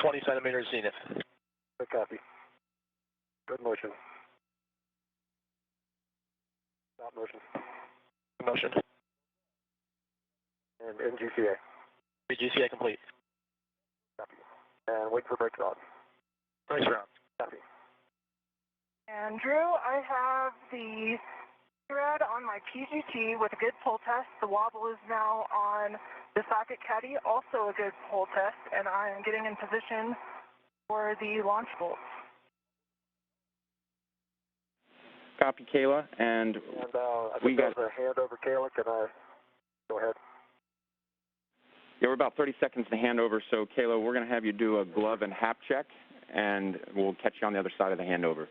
20 centimeters zenith. Good copy. Good motion. Stop motion. Motion. And in GCA. GCA complete. Copy. And wait for brakes on. Brakes are on. Copy. Andrew, I have the thread on my PGT with a good pull test. The wobble is now on the socket caddy, also a good pull test, and I am getting in position for the launch bolts. Copy, Kayla, and I think there's a hand over, Kayla. Can I go ahead? Yeah, we're about 30 seconds to hand over, so Kayla, we're going to have you do a glove and hap check, and we'll catch you on the other side of the handover.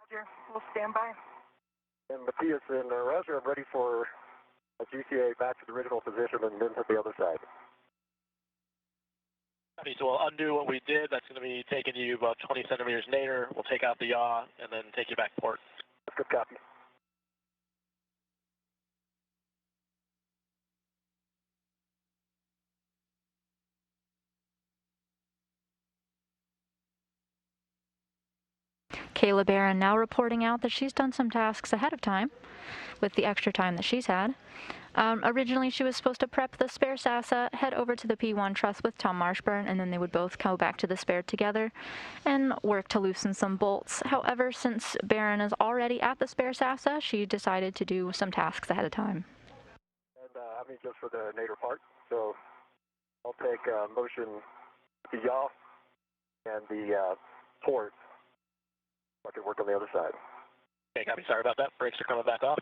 Roger, we'll stand by. And Matthias and Roger, I'm ready for a GCA back to the original position and then to the other side. Okay, so we'll undo what we did. That's going to be taking you about 20 centimeters later. We'll take out the yaw and then take you back to port. Good copy. Kayla Barron now reporting out that she's done some tasks ahead of time with the extra time that she's had. Originally, she was supposed to prep the spare SASA, head over to the P1 truss with Tom Marshburn, and then they would both go back to the spare together and work to loosen some bolts. However, since Barron is already at the spare SASA, she decided to do some tasks ahead of time. And I mean, just for the nadir part, so I'll take motion the yaw and the port. I can work on the other side. Okay, copy. Sorry about that. Brakes are coming back off.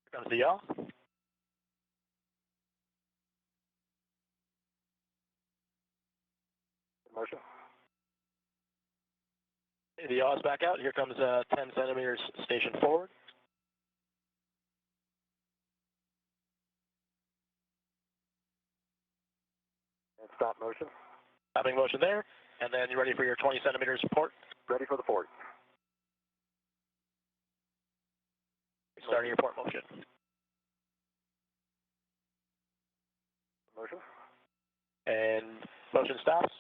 Here comes the yaw. Motion. Okay, the yaw is back out. Here comes 10 centimeters station forward. And stop motion. Stopping motion there. And then you're ready for your 20 centimeters port. Ready for the port. Starting your port motion. Motion. And motion stops.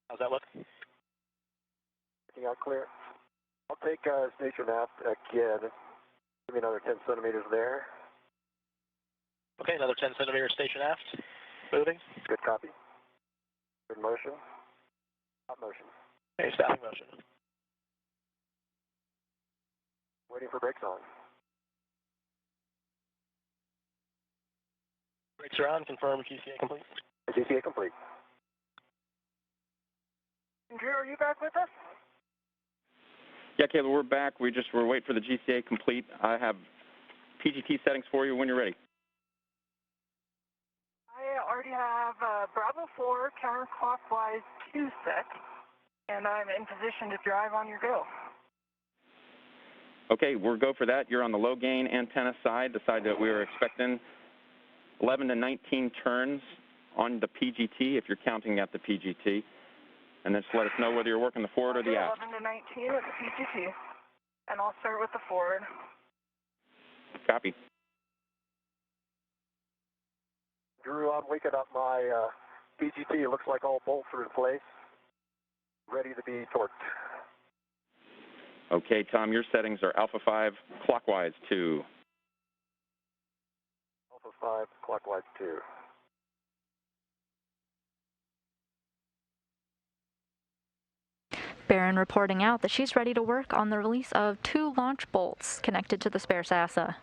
How's that look? Looking out clear. I'll take station aft again. Give me another 10 centimeters there. Okay, another 10 centimeters station aft. Moving. Good copy. Good motion. Stop motion. Okay, stopping motion. Waiting for brakes on. Brakes are on. Confirm GCA complete. GCA complete. Andrew, are you back with us? Yeah, Kayla, we're back. We're waiting for the GCA complete. I have PGT settings for you when you're ready. I already have Bravo 4 counterclockwise 2 set, and I'm in position to drive on your go. Okay, we'll go for that. You're on the low gain antenna side, the side that we were expecting. 11 to 19 turns on the PGT, if you're counting at the PGT. And then just let us know whether you're working the forward or the aft. 11 to 19 with the PGT, and I'll start with the forward. Copy. Drew, I'm waking up my PGT. It looks like all bolts are in place. Ready to be torqued. Okay, Tom, your settings are Alpha 5 clockwise 2. Alpha 5 clockwise 2. Barron reporting out that she's ready to work on the release of 2 launch bolts connected to the spare SASA.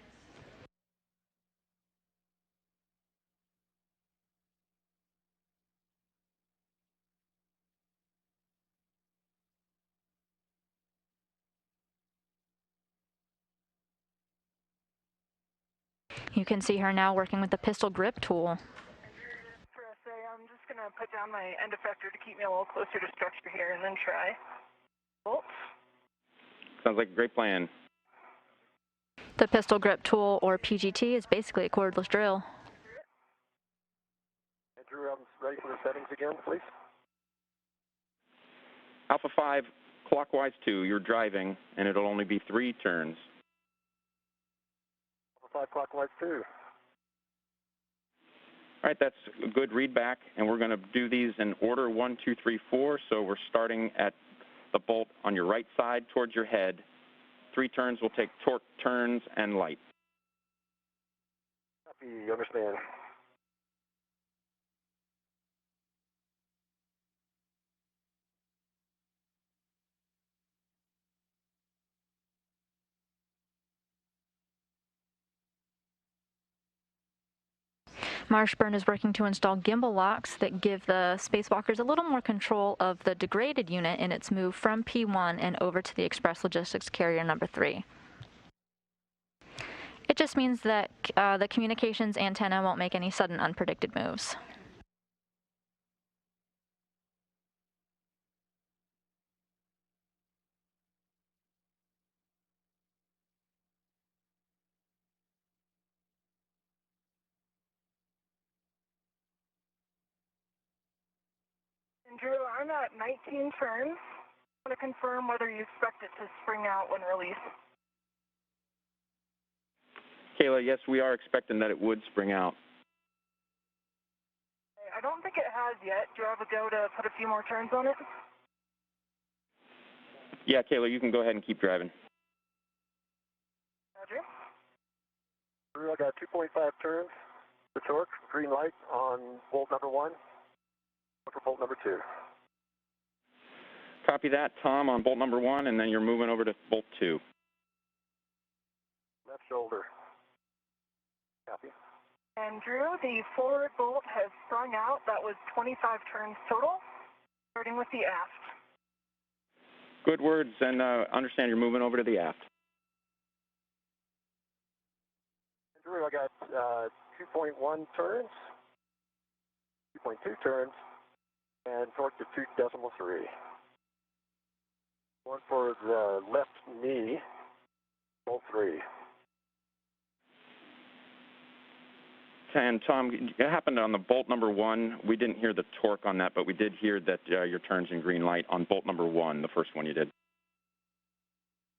You can see her now working with the pistol grip tool. For SA, I'm just going to put down my end effector to keep me a little closer to structure here and then try bolts. Sounds like a great plan. The pistol grip tool, or PGT, is basically a cordless drill. Drew, I'm ready for the settings again, please. Alpha 5 clockwise 2, you're driving, and it'll only be 3 turns. Counterclockwise 2. All right, that's a good readback, and we're going to do these in order 1, 2, 3, 4. So we're starting at the bolt on your right side towards your head. 3 turns, we'll take torque, turns, and light. Copy, understand. Marshburn is working to install gimbal locks that give the spacewalkers a little more control of the degraded unit in its move from P1 and over to the Express Logistics Carrier number 3. It just means that the communications antenna won't make any sudden unpredicted moves. And Drew, I'm at 19 turns. I want to confirm whether you expect it to spring out when released. Kayla, yes, we are expecting that it would spring out. I don't think it has yet. Do you have a go to put a few more turns on it? Yeah, Kayla, you can go ahead and keep driving. Roger. Drew, I got 2.5 turns. The torque, green light on bolt number 1. Look for bolt number 2. Copy that, Tom, on bolt number 1, and then you're moving over to bolt 2. Left shoulder. Copy. And Drew, the forward bolt has sprung out. That was 25 turns total, starting with the aft. Good words, and understand you're moving over to the aft. Drew, I got 2.1 turns, 2.2 turns, and torque to 2.3. One for the left knee, bolt 3. And Tom, it happened on the bolt number 1. We didn't hear the torque on that, but we did hear that your turn's in green light on bolt number 1, the first one you did.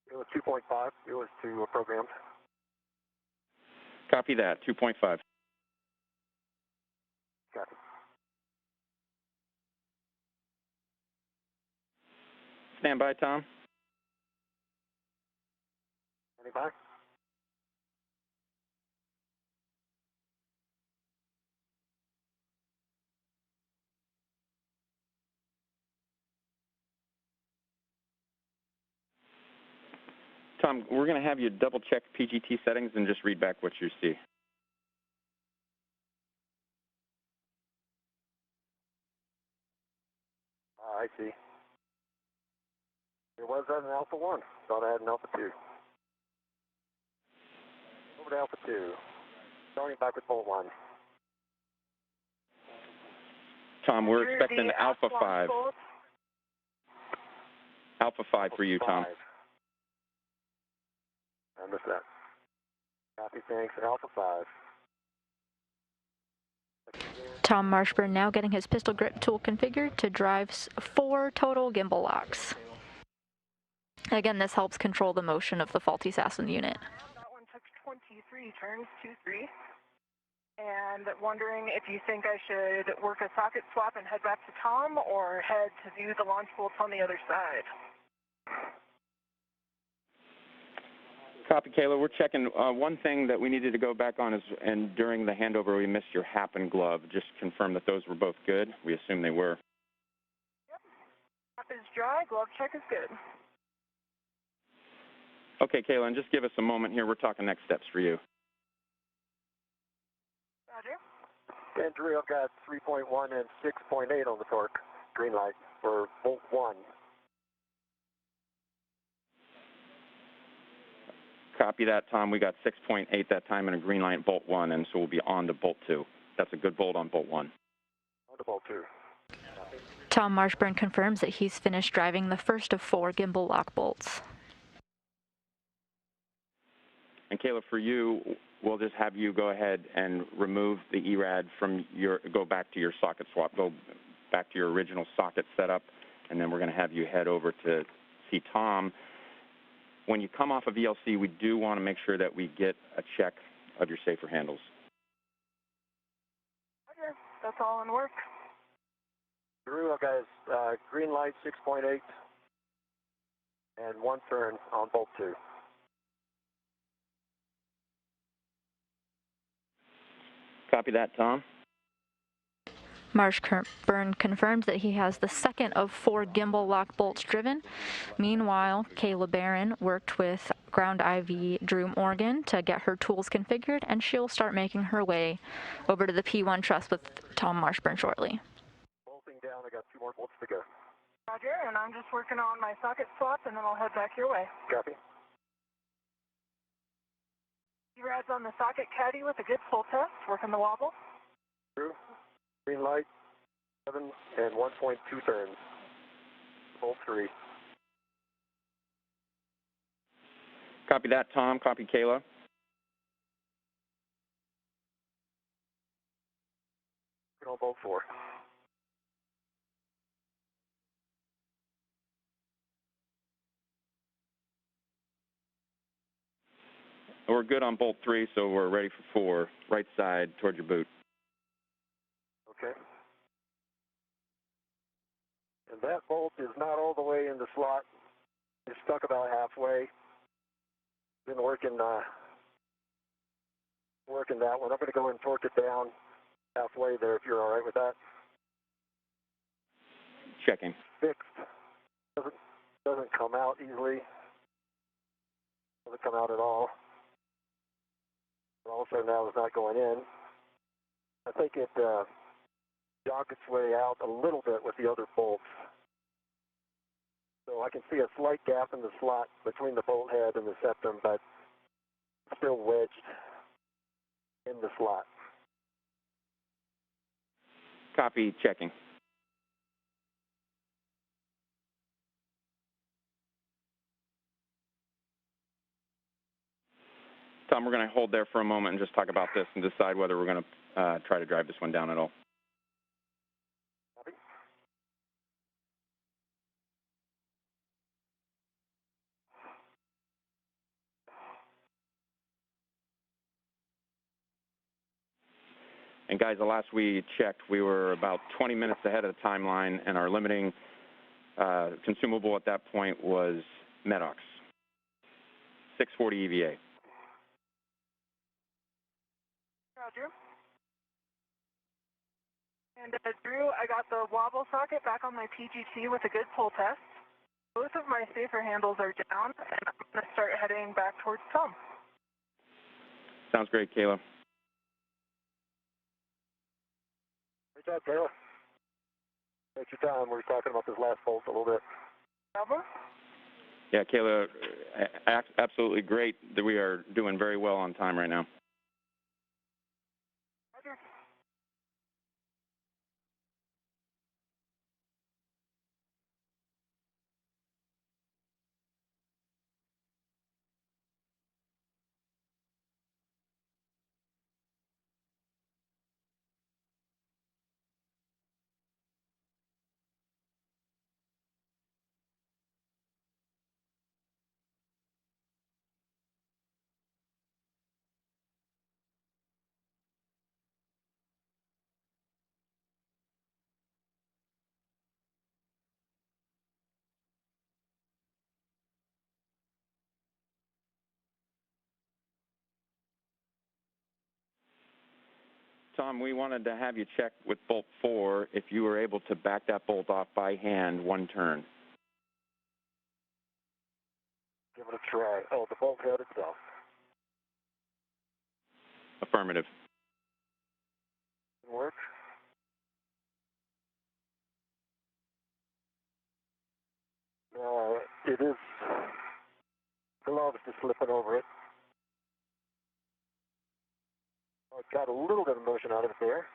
It was 2.5. It was programmed. Copy that, 2.5. Copy. Stand by, Tom. Standing by. Tom, we're going to have you double check PGT settings and just read back what you see. I see. It was at an Alpha 1. Thought I had an Alpha 2. Over to Alpha 2. Starting back with bolt 1. Tom, we're expecting Alpha 5. Bolt. Alpha 5 for you, Tom. I missed that. Copy, thanks. Alpha 5. Tom Marshburn now getting his pistol grip tool configured to drive 4 total gimbal locks. Again, this helps control the motion of the faulty Sassen unit. That one took 23 turns, 2-3. And wondering if you think I should work a socket swap and head back to Tom, or head to view the launch bolts on the other side. Copy, Kayla. We're checking. One thing that we needed to go back on is, and during the handover, we missed your hat and glove. Just confirm that those were both good. We assume they were. Yep. Hat is dry, glove check is good. Okay, Kayla, and just give us a moment here. We're talking next steps for you. Roger. And Drew, I've got 3.1 and 6.8 on the torque. Green light for bolt 1. Copy that, Tom. We got 6.8 that time and a green light bolt 1, and so we'll be on to bolt 2. That's a good bolt on bolt 1. On to bolt 2. Tom Marshburn confirms that he's finished driving the first of 4 gimbal lock bolts. And Kayla, for you, we'll just have you go ahead and remove the ERAD from go back to your socket swap, go back to your original socket setup, and then we're going to have you head over to see Tom. When you come off of VLC, we do want to make sure that we get a check of your safer handles. Roger. That's all in work. Drew, guys, green light 6.8 and 1 turn on bolt 2. Copy that, Tom. Marshburn confirmed that he has the second of 4 gimbal lock bolts driven. Meanwhile, Kayla Barron worked with Ground IV Drew Morgan to get her tools configured, and she'll start making her way over to the P1 truss with Tom Marshburn shortly. Bolting down, I got 2 more bolts to go. Roger, and I'm just working on my socket swaps, and then I'll head back your way. Copy. Rad's on the socket caddy with a good pull test, working the wobble. Drew, green light 7 and 1.2 turns. Bolt 3. Copy that, Tom. Copy Kayla. On bolt 4. We're good on bolt 3, so we're ready for 4. Right side toward your boot. Okay. And that bolt is not all the way in the slot. It's stuck about halfway. Been working that one. I'm going to go and torque it down halfway there if you're all right with that. Checking. Fixed. Doesn't come out easily. Doesn't come out at all. Also now it's not going in. I think it jogged its way out a little bit with the other bolts. So I can see a slight gap in the slot between the bolt head and the septum, but still wedged in the slot. Copy, checking. Tom, we're going to hold there for a moment and just talk about this and decide whether we're going to try to drive this one down at all. Copy. And guys, the last we checked, we were about 20 minutes ahead of the timeline, and our limiting consumable at that point was Medox, 640 EVA. Roger. And Drew, I got the wobble socket back on my PGT with a good pull test. Both of my safer handles are down, and I'm going to start heading back towards Tom. Sounds great, Kayla. Great job, Kayla. Take your time. We were talking about this last bolt a little bit. Bravo. Yeah, Kayla, absolutely great that we are doing very well on time right now. Roger. Tom, we wanted to have you check with bolt 4 if you were able to back that bolt off by hand 1 turn. Give it a try. Oh, the bolt head itself. Affirmative. Work. It is. Gloves just slipping over it. Oh, it got a little bit of motion out of it there.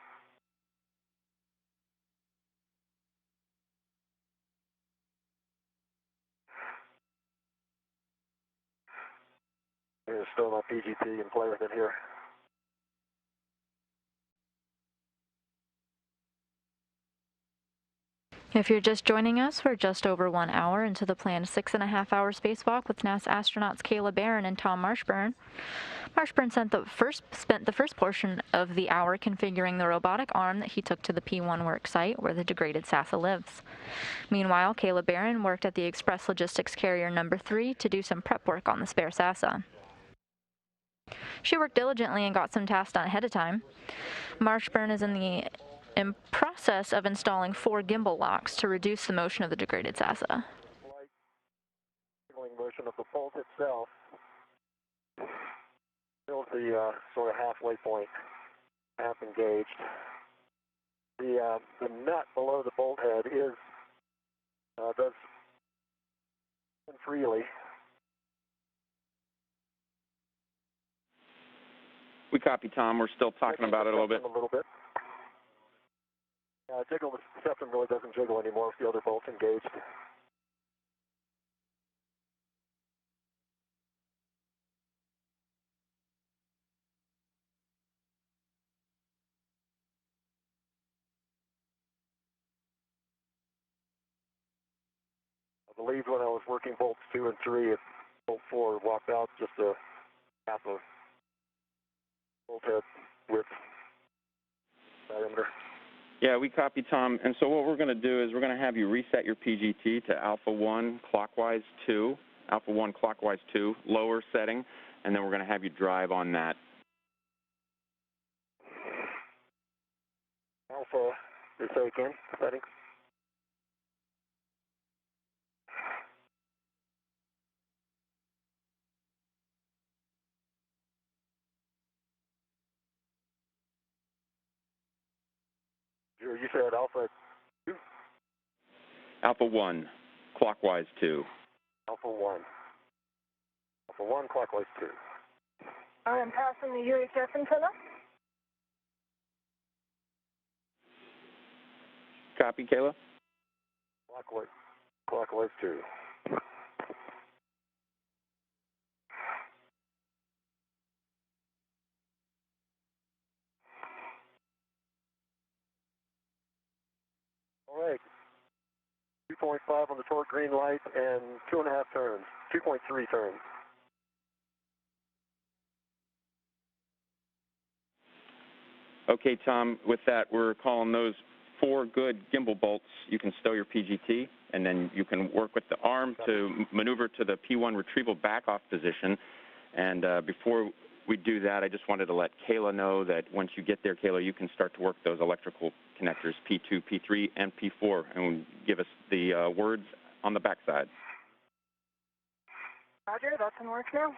There's still my PGT and play with it here. If you're just joining us, we're just over 1 hour into the planned 6.5-hour spacewalk with NASA astronauts Kayla Barron and Tom Marshburn. Marshburn spent the first portion of the hour configuring the robotic arm that he took to the P1 work site where the degraded SASA lives. Meanwhile, Kayla Barron worked at the Express Logistics Carrier No. 3 to do some prep work on the spare SASA. She worked diligently and got some tasks done ahead of time. Marshburn is in the process of installing 4 gimbal locks to reduce the motion of the degraded SASA. Slight motion of the bolt itself. Still the sort of halfway point, half engaged. The nut below the bolt head does spin freely. We copy, Tom. We're still talking about it a little bit. Jiggle, the septum really doesn't jiggle anymore with the other bolts engaged. I believe when I was working bolts 2 and 3, bolt 4 walked out just a half a bolt head width diameter. Yeah, we copy, Tom. And so what we're going to do is we're going to have you reset your PGT to alpha 1 clockwise 2, lower setting, and then we're going to have you drive on that. Alpha, say again, setting. You said alpha 2? Alpha 1, clockwise 2. Alpha 1. Alpha 1, clockwise 2. I am passing the UHF antenna. Copy, Kayla? Clockwise 2. All right. 2.5 on the torque green light and 2.5 turns. 2.3 turns. Okay, Tom, with that, we're calling those 4 good gimbal bolts. You can stow your PGT, and then you can work with the arm to maneuver to the P1 retrieval back-off position. And before we do that, I just wanted to let Kayla know that once you get there, Kayla, you can start to work those electrical connectors, P2, P3, and P4, and give us the words on the backside. Roger, that's in work now.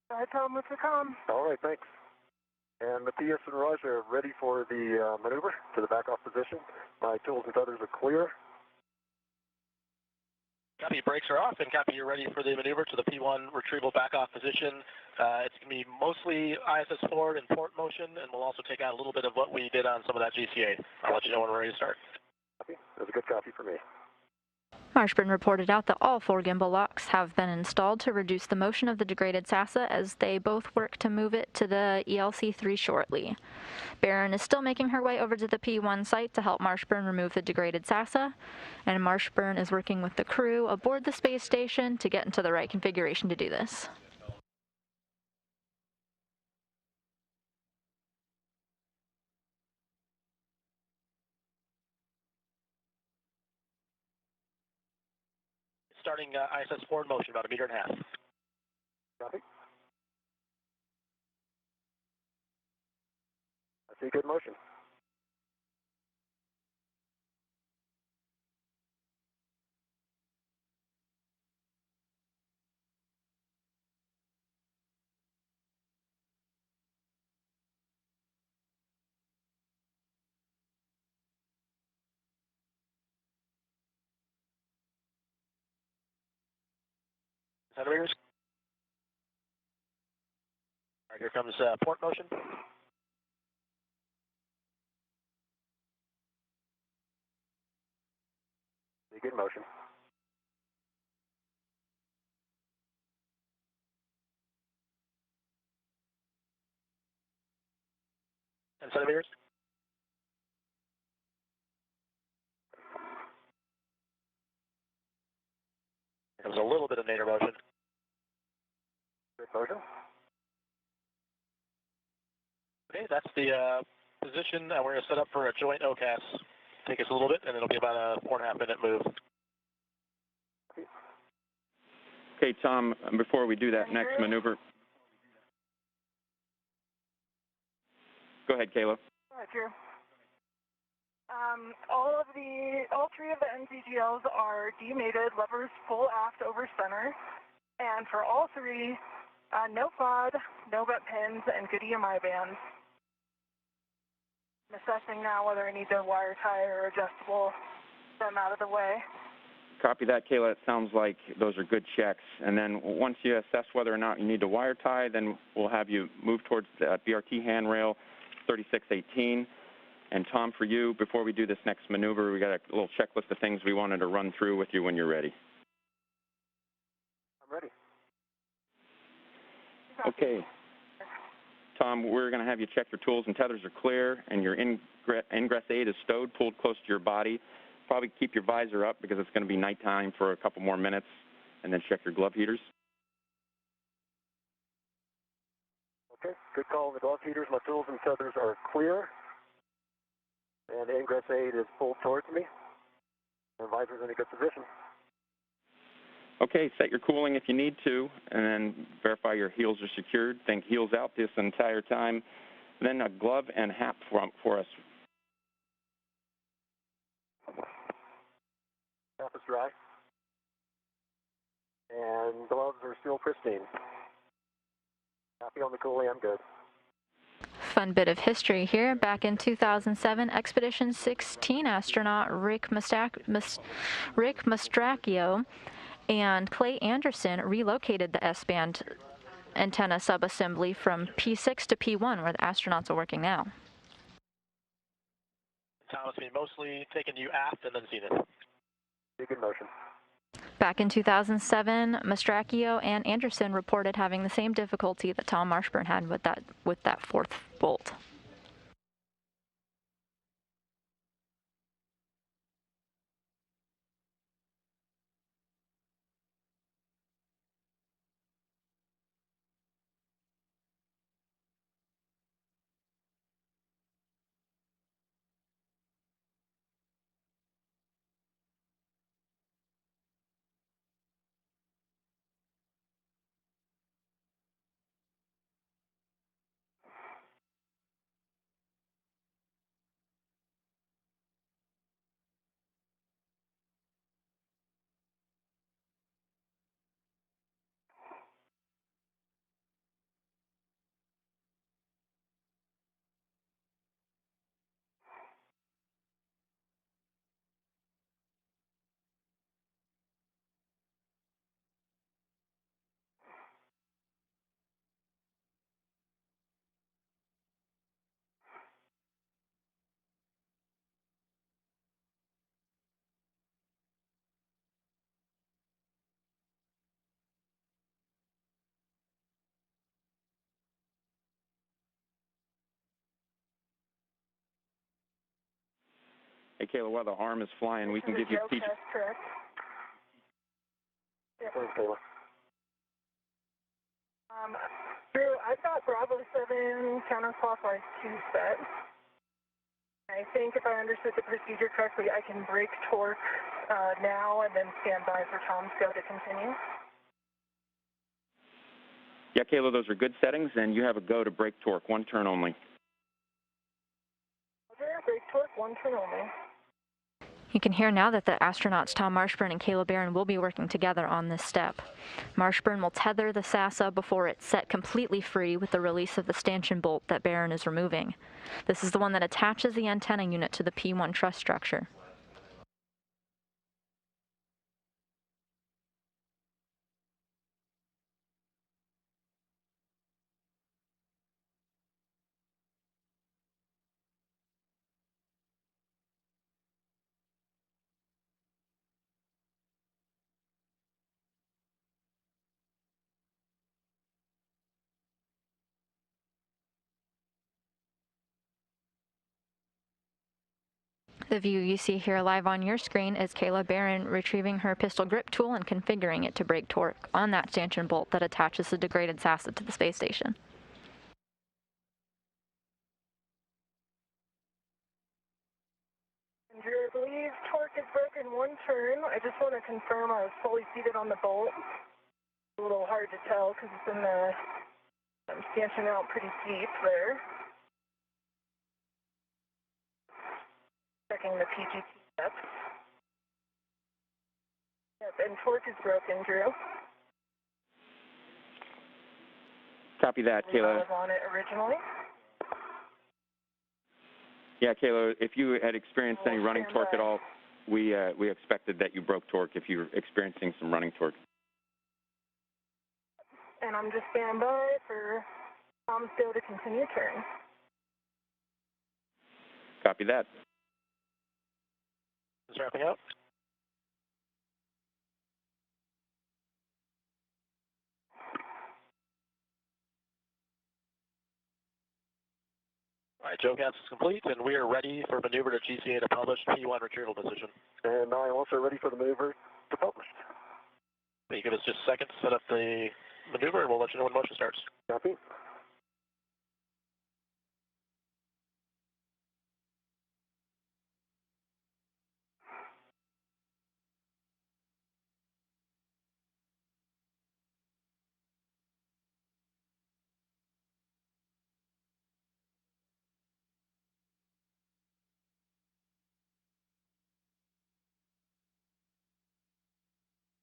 Go ahead, tell them what's to come. All right, thanks. And the PS and Raj are ready for the maneuver to the back-off position. My tools and tethers are clear. Copy, brakes are off, and copy, you're ready for the maneuver to the P1 retrieval back-off position. It's going to be mostly ISS forward and port motion, and we'll also take out a little bit of what we did on some of that GCA. I'll let you know when we're ready to start. Copy. That's a good copy for me. Marshburn reported out that all 4 gimbal locks have been installed to reduce the motion of the degraded SASA as they both work to move it to the ELC-3 shortly. Barron is still making her way over to the P1 site to help Marshburn remove the degraded SASA, and Marshburn is working with the crew aboard the space station to get into the right configuration to do this. Starting ISS forward motion, about 1.5 meters. Copy. I see good motion. Centimeters. All right, here comes port motion. See good motion. And centimeters. It was a little bit of nadir motion. Good motion. Okay, that's the position. We're going to set up for a joint OCAS. Take us a little bit, and it'll be about a 4.5 minute move. Okay, Tom, before we do that next maneuver. Go ahead, Kayla. Roger. All three of the NCGLs are demated, levers full aft over center, and for all three, no FOD, no vet pins, and good EMI bands. I'm assessing now whether I need to wire tie or adjustable them out of the way. Copy that, Kayla. It sounds like those are good checks. And then once you assess whether or not you need to wire tie, then we'll have you move towards the BRT handrail 3618. And Tom, for you, before we do this next maneuver, we got a little checklist of things we wanted to run through with you when you're ready. I'm ready. Okay. Tom, we're going to have you check your tools and tethers are clear, and your ingress aid is stowed, pulled close to your body. Probably keep your visor up because it's going to be nighttime for a couple more minutes, and then check your glove heaters. Okay, good call on the glove heaters. My tools and tethers are clear, and the ingress aid is pulled towards me, and visor's in a good position. Okay, set your cooling if you need to, and then verify your heels are secured. Think heels out this entire time. Then a glove and hat for us. Cap is dry, and gloves are still pristine. Happy on the cooling, I'm good. Fun bit of history here. Back in 2007, Expedition 16 astronaut Rick Mastracchio and Clay Anderson relocated the S-band antenna subassembly from P6 to P1, where the astronauts are working now. Thomas, we mostly taken you aft and then zenith. Good motion. Back in 2007, Mastracchio and Anderson reported having the same difficulty that Tom Marshburn had with that fourth bolt. Hey, Kayla, while the arm is flying, we can give you PG. That's correct. Yep. Thanks, Taylor. Drew, I've got Bravo 7 counterclockwise 2 set. I think if I understood the procedure correctly, I can break torque now and then stand by for Tom's go to continue. Yeah, Kayla, those are good settings, and you have a go to brake torque, one turn only. Okay, brake torque, one turn only. You can hear now that the astronauts Tom Marshburn and Kayla Barron will be working together on this step. Marshburn will tether the SASA before it's set completely free with the release of the stanchion bolt that Barron is removing. This is the one that attaches the antenna unit to the P1 truss structure. The view you see here live on your screen is Kayla Barron retrieving her pistol grip tool and configuring it to break torque on that stanchion bolt that attaches the degraded SASA to the space station. Andrew, I believe torque is broken one turn. I just want to confirm I was fully seated on the bolt. A little hard to tell because it's in the, I'm stanching out pretty deep there. Checking the PGT depth. Yep, and torque is broken, Drew. Copy that, Kayla. I was on it originally. Yeah, Kayla, if you had experienced any running torque at all, we expected that you broke torque if you were experiencing some running torque. And I'm just standing by for Tom's go to continue turn. Copy that. Just wrapping up. All right, Joe Gas is complete, and we are ready for maneuver to GCA to published P1 retrieval position. And I'm also ready for the maneuver to publish. You give us just a second to set up the maneuver, and we'll let you know when motion starts. Copy.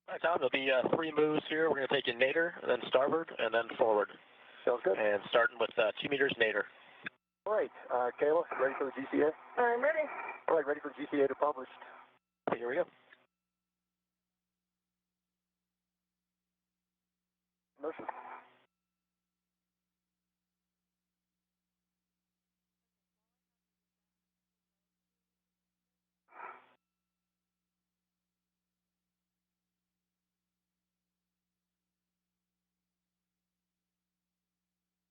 All right, Tom, there'll be 3 moves here. We're going to take in nadir, and then starboard, and then forward. Sounds good. And starting with 2 meters nadir. All right, Kayla, ready for the GCA? I'm ready. All right, ready for GCA to publish. Okay, here we go. Motion.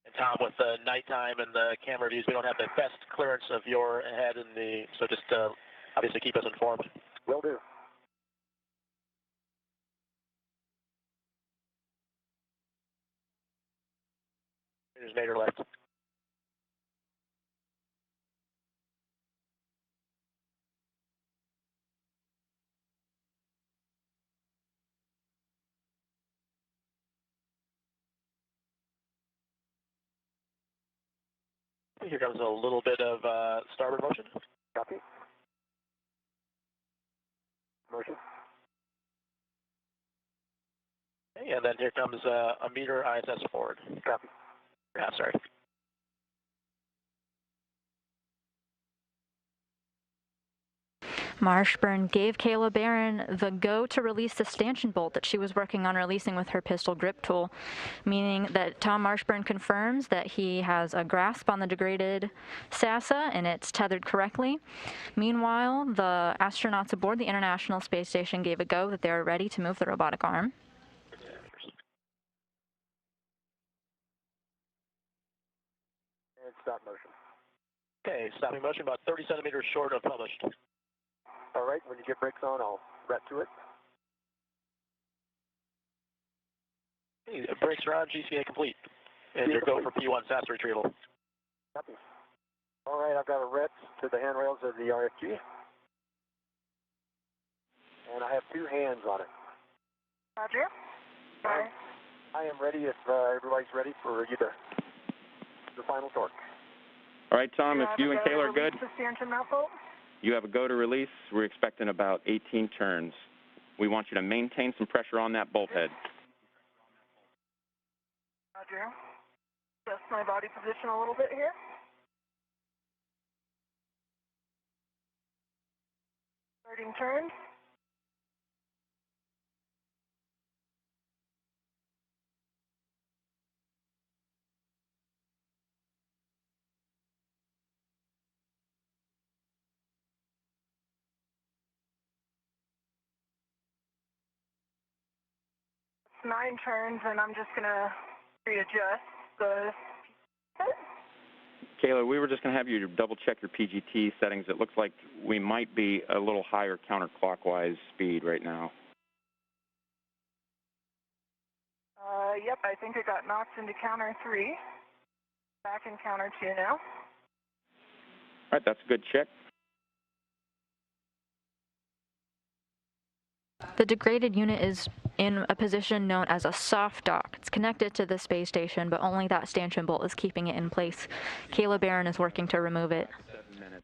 And Tom, with the nighttime and the camera views, we don't have the best clearance of your head in the, so just obviously keep us informed. Will do. Meters nadir left. Here comes a little bit of starboard motion. Copy. Motion. Okay, and then here comes a meter ISS forward. Copy. Yeah, sorry. Marshburn gave Kayla Barron the go to release the stanchion bolt that she was working on releasing with her pistol grip tool, meaning that Tom Marshburn confirms that he has a grasp on the degraded SASA and it's tethered correctly. Meanwhile, the astronauts aboard the International Space Station gave a go that they are ready to move the robotic arm. And stop motion. Okay, stopping motion about 30 centimeters short of published. All right, when you get brakes on, I'll ret to it. Okay, brakes are on, GCA complete. And your go for P1 SAS retrieval. Copy. All right, I've got a ret to the handrails of the RFG. And I have 2 hands on it. Roger. Bye. I am ready if everybody's ready for you to the final torque. All right, Tom, if you and Kayla are good, The stanchion mount bolt. you have a go to release. We're expecting about 18 turns. We want you to maintain some pressure on that bolt head. Roger. Adjust my body position a little bit here. Starting turn. It's 9 turns, and I'm just gonna readjust the. Kayla, we were just going to have you double check your PGT settings. It looks like we might be a little higher counterclockwise speed right now. Yep, I think it got knocked into counter 3. Back in counter 2 now. All right, that's a good check. The degraded unit is in a position known as a soft dock. It's connected to the space station, but only that stanchion bolt is keeping it in place. Kayla Barron is working to remove it. 7 minutes.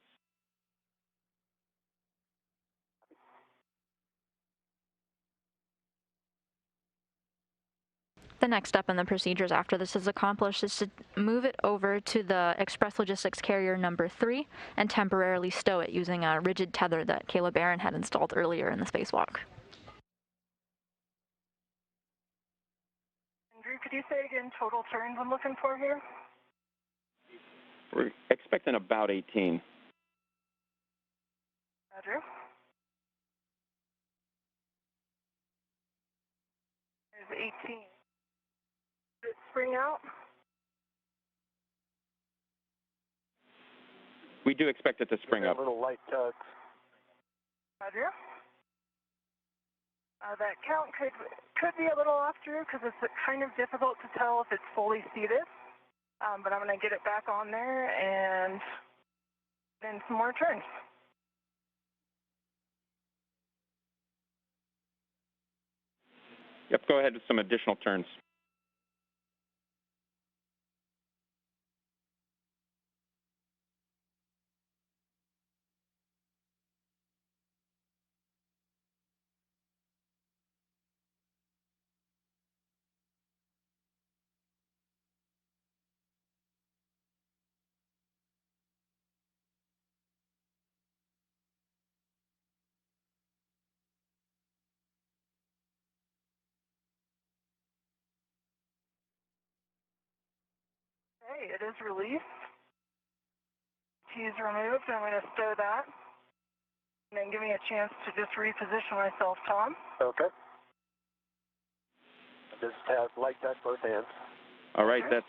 The next step in the procedures after this is accomplished is to move it over to the Express Logistics Carrier number 3 and temporarily stow it using a rigid tether that Kayla Barron had installed earlier in the spacewalk. Drew, could you say again total turns I'm looking for here? We're expecting about 18. Drew? There's 18. Did it spring out? We do expect it to spring up. A little light tugs. Roger. That count could be a little off, Drew, because it's kind of difficult to tell if it's fully seated. But I'm going to get it back on there and then some more turns. Yep, go ahead with some additional turns. Okay, it is released. T is removed. I'm going to stow that. And then give me a chance to just reposition myself, Tom. Okay. Just have light touch both hands. All right, that's...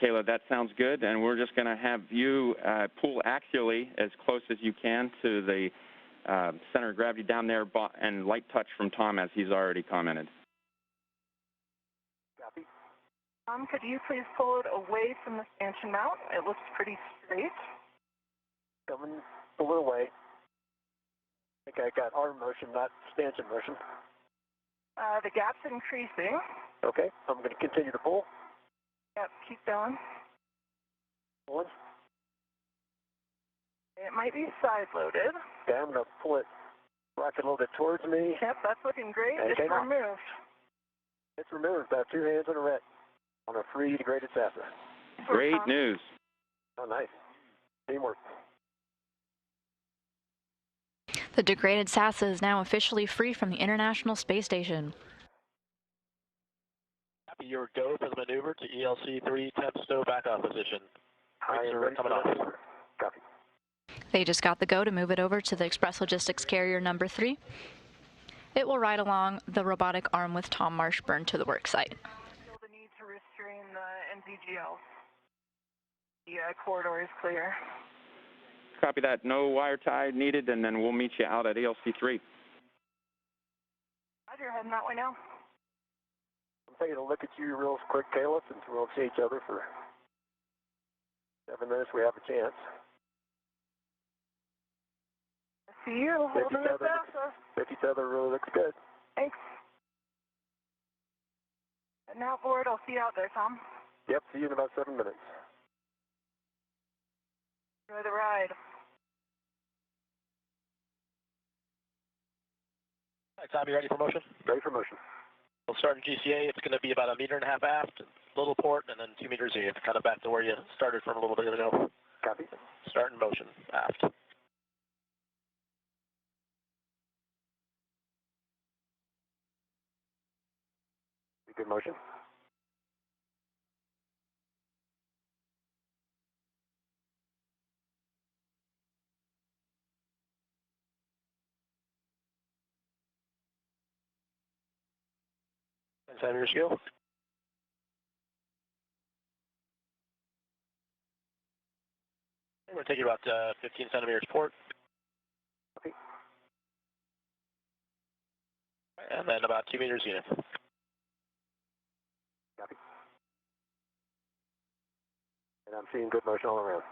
Kayla, that sounds good, and we're just going to have you pull axially as close as you can to the center of gravity down there, and light touch from Tom, as he's already commented. Copy. Tom, could you please pull it away from the stanchion mount? It looks pretty straight. Coming a little way. I think I got arm motion, not stanchion motion. The gap's increasing. Okay, I'm going to continue to pull. Yep, keep going. Pulling. It might be side-loaded. Okay, I'm going to pull it, rock it a little bit towards me. Yep, that's looking great. And It's removed. It's removed. About 2 hands on a ret on a free degraded SASA. Great news. Oh, nice. Teamwork. The degraded SASA is now officially free from the International Space Station. Copy your go for the maneuver to ELC-3 temp stow back off position. I am ready coming for off. maneuver. Copy. They just got the go to move it over to the Express Logistics Carrier number 3. It will ride along the robotic arm with Tom Marshburn to the work site. Still the need to restrain the NZGL. The corridor is clear. Copy that. No wire tie needed, and then we'll meet you out at ELC-3. Roger, heading that way now. I'm taking a look at you real quick, Kayla, since we won't see each other for 7 minutes. We have a chance. I see you holding the SASA. 50 tether really looks good. Thanks. And now board, I'll see you out there, Tom. Yep, see you in about 7 minutes. Enjoy the ride. All right, Tom, you ready for motion? Ready for motion. We'll start in GCA. It's going to be about 1.5 meters aft, little port, and then 2 meters in, kind of back to where you started from a little bit ago. Copy. Start in motion, aft. Good motion. And 7 meters go. take you about 15 centimeters port. Copy. And then about 2 meters zenith. Copy. And I'm seeing good motion all around.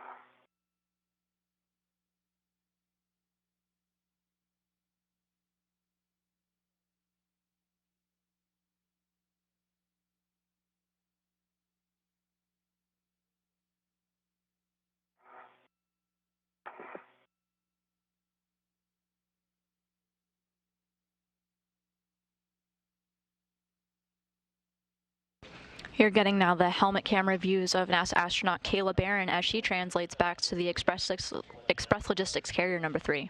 You're getting now the helmet camera views of NASA astronaut Kayla Barron as she translates back to the Express Logistics Carrier number 3.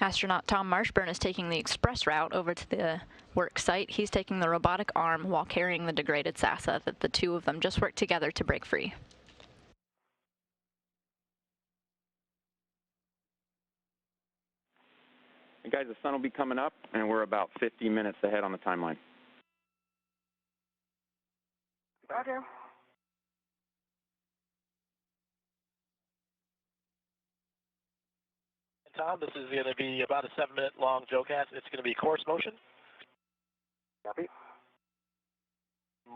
Astronaut Tom Marshburn is taking the express route over to the work site. He's taking the robotic arm while carrying the degraded SASA that the two of them just worked together to break free. And guys, the sun will be coming up, and we're about 50 minutes ahead on the timeline. Roger. Tom, this is going to be about a 7-minute long JOCAS. It's going to be course motion. Copy.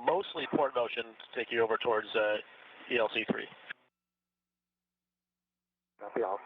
Mostly port motion to take you over towards ELC3. Copy all.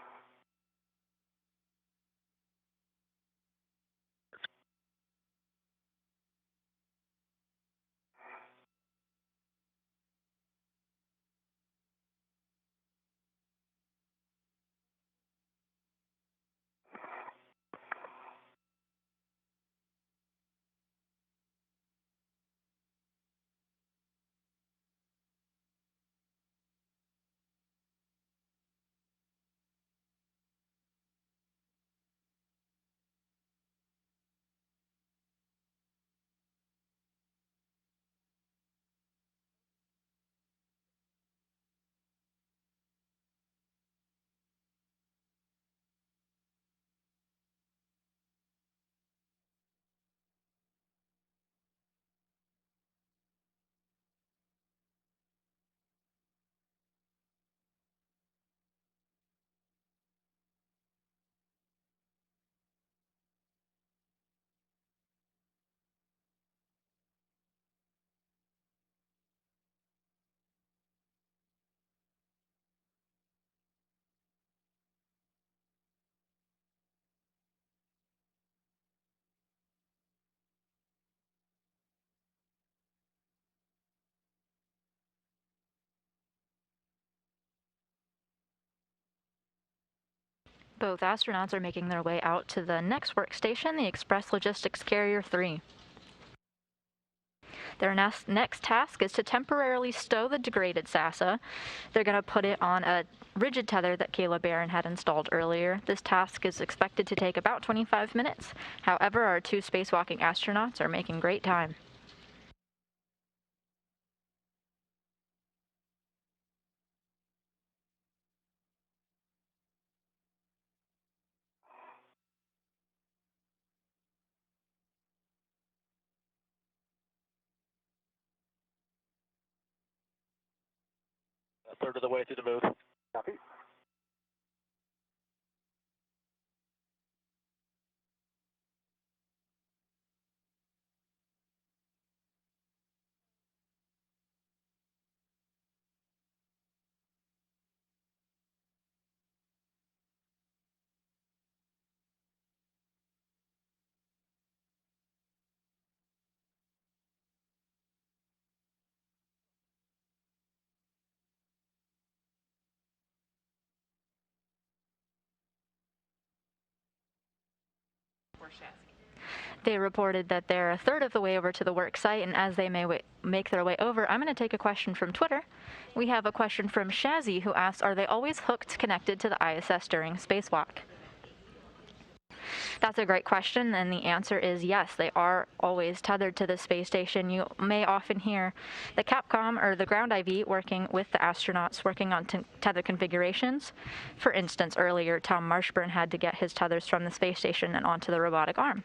Both astronauts are making their way out to the next workstation, the Express Logistics Carrier 3. Their next task is to temporarily stow the degraded SASA. They're going to put it on a rigid tether that Kayla Barron had installed earlier. This task is expected to take about 25 minutes. However, our two spacewalking astronauts are making great time. A third of the way through the move. Copy. They reported that they're a third of the way over to the work site, and as they make their way over, I'm going to take a question from Twitter. We have a question from Shazzy, who asks, are they always hooked connected to the ISS during spacewalk? That's a great question, and the answer is yes, they are always tethered to the space station. You may often hear the Capcom or the ground IV working with the astronauts working on tether configurations. For instance, earlier, Tom Marshburn had to get his tethers from the space station and onto the robotic arm.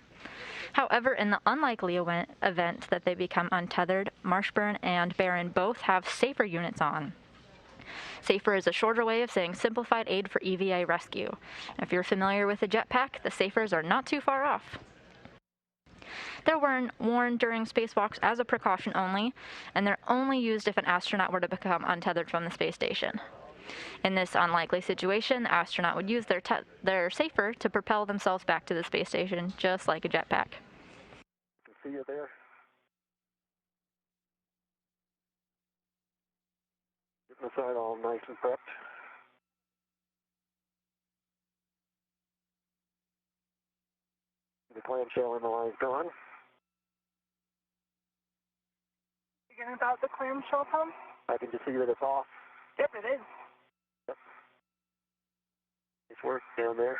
However, in the unlikely event that they become untethered, Marshburn and Barron both have SAFER units on. SAFER is a shorter way of saying Simplified Aid for EVA Rescue. If you're familiar with the jetpack, the SAFERs are not too far off. They're worn during spacewalks as a precaution only, and they're only used if an astronaut were to become untethered from the space station. In this unlikely situation, the astronaut would use their SAFER to propel themselves back to the space station, just like a jetpack. I can see you there. Getting the side all nice and prepped. The clamshell in the line's gone. Again about the clamshell pump? I can just see that it's off. Yep, it is. Yep. Nice work down there.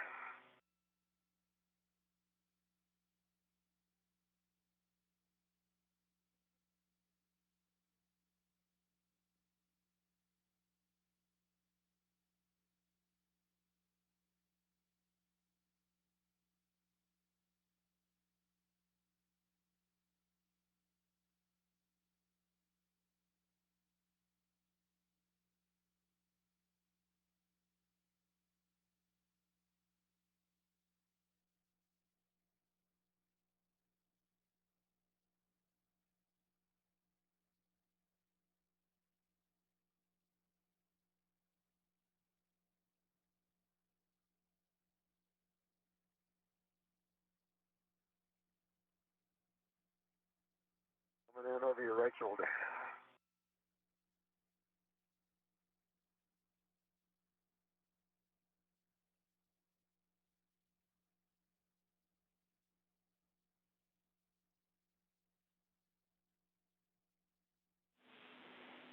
Coming in over your right shoulder.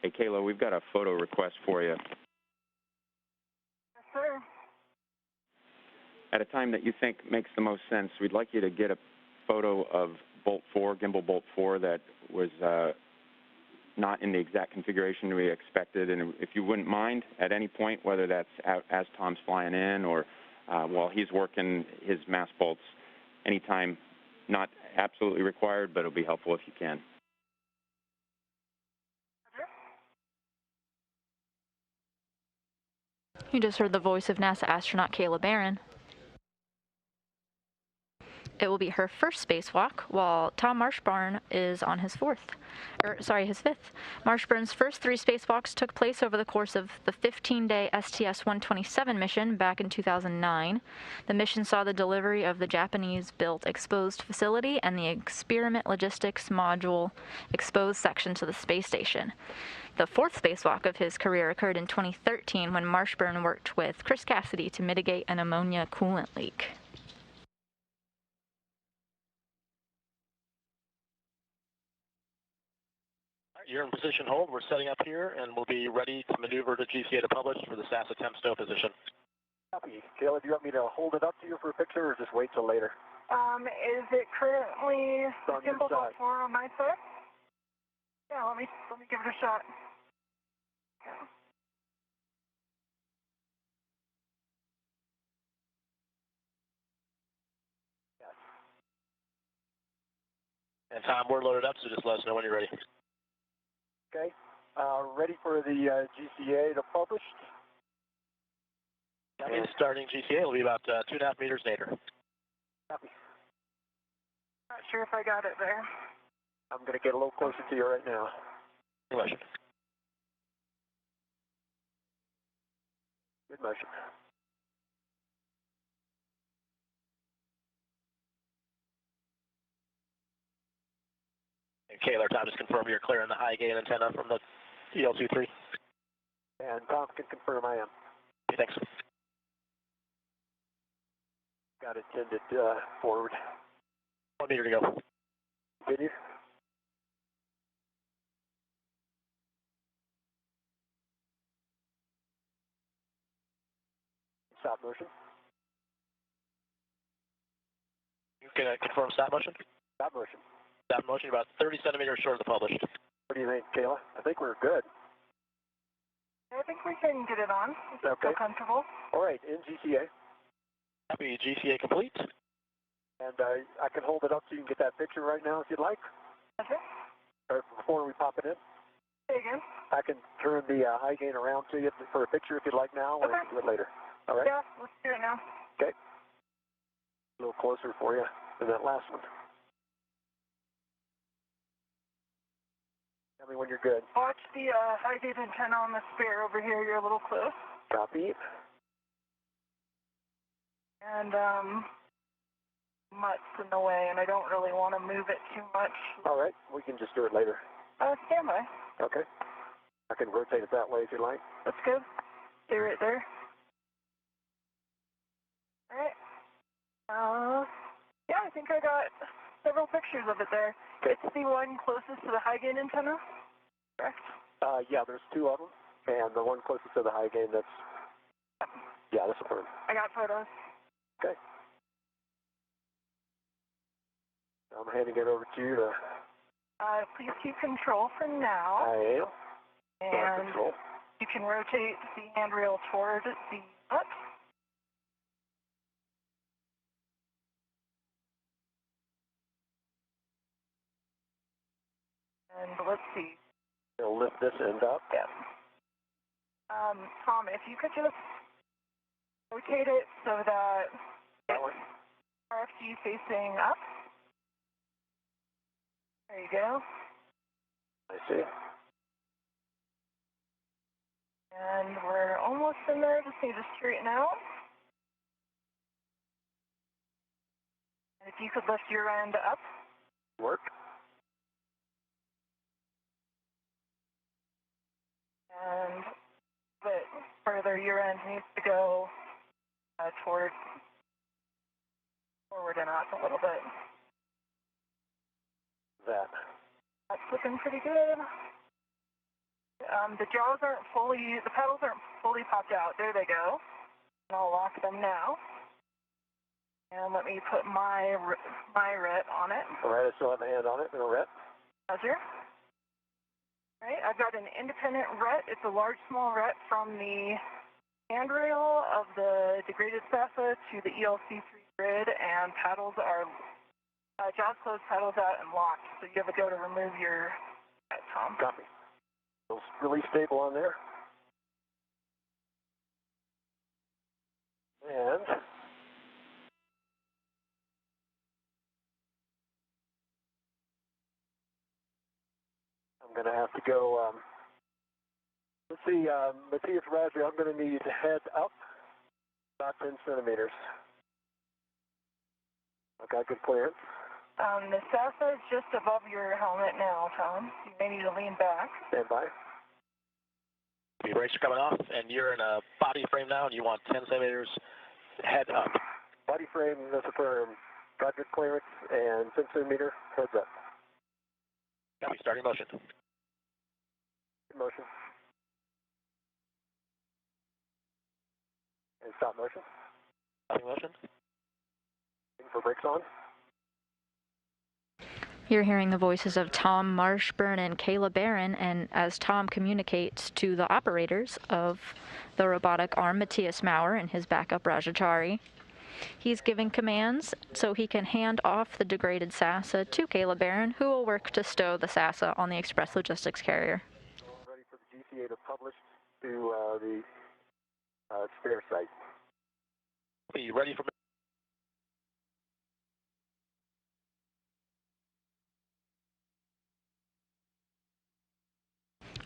Hey, Kayla, we've got a photo request for you. Yes, sir. At a time that you think makes the most sense, we'd like you to get a photo of Bolt 4, Gimbal Bolt 4, that was not in the exact configuration we expected. And if you wouldn't mind, at any point, whether that's as Tom's flying in or while he's working his mass bolts, anytime, not absolutely required, but it'll be helpful if you can. You just heard the voice of NASA astronaut Kayla Barron. It will be her first spacewalk, while Tom Marshburn is on his his fifth. Marshburn's first 3 spacewalks took place over the course of the 15-day STS-127 mission back in 2009. The mission saw the delivery of the Japanese-built exposed facility and the experiment logistics module exposed section to the space station. The 4th spacewalk of his career occurred in 2013 when Marshburn worked with Chris Cassidy to mitigate an ammonia coolant leak. You're in position hold. We're setting up here, and we'll be ready to maneuver to GCA to publish for the SAS attempt stow position. Copy. Kayla, do you want me to hold it up to you for a picture or just wait till later? Is it currently Gimbal Bolt 4 on my side? Yeah, let me give it a shot. Yeah. Yes. And Tom, we're loaded up, so just let us know when you're ready. Okay. Ready for the GCA to publish? Copy. Starting GCA will be about 2.5 meters later. Copy. Not sure if I got it there. I'm going to get a little closer to you right now. Good motion. Good motion. And Kayla, Tom, just confirm you're clearing the high gain antenna from the EL23. And Tom can confirm I am. Okay, thanks. Got it tended forward. 1 meter to go. Continue. Stop motion. Can I confirm stop motion? Stop motion. Stop motion, about 30 centimeters short of the published. What do you think, Kayla? I think we're good. I think we can get it on. If you Okay. feel comfortable. All right, in GCA. Copy, GCA complete. And I can hold it up so you can get that picture right now if you'd like. Okay. Or before we pop it in. Say again. I can turn the high gain around to you for a picture if you'd like now, or Okay. do it later. All right? Yeah, let's do it now. Okay. A little closer for you than that last one. Tell me when you're good. Watch the high gain antenna on the spare over here. You're a little close. Copy. And mutt's in the way, and I don't really want to move it too much. All right, we can just do it later. Stand by. Okay. I can rotate it that way if you like. That's good. Stay right there. All right. Yeah, I think I got several pictures of it there. Okay. It's the one closest to the high gain antenna, correct? Yeah, there's two of them, and the one closest to the high gain, that's, yeah, that's a firm. I got photos. Okay. I'm handing it over to you to... Please keep control for now. I am. And Control. you can rotate the handrail toward the up. And let's see. It'll lift this end up. Yeah. Tom, if you could just rotate it so that That one. RFG facing up. There you go. I see. And we're almost in there. Just need to straighten out. And if you could lift your end up. Work. And but further, your end needs to go toward forward and up a little bit. That. That's looking pretty good. The jaws aren't fully, the pedals aren't fully popped out. There they go. And I'll lock them now. And let me put my ret on it. All right, I still have a hand on it and a ret. Roger. All right, I've got an independent ret. It's a large, small ret from the handrail of the degraded SASA to the ELC3 grid, and paddles are jaws closed, paddles out, and locked. So you have to go to remove your ret, Tom. Copy. Feels really stable on there. And I'm going to have to go, let's see, Matthias Raspberry, I'm going to need to head up about 10 centimeters. I've got good clearance. The SASA is just above your helmet now, Tom. You may need to lean back. Stand by. The brakes are coming off, and you're in a body frame now, and you want 10 centimeters head up. Body frame, that's a firm. Got good clearance, and 10 centimeter, heads up. Copy, starting motion. Good motion. And stop motion. Stopping motion. Waiting for brakes on. You're hearing the voices of Tom Marshburn and Kayla Barron, and as Tom communicates to the operators of the robotic arm, Matthias Maurer and his backup Rajachari, he's giving commands so he can hand off the degraded SASA to Kayla Barron, who will work to stow the SASA on the Express Logistics carrier. Ready for the GCA to publish to the spare site. Be ready for...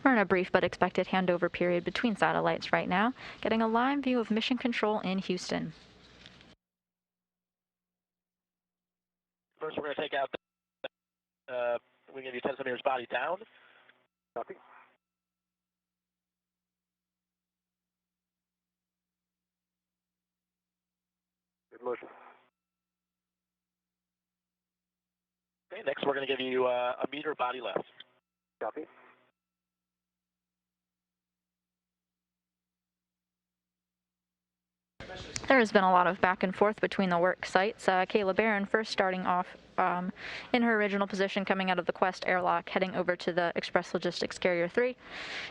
We're in a brief but expected handover period between satellites right now, getting a live view of Mission Control in Houston. First, we're going to take out, we give you 10 centimeters body down. Copy. Good motion. Okay, next we're going to give you a meter body left. Copy. There has been a lot of back and forth between the work sites. Kayla Barron first starting off in her original position coming out of the Quest airlock, heading over to the Express Logistics Carrier 3.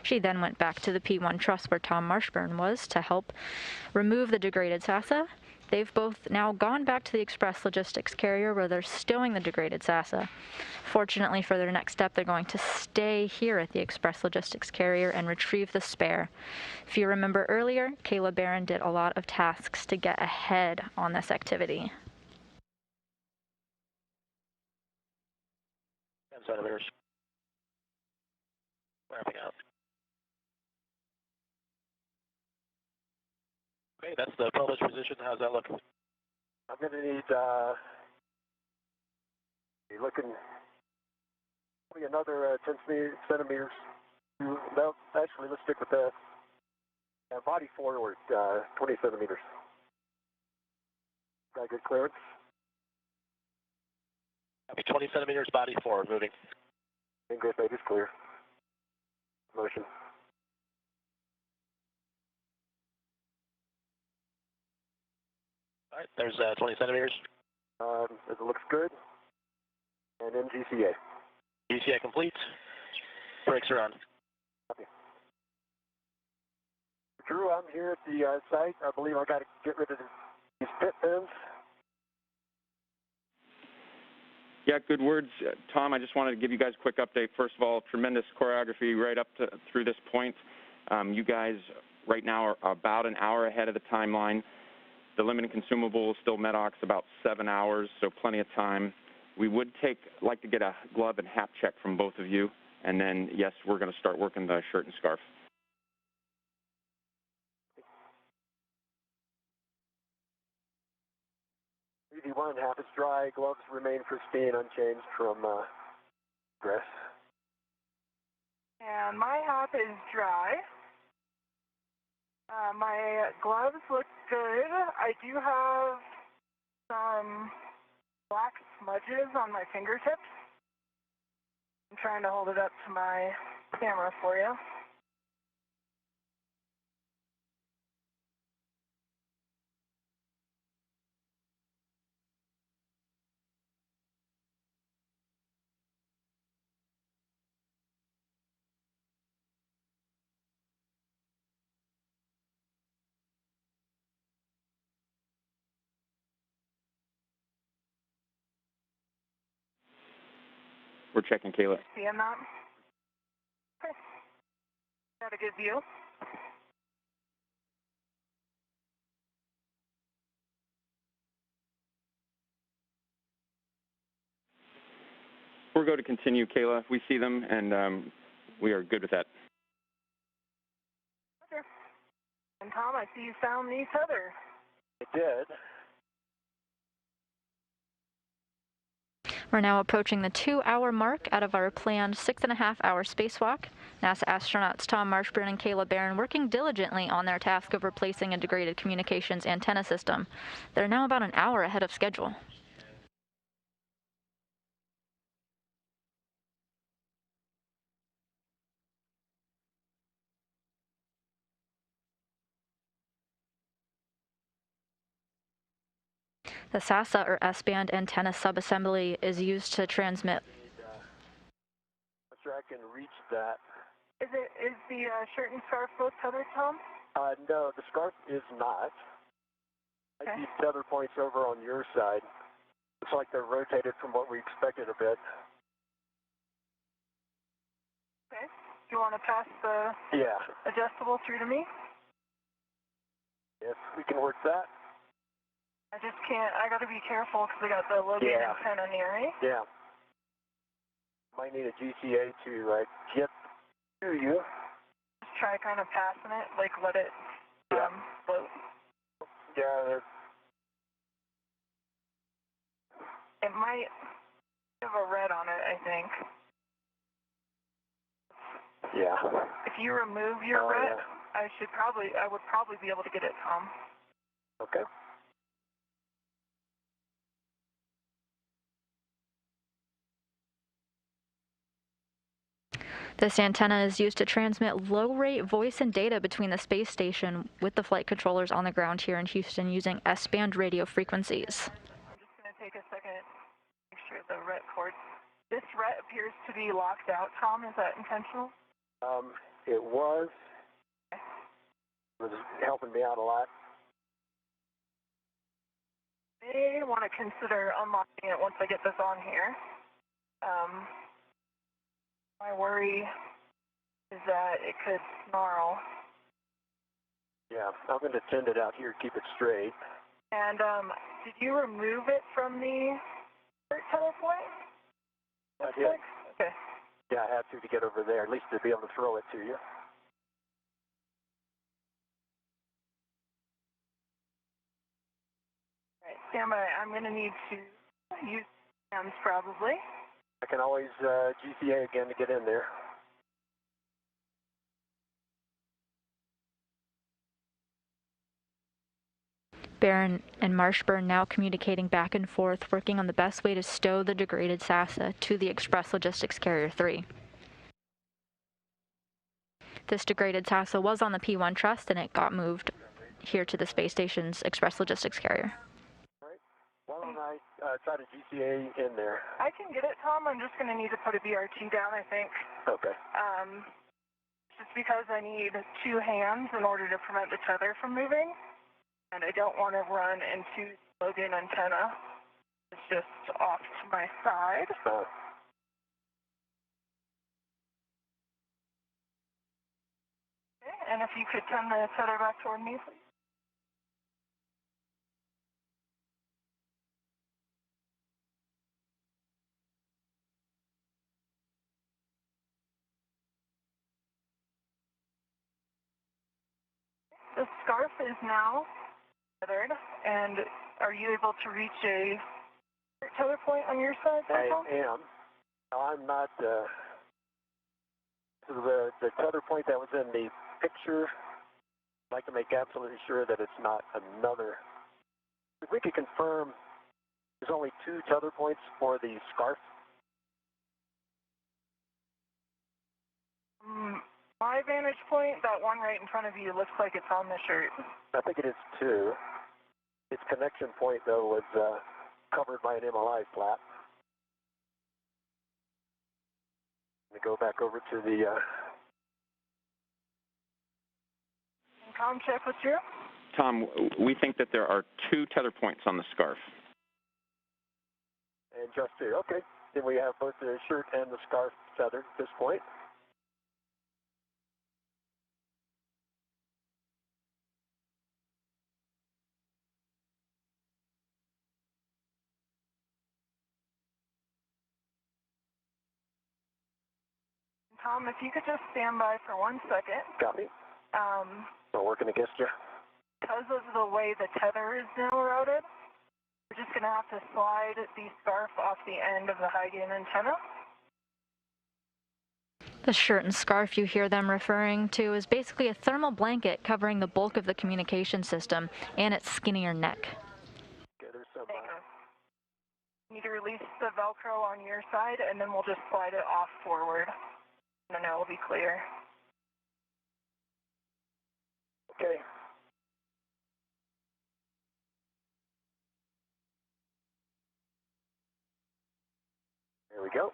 She then went back to the P1 truss where Tom Marshburn was to help remove the degraded SASA. They've both now gone back to the Express Logistics Carrier where they're stowing the degraded SASA. Fortunately for their next step, they're going to stay here at the Express Logistics Carrier and retrieve the spare. If you remember earlier, Kayla Barron did a lot of tasks to get ahead on this activity. 10 centimeters. Ramping out. Okay, that's the published position. How's that look? I'm going to need, you're looking probably another 10 centimeters. No, actually, let's stick with that. Body forward, 20 centimeters. Got good clearance? Copy, 20 centimeters, body forward, moving. Ingress maybe is clear. Motion. All right, there's 20 centimeters. It looks good. And then GCA. GCA complete. Brakes are on. Okay. Drew, I'm here at the site. I believe I got to get rid of these pit pins. Yeah, good words. Tom, I just wanted to give you guys a quick update. First of all, tremendous choreography right up through this point. You guys right now are about an hour ahead of the timeline. The limited consumable is still MEDOX about 7 hours, so plenty of time. We would like to get a glove and hat check from both of you, and then, yes, we're going to start working the shirt and scarf. EV1, half is dry. Gloves remain pristine, unchanged from Ingress. And my hat is dry. My gloves look good. I do have some black smudges on my fingertips. I'm trying to hold it up to my camera for you. We're checking, Kayla. Seeing that? Okay. Got a good view. We're going to continue, Kayla. We see them, and we are good with that. Okay. And Tom, I see you found the tether. I did. We're now approaching the 2-hour mark out of our planned 6.5-hour spacewalk. NASA astronauts Tom Marshburn and Kayla Barron working diligently on their task of replacing a degraded communications antenna system. They're now about an hour ahead of schedule. The SASA, or S-band antenna subassembly, is used to transmit. I'm sure I can reach that. Is the shirt and scarf both tethered, Tom? No, the scarf is not. Okay. I see tether points over on your side. Looks like they're rotated from what we expected a bit. Okay. Do you want to pass the adjustable through to me? Yes, we can work that. I just can't. I got to be careful because I got the Logan antenna near me. Yeah. Might need a GCA to get to you. Just try kind of passing it, like let it float. Yeah. It might have a red on it, I think. Yeah. If you remove your red, I would probably be able to get it, Tom. Okay. This antenna is used to transmit low-rate voice and data between the space station with the flight controllers on the ground here in Houston using S-band radio frequencies. I'm just going to take a second to make sure the RET cord. This RET appears to be locked out, Tom. Is that intentional? It was. It was helping me out a lot. May want to consider unlocking it once I get this on here. My worry is that it could snarl. Yeah, I'm going to tend it out here, keep it straight. And did you remove it from the tether point? I did. Okay. Yeah, I had to get over there, at least to be able to throw it to you. All right, stand by. I'm going to need to use hands probably. I can always GCA again to get in there. Barron and Marshburn now communicating back and forth, working on the best way to stow the degraded SASA to the Express Logistics Carrier 3. This degraded SASA was on the P1 Trust and it got moved here to the space station's Express Logistics Carrier. All right. Why don't I try to GCA in there? I can get it, Tom. I'm just going to need to put a BRT down, I think. Okay. Just because I need two hands in order to prevent the tether from moving. And I don't want to run into the low gain antenna. It's just off to my side. Okay, and if you could turn the tether back toward me, please. The scarf is now tethered, and are you able to reach a tether point on your side? I am. Now, I'm not, the tether point that was in the picture, I'd like to make absolutely sure that it's not another. If we could confirm there's only two tether points for the scarf. My vantage point, that one right in front of you, looks like it's on the shirt. I think it is two. Its connection point, though, was covered by an MLI flap. Let me go back over to the... Com check with you. Tom, we think that there are two tether points on the scarf. And just two. Okay. Then we have both the shirt and the scarf tethered at this point. Tom, if you could just stand by for 1 second. Copy. Not working against you. Because of the way the tether is now routed, we're just going to have to slide the scarf off the end of the high gain antenna. The shirt and scarf you hear them referring to is basically a thermal blanket covering the bulk of the communication system and its skinnier neck. Okay, there's some... You need to release the Velcro on your side, and then we'll just slide it off forward. And then it will be clear. Okay. There we go.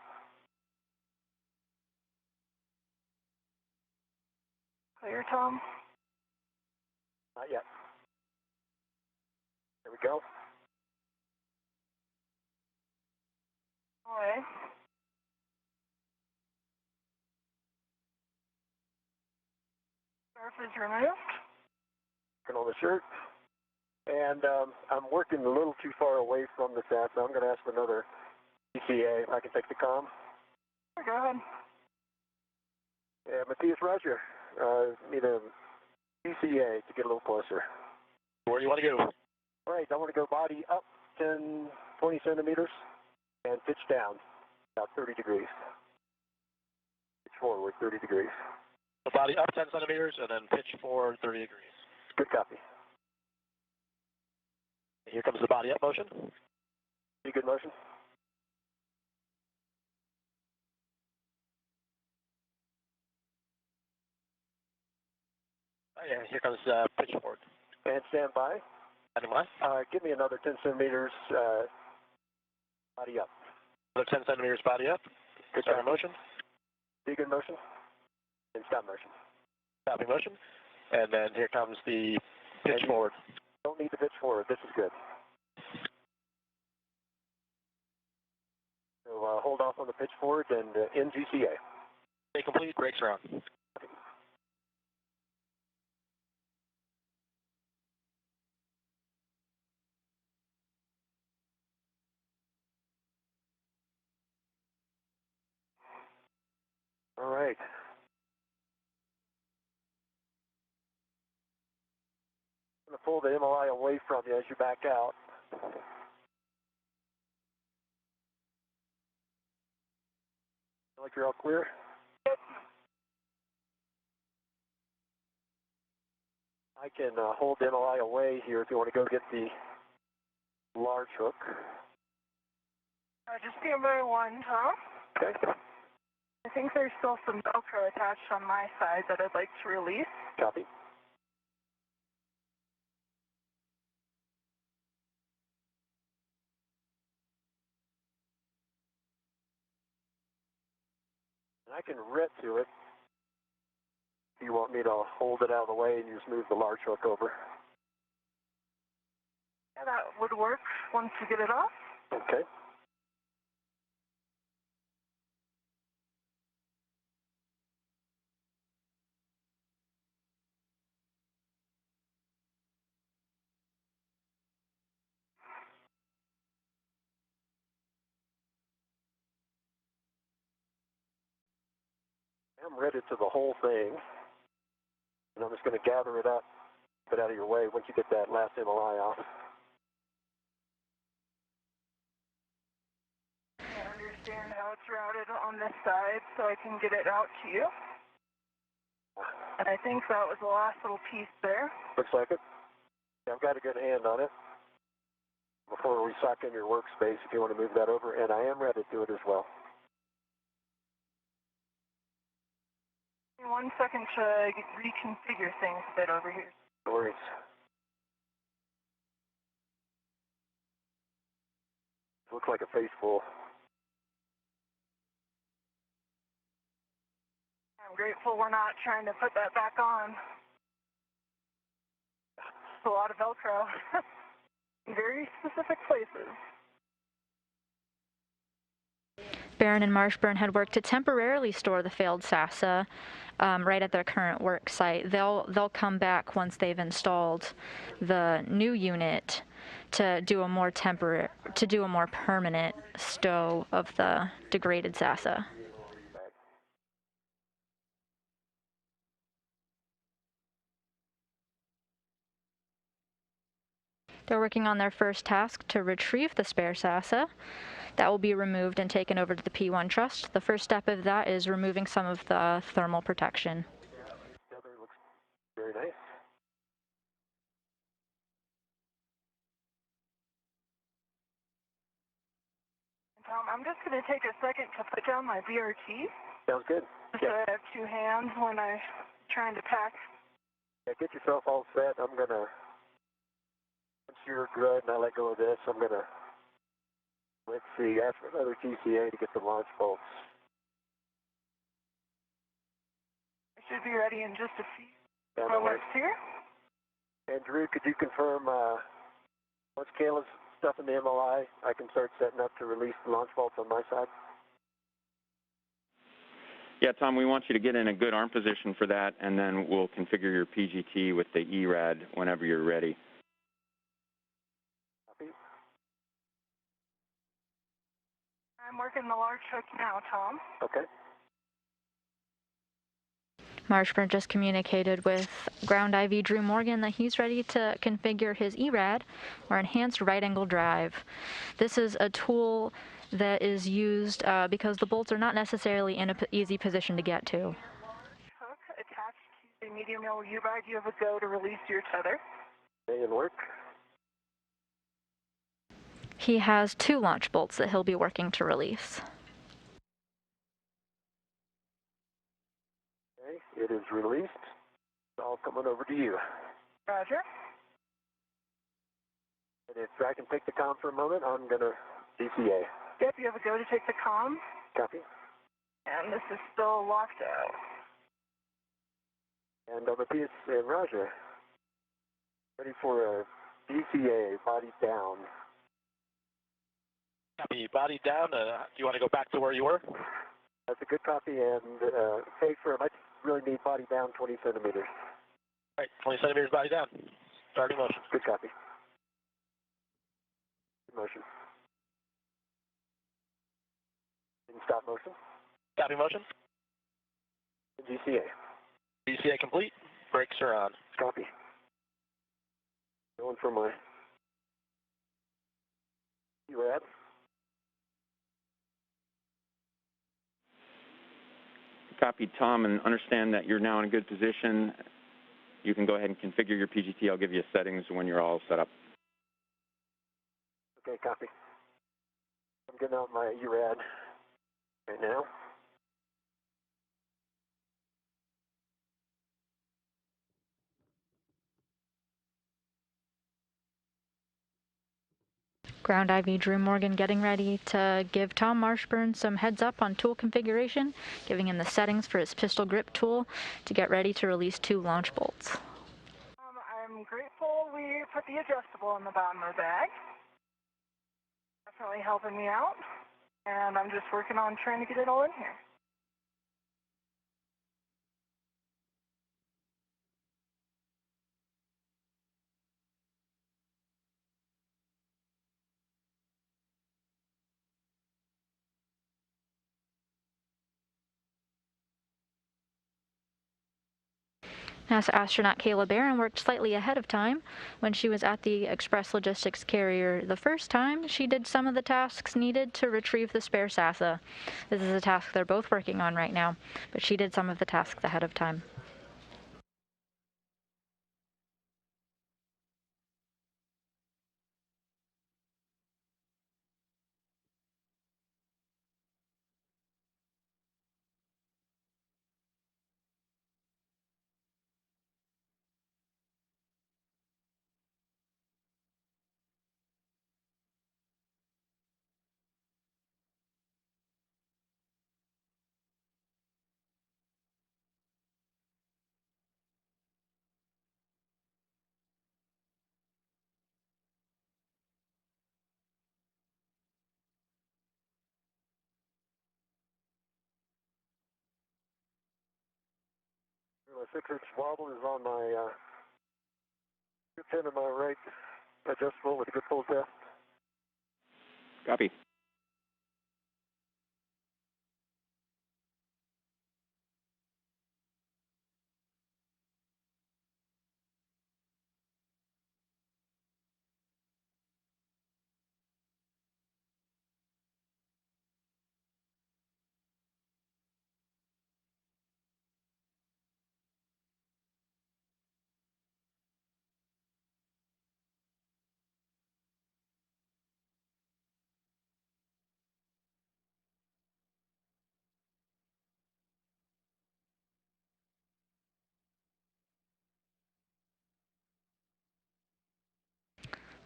Clear, Tom? Not yet. There we go. Away. Scarf is removed. Working on the shirt. And I'm working a little too far away from the SAT, so I'm going to ask for another ECA if I can take the comm. Sure, go ahead. Yeah, Matthias, Roger. Need a ECA to get a little closer. Where do you want to go? All right, I want to go body up 10, 20 centimeters and pitch down about 30 degrees. Pitch forward 30 degrees. The body up 10 centimeters and then pitch forward 30 degrees. Good copy. Here comes the body up motion. Pretty good motion. Yeah, here comes pitch forward. And stand by. Standing by. Give me another 10 centimeters body up. Another 10 centimeters body up. Good Start job. motion. Begin motion. And stop motion. Stopping motion. And then here comes the pitch forward. Don't need to pitch forward. This is good. So hold off on the pitch forward and end GCA. Stay complete. Brakes are on. All right. I'm going to pull the MLI away from you as you back out. Feel like you're all clear? I can hold the MLI away here if you want to go get the large hook. Just stand by one, Tom. Okay. I think there's still some Velcro attached on my side that I'd like to release. Copy. And I can ret to it. If you want me to hold it out of the way and you just move the large hook over. Yeah, that would work once you get it off. Okay. I'm ready to the whole thing. And I'm just going to gather it up, put it out of your way once you get that last MLI off. I understand how it's routed on this side, so I can get it out to you. And I think that was the last little piece there. Looks like it. Yeah, I've got a good hand on it. Before we sock in your workspace, if you want to move that over, and I am ready to do it as well. 1 second to reconfigure things a bit over here. No worries. Looks like a face full. I'm grateful we're not trying to put that back on. It's a lot of Velcro. In very specific places. Barron and Marshburn had worked to temporarily store the failed SASA right at their current work site. They'll come back once they've installed the new unit to do a more permanent stow of the degraded SASA. They're working on their first task to retrieve the spare SASA. That will be removed and taken over to the P1 truss. The first step of that is removing some of the thermal protection. The other looks very nice. Tom, I'm just going to take a second to put down my VRT. Sounds good. So I have two hands when I'm trying to pack. Yeah, get yourself all set. I'm going to, once you're good and I let go of this, I'm going to, let's see, ask for another GCA to get the launch bolts. I should be ready in just a few Down moments here. And Drew, could you confirm, once Kayla's stuff in the MLI, I can start setting up to release the launch bolts on my side? Yeah, Tom, we want you to get in a good arm position for that, and then we'll configure your PGT with the ERAD whenever you're ready. Copy. I'm working the large hook now, Tom. Okay. Marshburn just communicated with Ground IV Drew Morgan that he's ready to configure his ERAD, or Enhanced Right Angle Drive. This is a tool that is used because the bolts are not necessarily in an easy position to get to. Hook attached to the medium mill U-bar. You have a go to release your tether. Okay, and work. He has 2 launch bolts that he'll be working to release. Okay, it is released. I'll come on over to you. Roger. And if I can take the comm for a moment, I'm going to DCA. Yep, you have a go to take the comm. Copy. And this is still locked out. And on the PS, Roger. Ready for a DCA, body down. Copy, body down. Do you want to go back to where you were? That's a good copy, and hey, firm, I really need body down 20 centimeters. All right, 20 centimeters body down. Starting motion. Good copy. Good motion. In stop motion. Copy motion. GCA. DCA complete. Brakes are on. Copy. Going for my URAD. Copy, Tom, and understand that you're now in a good position. You can go ahead and configure your PGT. I'll give you settings when you're all set up. Okay, copy. I'm getting out my URAD right now. Ground IV Drew Morgan getting ready to give Tom Marshburn some heads up on tool configuration, giving him the settings for his pistol grip tool to get ready to release 2 launch bolts. I'm grateful we put the adjustable in the bottom of the bag. Definitely helping me out. And I'm just working on trying to get it all in here. NASA astronaut Kayla Barron worked slightly ahead of time. When she was at the Express Logistics carrier the first time, she did some of the tasks needed to retrieve the spare SASA. This is a task they're both working on right now, but she did some of the tasks ahead of time. My 6-inch wobble is on my pin in my right adjustable with a good pull test. Copy.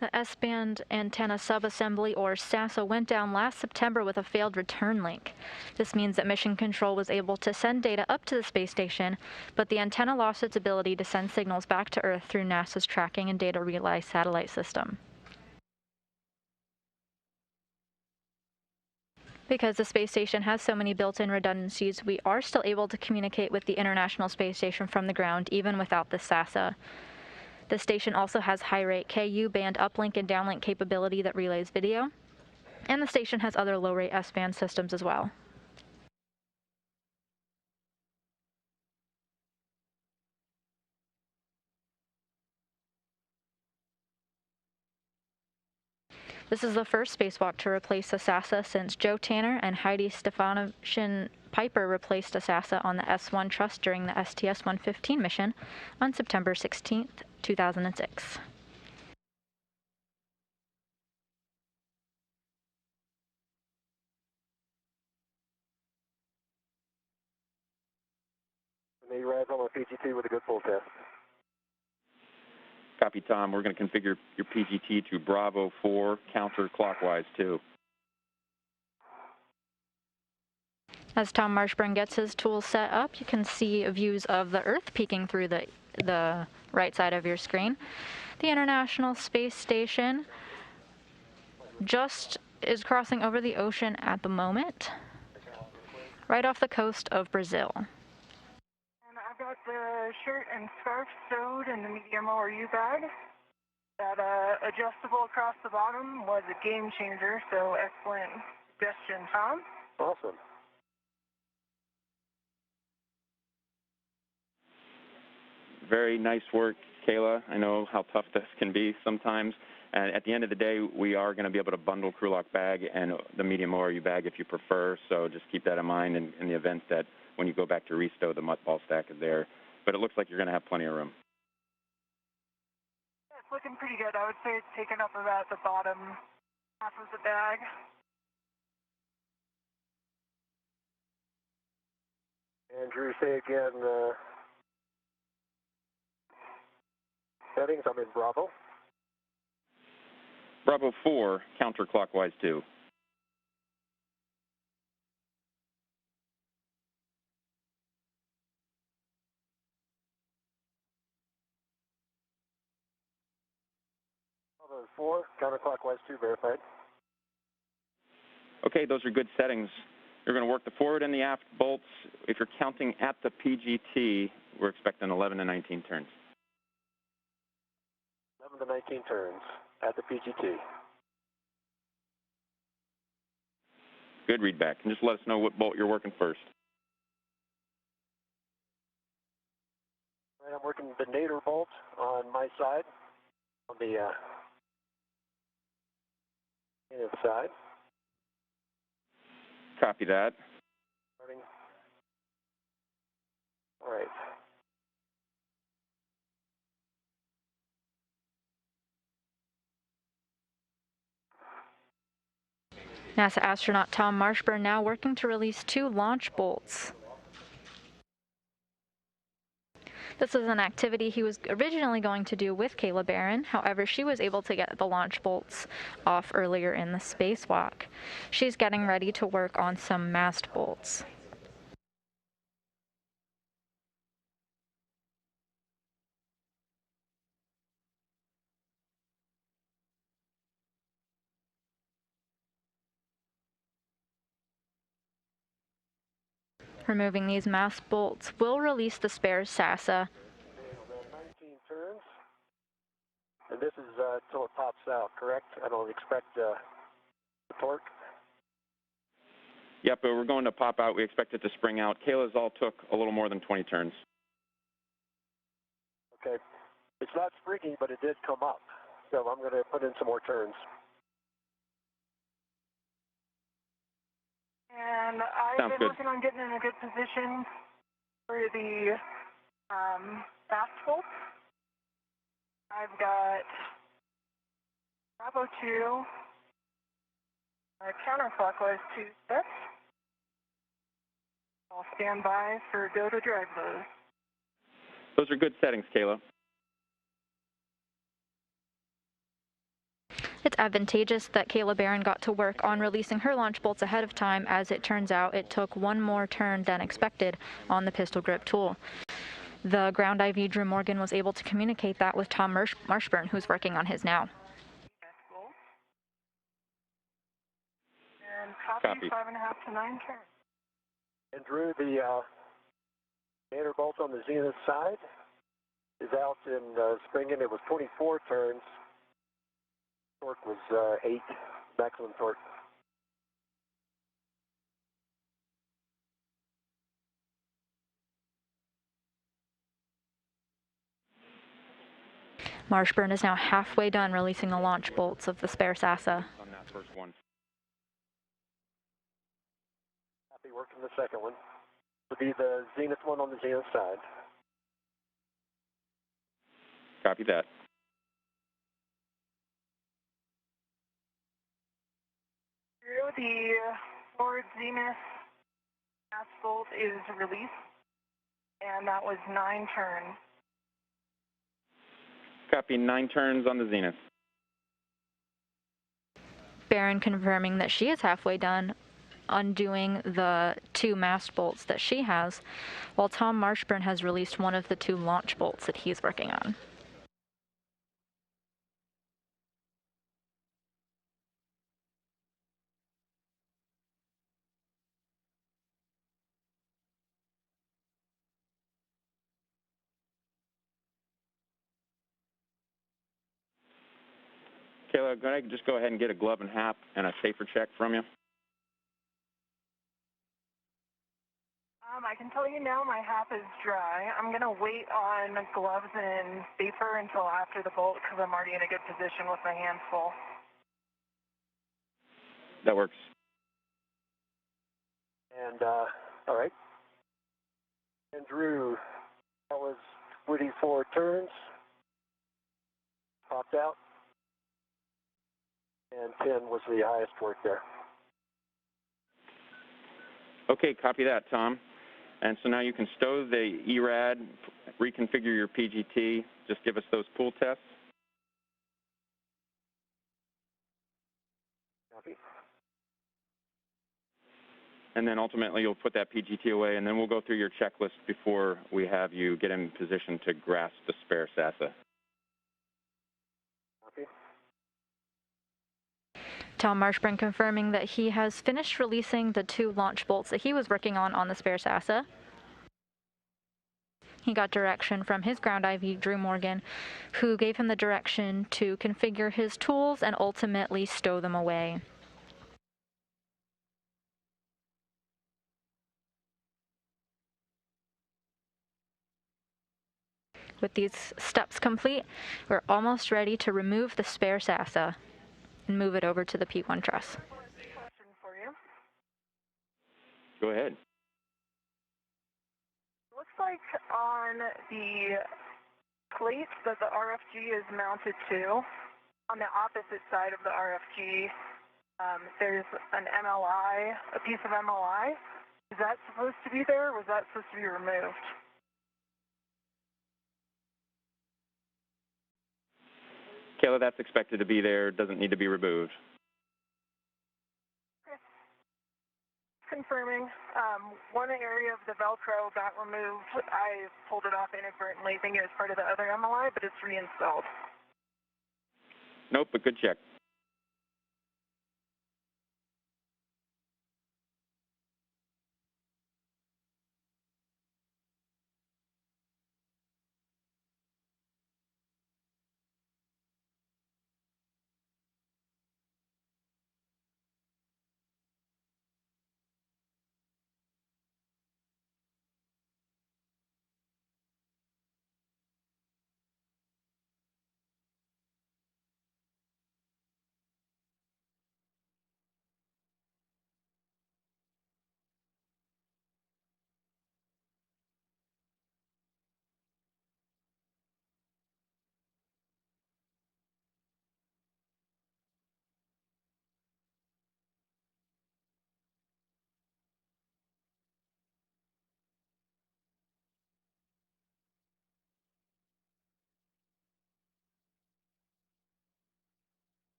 The S-band antenna subassembly, or SASA, went down last September with a failed return link. This means that Mission Control was able to send data up to the space station, but the antenna lost its ability to send signals back to Earth through NASA's Tracking and Data Relay satellite system. Because the space station has so many built-in redundancies, we are still able to communicate with the International Space Station from the ground, even without the SASA. The station also has high-rate Ku band uplink and downlink capability that relays video, and the station has other low-rate S-band systems as well. This is the first spacewalk to replace a SASA since Joe Tanner and Heidi Stefanovshin Piper replaced a SASA on the S1 truss during the STS-115 mission on September 16, 2006. Any rides on my PGT with a good pull test. Copy, Tom. We're going to configure your PGT to Bravo 4 counterclockwise, too. As Tom Marshburn gets his tools set up, you can see views of the Earth peeking through the right side of your screen. The International Space Station just is crossing over the ocean at the moment, right off the coast of Brazil. And I've got the shirt and scarf stowed in the medium ORU bag. That adjustable across the bottom was a game changer, so excellent suggestion, Tom. Awesome. Very nice work, Kayla. I know how tough this can be sometimes. And at the end of the day, we are going to be able to bundle crew lock bag and the medium ORU bag if you prefer. So just keep that in mind in the event that when you go back to restow, the muttball stack is there. But it looks like you're going to have plenty of room. Yeah, it's looking pretty good. I would say it's taken up about the bottom half of the bag. Andrew, say again, settings. I'm in Bravo. Bravo 4, counterclockwise 2. Bravo 4, counterclockwise 2, verified. Okay, those are good settings. You're going to work the forward and the aft bolts. If you're counting at the PGT, we're expecting 11 to 19 turns. 11 to 19 turns at the PGT. Good readback. And just let us know what bolt you're working first. Right, I'm working the nadir bolt on my side, on the inside. Copy that. Starting. All right. NASA astronaut Tom Marshburn now working to release 2 launch bolts. This is an activity he was originally going to do with Kayla Barron. However, she was able to get the launch bolts off earlier in the spacewalk. She's getting ready to work on some mast bolts. Removing these mast bolts will release the spare SASA. 19 turns. And this is until it pops out, correct? I don't expect the torque. Yep, but we're going to pop out. We expect it to spring out. Kayla's all took a little more than 20 turns. Okay. It's not springing, but it did come up. So I'm going to put in some more turns. And I've been working on getting in a good position for the fast bolt. I've got Bravo 2, counterclockwise 2 steps. I'll stand by for go to drive those. Those are good settings, Kayla. It's advantageous that Kayla Barron got to work on releasing her launch bolts ahead of time. As it turns out, it took one more turn than expected on the pistol grip tool. The ground IV Drew Morgan was able to communicate that with Tom Marshburn, who's working on his now. And copy. 5.5 to 9 turns. And Drew, the nadir bolt on the zenith side is out in springing. It was 24 turns. Torque was 8, maximum torque. Marshburn is now halfway done releasing the launch bolts of the spare SASA. On that first one. Happy working the second one. Would be the zenith one on the zenith side. Copy that. The forward zenith fast bolt is released. And that was 9 turns. Copy, 9 turns on the zenith. Barron confirming that she is halfway done undoing the 2 mast bolts that she has, while Tom Marshburn has released one of the 2 launch bolts that he's working on. Kayla, can I just go ahead and get a glove and hap and a safer check from you? I can tell you now my hap is dry. I'm going to wait on gloves and safer until after the bolt because I'm already in a good position with my hands full. That works. And, all right. And Drew, that was 24 turns. Popped out. And 10 was the highest work there. Okay, copy that, Tom. And so now you can stow the ERAD, reconfigure your PGT, just give us those pool tests. Copy. And then ultimately you'll put that PGT away, and then we'll go through your checklist before we have you get in position to grasp the spare SASA. Copy. Tom Marshburn confirming that he has finished releasing the 2 launch bolts that he was working on the spare SASA. He got direction from his ground IV, Drew Morgan, who gave him the direction to configure his tools and ultimately stow them away. With these steps complete, we're almost ready to remove the spare SASA and move it over to the P1 truss. Question for you. Go ahead. Looks like on the plate that the RFG is mounted to, on the opposite side of the RFG, there's an MLI, a piece of MLI. Is that supposed to be there, or was that supposed to be removed? Kayla, that's expected to be there, doesn't need to be removed. Okay. Confirming. One area of the Velcro got removed. I pulled it off inadvertently, thinking it was part of the other MLI, but it's reinstalled. Nope, but good check.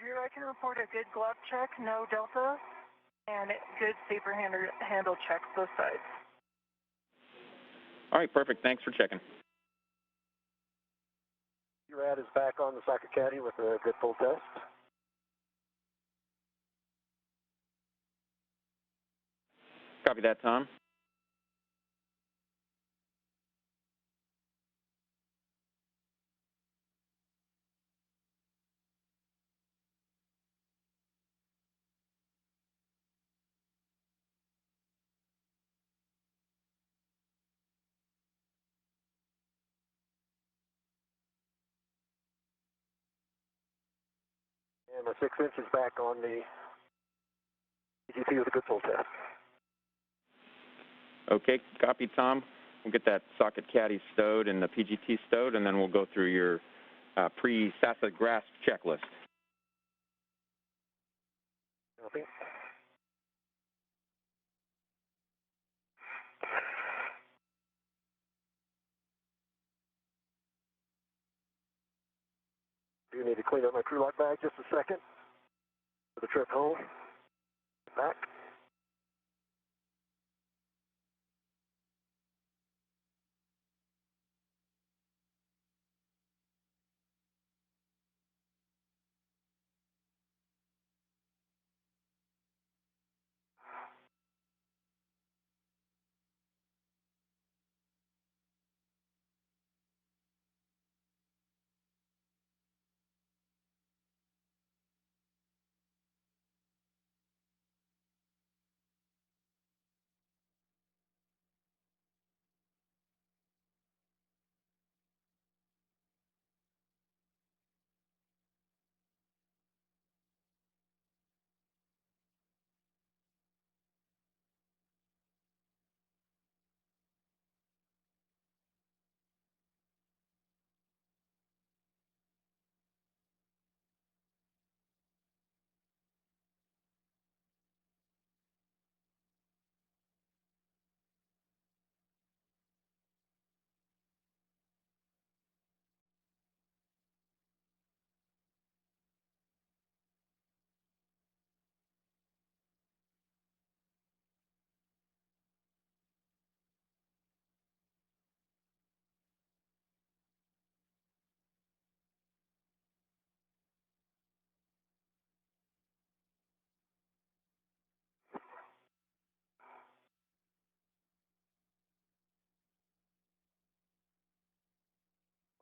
Drew, I can report a good glove check, no delta, and good safer handle check, both sides. All right, perfect. Thanks for checking. URAD is back on the socket caddy with a good full test. Copy that, Tom. And my 6 inch is back on the PGT with a good pull test. Okay, copy, Tom. We'll get that socket caddy stowed and the PGT stowed, and then we'll go through your pre-SASA grasp checklist. Copy. Do need to clean up my crew lock bag just a second for the trip home. Back.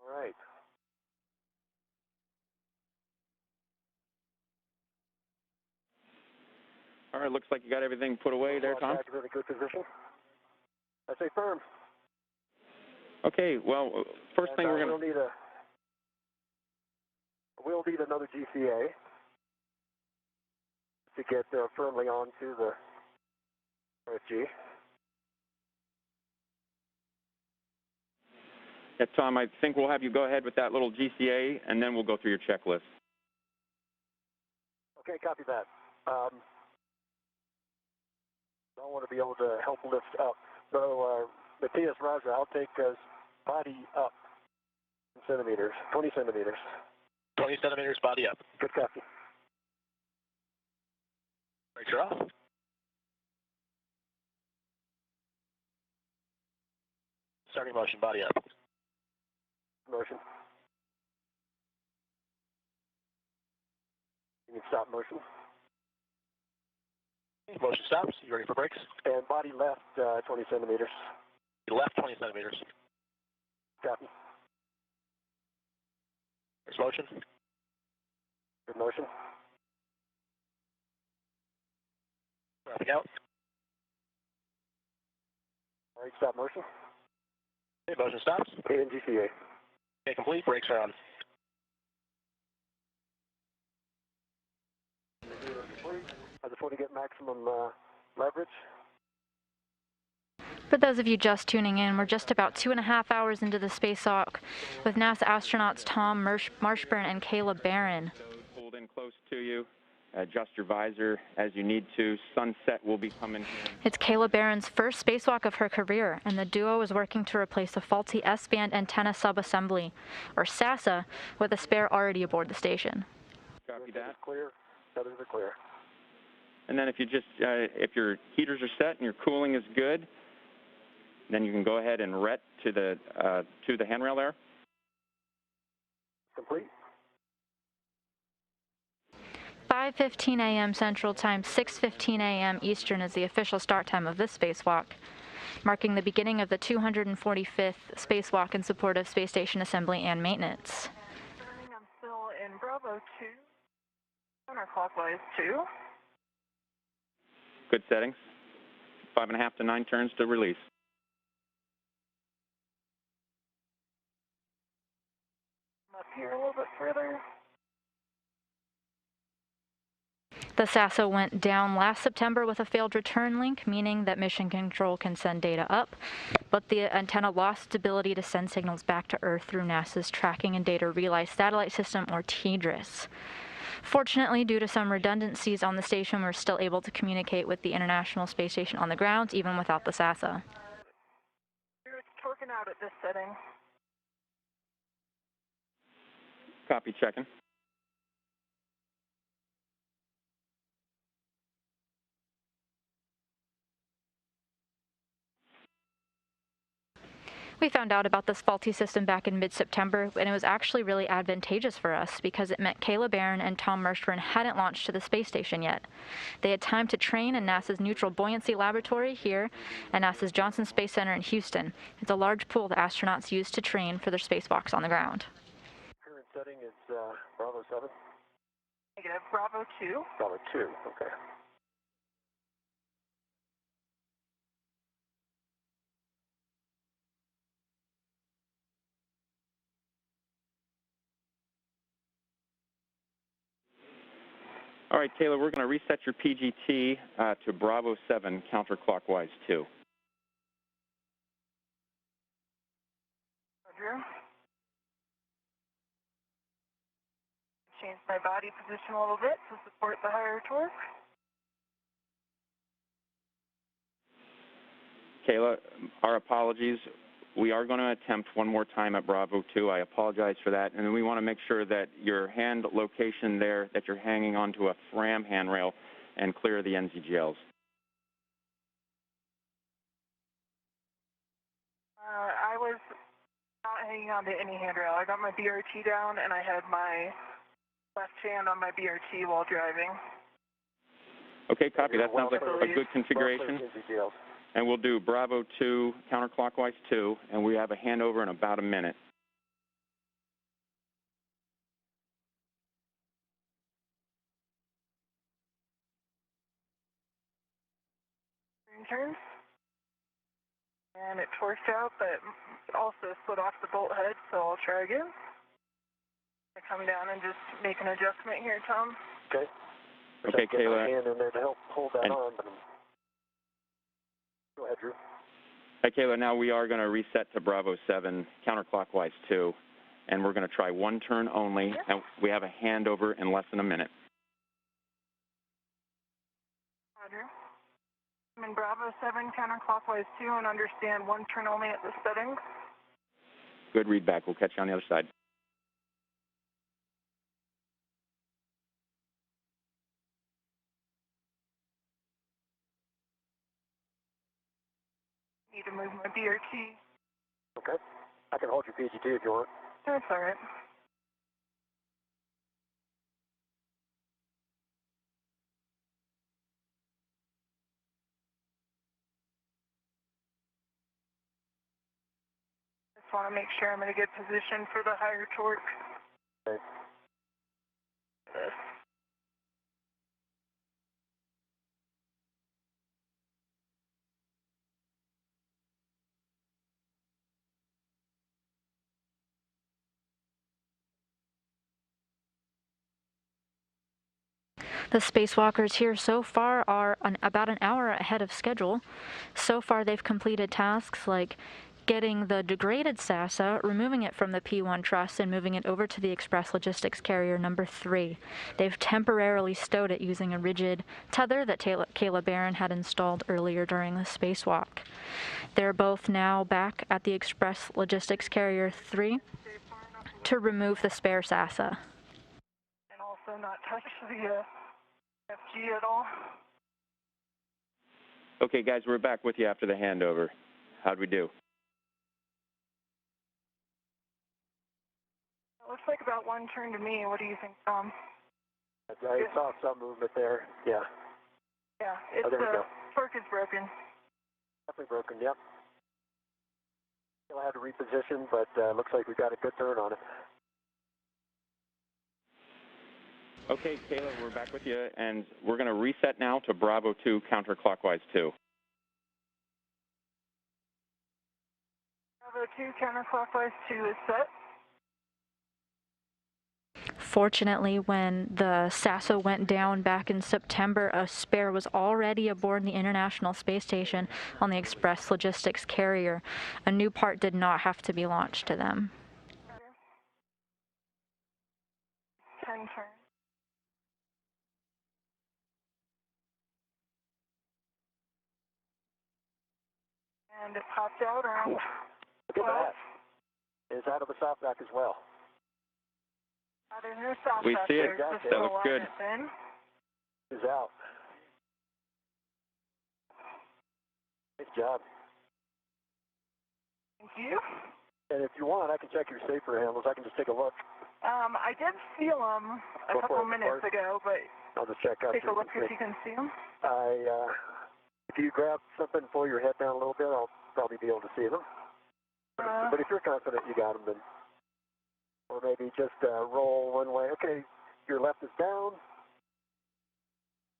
All right. All right, looks like you got everything put away there, Tom. Back is in a good position. I say firm. Okay, well, first thing we're going to... We'll need another GCA to get firmly onto the RFG. Yeah, Tom, I think we'll have you go ahead with that little GCA, and then we'll go through your checklist. Okay, copy that. I want to be able to help lift up. So, Matthias, Roger, I'll take body up in centimeters, 20 centimeters. 20 centimeters, body up. Good copy. Brakes are off. Starting motion, body up. Motion. You need stop motion. Motion stops. You ready for brakes? And body left 20 centimeters. Left 20 centimeters. Copy. There's motion. Good motion. Wrapping out. All right, stop motion. Okay, motion stops. And GCA. Okay, complete. Brakes are on. I just want to get maximum leverage. For those of you just tuning in, we're just about 2.5 hours into the spacewalk with NASA astronauts Tom Marshburn and Caleb Barron. Hold in close to you. Adjust your visor as you need to. Sunset will be coming. It's Caleb Barron's first spacewalk of her career, and the duo is working to replace a faulty S-band antenna subassembly, or SASA, with a spare already aboard the station. Copy that. Clear. Others are clear. And then if you just, if your heaters are set and your cooling is good, then you can go ahead and ret to the handrail there. Complete. 5:15 a.m. Central Time, 6:15 a.m. Eastern is the official start time of this spacewalk, marking the beginning of the 245th spacewalk in support of space station assembly and maintenance. I'm still in Bravo 2, counterclockwise 2. Good settings. 5.5 to 9 turns to release. Up here a little bit further. The SASA went down last September with a failed return link, meaning that Mission Control can send data up, but the antenna lost its ability to send signals back to Earth through NASA's Tracking and Data Relay Satellite System, or TDRS. Fortunately, due to some redundancies on the station, we're still able to communicate with the International Space Station on the ground, even without the SASA. It's torquing out at this setting. Copy, checking. We found out about this faulty system back in mid-September, and it was actually really advantageous for us because it meant Kayla Barron and Tom Marshburn hadn't launched to the space station yet. They had time to train in NASA's Neutral Buoyancy Laboratory here and NASA's Johnson Space Center in Houston. It's a large pool the astronauts use to train for their spacewalks on the ground. Current setting is Bravo 7? Negative. Bravo 2. Bravo 2, okay. All right, Kayla, we're going to reset your PGT to Bravo 7 counterclockwise 2. Roger. Change my body position a little bit to support the higher torque. Kayla, our apologies. We are going to attempt one more time at Bravo 2. I apologize for that. And we want to make sure that your hand location there, that you're hanging onto a FRAM handrail and clear the NZGLs. I was not hanging on to any handrail. I got my BRT down and I had my left hand on my BRT while driving. Okay, copy. That sounds like a good configuration. And we'll do Bravo 2 counterclockwise 2, and we have a handover in about a minute. Turn. And it torqued out, but it also split off the bolt head, so I'll try again. I come down and just make an adjustment here, Tom. Okay. Okay, Kayla. My hand in there to help hold that on, but go ahead, Drew. Hey, Kayla, now we are going to reset to Bravo 7 counterclockwise 2, and we're going to try one turn only, and we have a handover in less than a minute. Roger. I'm in Bravo 7 counterclockwise 2 and understand one turn only at the settings. Good readback. We'll catch you on the other side. Need to move my BRT. Okay. I can hold your PGT if you want. That's all right. Just want to make sure I'm in a good position for the higher torque. Okay. This. The spacewalkers here so far are about an hour ahead of schedule. So far, they've completed tasks like getting the degraded SASA, removing it from the P1 truss, and moving it over to the Express Logistics Carrier number 3. They've temporarily stowed it using a rigid tether that Kayla Barron had installed earlier during the spacewalk. They're both now back at the Express Logistics Carrier 3 to remove the spare SASA. And also not touch the FG at all. Okay, guys, we're back with you after the handover. How'd we do? It looks like about one turn to me. What do you think, Tom? I saw some movement there. Yeah. Yeah, it's there we go. torque is broken. Definitely broken, yep. Still had to reposition, but looks like we got a good turn on it. Okay, Kayla, we're back with you, and we're going to reset now to Bravo 2 counterclockwise 2. Bravo 2 counterclockwise 2 is set. Unfortunately, when the SASA went down back in September, a spare was already aboard the International Space Station on the Express Logistics carrier. A new part did not have to be launched to them. 10 turns. And it popped out around 12. Look at that. It's out of the softback as well. There's no soft We back see it. there, just That looks good. in. It's out. Good job. Thank you. And if you want, I can check your safer handles. I can just take a look. I did seal them a couple minutes ago, but I'll just check out. take a look if you can see them. If you grab something, pull your head down a little bit, I'll probably be able to see them. But if you're confident you got them, then, or maybe just roll one way. Okay, your left is down.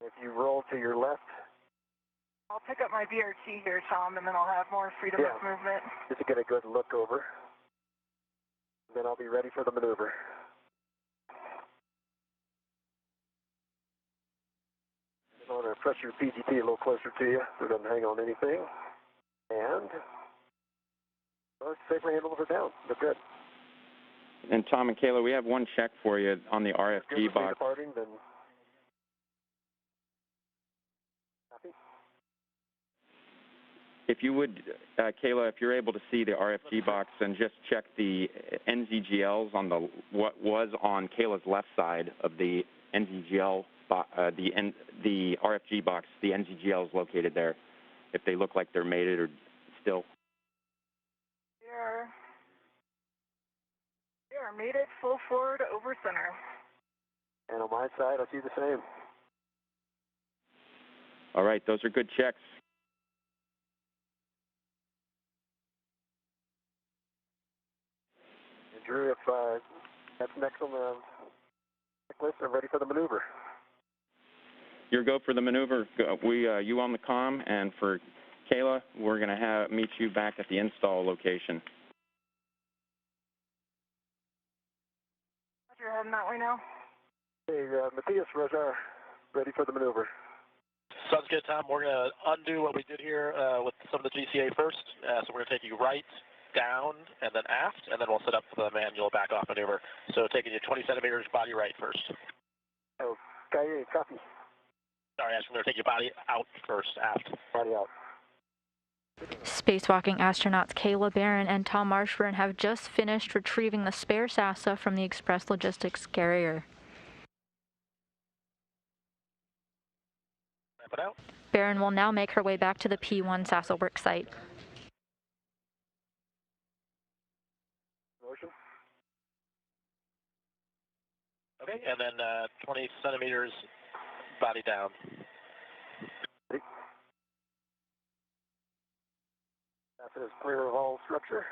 If you roll to your left, I'll pick up my BRT here, Tom, and then I'll have more freedom of movement. just to get a good look over. Then I'll be ready for the maneuver. I want to press your PGT a little closer to you so it doesn't hang on anything. And those safer handles are down. They're good. And Tom and Kayla, we have one check for you on the RFG box. Departing, then copy. If you would, Kayla, if you're able to see the RFG box and just check the NZGLs on the what was on Kayla's left side of the NZGL, the RFG box, the NZGLs located there, if they look like they're mated or still. They are mated full forward over center. And on my side, I see the same. All right, those are good checks. And Drew, if that's next on the checklist, I'm ready for the maneuver. Your go for the maneuver. You on the comm, and for Kayla, we're going to meet you back at the install location. You're heading that way now? Hey, Matthias, Roger, ready for the maneuver. Sounds good, Tom. We're going to undo what we did here with some of the GCA first. So we're going to take you right, down, and then aft, and then we'll set up the manual back-off maneuver. So taking you 20 centimeters body right first. Okay, copy. Sorry, I'm going to take your body out first, aft. Body out. Spacewalking astronauts Kayla Barron and Tom Marshburn have just finished retrieving the spare SASA from the Express Logistics carrier. Ramp it out. Barron will now make her way back to the P1 SASA worksite. Motion. Okay, and then 20 centimeters body down. That is clear of all structure.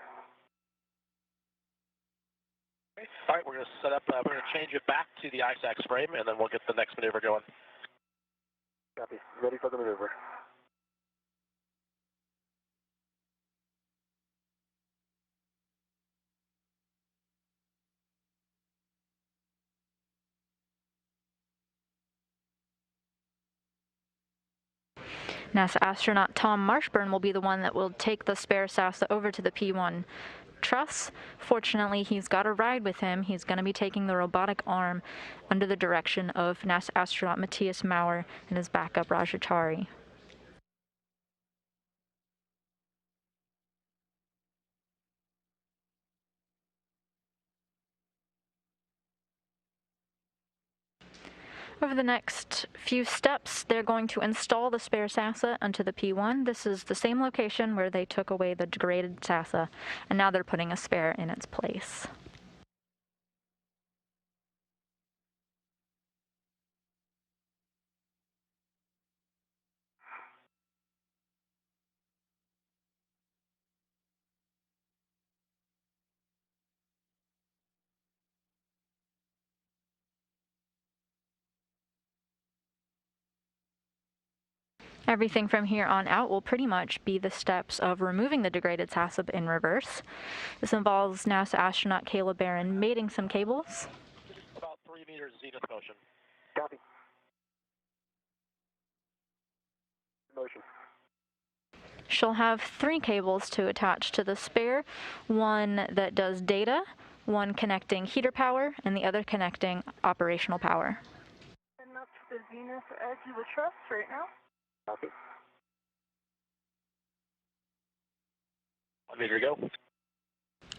Okay. All right, we're going to set up, we're going to change it back to the ISAX frame, and then we'll get the next maneuver going. Copy. Ready for the maneuver. NASA astronaut Tom Marshburn will be the one that will take the spare SASA over to the P1 truss. Fortunately, he's got a ride with him. He's going to be taking the robotic arm under the direction of NASA astronaut Matthias Maurer and his backup Rajachari. Over the next few steps, they're going to install the spare SASA onto the P1. This is the same location where they took away the degraded SASA, and now they're putting a spare in its place. Everything from here on out will pretty much be the steps of removing the degraded SASA in reverse. This involves NASA astronaut Kayla Barron mating some cables. About 3 meters zenith motion. Copy. Motion. She'll have 3 cables to attach to the spare, one that does data, one connecting heater power, and the other connecting operational power. And up to the zenith edge of the truss right now. Copy. 1 meter to go.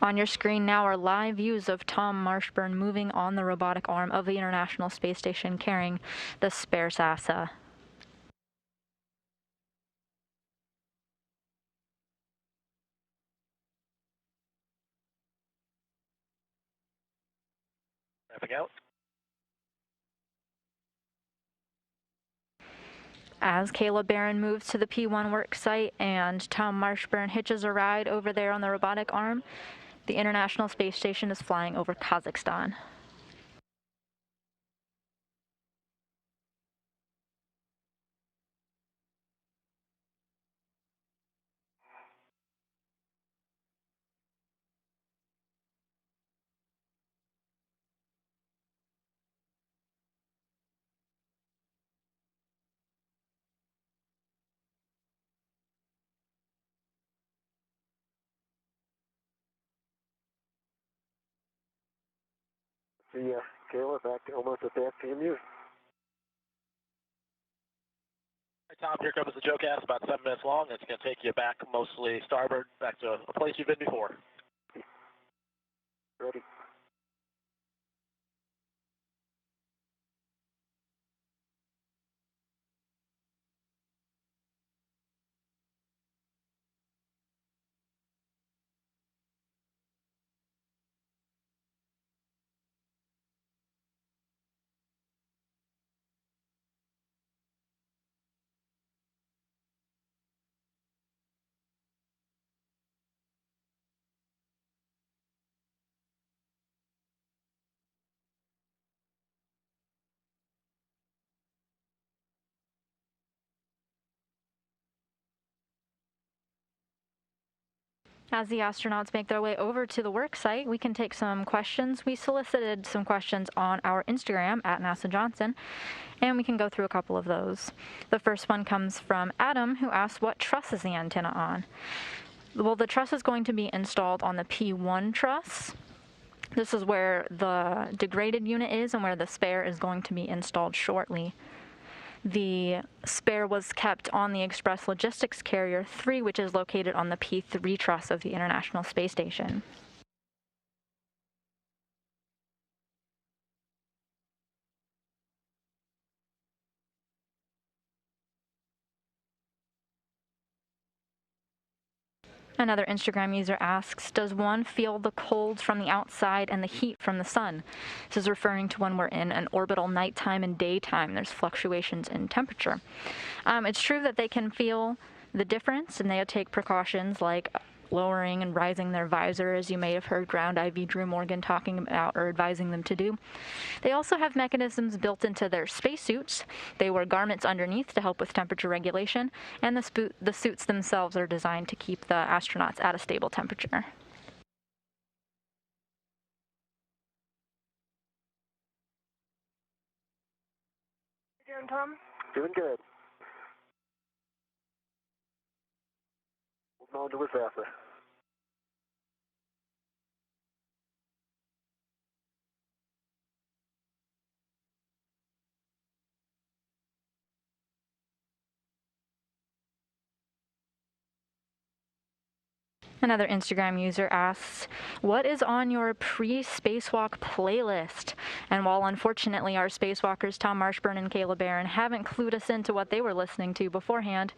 On your screen now are live views of Tom Marshburn moving on the robotic arm of the International Space Station carrying the spare SASA. Wrapping out. As Caleb Barron moves to the P1 work site and Tom Marshburn hitches a ride over there on the robotic arm, the International Space Station is flying over Kazakhstan. See ya, Kayla, back to almost at the FPMU. Hi, Tom, here comes the JoeCast, about 7 minutes long. It's going to take you back, mostly starboard, back to a place you've been before. Ready. As the astronauts make their way over to the work site, we can take some questions. We solicited some questions on our Instagram at NASA Johnson, and we can go through a couple of those. The first one comes from Adam, who asked, what truss is the antenna on? Well, the truss is going to be installed on the P1 truss. This is where the degraded unit is and where the spare is going to be installed shortly. The spare was kept on the Express Logistics Carrier 3, which is located on the P3 truss of the International Space Station. Another Instagram user asks, does one feel the cold from the outside and the heat from the sun? This is referring to when we're in an orbital nighttime and daytime. There's fluctuations in temperature. It's true that they can feel the difference, and they'll take precautions like lowering and rising their visor, as you may have heard Ground IV Drew Morgan talking about or advising them to do. They also have mechanisms built into their spacesuits. They wear garments underneath to help with temperature regulation, and the suits themselves are designed to keep the astronauts at a stable temperature. How you doing, Tom? Doing good. Moving on to Wisasa. Another Instagram user asks, what is on your pre-spacewalk playlist? And while unfortunately our spacewalkers Tom Marshburn and Caleb Barron haven't clued us into what they were listening to beforehand,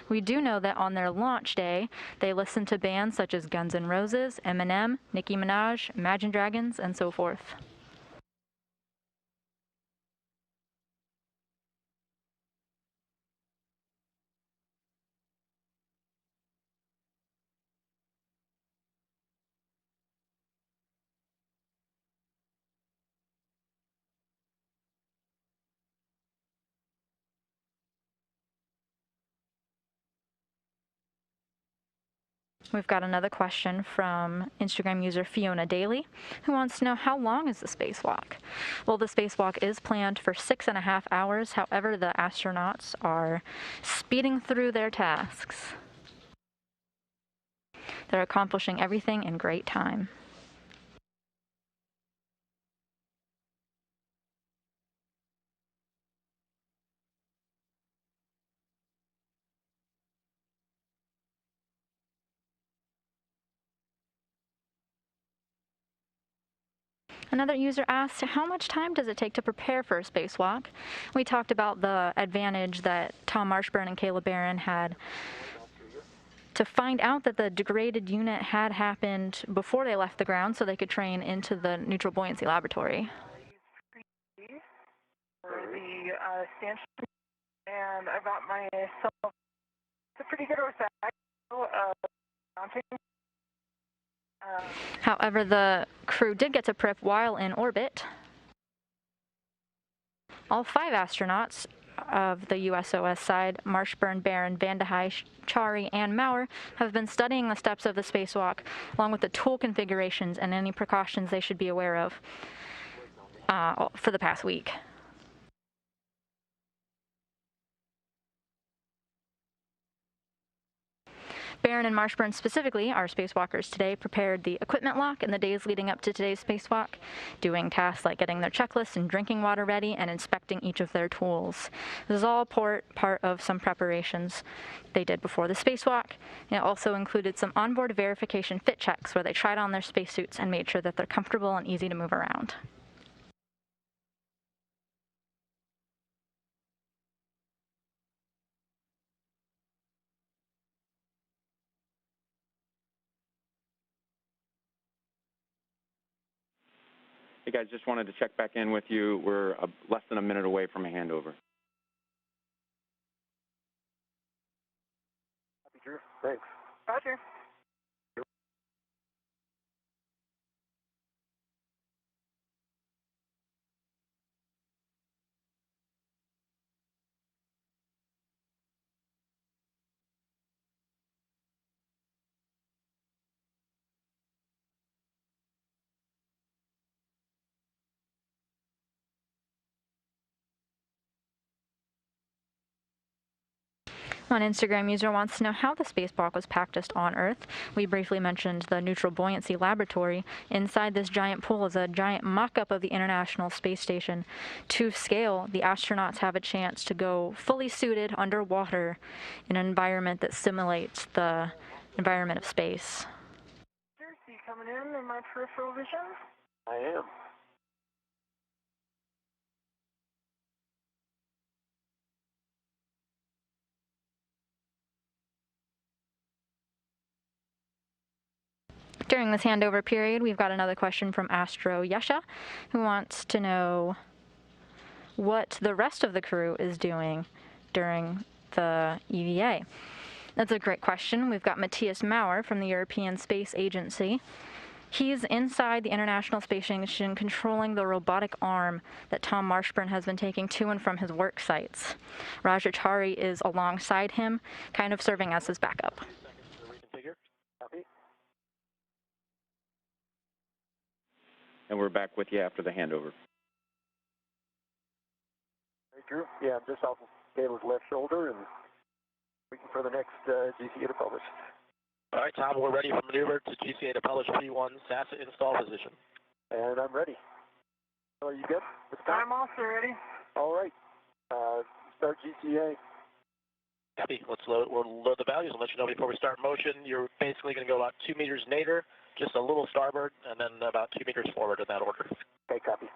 we do know that on their launch day, they listened to bands such as Guns N' Roses, Eminem, Nicki Minaj, Imagine Dragons, and so forth. We've got another question from Instagram user Fiona Daly, who wants to know how long is the spacewalk? Well, the spacewalk is planned for 6.5 hours. However, the astronauts are speeding through their tasks. They're accomplishing everything in great time. Another user asked, how much time does it take to prepare for a spacewalk? We talked about the advantage that Tom Marshburn and Caleb Barron had to find out that the degraded unit had happened before they left the ground so they could train into the neutral buoyancy laboratory. For the stanchion, and I got myself a pretty good mounting. However, the crew did get to prep while in orbit. All 5 astronauts of the USOS side, Marshburn, Barron, Van de Heij, Chari, and Maurer, have been studying the steps of the spacewalk, along with the tool configurations and any precautions they should be aware of for the past week. Barron and Marshburn specifically, our spacewalkers today, prepared the equipment lock in the days leading up to today's spacewalk, doing tasks like getting their checklists and drinking water ready and inspecting each of their tools. This is all part of some preparations they did before the spacewalk. It also included some onboard verification fit checks where they tried on their spacesuits and made sure that they're comfortable and easy to move around. Hey guys, just wanted to check back in with you. We're less than a minute away from a handover. Happy, Drew. Thanks. Roger. One Instagram user wants to know how the spacewalk was practiced on Earth. We briefly mentioned the neutral buoyancy laboratory. Inside this giant pool is a giant mock-up of the International Space Station. To scale, the astronauts have a chance to go fully suited underwater in an environment that simulates the environment of space. See you coming in my peripheral vision? I am. During this handover period, we've got another question from Astro Yesha, who wants to know what the rest of the crew is doing during the EVA. That's a great question. We've got Matthias Maurer from the European Space Agency. He's inside the International Space Station controlling the robotic arm that Tom Marshburn has been taking to and from his work sites. Roger Chari is alongside him, kind of serving as his backup. Copy. And we're back with you after the handover. Hey, Drew. Yeah, I'm just off of Caleb's left shoulder and waiting for the next GCA to publish. All right, Tom, we're ready for maneuver to GCA to publish P1 NASA install position. And I'm ready. So are you good? I'm also ready. All right. Start GCA. Copy. We'll load the values and let you know before we start motion. You're basically going to go about 2 meters nadir, just a little starboard, and then about 2 meters forward in that order. Okay, copy.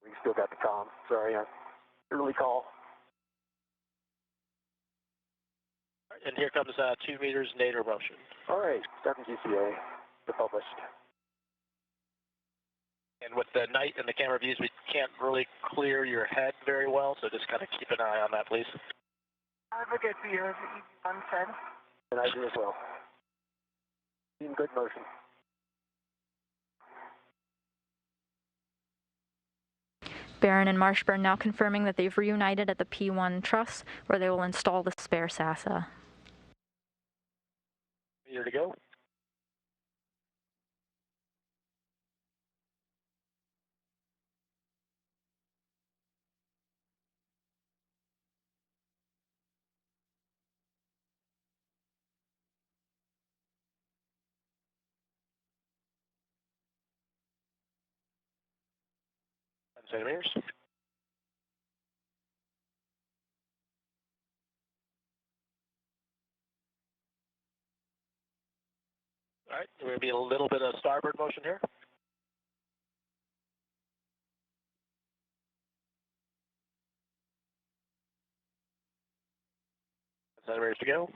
We still got the comm. Sorry, early call. And here comes 2 meters nadir motion. All right, starting GCA to published. And with the night and the camera views, we can't really clear your head very well, so just kind of keep an eye on that, please. I have a good view of the unsaid. And I do as well. In good motion. Barron and Marshburn now confirming that they've reunited at the P1 truss, where they will install the spare SASA. Here to go. Centimeters. All right, there will be a little bit of starboard motion here. Centimeters to go.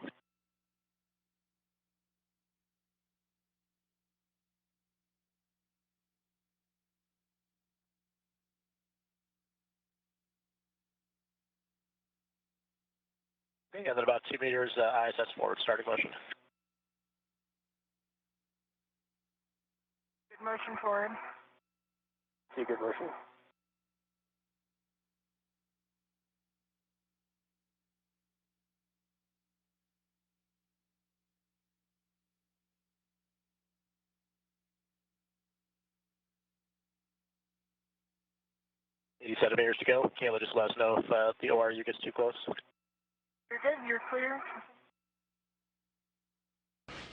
Okay, and then about 2 meters ISS forward starting motion. Good motion forward. See good motion. Eighty centimeters to go. Kayla, just let us know if the ORU gets too close. You're good. You're clear.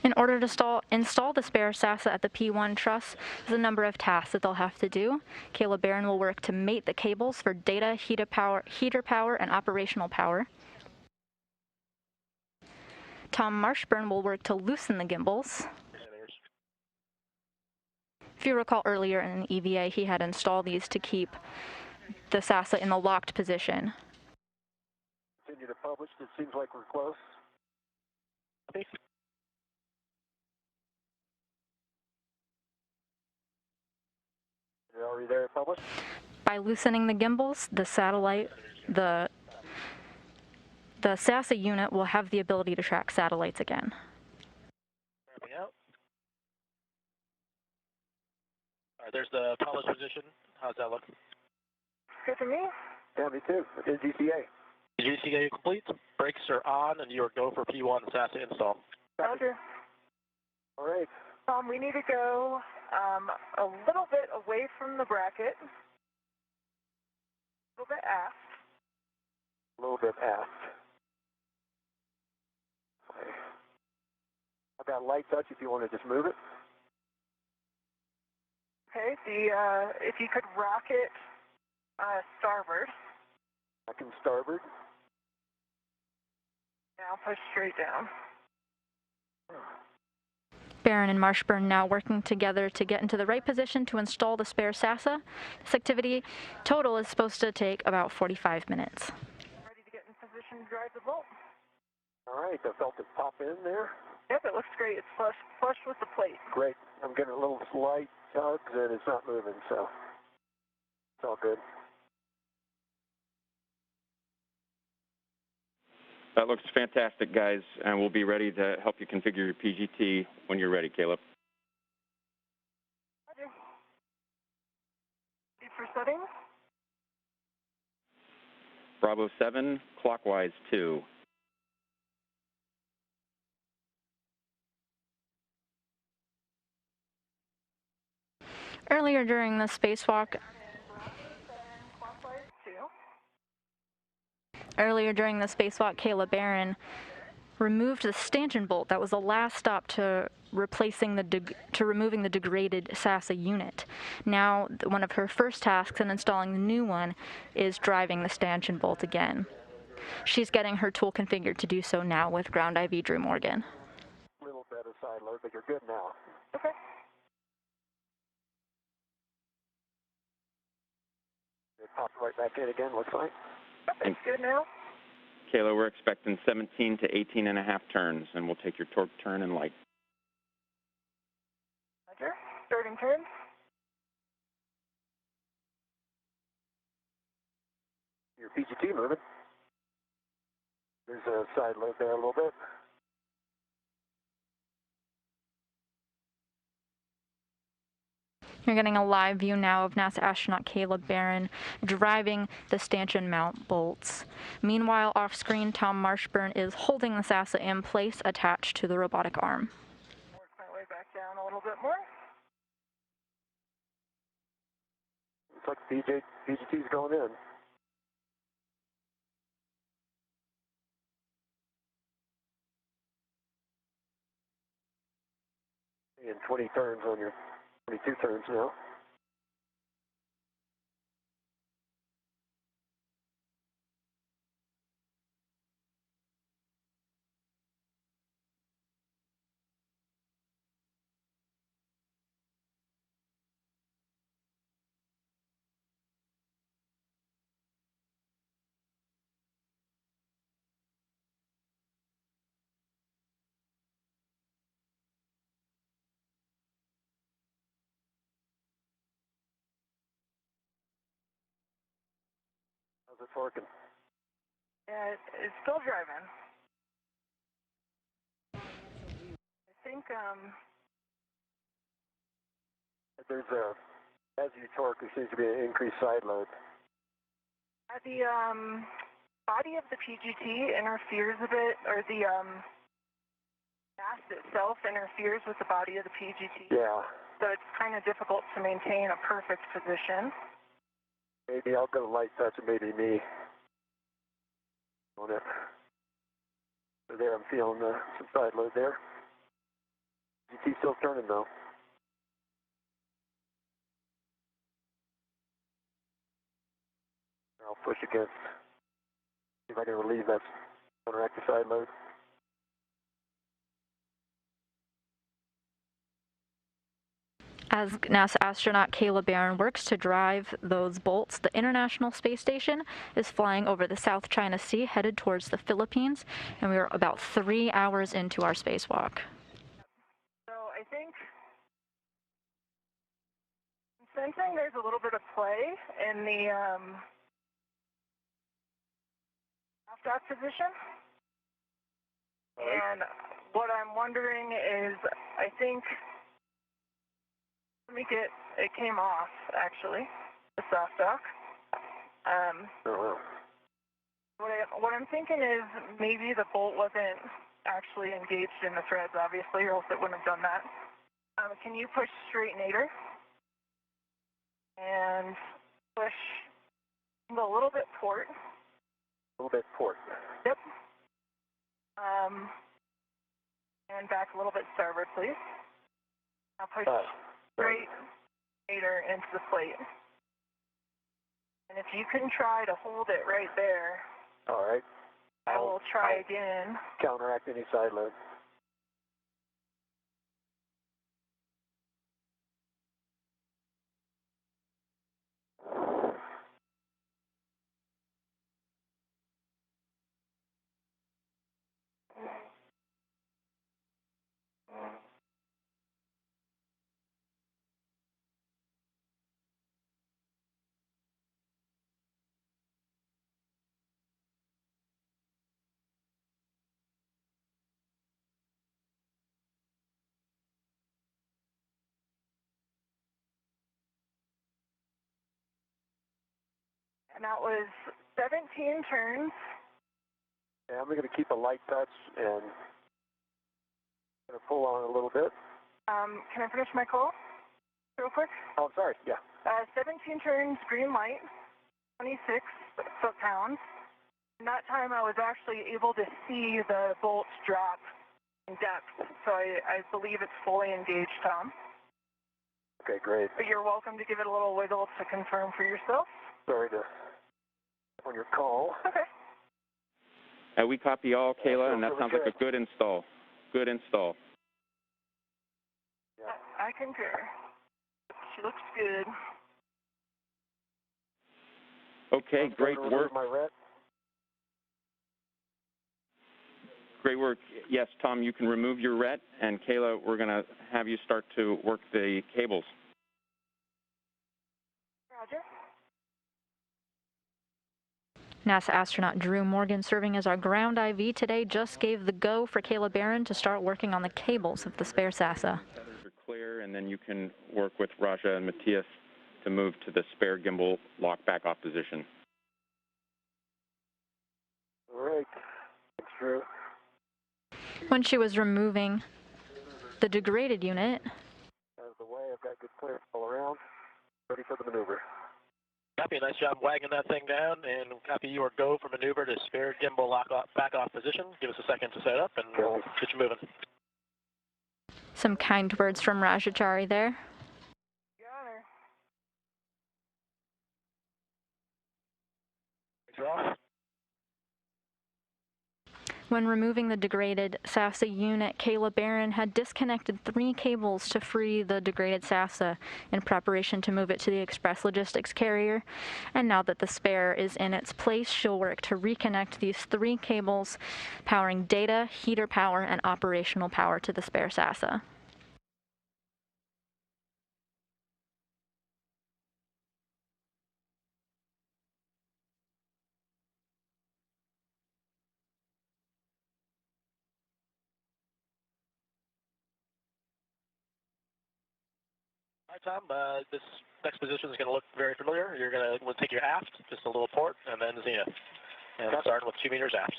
In order to install the spare SASA at the P1 truss, there's a number of tasks that they'll have to do. Kayla Barron will work to mate the cables for data, heater power, and operational power. Tom Marshburn will work to loosen the gimbals. If you recall earlier in the EVA, he had installed these to keep the SASA in the locked position. Continue to publish. It seems like we're close. Okay. You're already there, published? By loosening the gimbals, the SASA unit will have the ability to track satellites again. Wrapping out. All right, there's the published position. How's that look? Good to me. Yeah, me too. It's GCA. GCA complete. Brakes are on, and you are go for P1 SASA install. Roger. All right. We need to go a little bit away from the bracket. A little bit aft. A little bit aft. Okay. I've got light touch if you want to just move it. Okay. If you could rocket starboard. I can starboard. Now push straight down. Barron and Marshburn now working together to get into the right position to install the spare SASA. This activity total is supposed to take about 45 minutes. Ready to get in position to drive the bolt. All right, I felt it pop in there. Yep, it looks great. It's flush with the plate. Great. I'm getting a little slight tugs and it's not moving, so it's all good. That looks fantastic, guys, and we'll be ready to help you configure your PGT when you're ready, Caleb. Roger. Ready for settings? Bravo 7, clockwise 2. Earlier during the spacewalk, Kayla Barron removed the stanchion bolt. That was the last stop to removing the degraded SASA unit. Now, one of her first tasks in installing the new one is driving the stanchion bolt again. She's getting her tool configured to do so now with ground IV Drew Morgan. A little bit of side load, but you're good now. Okay. It popped right back in again, looks like. It's good now. Kayla, we're expecting 17 to 18 and a half turns, and we'll take your torque turn and light. Roger. Starting turn. Your PGT moving. There's a side load there a little bit. You're getting a live view now of NASA astronaut Caleb Barron driving the stanchion mount bolts. Meanwhile, off-screen, Tom Marshburn is holding the SASA in place, attached to the robotic arm. Work my way back down a little bit more. Looks like PGT's going in. And 20 turns on your 22 turns now. How's this working? Yeah, it's still driving. I think, There's a, as you torque, there seems to be an increased side load. the, body of the PGT interferes a bit, or the, mast itself interferes with the body of the PGT. Yeah. So it's kind of difficult to maintain a perfect position. Maybe I'll go light touch and maybe me on it. So there, I'm feeling some side load there. GT still turning though. I'll push against, see if I can relieve that counteractive side load. As NASA astronaut Caleb Barron works to drive those bolts, the International Space Station is flying over the South China Sea, headed towards the Philippines, and we are about 3 hours into our spacewalk. So I think I'm sensing there's a little bit of play in the aft position. And what I'm wondering is, I think, let me get, it came off actually, the soft dock. What I'm thinking is maybe the bolt wasn't actually engaged in the threads, obviously, or else it wouldn't have done that. Can you push straight nadir? And push a little bit port. A little bit port. Yep. And back a little bit starboard, please. Now push straight nadir into the plate. And if you can try to hold it right there. All right. I will try again. Counteract any side load. And that was 17 turns. Yeah, I'm going to keep a light touch and going to pull on a little bit. Can I finish my call real quick? Oh, I'm sorry. Yeah. 17 turns, green light, 26 foot-pounds. In that time, I was actually able to see the bolts drop in depth, so I believe it's fully engaged, Tom. Okay, great. But you're welcome to give it a little wiggle to confirm for yourself. Sorry to on your call. Okay. We copy all, Kayla, and that sounds like a good install. Good install. Yeah. I concur. She looks good. Okay, great work. My ret. Great work. Yes, Tom, you can remove your ret, and Kayla, we're going to have you start to work the cables. Roger. NASA astronaut Drew Morgan, serving as our ground IV today, just gave the go for Caleb Barron to start working on the cables of the spare SASA. clear, and then you can work with Raja and Matthias to move to the spare gimbal lock back off position. All right. Thanks, Drew. When she was removing the degraded unit. Out of the way, I've got good clearance all around. Ready for the maneuver. Copy, nice job wagging that thing down, and copy your go for maneuver to spare gimbal back off position. Give us a second to set up, and we'll get you moving. Some kind words from Rajachari there. Got her. Draw. When removing the degraded SASA unit, Kayla Barron had disconnected 3 cables to free the degraded SASA in preparation to move it to the express logistics carrier. And now that the spare is in its place, she'll work to reconnect these 3 cables, powering data, heater power, and operational power to the spare SASA. All right, Tom, this next position is going to look very familiar. We'll take your aft, just a little port, and then zenith. And starting with 2 meters aft.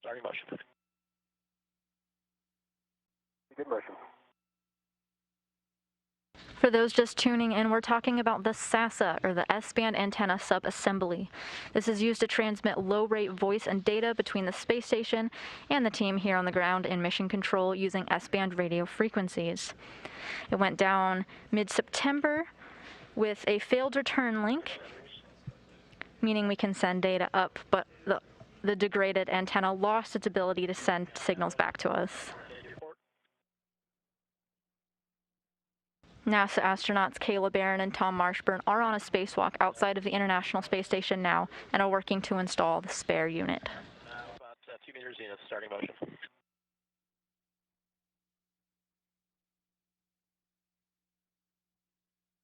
Starting motion. Good motion. For those just tuning in, we're talking about the SASA, or the S-band antenna sub-assembly. This is used to transmit low-rate voice and data between the space station and the team here on the ground in mission control using S-band radio frequencies. It went down mid-September with a failed return link, meaning we can send data up, but the degraded antenna lost its ability to send signals back to us. NASA astronauts Kayla Barron and Tom Marshburn are on a spacewalk outside of the International Space Station now and are working to install the spare unit. About 2 meters zenith, starting motion.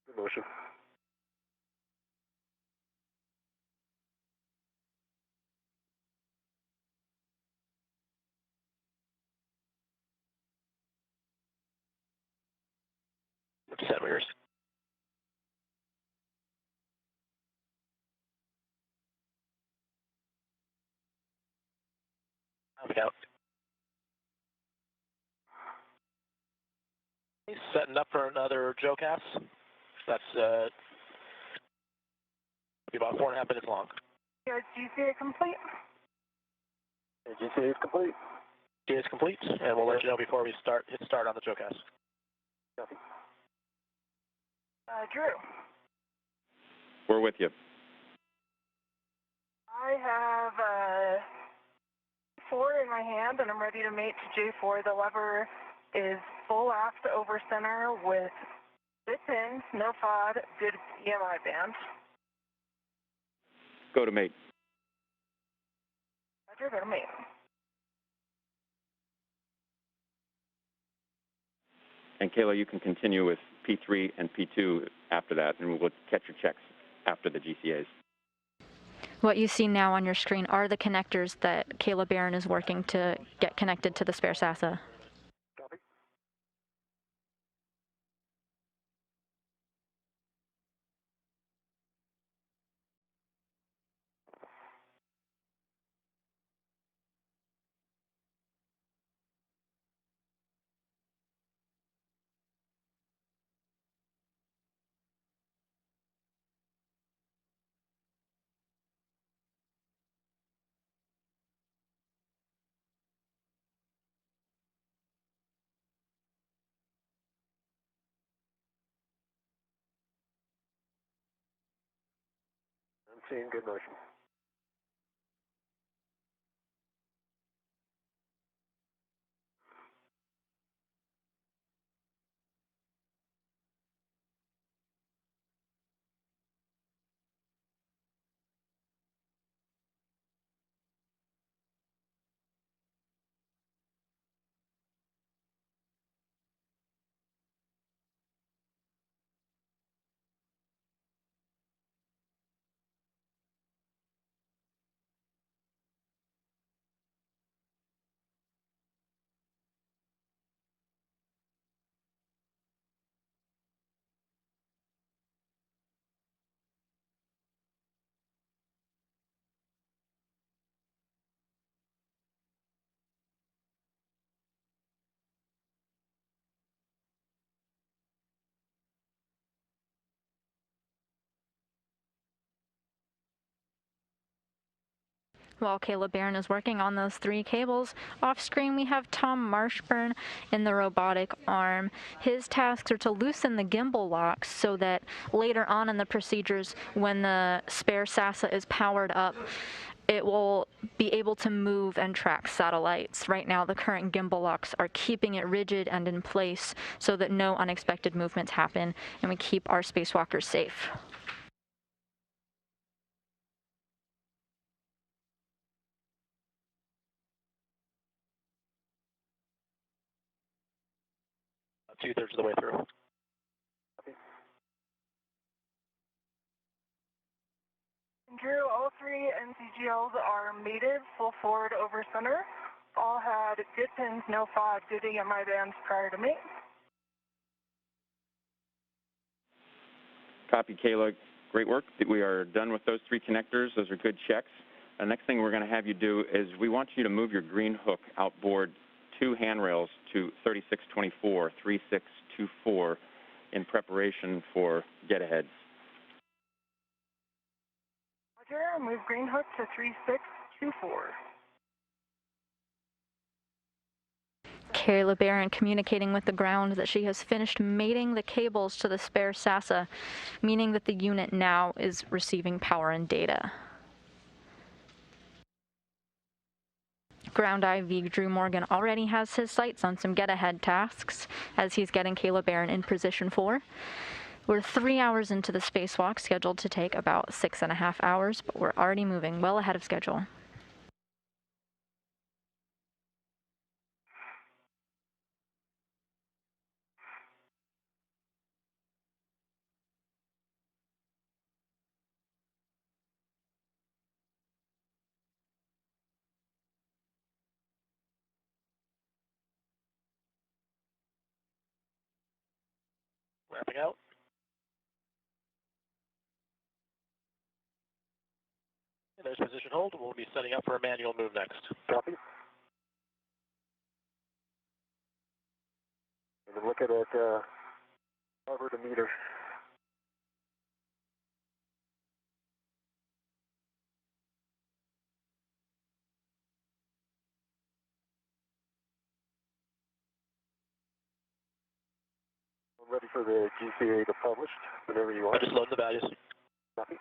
Good motion. Centimeters. Out. Setting up for another Joe cast. That's be about 4.5 minutes long. Guys, GCA complete? GCA is complete. GCA is complete, and we'll let you know before we hit start on the Joe cast. Copy. Drew. We're with you. I have 4 in my hand, and I'm ready to mate to J4. The lever is full aft over center with bits in, no pod, good EMI band. Go to mate. Roger, go to mate. And Kayla, you can continue with P3 and P2 after that, and we'll catch your checks after the GCAs. What you see now on your screen are the connectors that Kayla Barron is working to get connected to the spare SASA. Copy. I'm seeing good motion. While Caleb Barron is working on those 3 cables, off screen we have Tom Marshburn in the robotic arm. His tasks are to loosen the gimbal locks so that later on in the procedures, when the spare SASA is powered up, it will be able to move and track satellites. Right now, the current gimbal locks are keeping it rigid and in place so that no unexpected movements happen and we keep our spacewalkers safe. About 2/3 of the way through. Drew, all 3 NCGLs are mated, full forward over center. All had good pins, no fog, due to EMI bands prior to mate. Copy, Kayla. Great work. We are done with those 3 connectors. Those are good checks. The next thing we're going to have you do is we want you to move your green hook outboard 2 handrails to 3624, 3624 in preparation for get-aheads. Roger, move green hook to 3624. Kayla Barron communicating with the ground that she has finished mating the cables to the spare SASA, meaning that the unit now is receiving power and data. Ground IV Drew Morgan already has his sights on some get-ahead tasks as he's getting Kayla Barron in position 4. We're 3 hours into the spacewalk, scheduled to take about 6.5 hours, but we're already moving well ahead of schedule. Wrapping out. And there's position hold. We'll be setting up for a manual move next. Copy. And then looking at cover to meter. I'm ready for the GCA to publish whenever you are. Just load the values. Copy.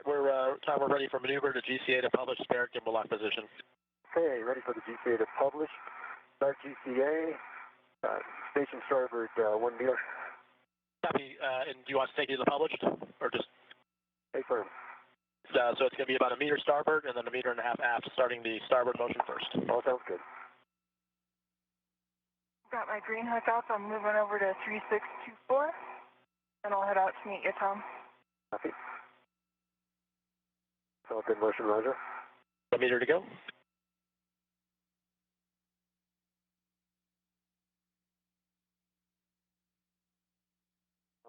We're ready for maneuver to GCA to publish spare gimbal lock position. Okay, ready for the GCA to publish. Start GCA. Station starboard 1 meter. Copy. And do you want to take it to the published or just? Hey, firm. So it's going to be about 1 meter starboard and then 1.5 meters aft, starting the starboard motion first. All sounds good. Got my green hook up. I'm moving over to 3624. And I'll head out to meet you, Tom. Copy. All good motion, Roger. 1 meter to go.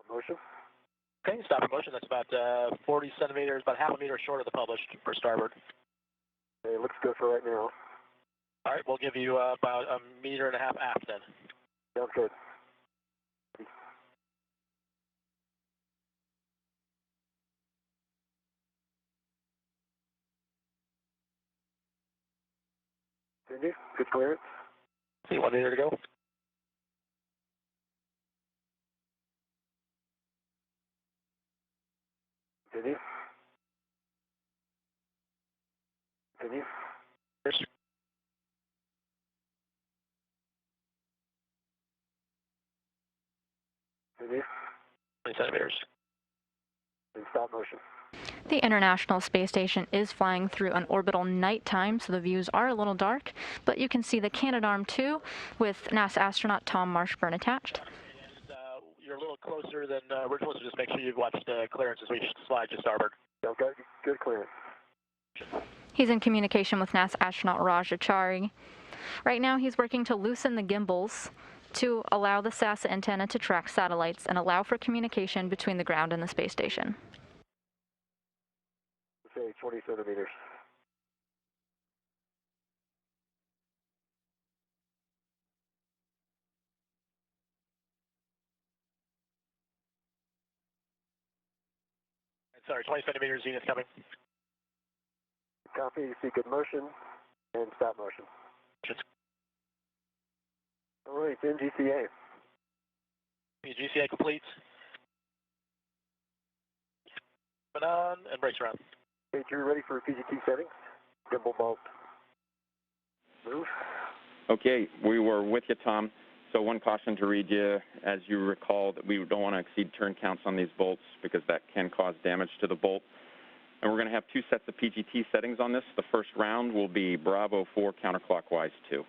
Motion. Okay, stop in motion. That's about 40 centimeters, about 0.5 meter short of the published for starboard. Okay, looks good for right now. All right, we'll give you about 1.5 meters aft then. Sounds good. Continue. Good clearance. See, 1 meter to go. Continue. Continue. First. Continue. 20 centimeters. And stop motion. The International Space Station is flying through an orbital nighttime, so the views are a little dark, but you can see the Canadarm2 with NASA astronaut Tom Marshburn attached. You're a little closer than we're supposed to. Just make sure you've watched the clearance as we slide to starboard. Okay, good clearance. He's in communication with NASA astronaut Raj Achari. Right now he's working to loosen the gimbals to allow the SASA antenna to track satellites and allow for communication between the ground and the space station. Say 20 centimeters. Sorry, 20 centimeters, Zenith coming. Copy, you see good motion and stop motion. Just All right, it's NGCA. GCA complete. Put on and brakes around. Okay, Drew, ready for PGT settings. Gimbal bolt. Move. Okay, we were with you, Tom. So one caution to read you, as you recall, that we don't want to exceed turn counts on these bolts because that can cause damage to the bolt. And we're going to have two sets of PGT settings on this. The first round will be Bravo 4 counterclockwise 2.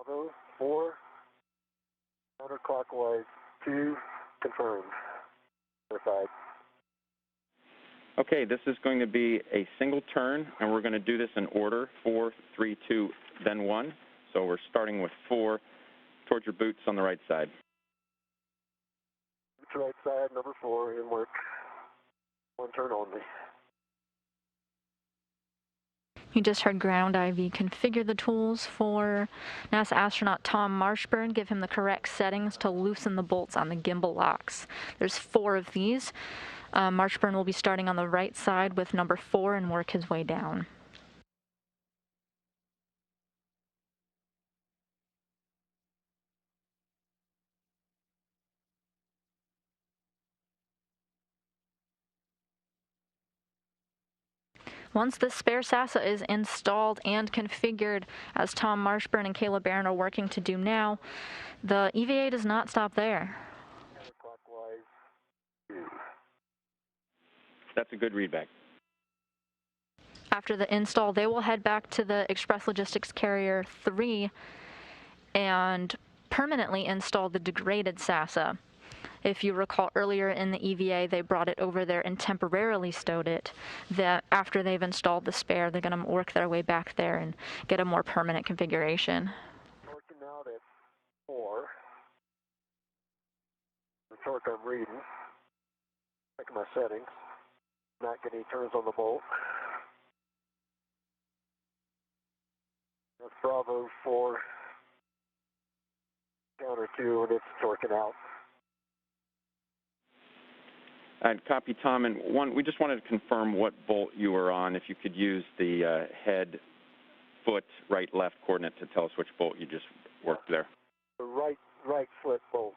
Bravo 4, counterclockwise 2, confirmed. Verified. Okay, this is going to be a single turn, and we're going to do this in order, 4, 3, 2, then 1. So we're starting with 4 towards your boots on the right side. Boots right side, number 4, in work. One turn only. You just heard Ground IV configure the tools for NASA astronaut Tom Marshburn, give him the correct settings to loosen the bolts on the gimbal locks. There's 4 of these. Marshburn will be starting on the right side with number 4 and work his way down. Once the spare SASA is installed and configured, as Tom Marshburn and Kayla Barron are working to do now, the EVA does not stop there. Counterclockwise 2. That's a good readback. After the install, they will head back to the Express Logistics Carrier 3 and permanently install the degraded SASA. If you recall earlier in the EVA, they brought it over there and temporarily stowed it. That after they've installed the spare, they're going to work their way back there and get a more permanent configuration. Working out at 4. The torque I'm reading. Checking my settings. Not getting any turns on the bolt. That's Bravo 4. Counter 2, and it's torquing out. I'd copy, Tom. And one, we just wanted to confirm what bolt you were on. If you could use the head, foot, right, left coordinate to tell us which bolt you just worked there. The right foot bolt.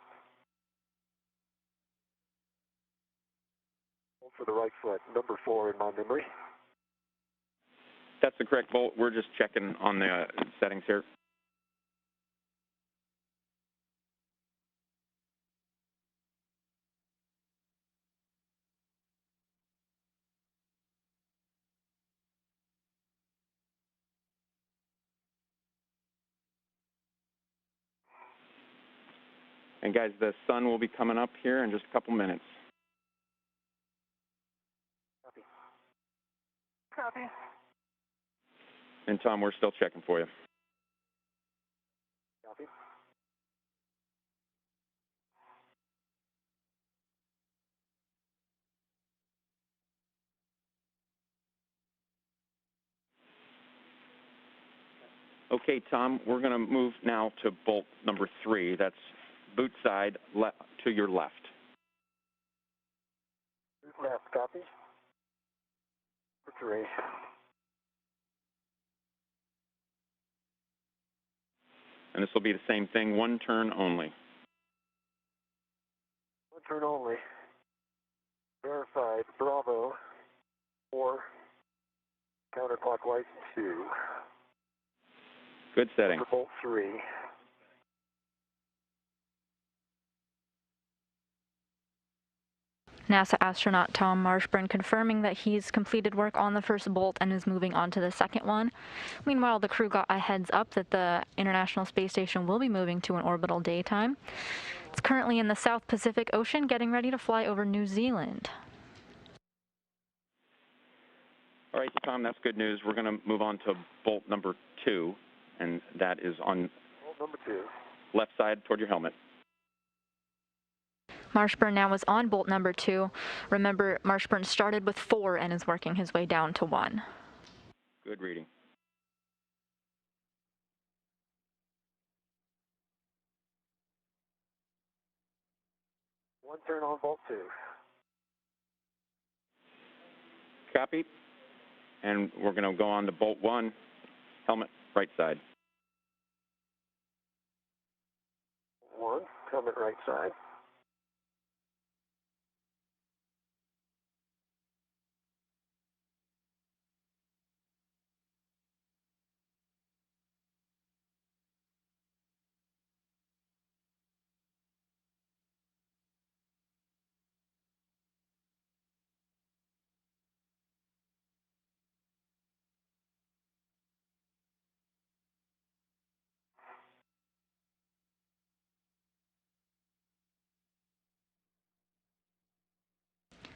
Bolt for the right foot, number 4 in my memory. That's the correct bolt. We're just checking on the settings here. And guys, the sun will be coming up here in just a couple minutes. Copy. Copy. And Tom, we're still checking for you. Copy. Okay, Tom, we're going to move now to bolt number 3. That's boot side to your left. Left, copy. 3. And this will be the same thing, one turn only. One turn only. Verified. Bravo 4. Counterclockwise 2. Good setting. For bolt 3. NASA astronaut Tom Marshburn confirming that he's completed work on the first bolt and is moving on to the second one. Meanwhile, the crew got a heads up that the International Space Station will be moving to an orbital daytime. It's currently in the South Pacific Ocean, getting ready to fly over New Zealand. All right, Tom, that's good news. We're going to move on to bolt number 2, and that is on bolt number 2. Left side toward your helmet. Marshburn now is on bolt number 2. Remember, Marshburn started with 4 and is working his way down to 1. Good reading. One turn on bolt 2. Copy. And we're going to go on to bolt 1, helmet right side. 1, helmet right side.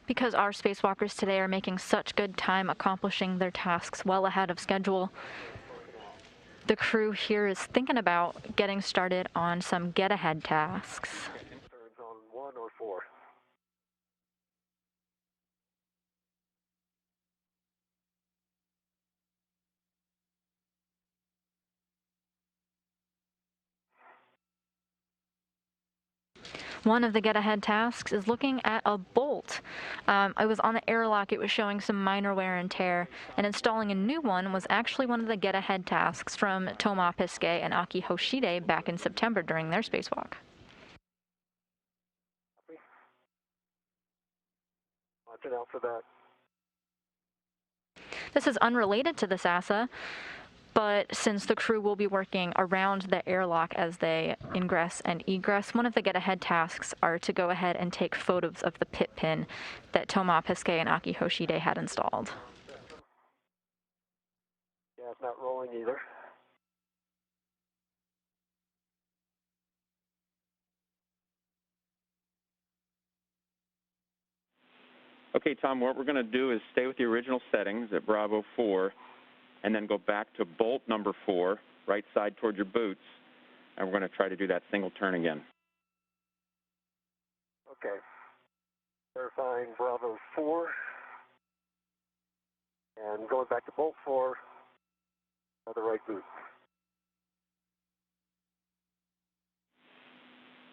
Because our spacewalkers today are making such good time accomplishing their tasks well ahead of schedule, the crew here is thinking about getting started on some get-ahead tasks. Turns on 1 or 4. One of the get-ahead tasks is looking at a bolt. I was on the airlock, it was showing some minor wear and tear, and installing a new one was actually one of the get-ahead tasks from Toma Piske and Aki Hoshide back in September during their spacewalk. Watching out for that. This is unrelated to the SASA, but since the crew will be working around the airlock as they ingress and egress, one of the get-ahead tasks are to go ahead and take photos of the pit pin that Toma Piske and Aki Hoshide had installed. Yeah, it's not rolling either. Okay, Tom, what we're going to do is stay with the original settings at Bravo 4, and then go back to bolt number 4, right side toward your boots, and we're going to try to do that single turn again. Okay. Verifying Bravo 4. And going back to bolt 4, on the right boot.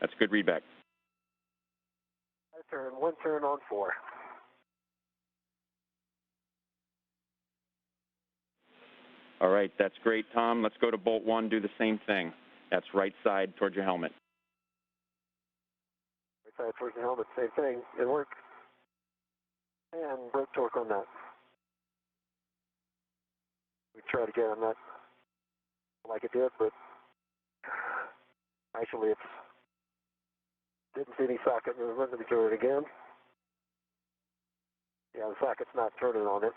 That's a good readback. One turn on 4. All right, that's great, Tom. Let's go to bolt 1, do the same thing. That's right side toward your helmet. Right side towards the helmet, same thing. It worked. And brake torque on that. We tried again, I'm not like it did, but actually it's didn't see any socket movement. Let me do it again. Yeah, the socket's not turning on it.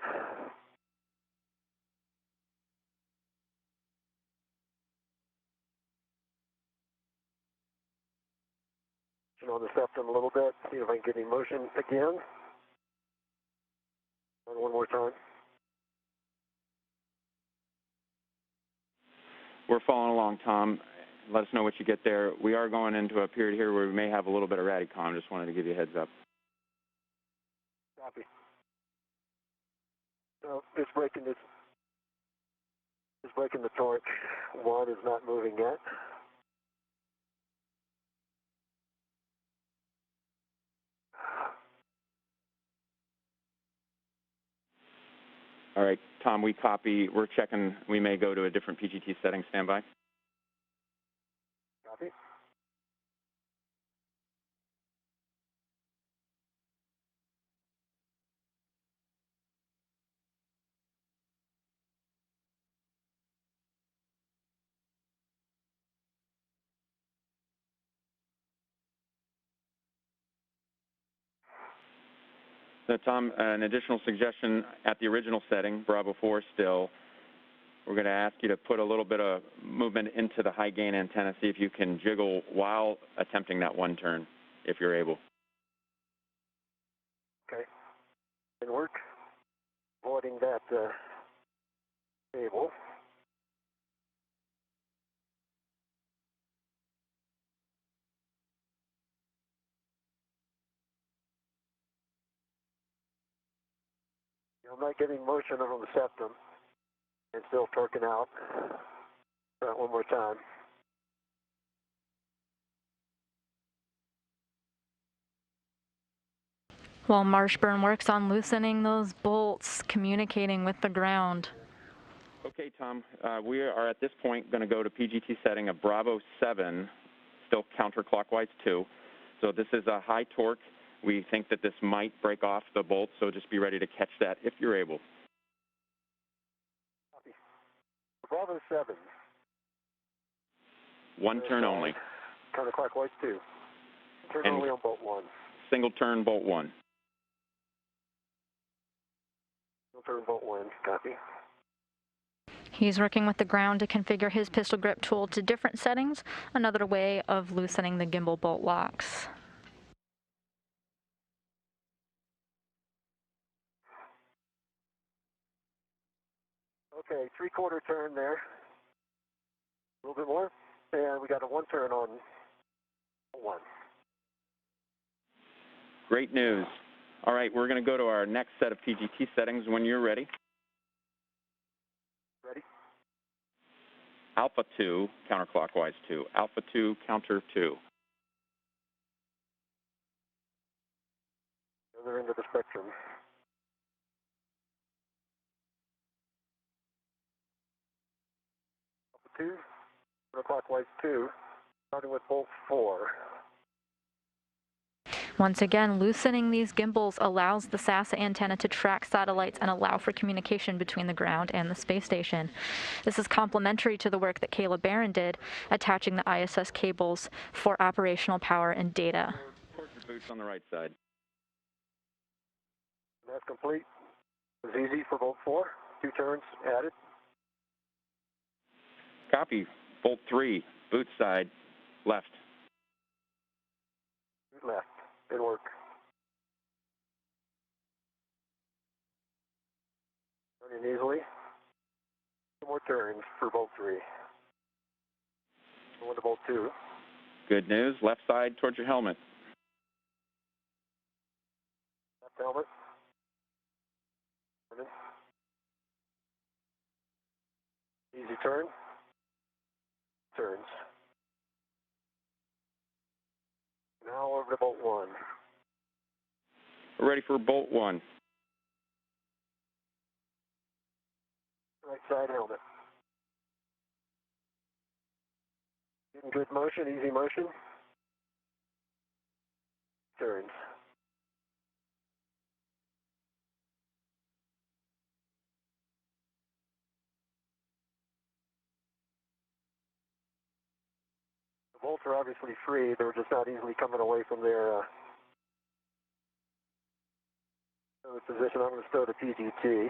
Turn on the septum a little bit, see if I can get any motion again. One more time. We're following along, Tom. Let us know what you get there. We are going into a period here where we may have a little bit of Radicom. Just wanted to give you a heads up. Copy. So it's breaking this. It's breaking the torque. 1 is not moving yet. All right, Tom, we copy. We're checking. We may go to a different PGT setting. Stand by. Copy. So, Tom, an additional suggestion at the original setting, Bravo 4 still, we're going to ask you to put a little bit of movement into the high gain antenna, see if you can jiggle while attempting that one turn, if you're able. Okay. Didn't work. Avoiding that cable. I'm not getting motion over the septum and still torquing out. Try it one more time. While Marshburn works on loosening those bolts, communicating with the ground. Okay, Tom, we are at this point going to go to PGT setting of Bravo 7, still counterclockwise 2. So this is a high torque. We think that this might break off the bolt, so just be ready to catch that if you're able. Copy. Bravo 7. One turn only. Counterclockwise 2. Turn And only on bolt 1. Single turn, bolt 1. Single turn, bolt 1. Copy. He's working with the ground to configure his pistol grip tool to different settings, another way of loosening the gimbal bolt locks. Okay, 3/4 turn there. A little bit more. And we got a 1 turn on 1. Great news. All right, we're going to go to our next set of PGT settings when you're ready. Ready? Alpha 2, counterclockwise 2. Alpha 2, counter 2. Other end of the spectrum. Alpha 2, counterclockwise 2, starting with bolt 4. Once again, loosening these gimbals allows the SASA antenna to track satellites and allow for communication between the ground and the space station. This is complementary to the work that Kayla Barron did, attaching the ISS cables for operational power and data. Towards your boots on the right side. That's complete. It was easy for bolt 4. 2 turns added. Copy. Bolt 3, boot side, left. Boot left. Good work. Running easily. 2 more turns for bolt 3. Going to bolt 2. Good news. Left side towards your helmet. Left helmet. Turning. Easy turn. Turns. Now over to bolt 1. We're ready for bolt 1. Right side helmet. Getting good motion, easy motion. Turns. The bolts are obviously free. They're just not easily coming away from their position. I'm going to stow the PGT,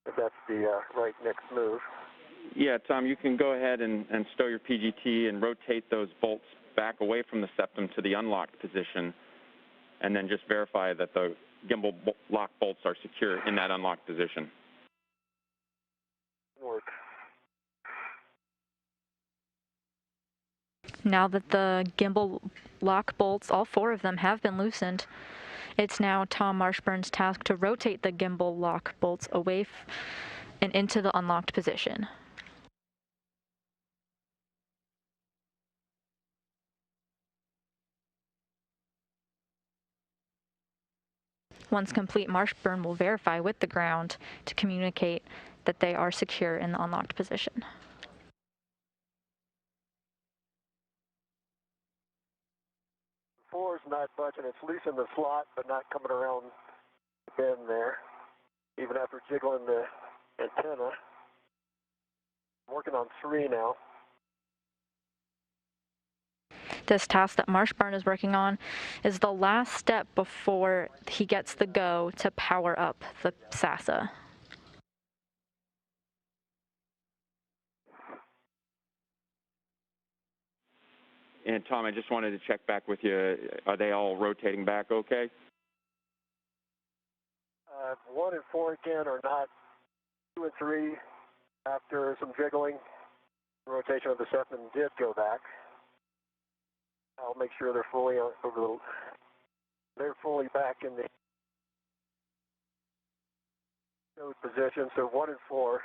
if that's the right next move. Yeah, Tom, you can go ahead and stow your PGT and rotate those bolts back away from the septum to the unlocked position, and then just verify that the gimbal lock bolts are secure in that unlocked position. Good work. Now that the gimbal lock bolts, all 4 of them, have been loosened, it's now Tom Marshburn's task to rotate the gimbal lock bolts away and into the unlocked position. Once complete, Marshburn will verify with the ground to communicate that they are secure in the unlocked position. Four is not budging. It's loose in the slot, but not coming around the bend there. Even after jiggling the antenna. I'm working on 3 now. This task that Marshburn is working on is the last step before he gets the go to power up the SASA. And Tom, I just wanted to check back with you. Are they all rotating back okay? 1 and 4 again are not. 2 and 3, after some jiggling, rotation of the septum did go back. I'll make sure they're fully they're fully back in the stowed position, so 1 and 4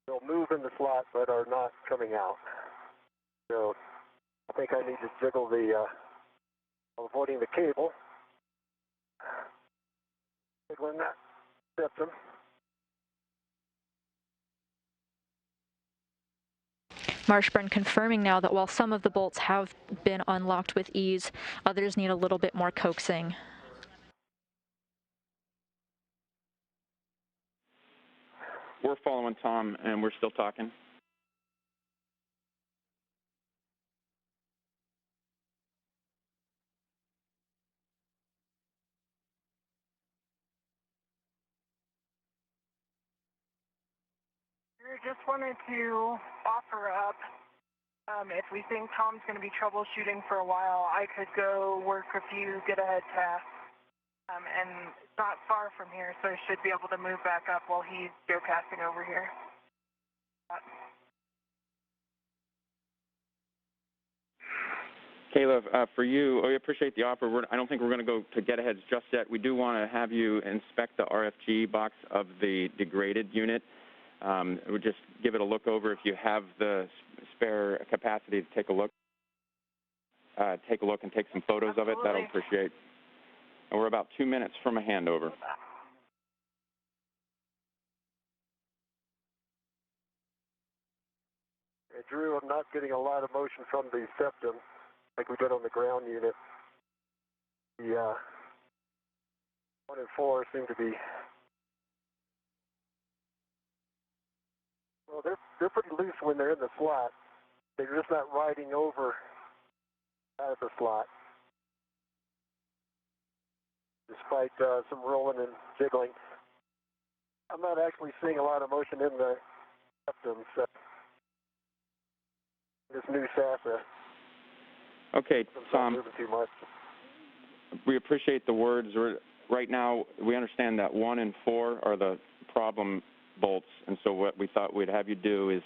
will move in the slot but are not coming out. So I think I need to jiggle the, avoiding the cable. Jiggling that septum. Marshburn confirming now that while some of the bolts have been unlocked with ease, others need a little bit more coaxing. We're following Tom, and we're still talking. We just wanted to offer up, if we think Tom's going to be troubleshooting for a while, I could go work a few get-ahead tasks. And it's not far from here, so I should be able to move back up while he's geocaching over here. Caleb, for you, we appreciate the offer. I don't think we're going to go to get-aheads just yet. We do want to have you inspect the RFG box of the degraded unit. We'll just give it a look over. If you have the spare capacity to take a look and take some photos of it, that'll appreciate. And we're about 2 minutes from a handover. Hey, Drew, I'm not getting a lot of motion from the septum like we did on the ground unit. The 1 and 4 seem to be, well, they're pretty loose when they're in the slot. They're just not riding over out of the slot, despite some rolling and jiggling. I'm not actually seeing a lot of motion in the septum, so this new SASA. Okay, Tom, moving too much. we appreciate the words. Right now, we understand that 1 and 4 are the problem bolts, and so what we thought we'd have you do is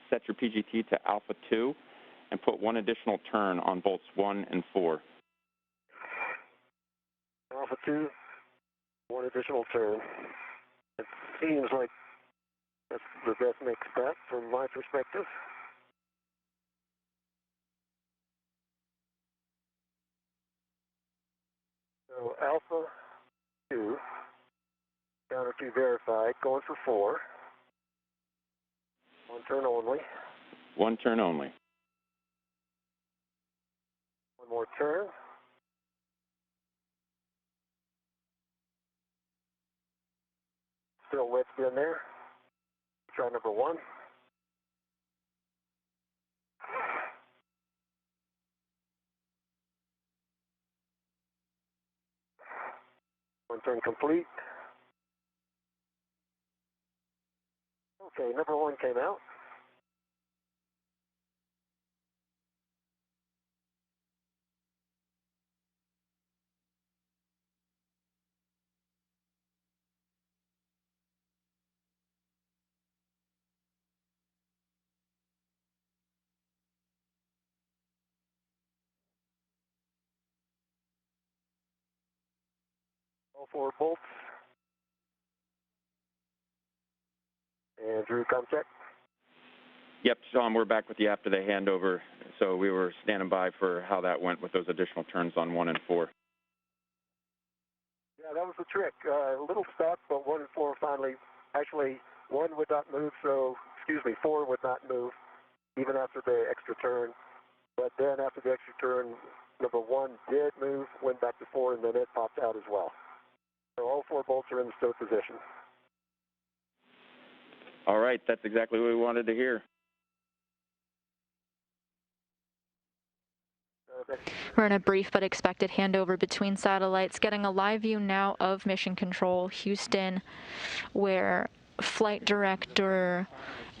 set your PGT to alpha 2 and put 1 additional turn on bolts 1 and 4. Alpha 2, 1 additional turn. It seems like that's the best next step from my perspective. So alpha 2, counter 2 verified, going for 4. 1 turn only. 1 turn only. 1 more turn. Still wedged in there. Try number 1. One turn complete. Okay, number 1 came out. All 4 bolts. And Drew, come check. Yep, Tom, we're back with you after the handover, so we were standing by for how that went with those additional turns on 1 and 4. Yeah, that was the trick. A little stuck, but 1 and 4 finally, actually 1 would not move, so, 4 would not move, even after the extra turn. But then after the extra turn, number 1 did move, went back to 4, and then it popped out as well. So all 4 bolts are in the stow position. All right, that's exactly what we wanted to hear. We're in a brief but expected handover between satellites, getting a live view now of Mission Control Houston, where Flight Director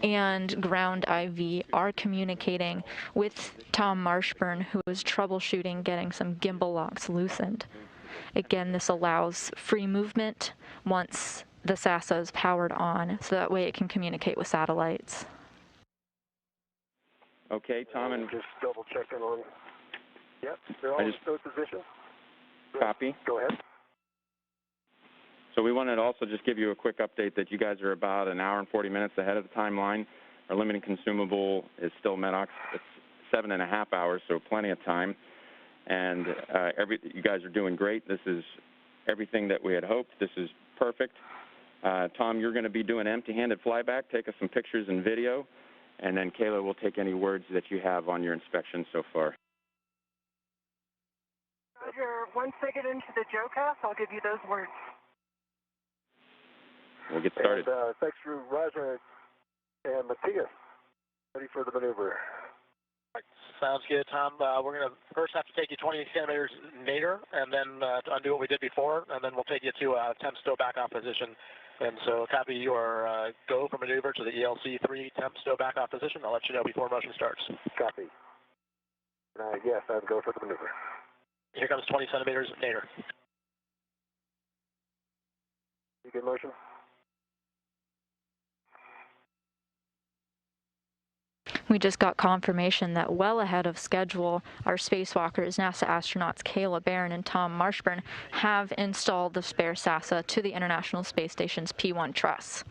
and Ground IV are communicating with Tom Marshburn, who is troubleshooting getting some gimbal locks loosened. Again, this allows free movement once the SASA is powered on, so that way it can communicate with satellites. Okay, Tom, and just double checking on. Yep, they're all in stow position. Copy. Go ahead. So we wanted to also just give you a quick update that you guys are about an hour and 40 minutes ahead of the timeline. Our limiting consumable is still MEDOX. It's 7.5 hours, so plenty of time. And you guys are doing great. This is everything that we had hoped. This is perfect. Tom, you're going to be doing empty-handed flyback. Take us some pictures and video. And then Kayla will take any words that you have on your inspection so far. Roger, once I get into the JOCAS, I'll give you those words. We'll get started. And, thanks, Drew. Roger and Matthias, ready for the maneuver. Sounds good, Tom. We're going to first have to take you 20 centimeters nadir, and then to undo what we did before, and then we'll take you to a temp stow back-off position. And so copy your go for maneuver to the ELC-3 temp stow back-off position. I'll let you know before motion starts. Copy. Yes, I'm go for the maneuver. Here comes 20 centimeters nadir. You good motion? We just got confirmation that well ahead of schedule, our spacewalkers, NASA astronauts Kayla Barron and Tom Marshburn, have installed the spare SASA to the International Space Station's P1 truss.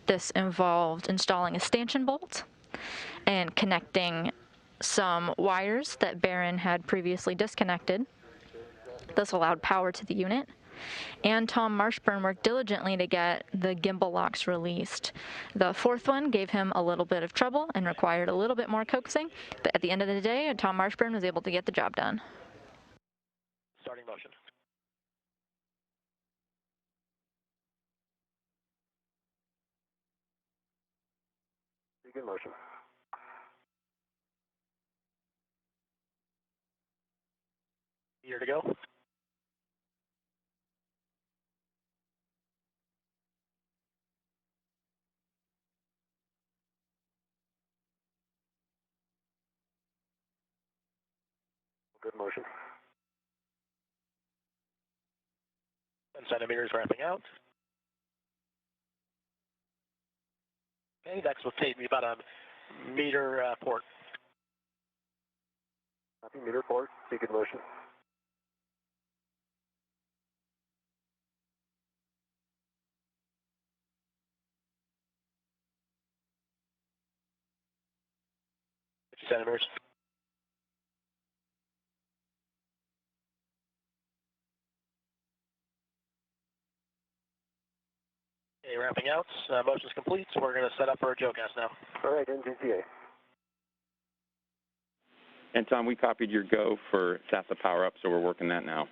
This involved installing a stanchion bolt and connecting some wires that Barron had previously disconnected. This allowed power to the unit. And Tom Marshburn worked diligently to get the gimbal locks released. The fourth one gave him a little bit of trouble and required a little bit more coaxing, but at the end of the day, Tom Marshburn was able to get the job done. Starting motion. Begin motion. Here to go. Good motion. 10 centimeters ramping out. Okay, next will take me about a meter port. Copy, meter port. Begin motion. Centimeters. Okay, ramping out. Motion's complete, so we're going to set up for a JOCAS now. All right, NGTA. And Tom, we copied your go for SASA power up, so we're working that now.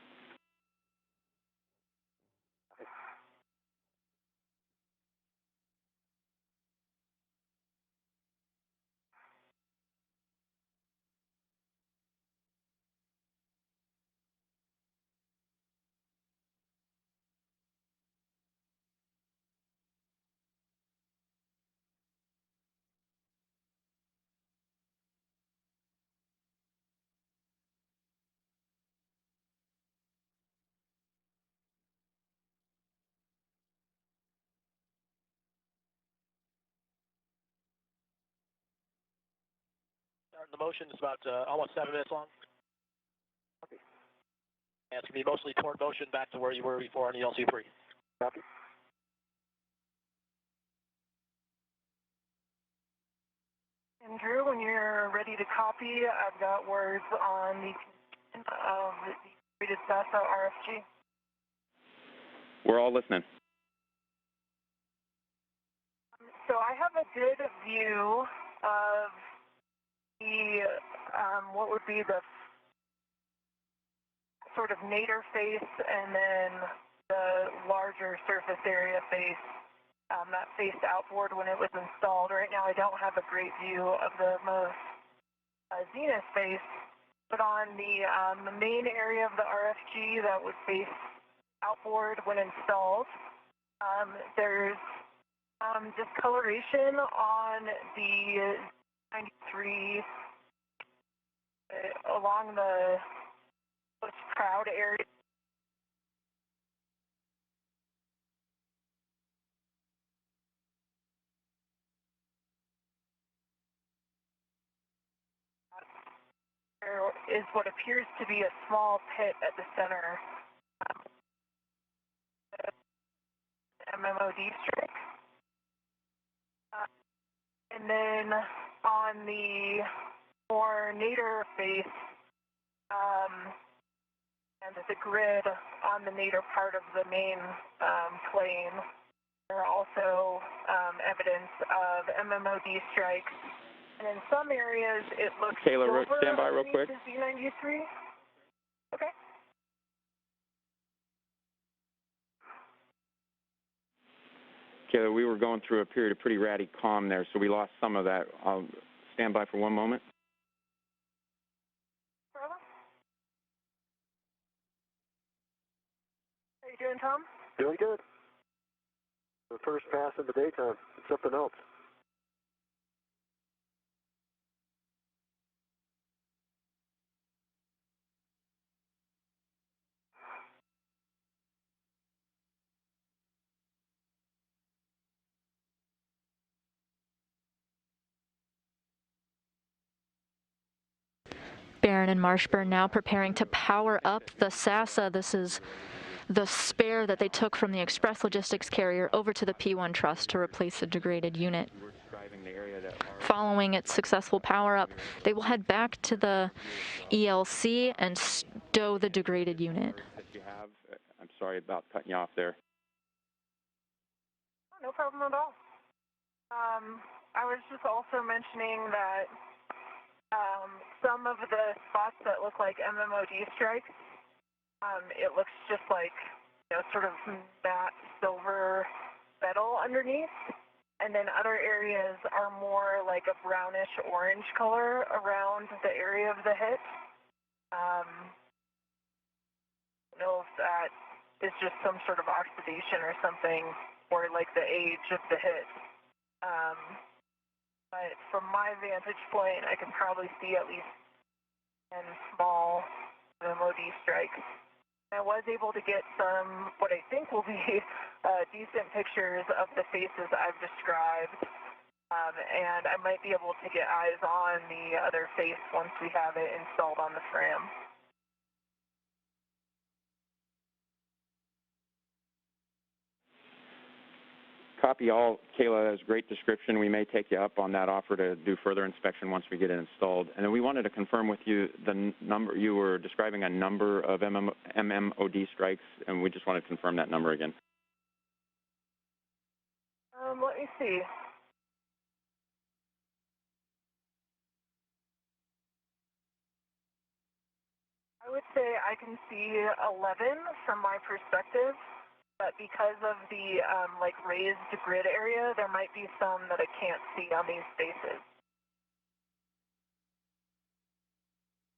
Starting the motion is about almost 7 minutes long. Copy. And it's going to be mostly toward motion back to where you were before on ELC-3. Copy. And Drew, when you're ready to copy, I've got words on the condition of the degraded SASA RFG. We're all listening. So I have a good view of the, what would be the sort of nadir face and then the larger surface area face that faced outboard when it was installed. Right now I don't have a great view of the most zenith face, but on the main area of the RFG that would face outboard when installed, there's discoloration on the 93 along the crowd area. There is what appears to be a small pit at the center. MMOD strike. And then on the more nadir face, and the grid on the nadir part of the main plane, there are also evidence of MMOD strikes. And in some areas, it looks Kayla, stand by real quick. Z93. Okay. Kayla, we were going through a period of pretty ratty calm there, so we lost some of that. I'll stand by for one moment. Problem? How you doing, Tom? Doing good. The first pass in the daytime. It's something else. Barron and Marshburn now preparing to power up the SASA. This is the spare that they took from the Express Logistics carrier over to the P1 truss to replace the degraded unit. Following its successful power-up, they will head back to the ELC and stow the degraded unit. I'm sorry about cutting you off there. Oh, no problem at all. I was just also mentioning that some of the spots that look like MMOD strikes, it looks just like, sort of matte silver metal underneath. And then other areas are more like a brownish orange color around the area of the hit. I don't know if that is just some sort of oxidation or something, or like the age of the hit. But from my vantage point, I can probably see at least 10 small MOD strikes. I was able to get some, what I think will be decent pictures of the faces I've described, and I might be able to get eyes on the other face once we have it installed on the FRAM. Copy all. Kayla, has great description. We may take you up on that offer to do further inspection once we get it installed. And then we wanted to confirm with you the number. You were describing a number of MMOD strikes, and we just want to confirm that number again. Let me see. I would say I can see 11 from my perspective. But because of the raised grid area, there might be some that I can't see on these spaces.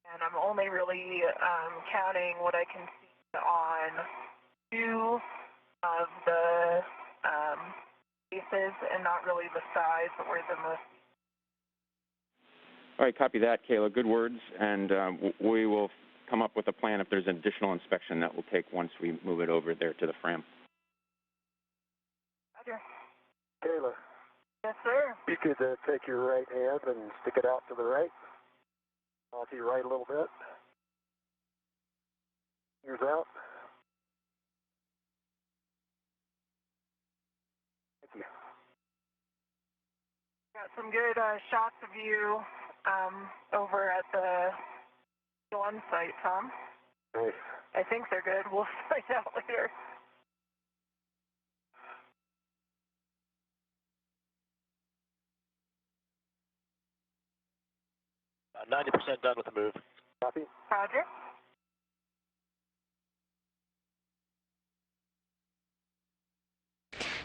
And I'm only really counting what I can see on 2 of the spaces, and not really the size or the most. All right, copy that, Kayla. Good words, and we will come up with a plan if there's additional inspection that we'll take once we move it over there to the FRAM. Roger. Kayla. Yes, sir. You could take your right hand and stick it out to the right. Off to your right a little bit. Fingers out. Thank you. Got some good shots of you over at the one site, Tom. Nice. I think they're good. We'll find out later. 90% done with the move. Copy. Roger.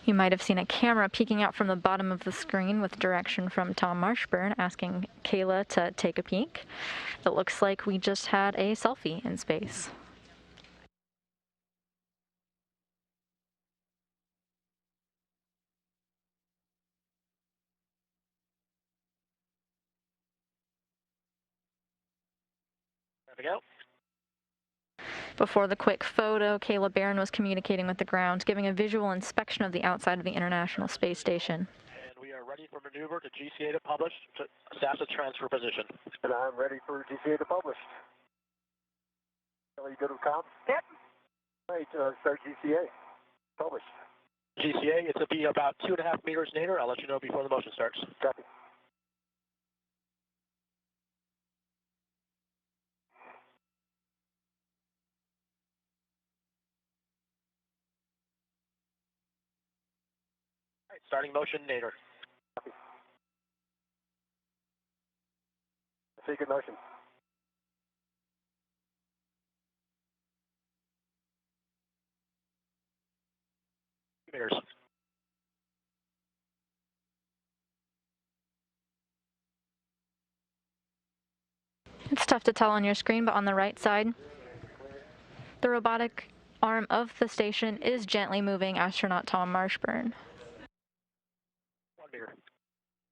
You might have seen a camera peeking out from the bottom of the screen with direction from Tom Marshburn asking Kayla to take a peek. It looks like we just had a selfie in space. There we go. Before the quick photo, Kayla Barron was communicating with the ground, giving a visual inspection of the outside of the International Space Station. And we are ready for maneuver to GCA to publish, to SASA transfer position. And I'm ready for GCA to publish. Are you good with comms? Yep. Right, start GCA. Publish. GCA, it's going to be about 2.5 meters nadir. I'll let you know before the motion starts. Copy. All right, starting motion nadir. Copy. I see good motion. Meters. It's tough to tell on your screen, but on the right side, the robotic arm of the station is gently moving astronaut Tom Marshburn. 1 meter.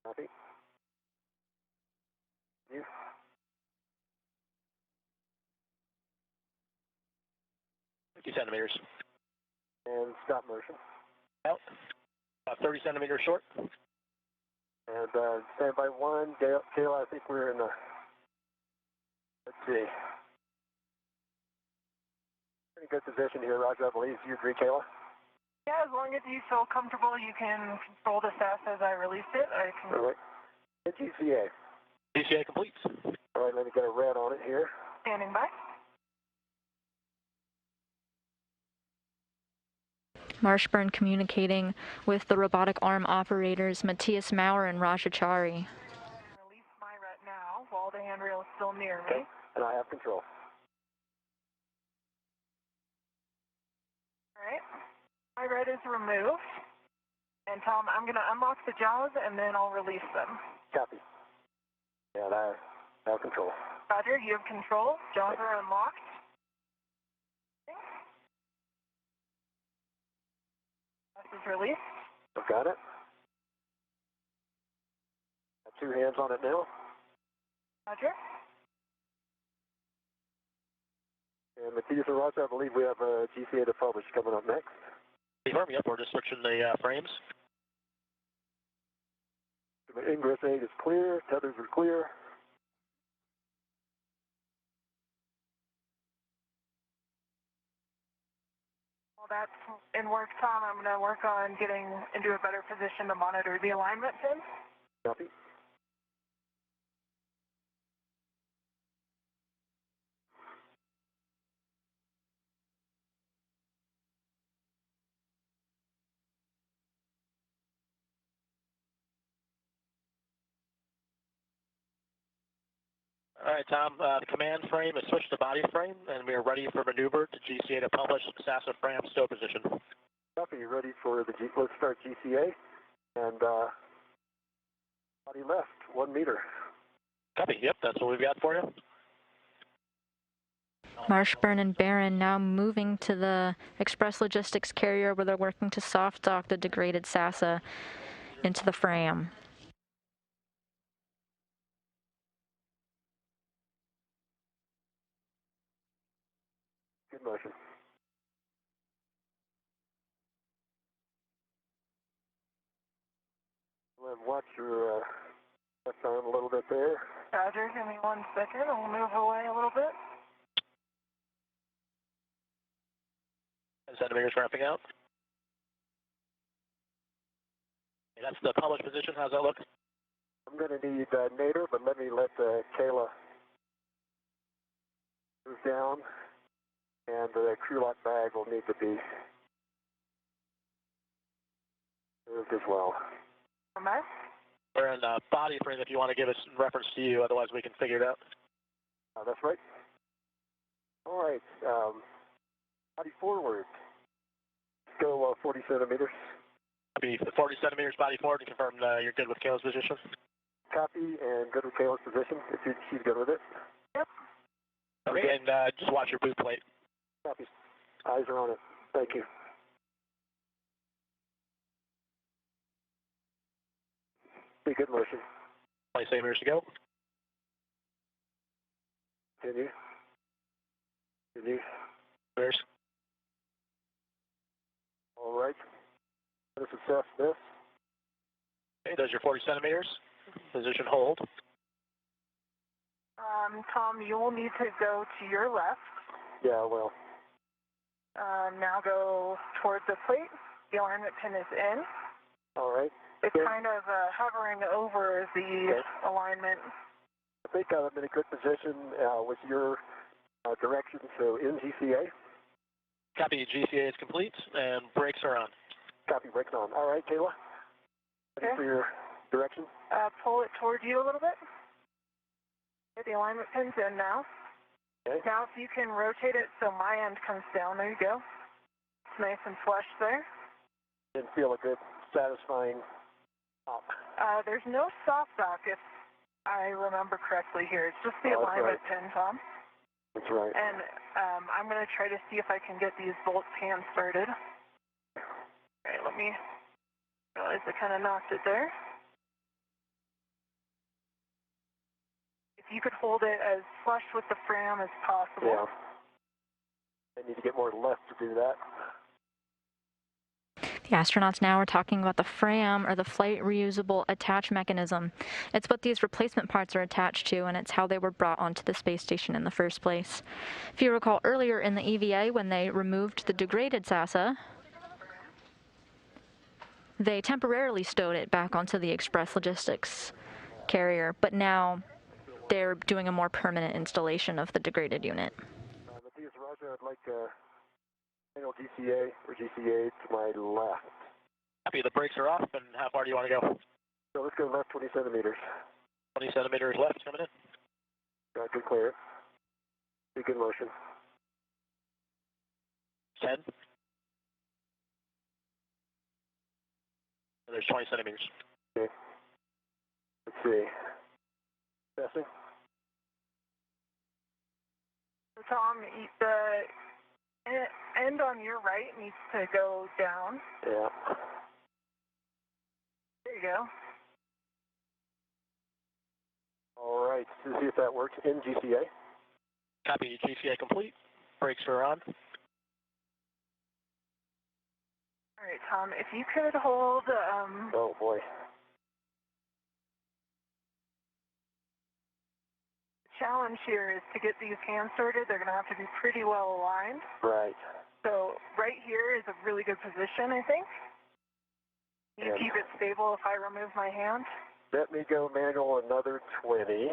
Copy. You. 50 centimeters. And stop motion. Out. About 30 centimeters short. And standby 1, Kayla, I think we're in the, let's see, pretty good position here, Roger, I believe. Do you agree, Kayla? Yeah, as long as you feel comfortable, you can control the SAS as I release it. I can. All right. And GCA. GCA complete. All right, let me get a red on it here. Standing by. Marshburn communicating with the robotic arm operators Matthias Maurer and Rajachari. Release my ret now while the handrail is still near me. Okay. And I have control. All right. My ret is removed. And Tom, I'm going to unlock the jaws and then I'll release them. Copy. And I have control. Roger, you have control. Jaws are unlocked. This is released. I've got it. Got 2 hands on it now. Roger. And Matthias and Roger, I believe we have a GCA to publish coming up next. Confirm, yep, we're just switching the frames. The Ingress 8 is clear, tethers are clear. Well, that's in work, Tom. I'm going to work on getting into a better position to monitor the alignment pin. Copy. All right, Tom, the command frame is switched to body frame, and we are ready for maneuver to GCA to publish SAS Fram stow position. Copy, you ready for the let's start GCA. And body left, 1 meter. Copy, yep, that's what we've got for you. Marshburn and Barron now moving to the Express Logistics carrier where they're working to soft dock the degraded SASA into the Fram. Good motion. Watch your left arm a little bit there. Roger, give me 1 second. I'll move away a little bit. 10 centimeters ramping out. Okay, that's the published position. How's that look? I'm going to need nadir, but let me let Kayla move down, and the crew lock bag will need to be moved as well. Am I? We're in body frame if you want to give us reference to you, otherwise we can figure it out. That's right. All right. Body forward. Go 40 centimeters. Be 40 centimeters body forward and confirm you're good with Kayla's position. Copy, and good with Kayla's position, if she's good with it. Yep. Okay, and just watch your boot plate. Copy. Eyes are on it. Thank you. Be good motion. 20 centimeters to go. Continue. Continue. There's. All right. Let us assess this. Okay, there's your 40 centimeters. Position hold. Tom, you will need to go to your left. Yeah, well. Now go towards the plate. the alignment pin is in. All right. It's kind of hovering over the alignment. I think I'm in a good position with your direction, so in GCA. Copy, GCA is complete, and brakes are on. Copy, brakes on. All right, Kayla. Ready for your direction? Pull it towards you a little bit. The alignment pin's in now. Okay. Now if you can rotate it so my end comes down, there you go. It's nice and flush there. Didn't feel a good, satisfying pop. There's no soft dock if I remember correctly here. It's just the alignment pin, Tom. That's right. And I'm going to try to see if I can get these bolts hand started. All right, let me realize I kind of knocked it there. If you could hold it as flush with the frame as possible. Yeah. I need to get more left to do that. The astronauts now are talking about the FRAM, or the Flight Reusable Attach Mechanism. It's what these replacement parts are attached to, and it's how they were brought onto the space station in the first place. If you recall earlier in the EVA, when they removed the degraded SASA, they temporarily stowed it back onto the Express Logistics carrier, but now they're doing a more permanent installation of the degraded unit. Matthias, Roger, I'd like manual GCA or GCA to my left. Copy, the brakes are off, and how far do you want to go? So let's go left 20 centimeters. 20 centimeters left, coming in. Got good clearance. Be good motion. 10. There's 20 centimeters. Okay. Let's see. Testing. So Tom, the end on your right needs to go down. Yeah. There you go. All right. To see if that works in GCA. Copy, GCA complete. Brakes are on. All right, Tom, if you could hold... Oh, boy. The challenge here is to get these hand sorted. They're going to have to be pretty well aligned. Right. So right here is a really good position, I think. You keep it stable if I remove my hand. Let me go manual another 20.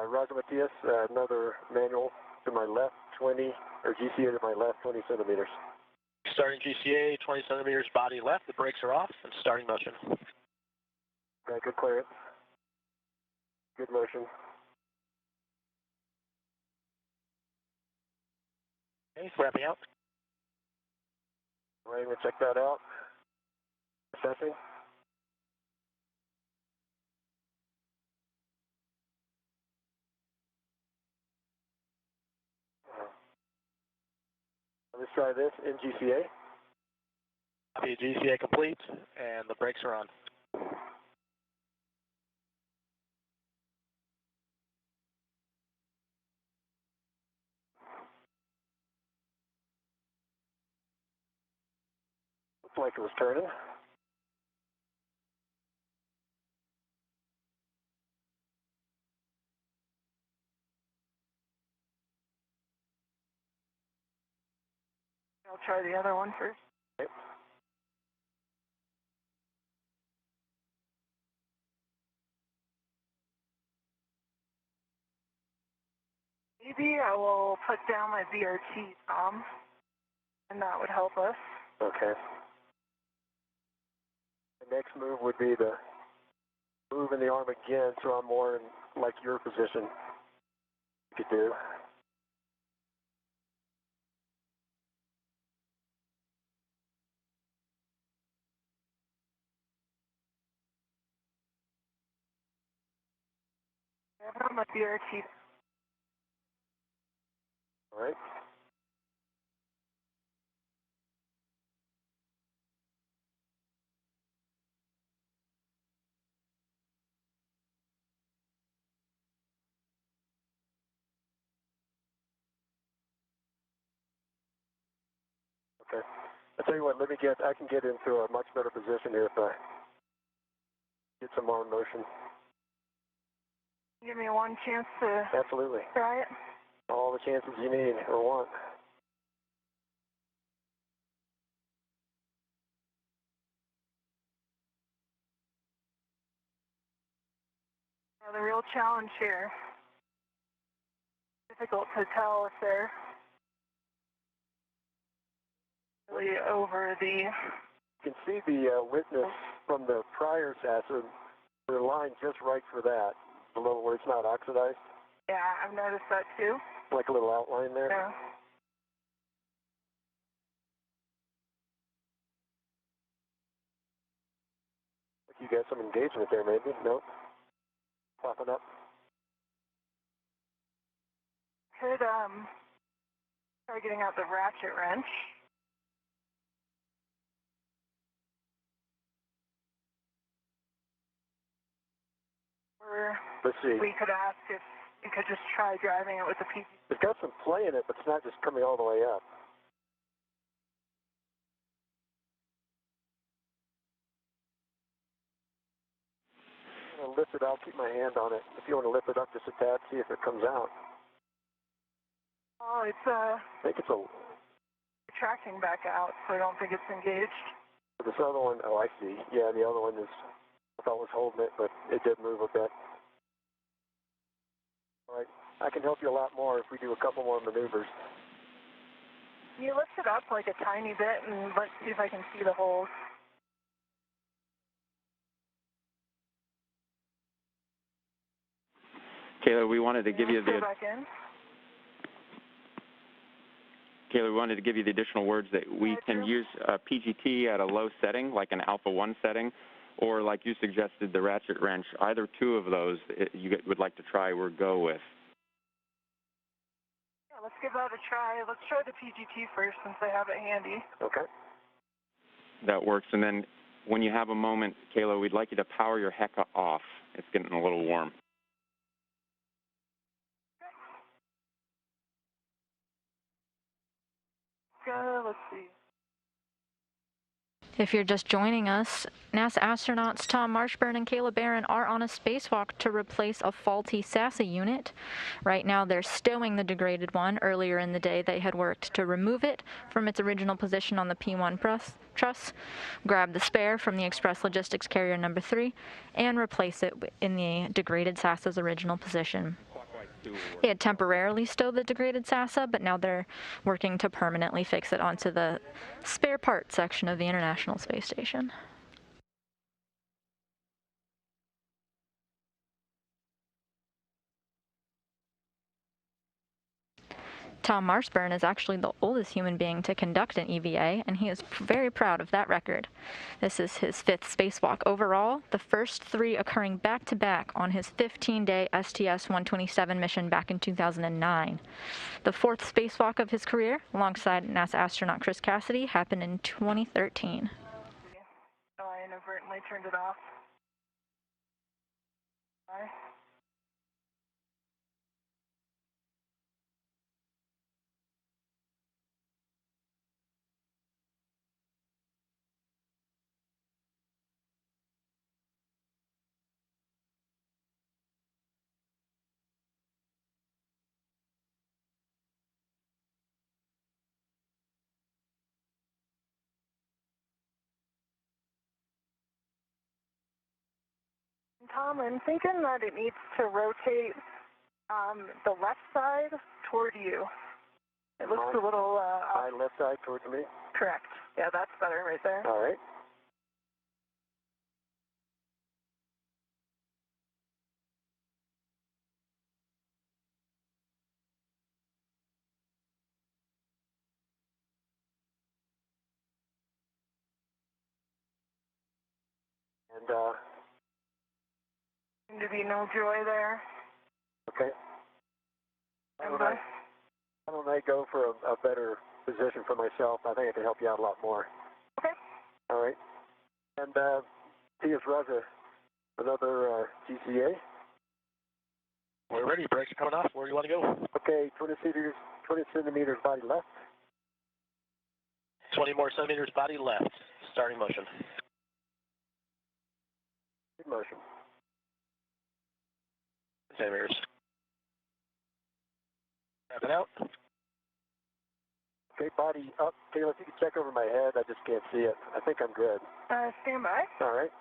Roger, Matthias, another manual to my left 20, or GCA to my left 20 centimeters. Starting GCA, 20 centimeters body left. The brakes are off, and starting motion. Got good clearance. Good motion. Okay, wrapping out. All right, I'm going to check that out. Assessing. Let's try this in GCA. Copy, GCA complete, and the brakes are on. Looks like it was turning. I'll try the other one first. Okay. Maybe I will put down my VRT, Tom, and that would help us. Okay. The next move would be to move in the arm again, so I'm more in like your position. You could do. I have my VRT. All right. Okay. I'll tell you what, I can get into a much better position here if I get some arm motion. Give me one chance to Absolutely. try it. All the chances you need or want. The real challenge here. Difficult to tell if they're really over the... You can see the witness from the prior SASA. They're lined just right for that, below where it's not oxidized. Yeah, I've noticed that too. Like a little outline there. Yeah. You got some engagement there, maybe? Nope. Popping up. Could try getting out the ratchet wrench. Or Let's see. we could ask if we could just try driving it with the PG. It's got some play in it, but it's not just coming all the way up. I'm going to lift it out, keep my hand on it. If you want to lift it up just a tad, see if it comes out. Oh, it's I think it's a... retracting back out, so I don't think it's engaged. This other one, oh, I see. Yeah, the other one is, I thought was holding it, but it did move a bit. All right, I can help you a lot more if we do a couple more maneuvers. Can you lift it up like a tiny bit and let's see if I can see the holes? Kayla, we wanted to give you the... Go back in. Kayla, we wanted to give you the additional words that we can use PGT at a low setting, like an alpha 1 setting, or like you suggested, the ratchet wrench. Either two of those you would like to try or go with. Yeah, let's give that a try. Let's try the PGT first since I have it handy. Okay. That works. And then when you have a moment, Kayla, we'd like you to power your HECA off. It's getting a little warm. Let's see. If you're just joining us, NASA astronauts Tom Marshburn and Kayla Barron are on a spacewalk to replace a faulty SASA unit. Right now they're stowing the degraded one. Earlier in the day they had worked to remove it from its original position on the P1 truss, grab the spare from the Express Logistics Carrier number 3, and replace it in the degraded SASA's original position. They had temporarily stowed the degraded SASA, but now they're working to permanently fix it onto the spare part section of the International Space Station. Tom Marshburn is actually the oldest human being to conduct an EVA, and he is very proud of that record. This is his 5th spacewalk overall, the first 3 occurring back-to-back on his 15-day STS-127 mission back in 2009. The 4th spacewalk of his career, alongside NASA astronaut Chris Cassidy, happened in 2013. Oh, I inadvertently turned it off. Bye. Tom, I'm thinking that it needs to rotate the left side toward you. It looks a little My left side towards me? correct. Yeah, that's better right there. All right. And, Seemed to be no joy there. okay. Why don't I go for a better position for myself? I think I can help you out a lot more. Okay. All right. And T.S. Raza, another GCA. We're ready. Brakes are coming off. Where do you want to go? Okay, 20 centimeters body left. 20 more centimeters body left. Starting motion. Good motion. Centimeters. Wrapping out. Okay, body up. Taylor, if you can check over my head, I just can't see it. I think I'm good. Stand by. All right.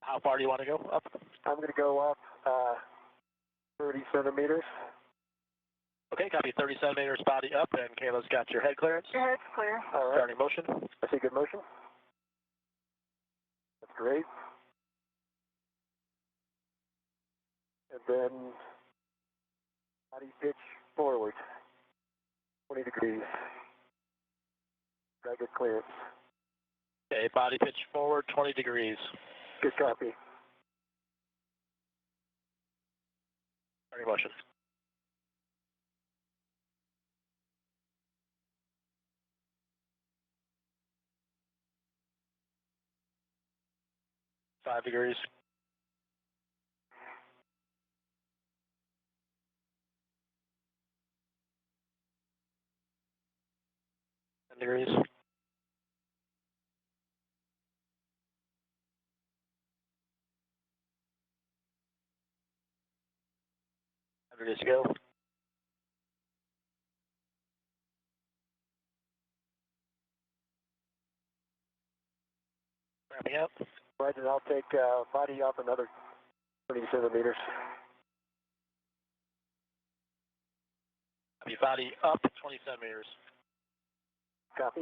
How far do you want to go? Up? I'm going to go up 30 centimeters. Okay, copy. 30 centimeters, body up, and Kayla's got your head clearance. Your head's clear. All right. Starting motion. I see good motion. That's great. And then body pitch forward, 20 degrees. Got good clearance. Okay, body pitch forward, 20 degrees. Good copy. Starting motion. Five degrees. Degrees. Degrees to go. Ramping up. Right, and I'll take body up another 20 centimeters. Copy. Body up 20 centimeters. Copy.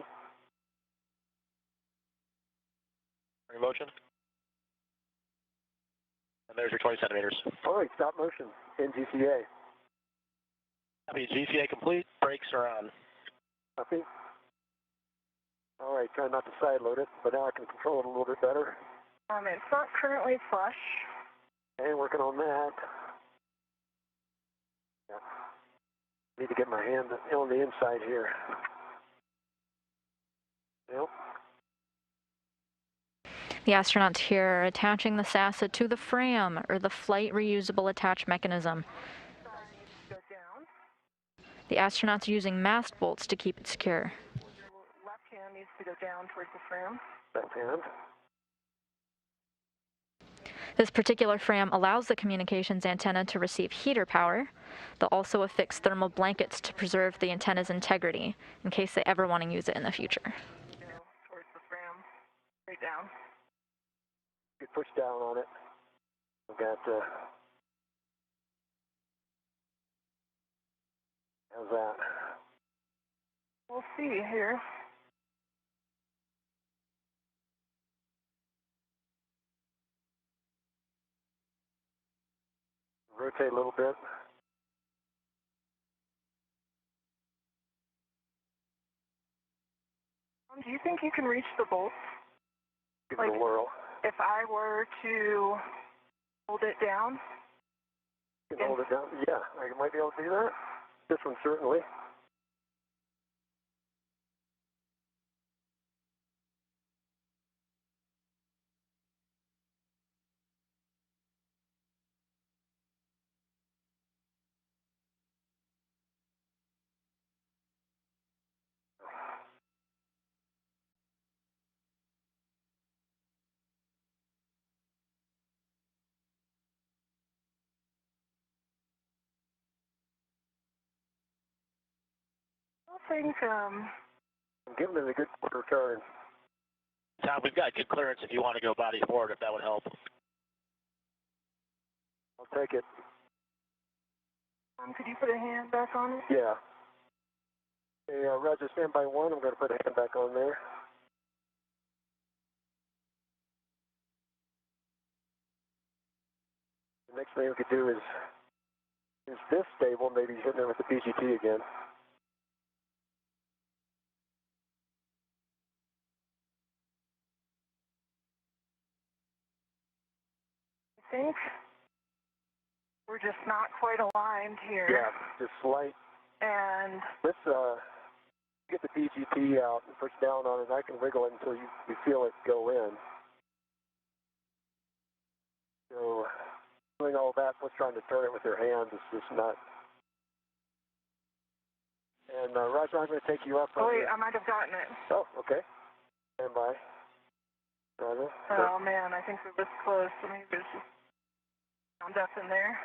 Starting motion. And there's your 20 centimeters. All right, stop motion in GCA. Copy. GCA complete. Brakes are on. Copy. All right, try not to side load it, but now I can control it a little bit better. It's not currently flush. And working on that. Yeah. Need to get my hand on the inside here. Yep. The astronauts here are attaching the SASA to the FRAM, or the Flight Reusable Attach Mechanism. Go down. The astronauts are using mast bolts to keep it secure. Your left hand needs to go down towards the FRAM. Left hand. This particular FRAM allows the communications antenna to receive heater power. They'll also affix thermal blankets to preserve the antenna's integrity in case they ever want to use it in the future. Go towards the FRAM. Straight down. Good push down on it. We've got, how's that? We'll see here. Rotate a little bit. Do you think you can reach the bolts? Give it a whirl. If I were to hold it down? You can hold it down? Yeah, I might be able to do that. This one certainly. I think, I'm giving it a good quarter turn. Tom, we've got good clearance if you want to go body forward, if that would help. I'll take it. could you put a hand back on it? Yeah. Okay, Roger, stand by one. I'm going to put a hand back on there. The next thing we could do is this stable, maybe hitting it with the PGT again. I think we're just not quite aligned here. Yeah, just slight. And let's get the PGT out and push down on it. I can wiggle it until you feel it go in. So doing all that, plus trying to turn it with your hands is just not. And Roger, I'm going to take you up. Oh wait, I might have gotten it. Oh, okay. Stand by. Roger. Oh man, I think we're this close. So maybe there's just sound up in there.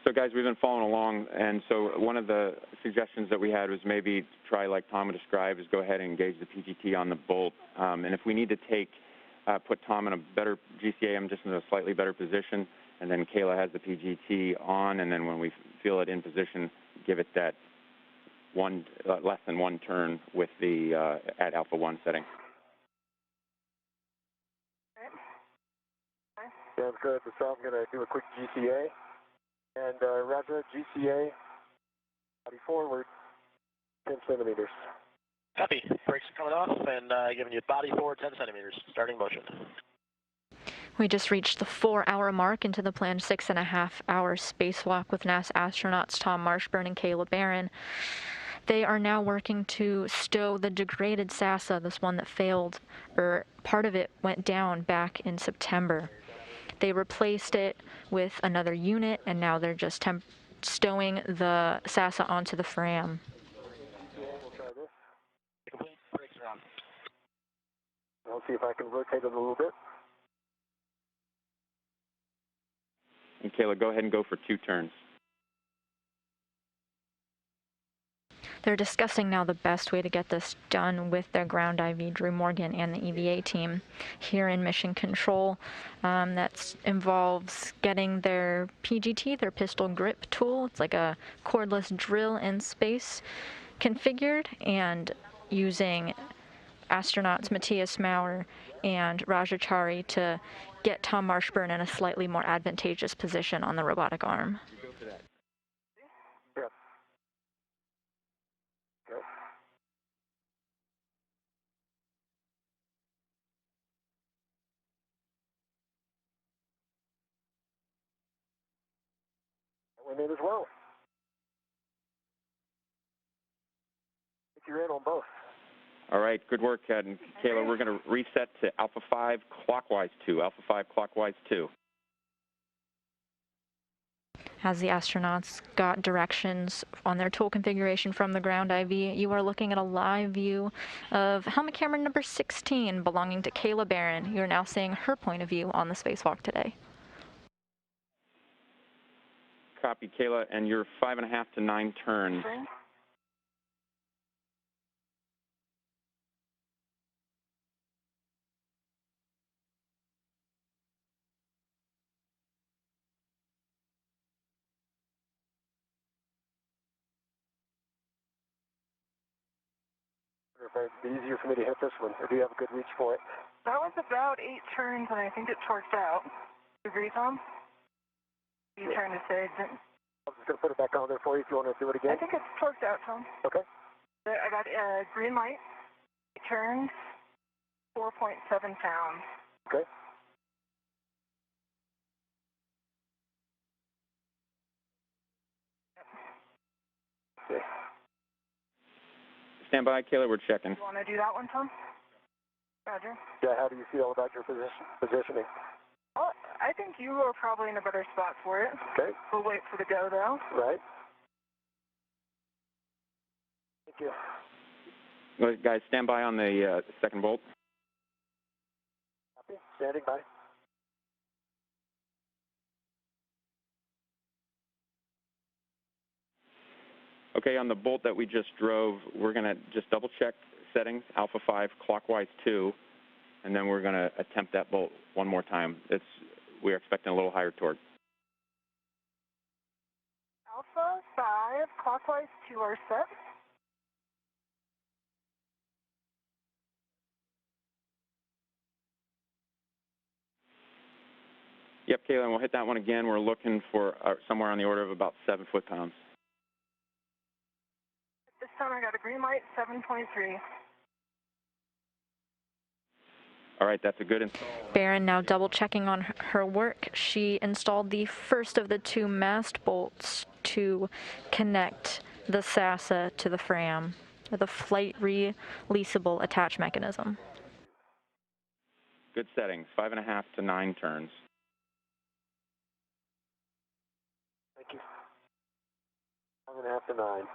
So guys, we've been following along, and so one of the suggestions that we had was maybe try, like Tom described, is go ahead and engage the PGT on the bolt. And if we need to put Tom in a better GCA, I'm just in a slightly better position, and then Kayla has the PGT on, and then when we feel it in position, give it that less than one turn with the at alpha 1 setting. Sounds good. So I'm going to do a quick GCA. And Roger, GCA, body forward, 10 centimeters. Copy. Brakes are coming off and giving you body forward 10 centimeters, starting motion. We just reached the 4-hour mark into the planned 6.5-hour spacewalk with NASA astronauts Tom Marshburn and Kayla Barron. They are now working to stow the degraded SASA, this one that failed, or part of it went down back in September. They replaced it with another unit, and now they're just stowing the SASA onto the FRAM. We'll try this. Complete. Brakes are on. I'll see if I can rotate it a little bit. And Kayla, go ahead and go for 2 turns. They're discussing now the best way to get this done with their ground IV, Drew Morgan, and the EVA team here in Mission Control. That involves getting their PGT, their pistol grip tool, it's like a cordless drill in space, configured, and using astronauts Matthias Maurer and Rajachari to get Tom Marshburn in a slightly more advantageous position on the robotic arm. Yeah. Go. That went in as well. If you're in on both. All right, good work, Ed. And Kayla, we're going to reset to alpha 5 clockwise 2, alpha 5 clockwise 2. As the astronauts got directions on their tool configuration from the ground IV, you are looking at a live view of helmet camera number 16 belonging to Kayla Barron. You are now seeing her point of view on the spacewalk today. Copy, Kayla, and your 5.5 to 9 turns. Okay. If it'd be easier for me to hit this one, or do you have a good reach for it? That was about 8 turns, and I think it torqued out. You agree, Tom? Are you trying to say? I'm just going to put it back on there for you if you want to do it again. I think it's torqued out, Tom. Okay. I got green light. 8 turns, 4.7 pounds. Okay. Okay. Stand by, Kayla, we're checking. You want to do that one, Tom? Roger. Yeah, how do you feel about your positioning? Well, I think you are probably in a better spot for it. Okay. We'll wait for the go, though. Right. Thank you. Well, guys, stand by on the second bolt. Copy. Standing by. Okay, on the bolt that we just drove, we're going to just double check settings, alpha 5 clockwise 2, and then we're going to attempt that bolt one more time. We're expecting a little higher torque. Alpha 5, clockwise 2 are set. Yep, Kayla, and we'll hit that one again. We're looking for somewhere on the order of about 7 foot-pounds. This time I got a green light, 7.3. All right, that's a good install. Barron now double checking on her work. She installed the first of the 2 mast bolts to connect the SASA to the FRAM with a flight releasable attach mechanism. Good settings, 5.5 to 9 turns. Thank you. 5.5 to 9.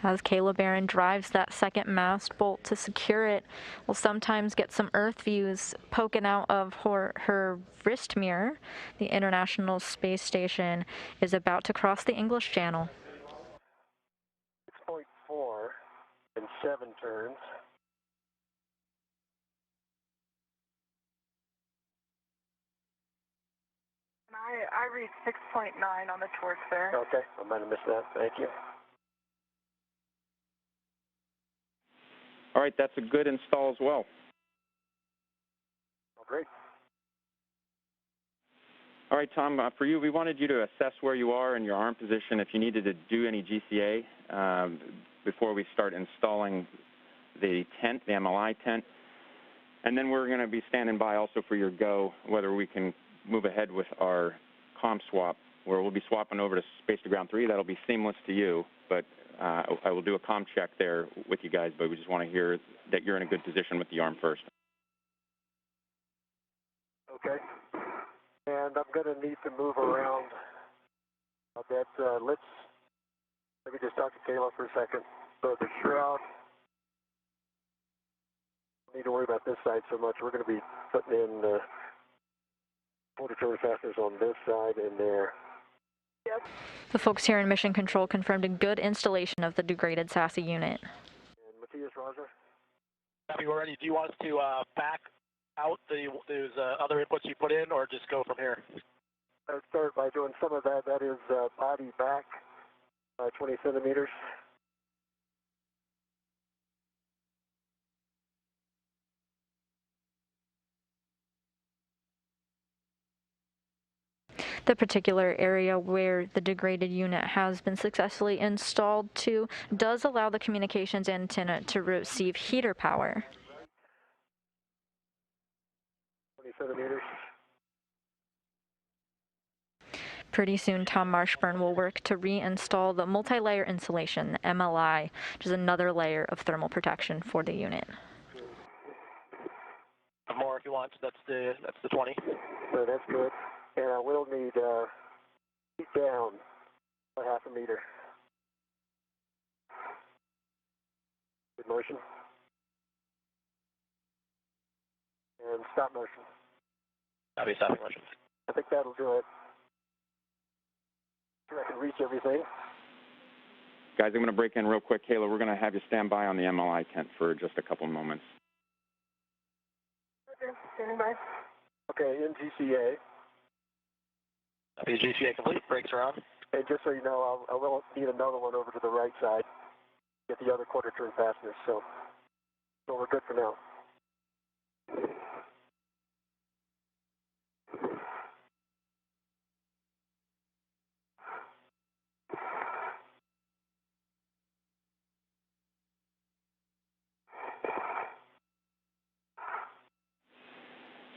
As Kayla Barron drives that second mast bolt to secure it, we'll sometimes get some Earth views poking out of her wrist mirror. The International Space Station is about to cross the English Channel. 6.4 in 7 turns. And I read 6.9 on the torque there. Okay, I might have missed that. Thank you. All right, that's a good install as well. Oh, great. All right, Tom, for you, we wanted you to assess where you are in your arm position if you needed to do any GCA before we start installing the tent, the MLI tent. And then we're going to be standing by also for your go, whether we can move ahead with our comm swap, where we'll be swapping over to Space to Ground 3. That'll be seamless to you, but I will do a comm check there with you guys, but we just want to hear that you're in a good position with the arm first. Okay. And I'm going to need to move around a bit. Let me just talk to Kayla for a second. So the shroud, don't need to worry about this side so much. We're going to be putting in quarter turn fasteners on this side and there. Yep. The folks here in Mission Control confirmed a good installation of the degraded SASA unit. And Matthias, Roger? Copy, we're ready. Do you want us to back out those other inputs you put in, or just go from here? I'll start by doing some of that. That is body back 20 centimeters. The particular area where the degraded unit has been successfully installed to does allow the communications antenna to receive heater power. 20 centimeters. Pretty soon, Tom Marshburn will work to reinstall the multi-layer insulation, the MLI, which is another layer of thermal protection for the unit. More if you want. That's the 20. So that's good. And I will need heat down by 0.5 meter. Good motion. And stop motion. Copy, stopping motion. I think that'll do it. I can reach everything. Guys, I'm going to break in real quick. Kayla, we're going to have you stand by on the MLI tent for just a couple moments. Okay, standing by. Okay, in GCA. Copy, GCA complete. Brakes are on. And just so you know, I will need another one over to the right side. Get the other quarter turn fasteners. So we're good for now.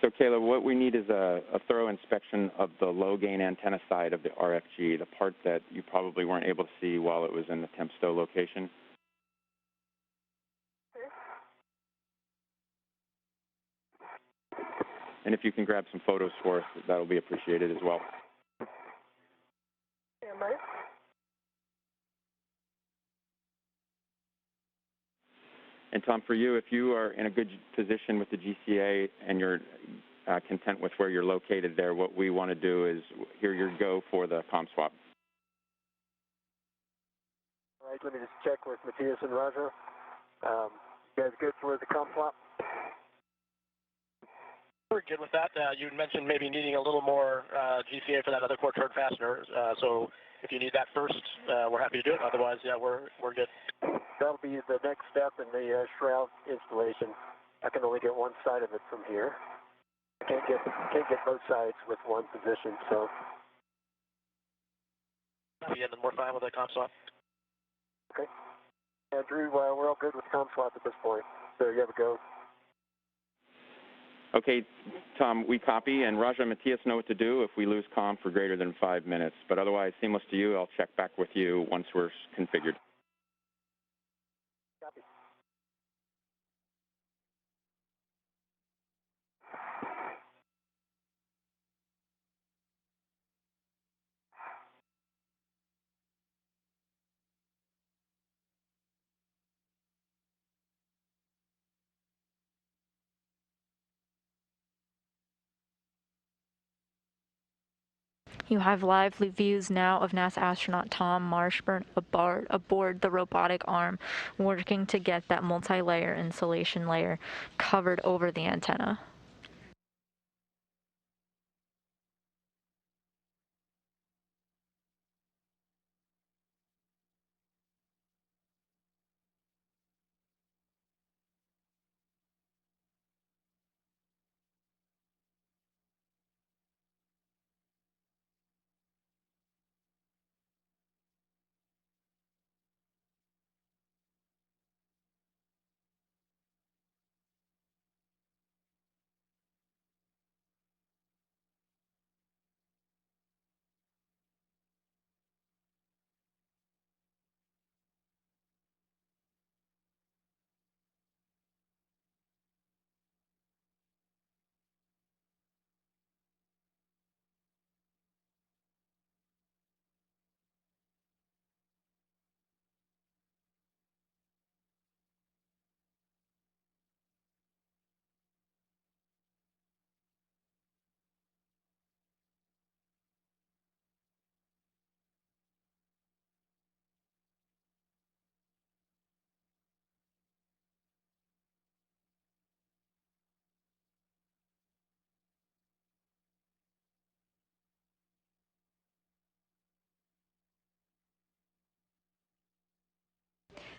So, Kayla, what we need is a thorough inspection of the low-gain antenna side of the RFG, the part that you probably weren't able to see while it was in the temp stow location. And if you can grab some photos for us, that'll be appreciated as well. Stand by. And Tom, for you, if you are in a good position with the GCA and you're content with where you're located there, what we want to do is hear your go for the comm swap. All right, let me just check with Matthias and Roger. You guys good for the comm swap? We're good with that. You mentioned maybe needing a little more GCA for that other quarter turn fastener. So if you need that first, we're happy to do it. Otherwise, yeah, we're good. That'll be the next step in the shroud installation. I can only get one side of it from here. I can't get both sides with one position, so. Yeah, then we're fine with the comm swap. Okay. Yeah, Drew, we're all good with comm swap at this point. So you have a go. Okay, Tom, we copy, and Raja and Matthias know what to do if we lose comm for greater than 5 minutes. But otherwise, seamless to you. I'll check back with you once we're configured. Copy. You have live views now of NASA astronaut Tom Marshburn aboard the robotic arm, working to get that multi-layer insulation layer covered over the antenna.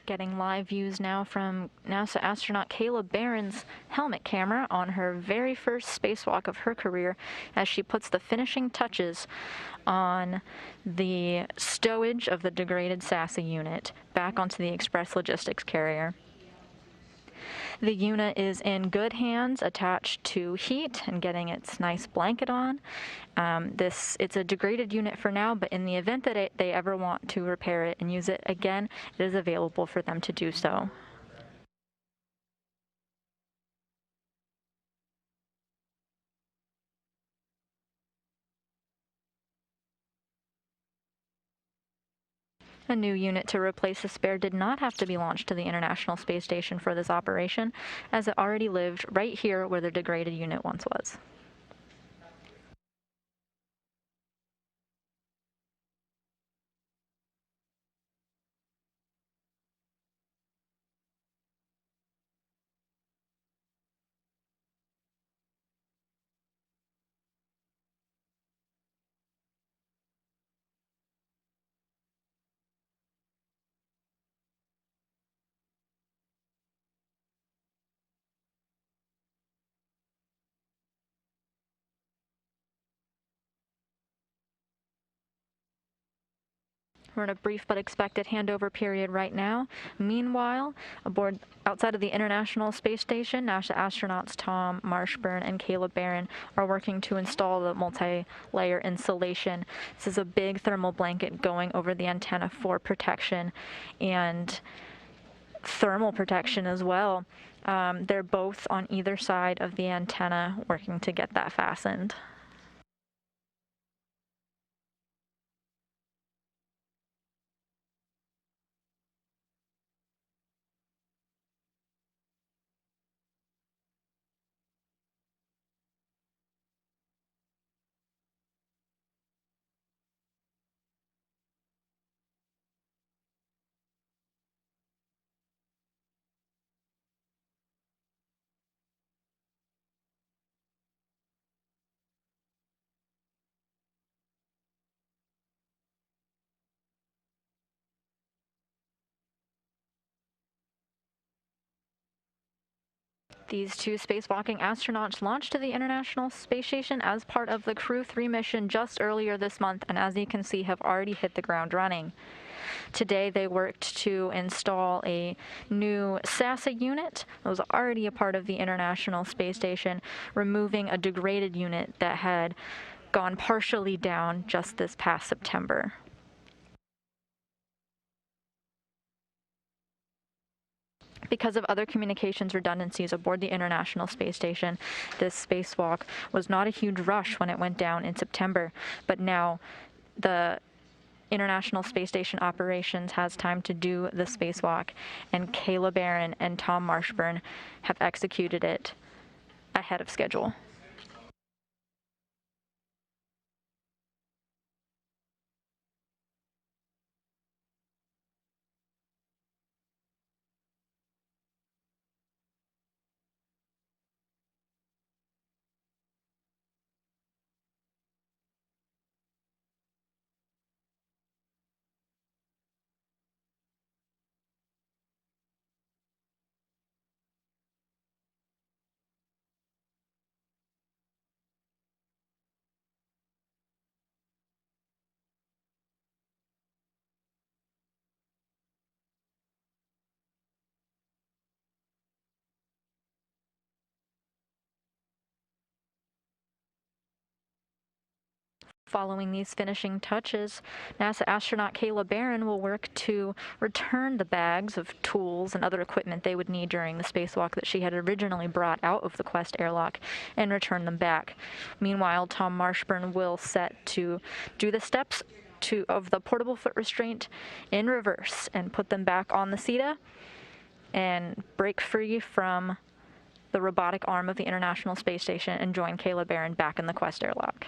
Getting live views now from NASA astronaut Caleb Barron's helmet camera on her very first spacewalk of her career as she puts the finishing touches on the stowage of the degraded SASA unit back onto the Express Logistics carrier. The unit is in good hands, attached to heat and getting its nice blanket on. It's a degraded unit for now, but in the event that they ever want to repair it and use it again, it is available for them to do so. A new unit to replace the spare did not have to be launched to the International Space Station for this operation, as it already lived right here where the degraded unit once was. We're in a brief but expected handover period right now. Meanwhile, outside of the International Space Station, NASA astronauts Tom Marshburn and Caleb Barron are working to install the multi-layer insulation. This is a big thermal blanket going over the antenna for protection and thermal protection as well. They're both on either side of the antenna working to get that fastened. These two spacewalking astronauts launched to the International Space Station as part of the Crew 3 mission just earlier this month, and as you can see, have already hit the ground running. Today, they worked to install a new SASA unit that was already a part of the International Space Station, removing a degraded unit that had gone partially down just this past September. Because of other communications redundancies aboard the International Space Station, this spacewalk was not a huge rush when it went down in September, but now the International Space Station operations has time to do the spacewalk, and Caleb Barron and Tom Marshburn have executed it ahead of schedule. Following these finishing touches, NASA astronaut Kayla Barron will work to return the bags of tools and other equipment they would need during the spacewalk that she had originally brought out of the Quest airlock and return them back. Meanwhile, Tom Marshburn will set to do the steps of the portable foot restraint in reverse and put them back on the SETA and break free from the robotic arm of the International Space Station and join Kayla Barron back in the Quest airlock.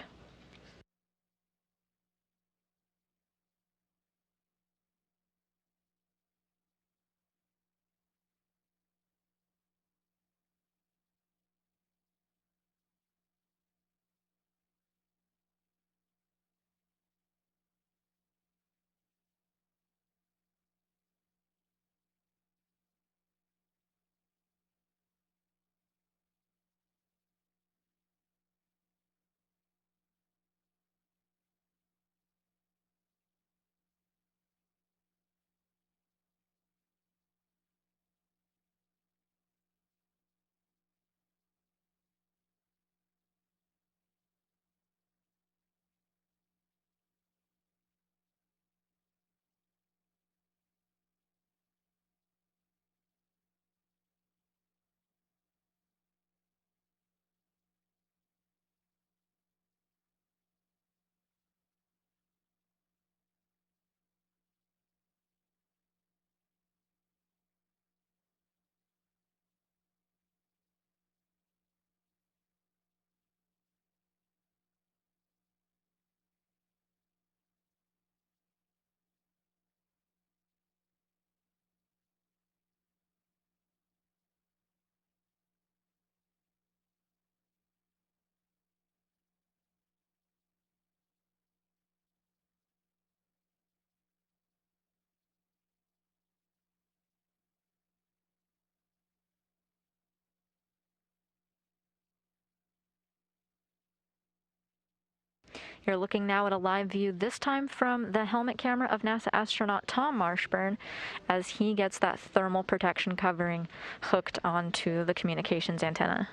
You're looking now at a live view, this time from the helmet camera of NASA astronaut Tom Marshburn as he gets that thermal protection covering hooked onto the communications antenna.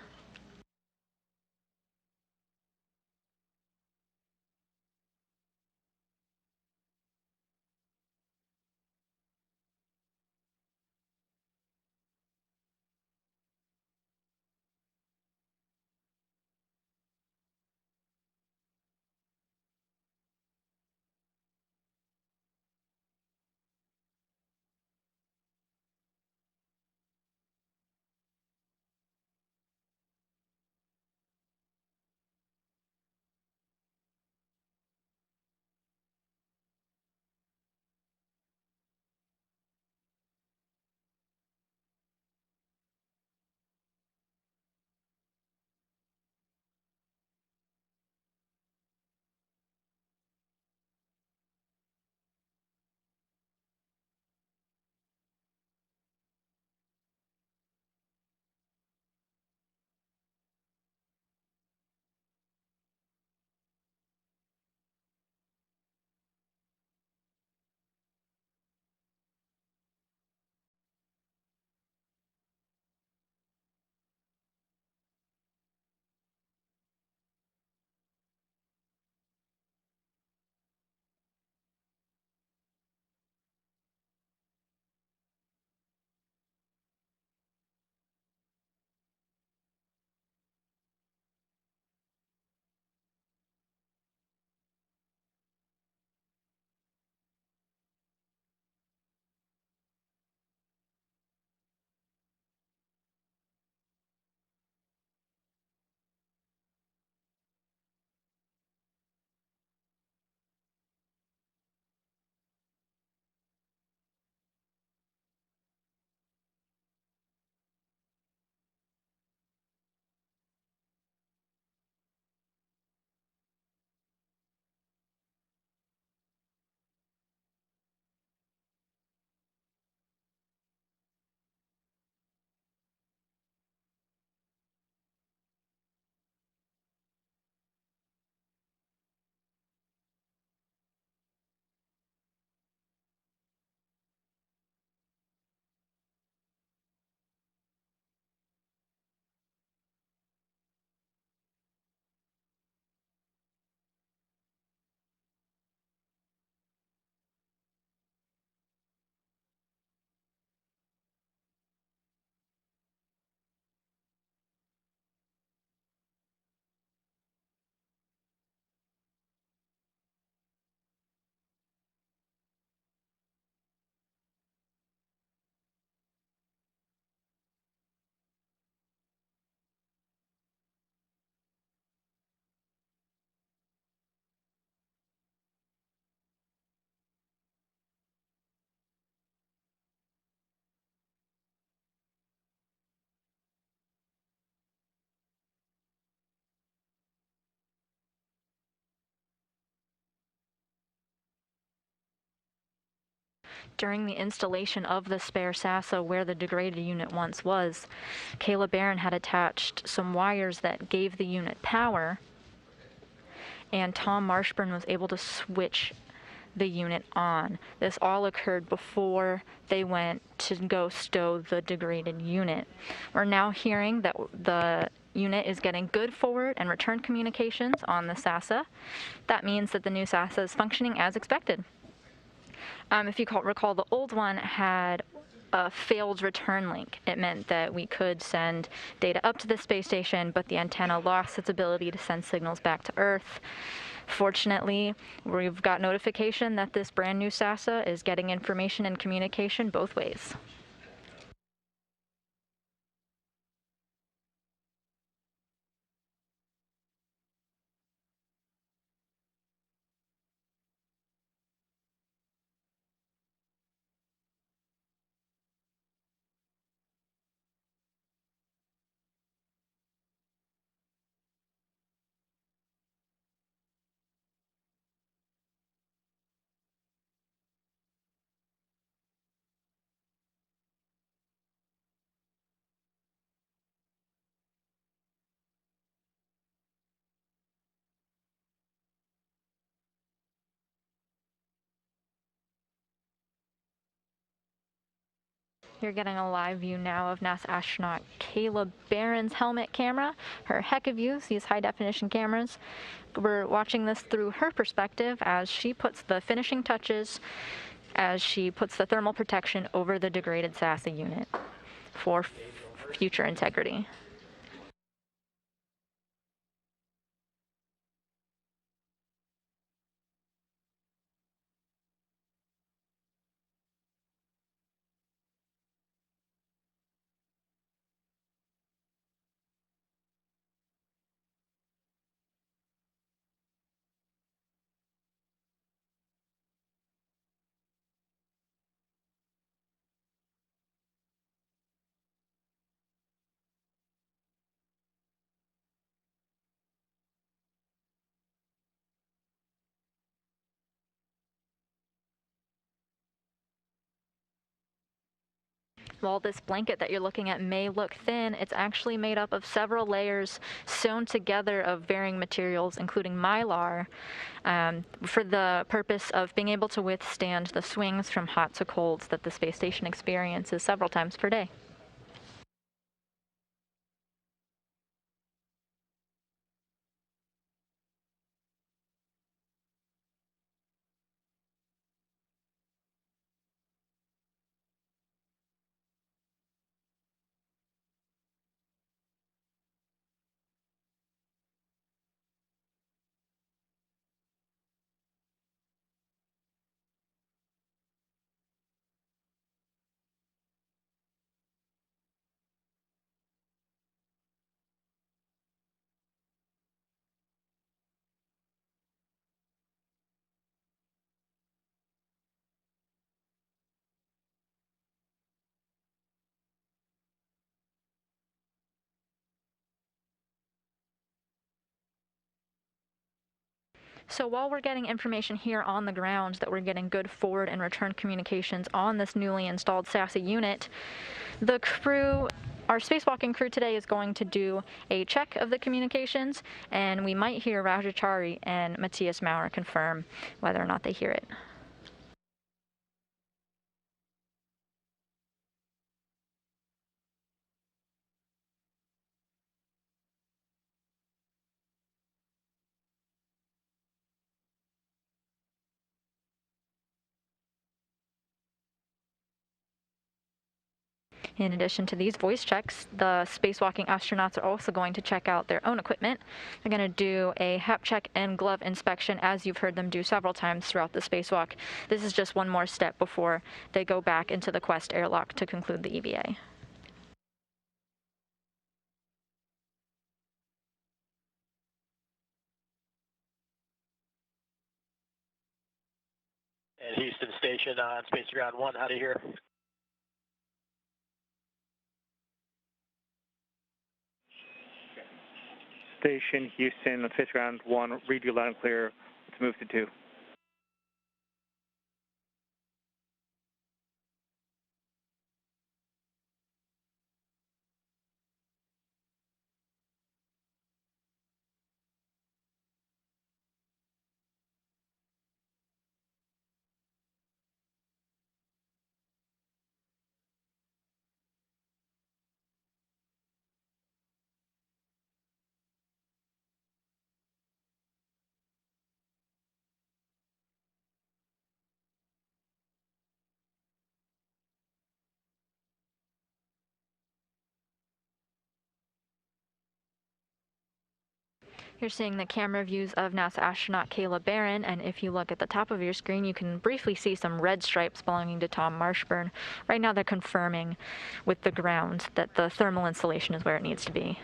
During the installation of the spare SASA where the degraded unit once was, Kayla Barron had attached some wires that gave the unit power, and Tom Marshburn was able to switch the unit on. This all occurred before they went to go stow the degraded unit. We're now hearing that the unit is getting good forward and return communications on the SASA. That means that the new SASA is functioning as expected. If you recall, the old one had a failed return link. It meant that we could send data up to the space station, but the antenna lost its ability to send signals back to Earth. Fortunately, we've got notification that this brand new SASA is getting information and communication both ways. You're getting a live view now of NASA astronaut Kayla Barron's helmet camera. Her heck of use, these high-definition cameras. We're watching this through her perspective as she puts the finishing touches, as she puts the thermal protection over the degraded SASA unit for future integrity. While this blanket that you're looking at may look thin, it's actually made up of several layers sewn together of varying materials, including mylar, for the purpose of being able to withstand the swings from hot to colds that the space station experiences several times per day. So while we're getting information here on the ground that we're getting good forward and return communications on this newly installed SASA unit, the crew, our spacewalking crew today, is going to do a check of the communications, and we might hear Rajachari and Matthias Maurer confirm whether or not they hear it. In addition to these voice checks, the spacewalking astronauts are also going to check out their own equipment. They're going to do a hap check and glove inspection, as you've heard them do several times throughout the spacewalk. This is just one more step before they go back into the Quest airlock to conclude the EVA. And Houston Station on Space Ground 1, how do you hear? Station Houston on Space Ground 1, read you loud and clear. Let's move to 2. You're seeing the camera views of NASA astronaut Kayla Barron, and if you look at the top of your screen, you can briefly see some red stripes belonging to Tom Marshburn. Right now they're confirming with the ground that the thermal insulation is where it needs to be.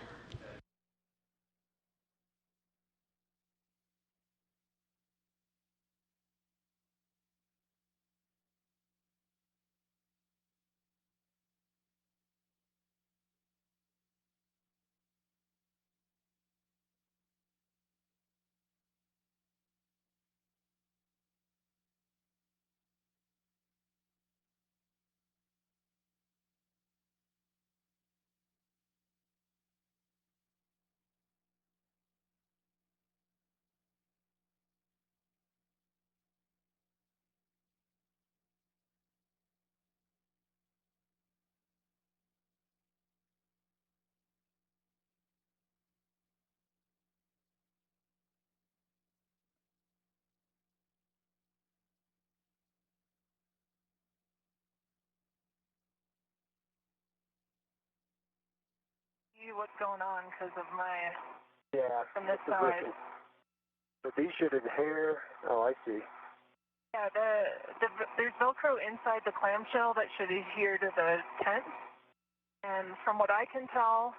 What's going on because of my from this position. side. So these should adhere. Oh, I see. Yeah, there's Velcro inside the clamshell that should adhere to the tent, and from what I can tell,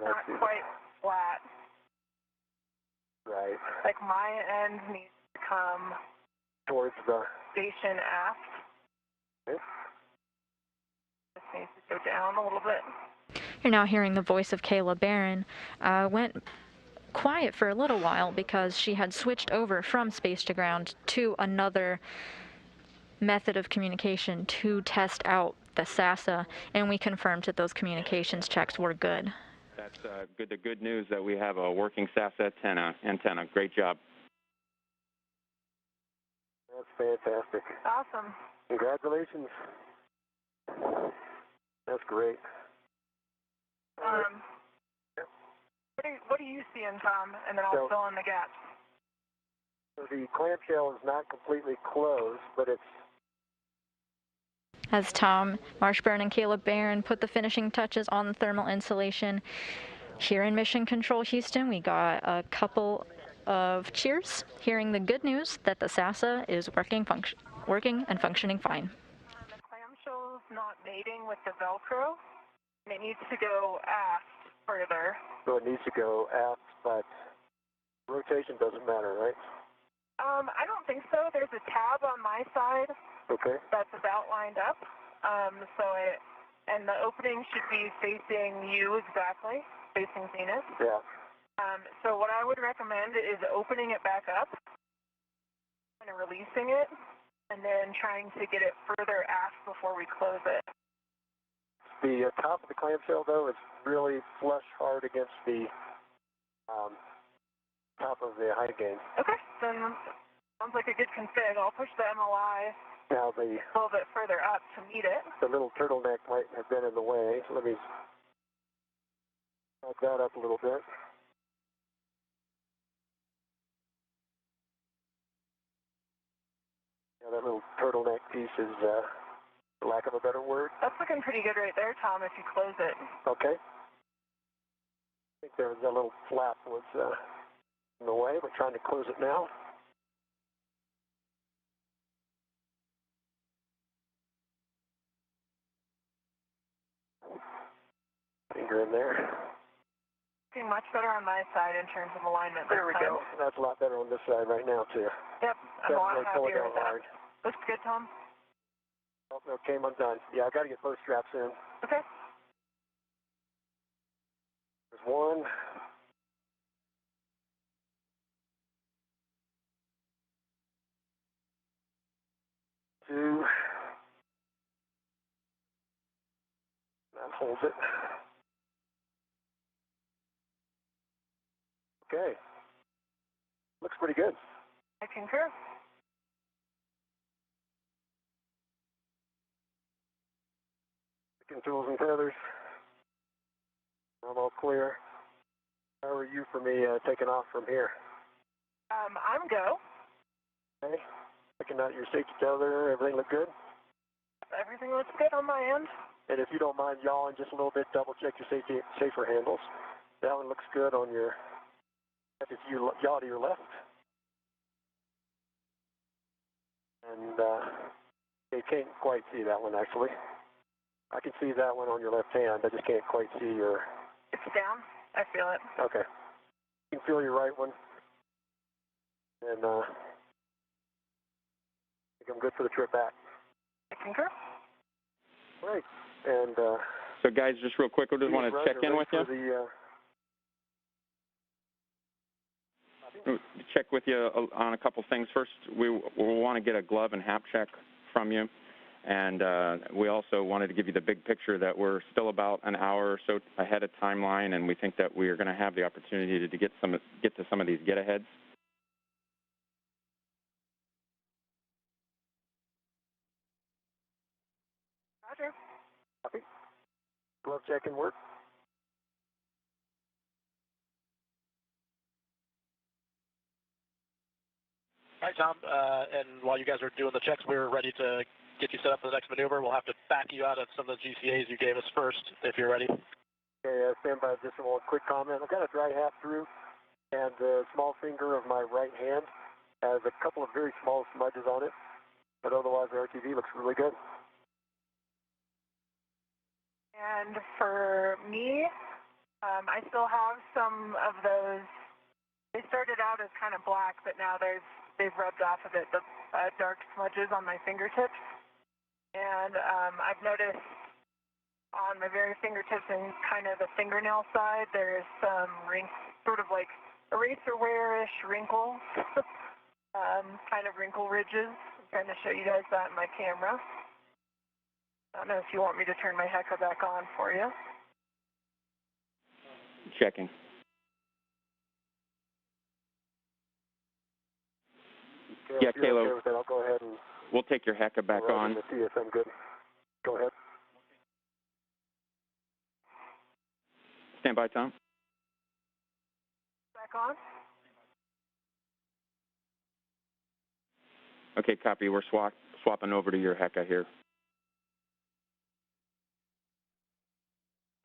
not quite flat. Right. Like my end needs to come Towards the station aft. Okay. This needs to go down a little bit. You're now hearing the voice of Kayla Barron. Went quiet for a little while because she had switched over from space to ground to another method of communication to test out the SASA, and we confirmed that those communications checks were good. That's good. The good news that we have a working SASA antenna. Great job. That's fantastic. Awesome. Congratulations. That's great. What do you see in, Tom? And then I'll fill in the gaps. So the clamshell is not completely closed, but it's... As Tom Marshburn and Kayla Barron put the finishing touches on the thermal insulation. Here in Mission Control Houston, we got a couple of cheers, hearing the good news that the SASA is working and functioning fine. The clamshell's not mating with the Velcro, and it needs to go aft further. So it needs to go aft, but rotation doesn't matter, right? I don't think so. There's a tab on my side that's about lined up. And the opening should be facing you exactly, facing Zenith. Yeah. So what I would recommend is opening it back up and releasing it, and then trying to get it further aft before we close it. The top of the clamshell, though, is really flush hard against the top of the high gain. Okay, then sounds like a good config. I'll push the MLI now a little bit further up to meet it. The little turtleneck might have been in the way. So let me back that up a little bit. Yeah, that little turtleneck piece is, for lack of a better word. That's looking pretty good right there, Tom, if you close it. Okay. I think there was a little flap was in the way. We're trying to close it now. Finger in there. Looking much better on my side in terms of alignment. There we go. That's a lot better on this side right now, too. Yep, I'm a lot happier with that. Looks good, Tom. Oh, okay, I'm done. Yeah, I got to get both straps in. Okay. There's one. Two. That holds it. Okay. Looks pretty good. I concur. Tools and feathers. I'm all clear. How are you for me taking off from here? I'm go. Okay. Checking out your safety tether. Everything look good? Everything looks good on my end. And if you don't mind yawing just a little bit, double check your safer handles. That one looks good on your, if you yaw to your left. And you can't quite see that one actually. I can see that one on your left hand, I just can't quite see your... It's down. I feel it. Okay. You can feel your right one. And I think I'm good for the trip back. I concur. Great. And so guys, just real quick, I just want to check in with you. Check with you on a couple things. First, we want to get a glove and hap check from you. And we also wanted to give you the big picture that we're still about an hour or so ahead of timeline, and we think that we are going to have the opportunity to get to some of these get-aheads. Roger. Copy. Glove check and work. All right, Tom, and while you guys are doing the checks, we're ready to get you set up for the next maneuver. We'll have to back you out of some of the GCAs you gave us first, if you're ready. Okay, stand by just one quick comment. I've got a dry half through, and the small finger of my right hand has a couple of very small smudges on it, but otherwise the RTV looks really good. And for me, I still have some of those. They started out as kind of black, but now they've rubbed off of it, the dark smudges on my fingertips. And I've noticed on my very fingertips and kind of the fingernail side, there's some sort of like eraser wear-ish wrinkles, kind of wrinkle ridges. I'm trying to show you guys that in my camera. I don't know if you want me to turn my Hecka back on for you. Checking. Yeah, Kayla, okay with that, I'll go ahead and... We'll take your Hecka back on. See if I'm good. Go ahead. Stand by, Tom. Back on. Okay, copy. We're swapping over to your Hecka here.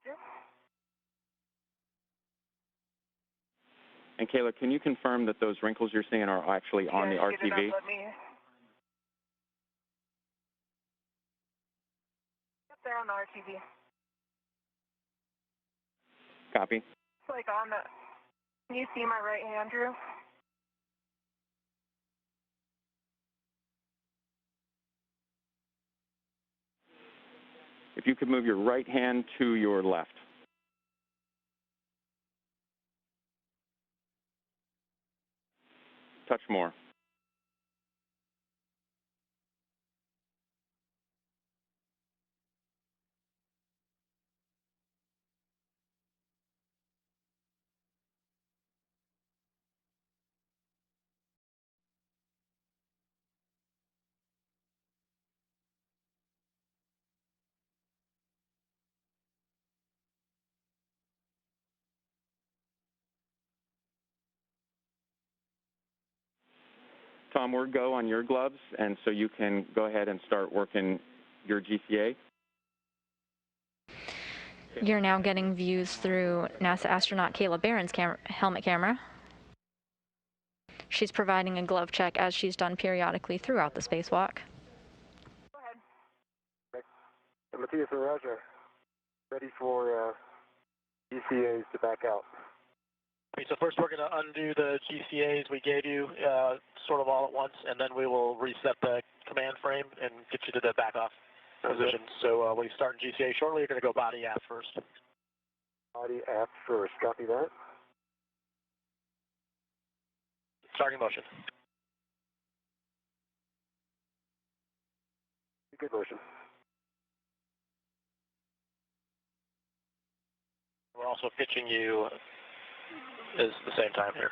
Sure. And Kayla, can you confirm that those wrinkles you're seeing are actually on the RTV? They're on the RTV. Copy. It's like on the... Can you see my right hand, Drew? If you could move your right hand to your left. Touch more. Tom, we're go on your gloves, and so you can go ahead and start working your GCA. You're now getting views through NASA astronaut Kayla Barron's helmet camera. She's providing a glove check as she's done periodically throughout the spacewalk. Go ahead. Okay. Matthias and Roger, ready for GCAs to back out. Okay, so first we're going to undo the GCAs we gave you sort of all at once, and then we will reset the command frame and get you to the back-off position. So when you start in GCA shortly, you're going to go body aft first. Body aft first. Copy that. Starting motion. Good motion. We're also pitching you at the same time here.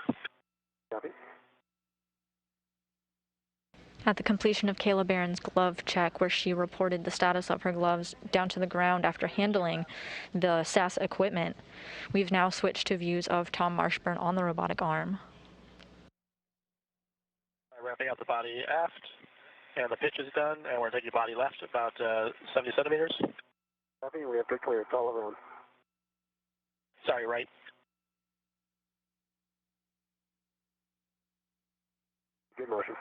Copy. At the completion of Kayla Barron's glove check, where she reported the status of her gloves down to the ground after handling the SAS equipment, we've now switched to views of Tom Marshburn on the robotic arm. Ramping out the body aft, and the pitch is done, and we're taking body left about 70 centimeters. Copy, we have good clearance all around. Sorry, right. Good motion.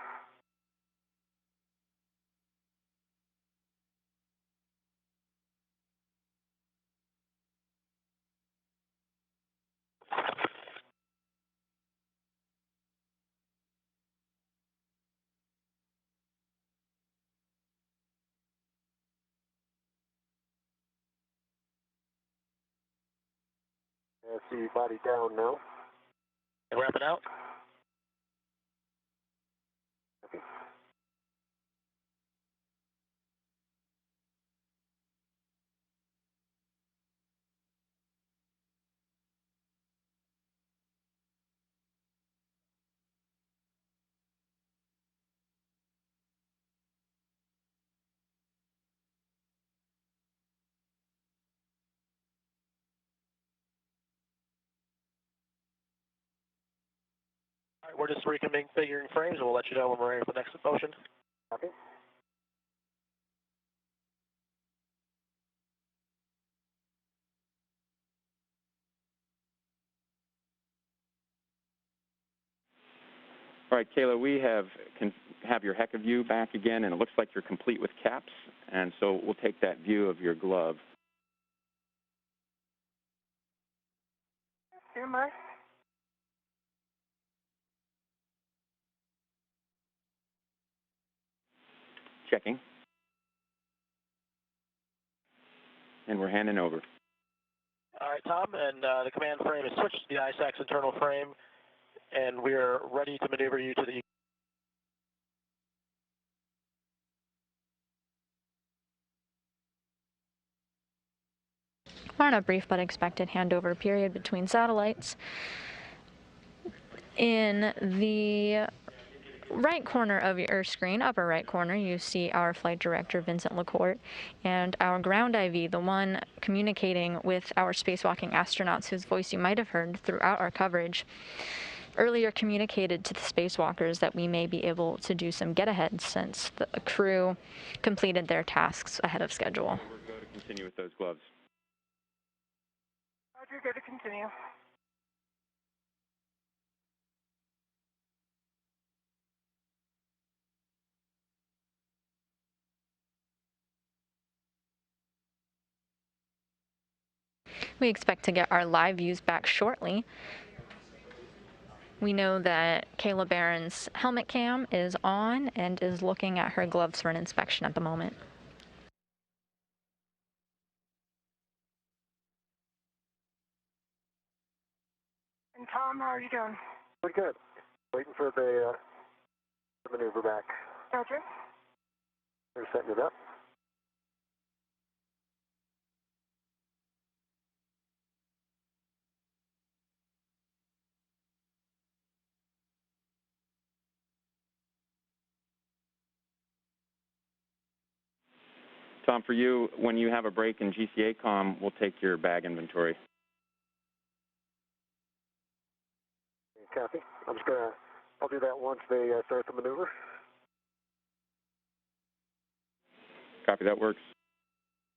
I see body down now. And wrapping out. Copy. All right, we're just reconfiguring frames, and we'll let you know when we're ready for the next motion. Copy. All right, Kayla, we can have your HECA view back again, and it looks like you're complete with caps, and so we'll take that view of your glove. Here, Mark. Checking. And we're handing over. All right, Tom, and the command frame is switched to the ISX internal frame, and we're ready to maneuver you to the... We're on a brief but expected handover period between satellites. In the right corner of your screen, upper right corner, you see our flight director, Vincent LaCourte, and our ground IV, the one communicating with our spacewalking astronauts whose voice you might have heard throughout our coverage, earlier communicated to the spacewalkers that we may be able to do some get-ahead since the crew completed their tasks ahead of schedule. We're going to continue with those gloves. Roger, good to continue. We expect to get our live views back shortly. We know that Kayla Barron's helmet cam is on and is looking at her gloves for an inspection at the moment. And Tom, how are you doing? Pretty good. Waiting for the maneuver back. Roger. They're setting it up. Tom, for you, when you have a break in GCA comm, we'll take your bag inventory. Copy. I'll do that once they start the maneuver. Copy, that works.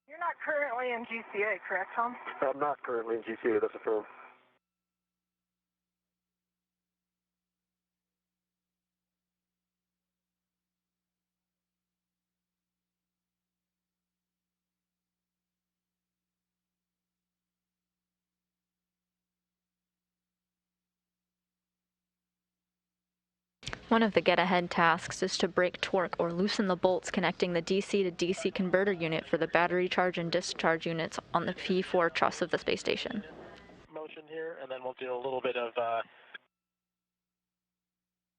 You're not currently in GCA, correct, Tom? I'm not currently in GCA, that's affirmed. One of the get-ahead tasks is to break torque or loosen the bolts connecting the DC to DC converter unit for the battery charge and discharge units on the P4 truss of the space station. Motion here, and then we'll do a little bit of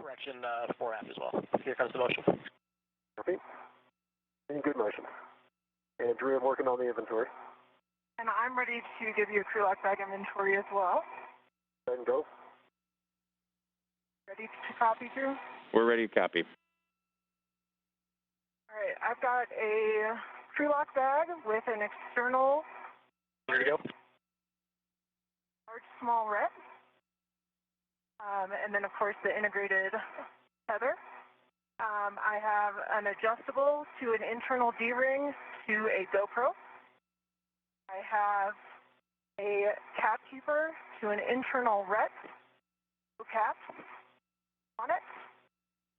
correction 4F as well. Here comes the motion. Copy. In good motion. And Drew, I'm working on the inventory. And I'm ready to give you a crew lock bag inventory as well. Go ahead and go. Ready to copy, Drew? We're ready to copy. All right, I've got a crew lock bag with an external Here you go. large, small ret. And then, of course, the integrated tether. I have an adjustable to an internal D-ring to a GoPro. I have a cap keeper to an internal ret, cap on it.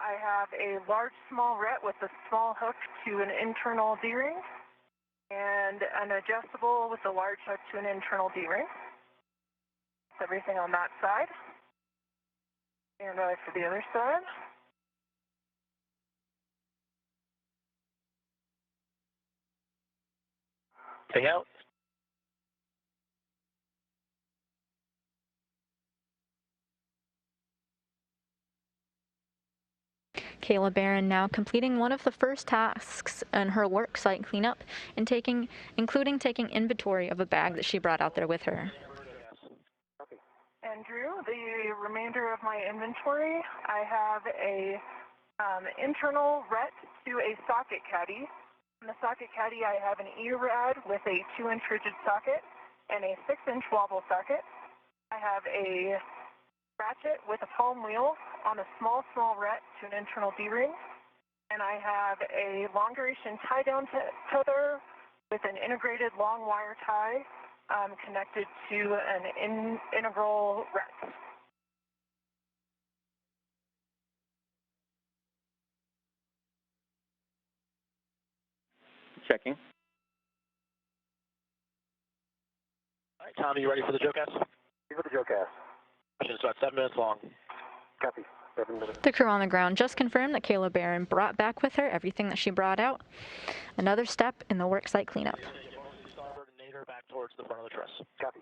I have a large small ret with a small hook to an internal D-ring, and an adjustable with a large hook to an internal D-ring. That's everything on that side. And for the other side. Hang out. Kayla Barron now completing one of the first tasks in her work site cleanup and including taking inventory of a bag that she brought out there with her. Andrew, the remainder of my inventory, I have a internal ret to a socket caddy. In the socket caddy, I have an E-rad with a 2-inch rigid socket and a 6-inch wobble socket. I have a ratchet with a palm wheel on a small ret to an internal D-ring. And I have a long-duration tie-down tether with an integrated long wire tie connected to an integral ret. Checking. All right, Tom, you ready for the Joe cast? Ready for the Joe cast. It's about 7 minutes long. Copy. 7 minutes. The crew on the ground just confirmed that Kayla Barron brought back with her everything that she brought out. Another step in the worksite cleanup. Starboard and nadir back towards the front of the truss. Copy.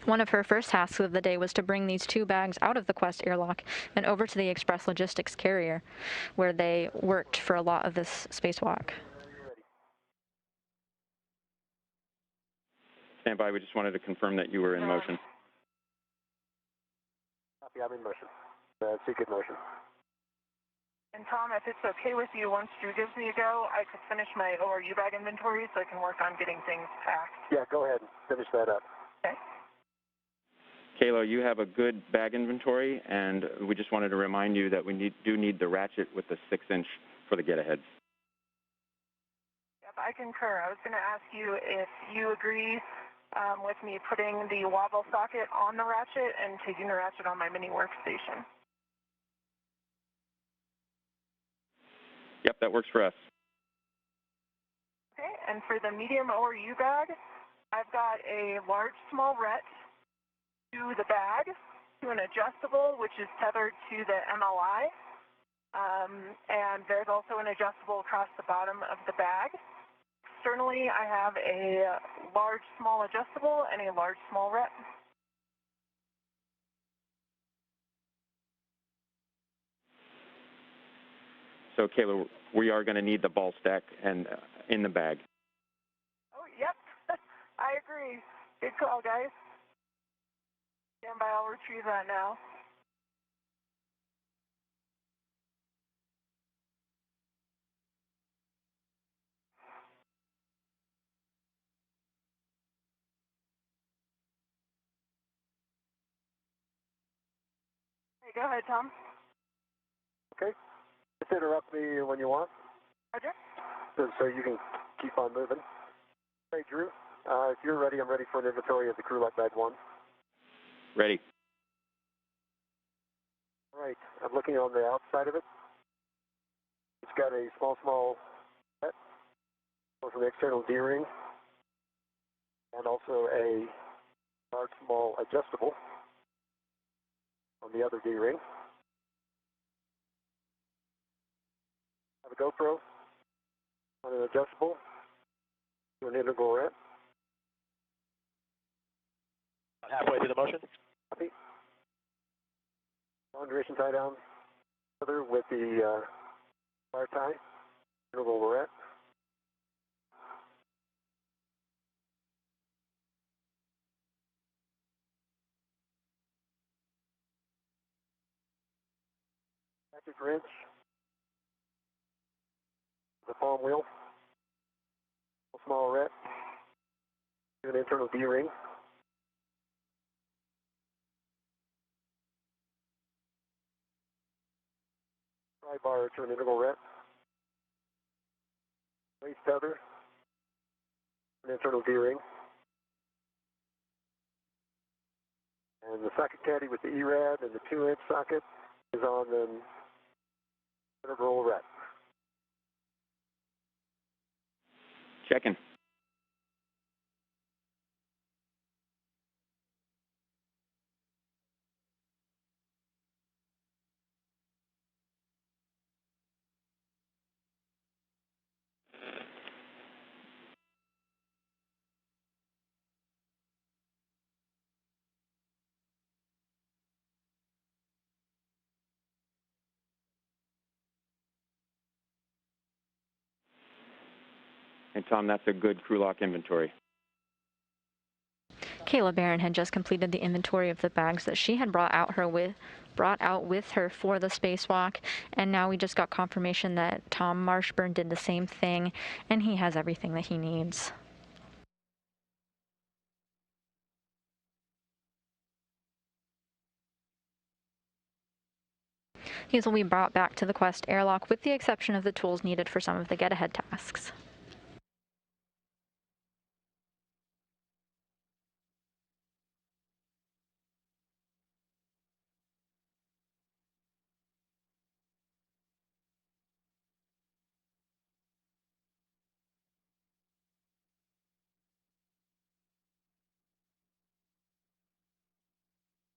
One of her first tasks of the day was to bring these 2 bags out of the Quest airlock and over to the Express Logistics carrier, where they worked for a lot of this spacewalk. Stand by. We just wanted to confirm that you were in motion. Copy. I'm in motion. Seek in motion. And Tom, if it's okay with you, once Drew gives me a go, I could finish my ORU bag inventory so I can work on getting things packed. Yeah, go ahead and finish that up. Okay. Kayla, you have a good bag inventory, and we just wanted to remind you that we do need the ratchet with the 6-inch for the get-aheads. Yep, I concur. I was going to ask you if you agree with me putting the wobble socket on the ratchet and taking the ratchet on my mini workstation. Yep, that works for us. Okay, and for the medium ORU bag, I've got a large small ret to the bag, to an adjustable, which is tethered to the MLI, and there's also an adjustable across the bottom of the bag. Externally, I have a large small adjustable and a large small ret. So, Kayla, we are going to need the ball stack and in the bag. Oh, yep. I agree. Good call, guys. Stand by, I'll retrieve that now. Hey, go ahead, Tom. Okay. Just interrupt me when you want. Roger. So you can keep on moving. Hey, Drew, if you're ready, I'm ready for an inventory of the crew light bag 1. Ready. All right, I'm looking on the outside of it. It's got a small set for the external D-ring, and also a large small adjustable on the other D-ring. Have a GoPro on an adjustable to an integral ret. Halfway through the motion. Copy. Long duration tie down further with the wire tie, integral ret. Active wrench. The palm wheel. Small ret. To an internal D-ring. Bar to an integral ret. Waist tether An internal D-ring. And the socket caddy with the ERAD and the 2-inch socket is on the interval ret. Checking. And Tom, that's a good crew lock inventory. Kayla Barron had just completed the inventory of the bags that she had brought out with her for the spacewalk, and now we just got confirmation that Tom Marshburn did the same thing, and he has everything that he needs. These will be brought back to the Quest airlock with the exception of the tools needed for some of the get-ahead tasks.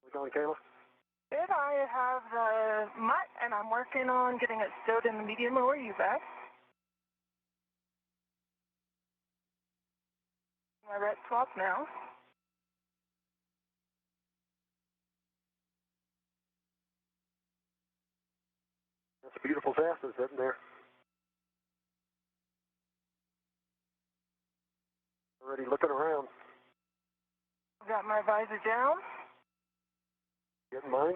We going, Kayla? Good, I have the mutt, and I'm working on getting it stowed in the medium lower U-bag. My ret swap now. That's a beautiful fastness, isn't there? Already looking around. Got my visor down. Getting mine.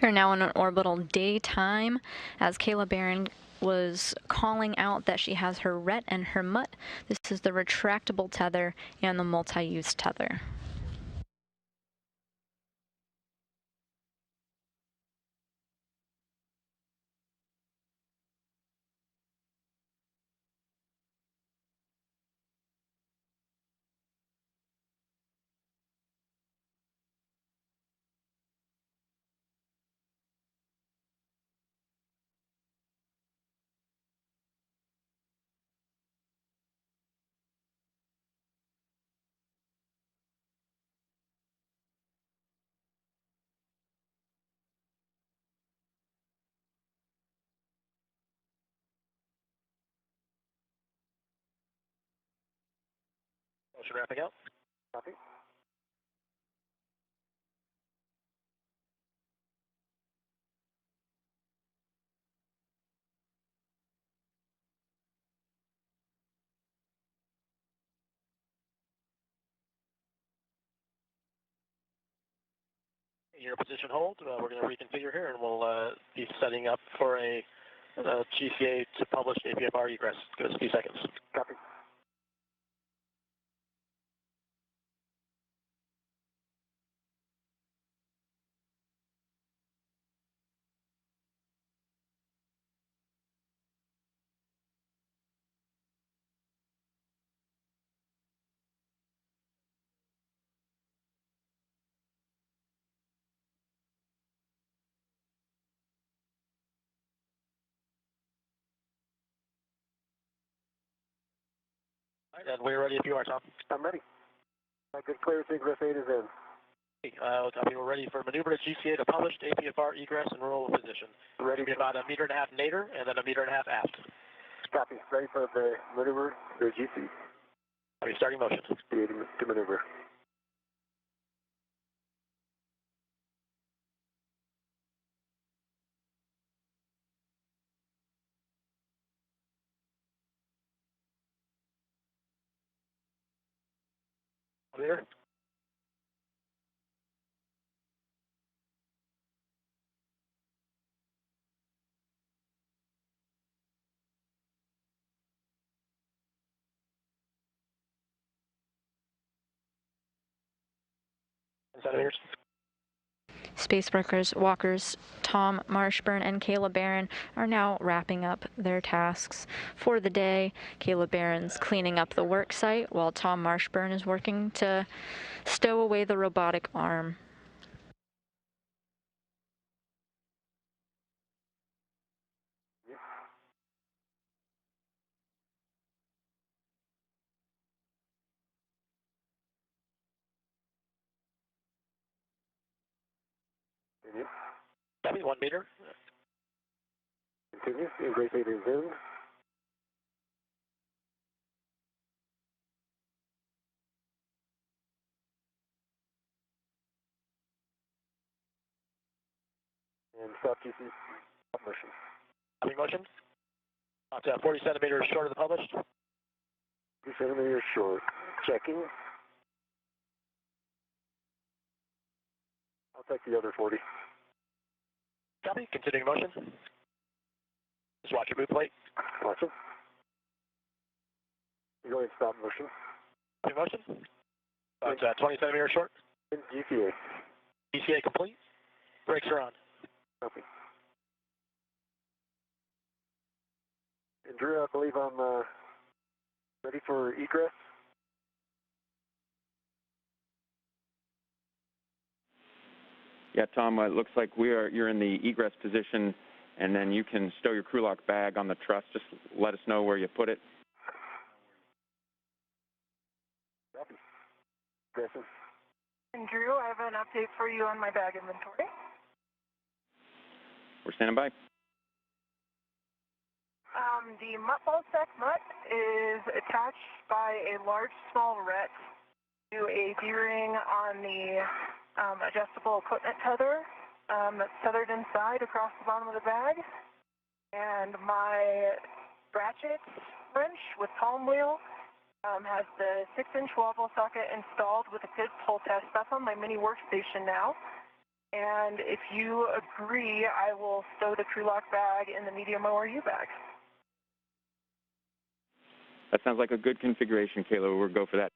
We are now in an orbital daytime as Kayla Barron was calling out that she has her ret and her mutt. This is the retractable tether and the multi-use tether. Motion wrapping out. Copy. Your position hold. We're going to reconfigure here, and we'll be setting up for a GCA to publish APFR egress. Give us a few seconds. Copy. All right, and we're ready if you are, Tom. I'm ready. My good clearance Ingress 8 is in. Copy. We're ready for maneuver to GCA to published APFR egress and roll position. Ready. Be about 1.5 meters nadir and then 1.5 meters aft. Copy. Ready for the maneuver to GC. Copy. Starting motion. To maneuver. Clear. Centimeters. Walkers Tom Marshburn and Kayla Barron are now wrapping up their tasks for the day. Kayla Barron's cleaning up the work site while Tom Marshburn is working to stow away the robotic arm. Continue. Copy, 1 meter. Continue. Ingress 8 is in. And stop GC. Stop motion. Copy motion. About 40 centimeters short of the published. 2 centimeters short. Checking. I'll take the other 40. Copy, continuing motion. Just watch your boot plate. Watch it. You're going to stop motion. Copy motion. About 20 centimeters short. GCA. GCA complete. Brakes are on. Copy. And Drew, I believe I'm ready for egress. Yeah, Tom, it looks like you're in the egress position, and then you can stow your crew lock bag on the truss. Just let us know where you put it. Copy. Aggressive. And Drew, I have an update for you on my bag inventory. We're standing by. The mutt ball sack mutt is attached by a large small ret to a D-ring on the adjustable equipment tether that's tethered inside across the bottom of the bag. And my ratchet wrench with palm wheel has the 6-inch wobble socket installed with a good pull test. That's on my mini workstation now. And if you agree, I will stow the crew lock bag in the medium ORU bag. That sounds like a good configuration, Kayla. We'll go for that.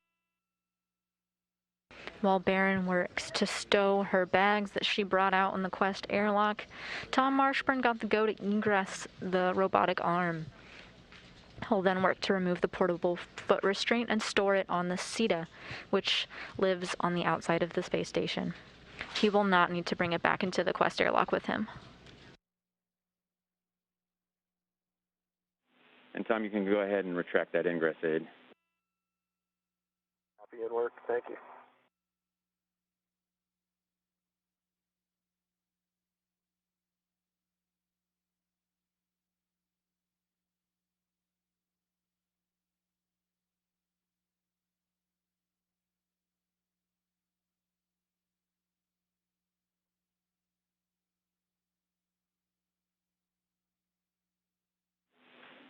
While Barron works to stow her bags that she brought out in the Quest airlock, Tom Marshburn got the go to ingress the robotic arm. He'll then work to remove the portable foot restraint and store it on the SETA, which lives on the outside of the space station. He will not need to bring it back into the Quest airlock with him. And Tom, you can go ahead and retract that ingress aid. Copy and work. Thank you.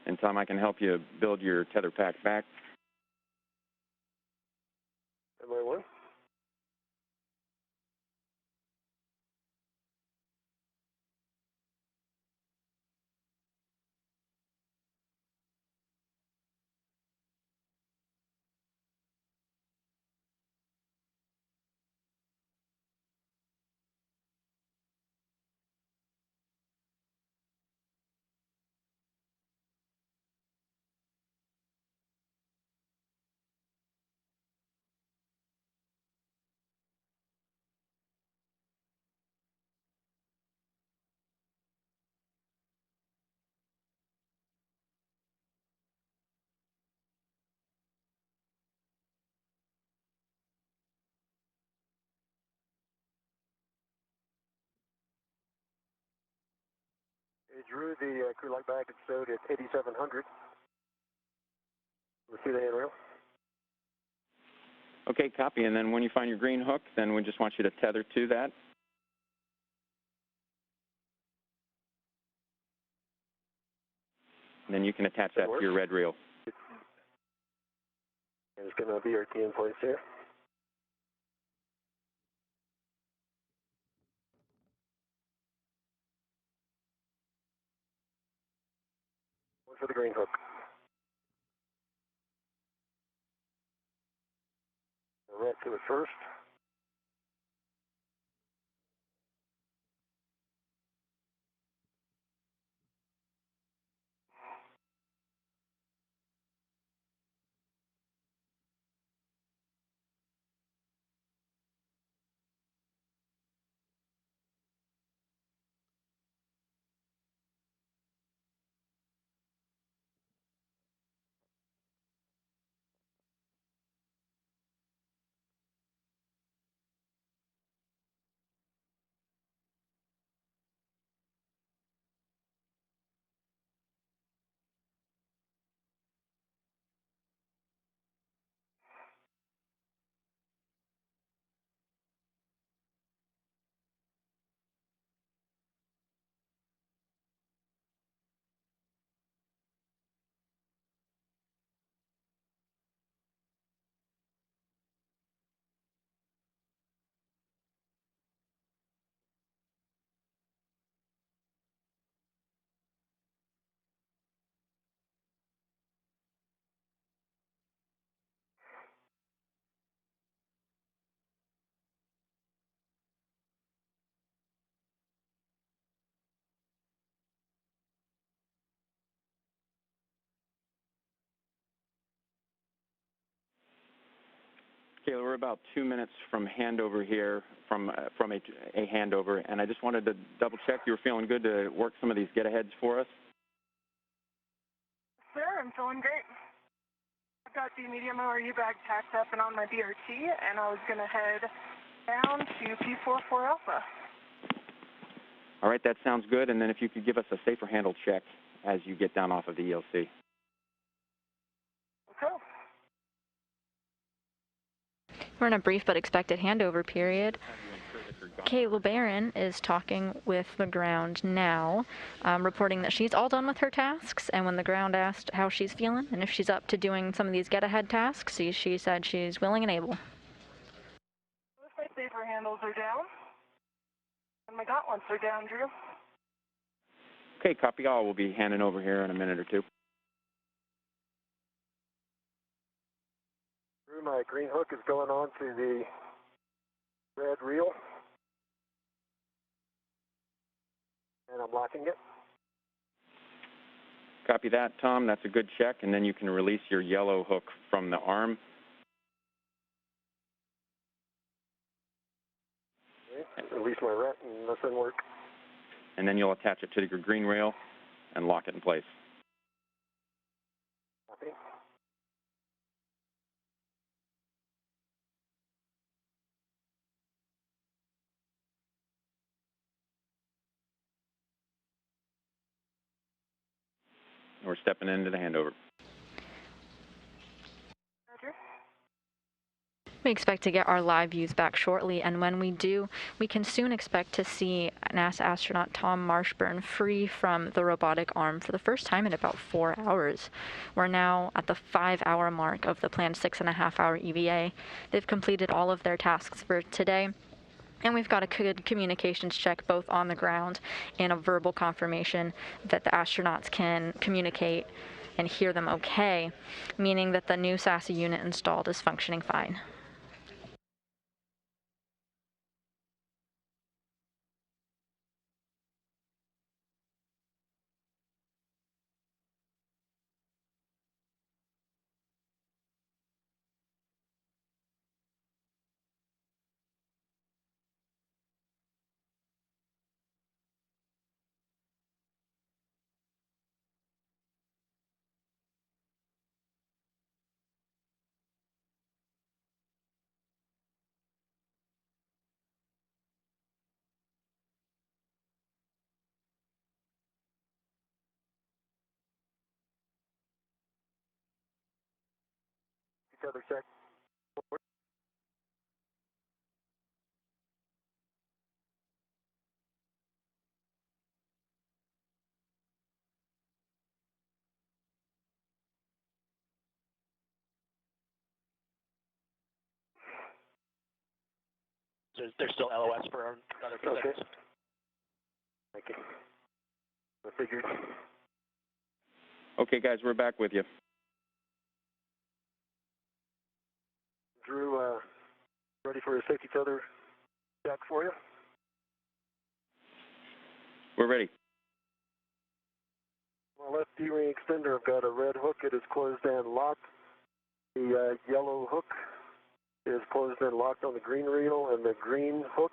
And Tom, I can help you build your tether pack back. MI1. Hey, Drew, the crew lock bag is stowed at 8,700. Let's see the handrail. Okay, copy. And then when you find your green hook, then we just want you to tether to that. And then you can attach that to your red reel. And it's going to be our key in place here. One for the green hook. Right to it first. Kayla, we're about 2 minutes from handover here, from a handover, and I just wanted to double check you were feeling good to work some of these get-aheads for us. Sir, I'm feeling great. I've got the medium ORU bag packed up and on my BRT, and I was going to head down to P44 Alpha. All right, that sounds good, and then if you could give us a safer handle check as you get down off of the ELC. Okay. We're in a brief but expected handover period. Kate LeBaron is talking with the ground now, reporting that she's all done with her tasks, and when the ground asked how she's feeling and if she's up to doing some of these get-ahead tasks, she said she's willing and able. My safer handles are down, and my gauntlets are down, Drew. Okay, copy all. We'll be handing over here in a minute or two. Drew, my green hook is going on to the red reel, and I'm locking it. Copy that, Tom. That's a good check, and then you can release your yellow hook from the arm. Okay. Release my rat, and that didn't work. And then you'll attach it to your green rail and lock it in place. Copy. We're stepping into the handover. Roger. We expect to get our live views back shortly, and when we do, we can soon expect to see NASA astronaut Tom Marshburn free from the robotic arm for the first time in about 4 hours. We're now at the 5-hour mark of the planned 6.5-hour EVA. They've completed all of their tasks for today, and we've got a good communications check both on the ground and a verbal confirmation that the astronauts can communicate and hear them okay, meaning that the new SASA unit installed is functioning fine. Each other check. There's still LOS for another few Okay. seconds. Thank you. I figured. Okay, guys, we're back with you. Drew, ready for a safety tether check for you? We're ready. My left D-ring extender, I've got a red hook. It is closed and locked. The yellow hook is closed and locked on the green reel, and the green hook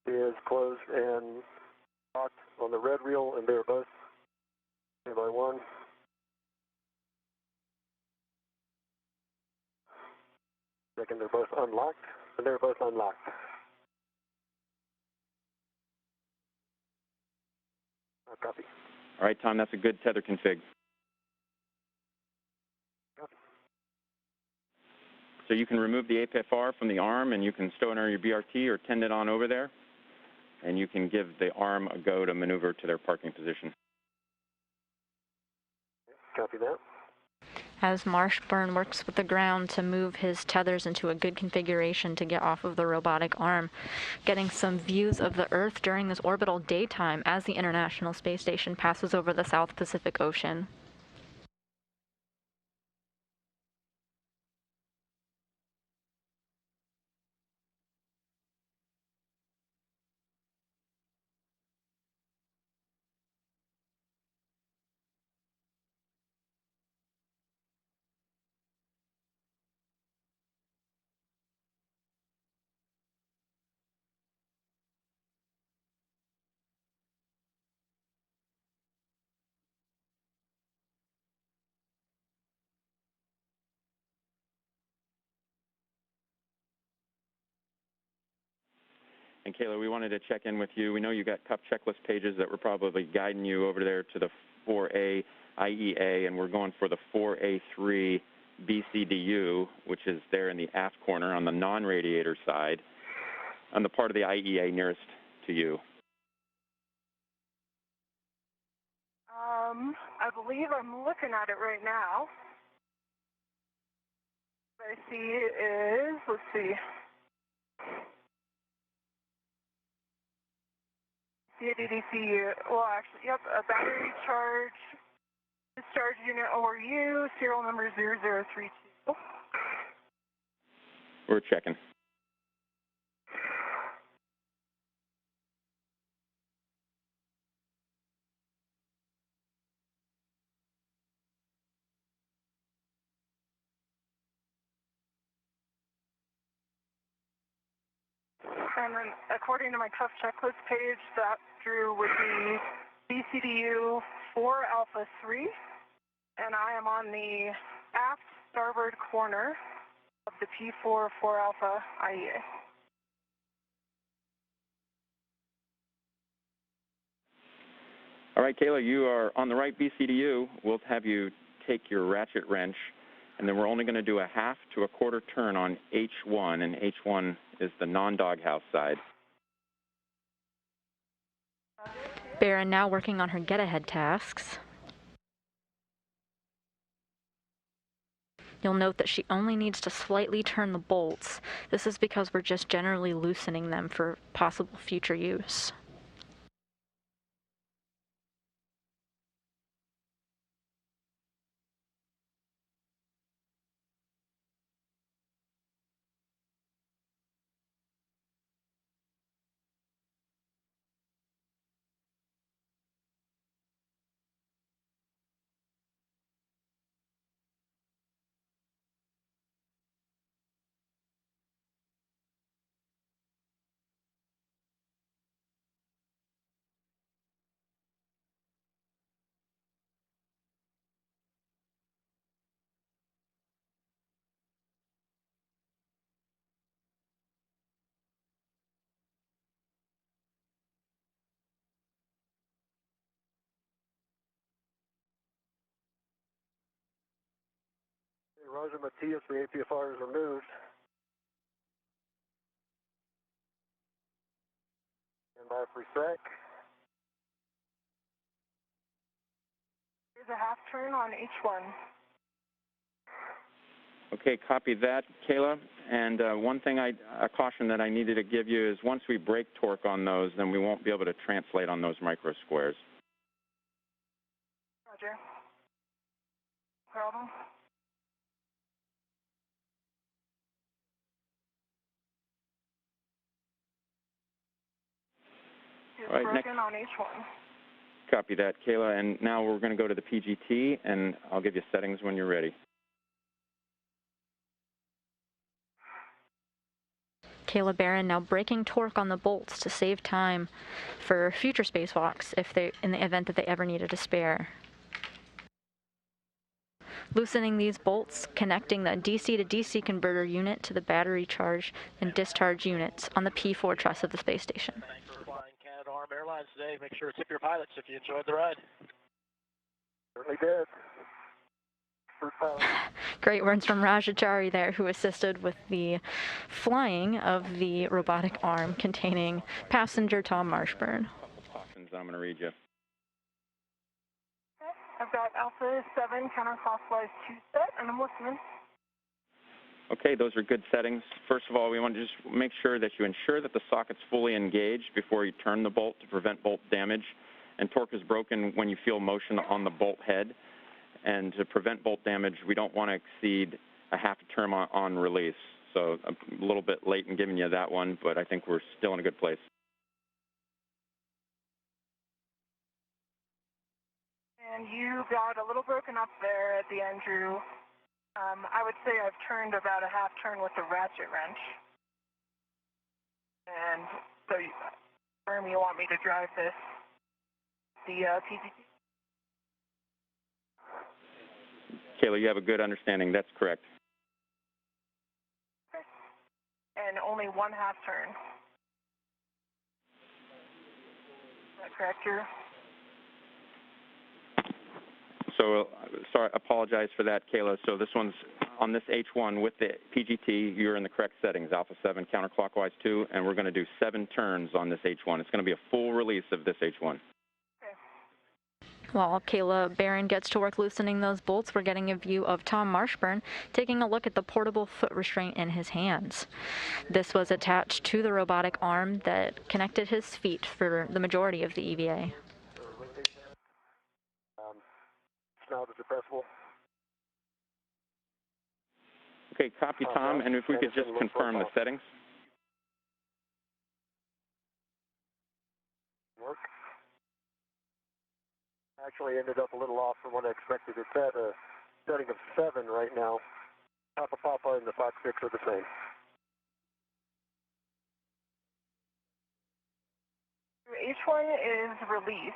is closed and locked on the red reel, and they're both by one. Second, they're both unlocked, and they're both unlocked. Copy. All right, Tom, that's a good tether config. Copy. So you can remove the APFR from the arm, and you can stow it under your BRT or tend it on over there, and you can give the arm a go to maneuver to their parking position. Copy that. As Marshburn works with the ground to move his tethers into a good configuration to get off of the robotic arm, getting some views of the Earth during this orbital daytime as the International Space Station passes over the South Pacific Ocean. And Kayla, we wanted to check in with you. We know you got CUP checklist pages that were probably guiding you over there to the 4A IEA, and we're going for the 4A3 BCDU, which is there in the aft corner on the non-radiator side, on the part of the IEA nearest to you. I believe I'm looking at it right now. What I see is, let's see. CADDC, well actually, yep, a battery charge, discharge unit ORU, serial number 0032. We're checking. And then according to my CUF checklist page, that Drew would be BCDU 4 Alpha 3, and I am on the aft starboard corner of the P4 4 Alpha IEA. All right, Kayla, you are on the right BCDU. We'll have you take your ratchet wrench, and then we're only going to do a half to a quarter turn on H1, and H1 is the non-doghouse side. Barron now working on her get-ahead tasks. You'll note that she only needs to slightly turn the bolts. This is because we're just generally loosening them for possible future use. Roger Matias, the APFR is removed. And by for sec. Here's a half turn on H1. Okay, copy that, Kayla. And one thing, a caution that I needed to give you is once we break torque on those, then we won't be able to translate on those micro squares. Roger. Problem? It's All right, broken on H1. Copy that, Kayla. And now we're going to go to the PGT, and I'll give you settings when you're ready. Kayla Barron now breaking torque on the bolts to save time for future spacewalks in the event that they ever needed a spare. Loosening these bolts, connecting the DC to DC converter unit to the battery charge and discharge units on the P4 truss of the space station. Thanks for flying Canada Arm Airlines today. Make sure to tip your pilots if you enjoyed the ride. Certainly did. Great words from Rajachari there, who assisted with the flying of the robotic arm containing passenger Tom Marshburn. Cautions, I'm going to read you. Okay. I've got Alpha 7 counterclockwise 2 set, and I'm listening. Okay, those are good settings. First of all, we want to just make sure that you ensure that the socket's fully engaged before you turn the bolt to prevent bolt damage. And torque is broken when you feel motion on the bolt head. And to prevent bolt damage, we don't want to exceed a half a turn on release. So a little bit late in giving you that one, but I think we're still in a good place. And you got a little broken up there at the end, Drew. I would say I've turned about a half turn with the ratchet wrench. And so you want me to drive the PGT? Kayla, you have a good understanding. That's correct. Okay. And only one half turn. that correct, Drew? So, sorry, apologize for that, Kayla. So this one's on this H1 with the PGT, you're in the correct settings, Alpha 7 counterclockwise 2, and we're going to do 7 turns on this H1. It's going to be a full release of this H1. While Kayla Barron gets to work loosening those bolts, we're getting a view of Tom Marshburn taking a look at the portable foot restraint in his hands. This was attached to the robotic arm that connected his feet for the majority of the EVA. Now the depressible. Okay, copy, Tom, and if we could just confirm the settings. Work. Actually ended up a little off from what I expected. It's at a setting of 7 right now. Papa and the Fox 6 are the same. H1 is released,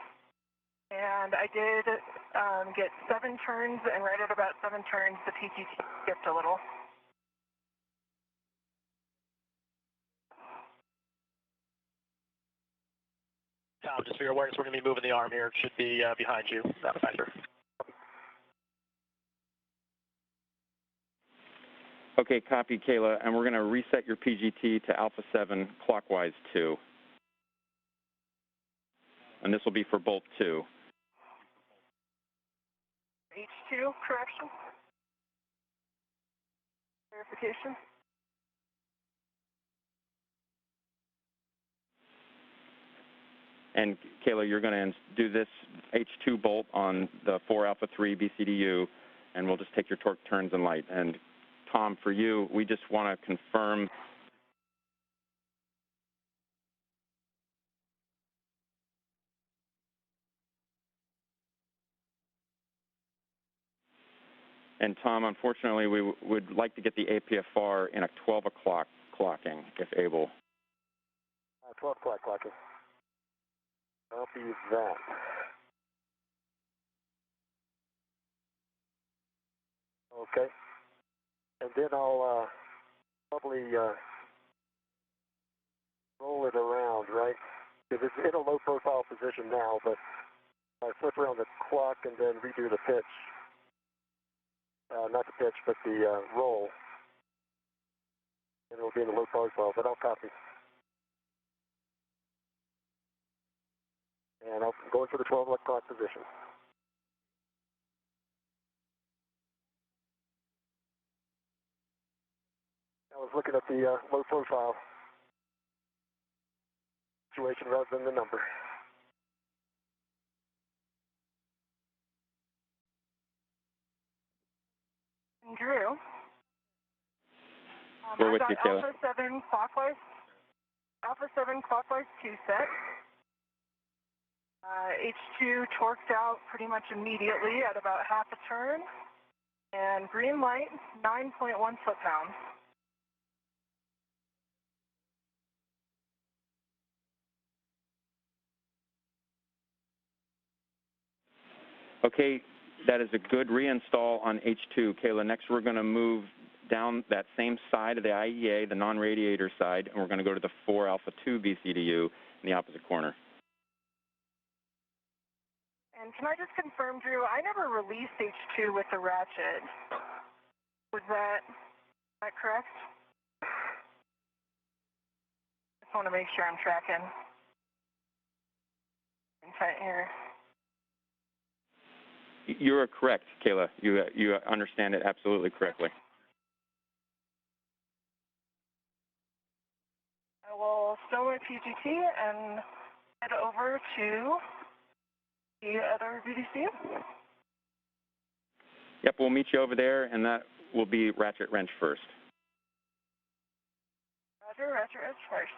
and I did get 7 turns, and right at about 7 turns, the PGT skipped a little. Tom, just for your awareness, we're going to be moving the arm here. It should be behind you, that factor. Okay, copy, Kayla, and we're going to reset your PGT to Alpha 7 clockwise 2. And this will be for bolt 2. H2 correction? Verification? And Kayla, you're going to do this H2 bolt on the 4 Alpha 3 BCDU, and we'll just take your torque turns and light. And Tom, for you, we just want to confirm. And Tom, unfortunately, we would like to get the APFR in a 12 o'clock clocking, if able. 12 o'clock clocking. I'll be that. Okay. And then I'll probably roll it around, right? Because it's in a low profile position now, but I flip around the clock and then redo the pitch. Not the pitch, but the roll. And it'll be in the low profile, but I'll copy. And I'm going for the 12 o'clock position. I was looking at the low profile situation rather than the number. Drew? We're with I you, got Kayla. Alpha 7 clockwise 2 set. H2 torqued out pretty much immediately at about half a turn. And green light, 9.1 foot-pounds. Okay, that is a good reinstall on H2. Kayla, next we're going to move down that same side of the IEA, the non-radiator side, and we're going to go to the 4 Alpha 2 BCDU in the opposite corner. And can I just confirm, Drew, I never released H2 with the ratchet. Was that correct? Just want to make sure I'm tracking intent here. You are correct, Kayla. You understand it absolutely correctly. I will stow my PGT and head over to the other VDC. Yep, we'll meet you over there, and that will be ratchet wrench first. Roger, ratchet wrench first.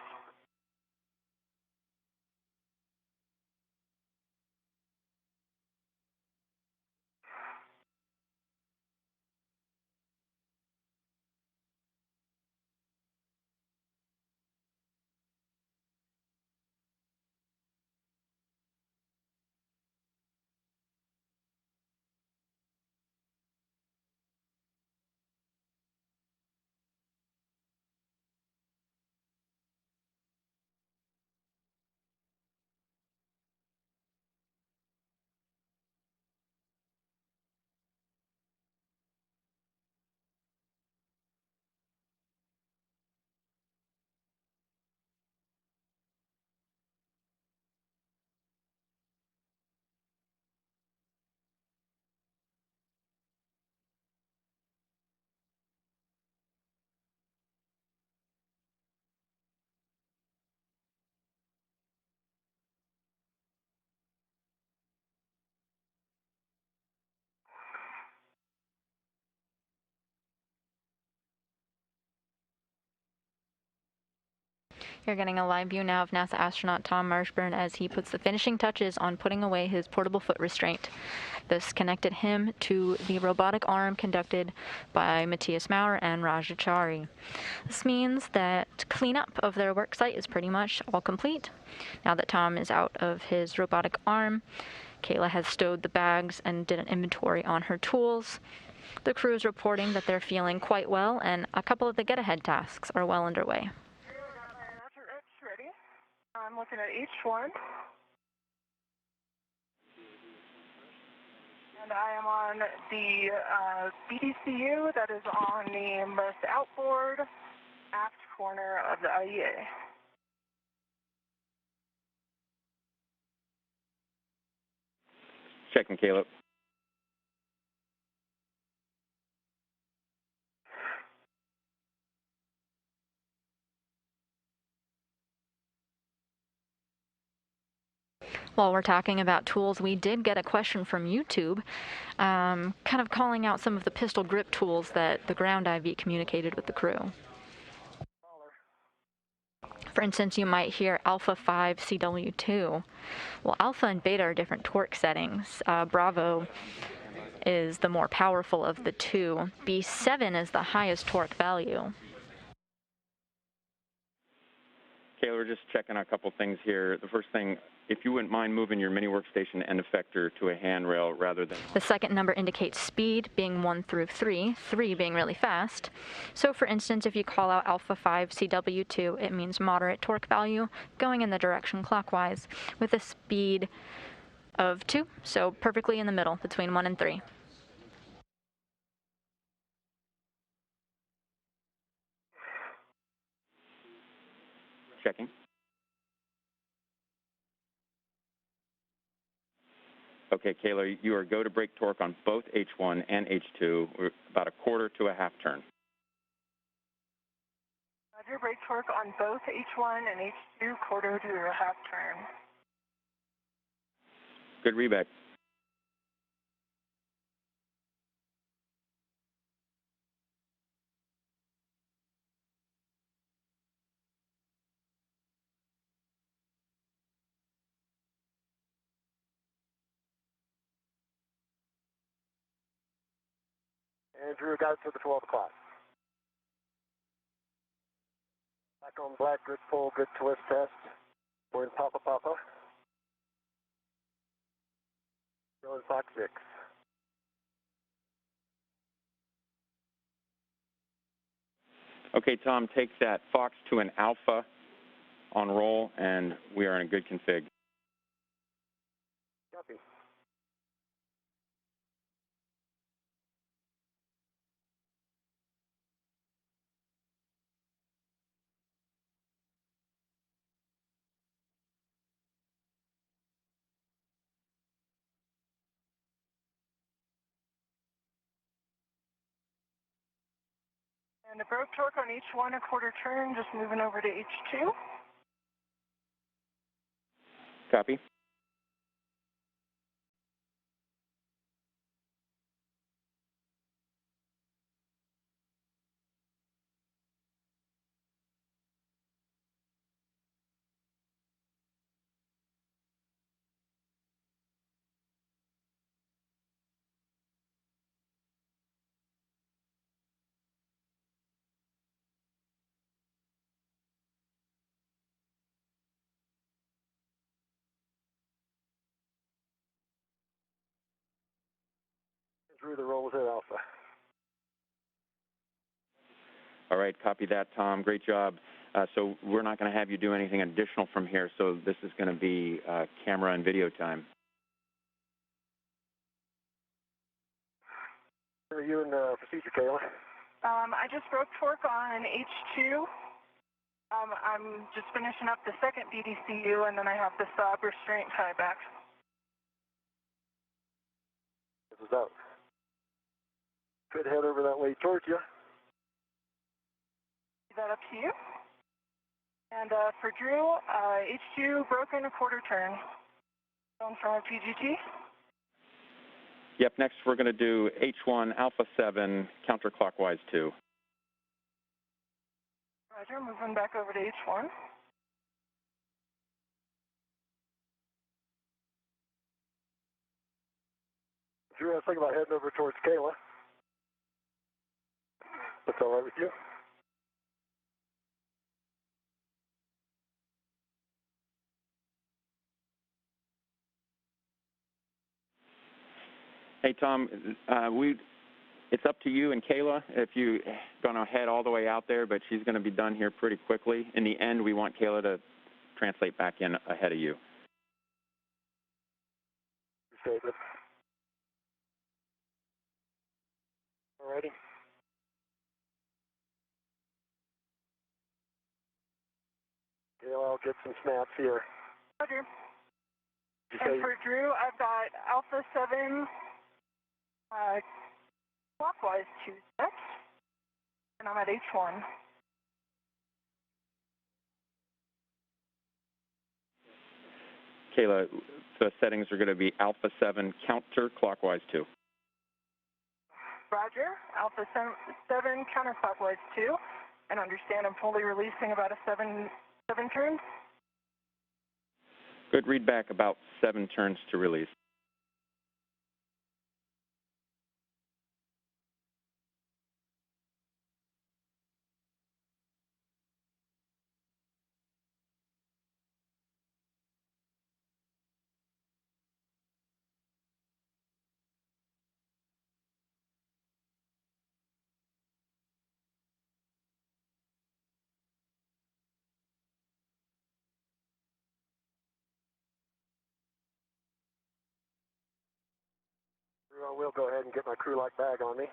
You're getting a live view now of NASA astronaut Tom Marshburn as he puts the finishing touches on putting away his portable foot restraint. This connected him to the robotic arm conducted by Matthias Maurer and Rajachari. This means that cleanup of their work site is pretty much all complete. Now that Tom is out of his robotic arm, Kayla has stowed the bags and did an inventory on her tools. The crew is reporting that they're feeling quite well, and a couple of the get-ahead tasks are well underway. Ready. I'm looking at H1. And I am on the BDCU that is on the most outboard aft corner of the IEA. Checking, Caleb. While we're talking about tools, we did get a question from YouTube, kind of calling out some of the pistol grip tools that the ground IV communicated with the crew. For instance, you might hear Alpha 5 CW2. Well, Alpha and Beta are different torque settings. Bravo is the more powerful of the two. B7 is the highest torque value. Kayla, we're just checking a couple things here. The first thing, if you wouldn't mind moving your mini workstation end effector to a handrail rather than... The second number indicates speed, being 1 through 3, 3 being really fast. So for instance, if you call out Alpha 5 CW2, it means moderate torque value, going in the direction clockwise, with a speed of 2, so perfectly in the middle, between 1 and 3. Checking. Okay, Kayla, you are go to brake torque on both H1 and H2. We're about a quarter to a half turn. Roger, brake torque on both H1 and H2, quarter to a half turn. Good reback. And Drew got it to the 12 o'clock. Back on black, good pull, good twist test. We're in Papa Papa. Going Fox 6. Okay, Tom, take that Fox to an Alpha on roll, and we are in a good config. Copy. And the broke torque on H1, a quarter turn, just moving over to H2. Copy. Drew, the roll was at Alpha. All right, copy that, Tom. Great job. So we're not going to have you do anything additional from here, so this is going to be camera and video time. Are you in procedure, Kayla? I just broke torque on H2. I'm just finishing up the second BDCU, and then I have the stop restraint tie back. This is out. Could head over that way towards you. Is that up to you? And for Drew, H2 broken, a quarter turn. Going from a PGT. Yep, next we're going to do H1 Alpha 7 counterclockwise 2. Roger, moving back over to H1. Drew, I was thinking about heading over towards Kayla. That's all right with you? Hey, Tom, it's up to you and Kayla if you're going to head all the way out there, but she's going to be done here pretty quickly. In the end, we want Kayla to translate back in ahead of you. Statement. All righty. Kayla, I'll get some snaps here. Roger. And for Drew, I've got Alpha 7 clockwise 2 steps, and I'm at H1. Kayla, the settings are going to be Alpha 7 counterclockwise 2. Roger. Alpha 7 counterclockwise 2, and understand I'm fully releasing about a 7 turns. Good, read back about 7 turns to release. Drew, I will go ahead and get my crew lock bag on me.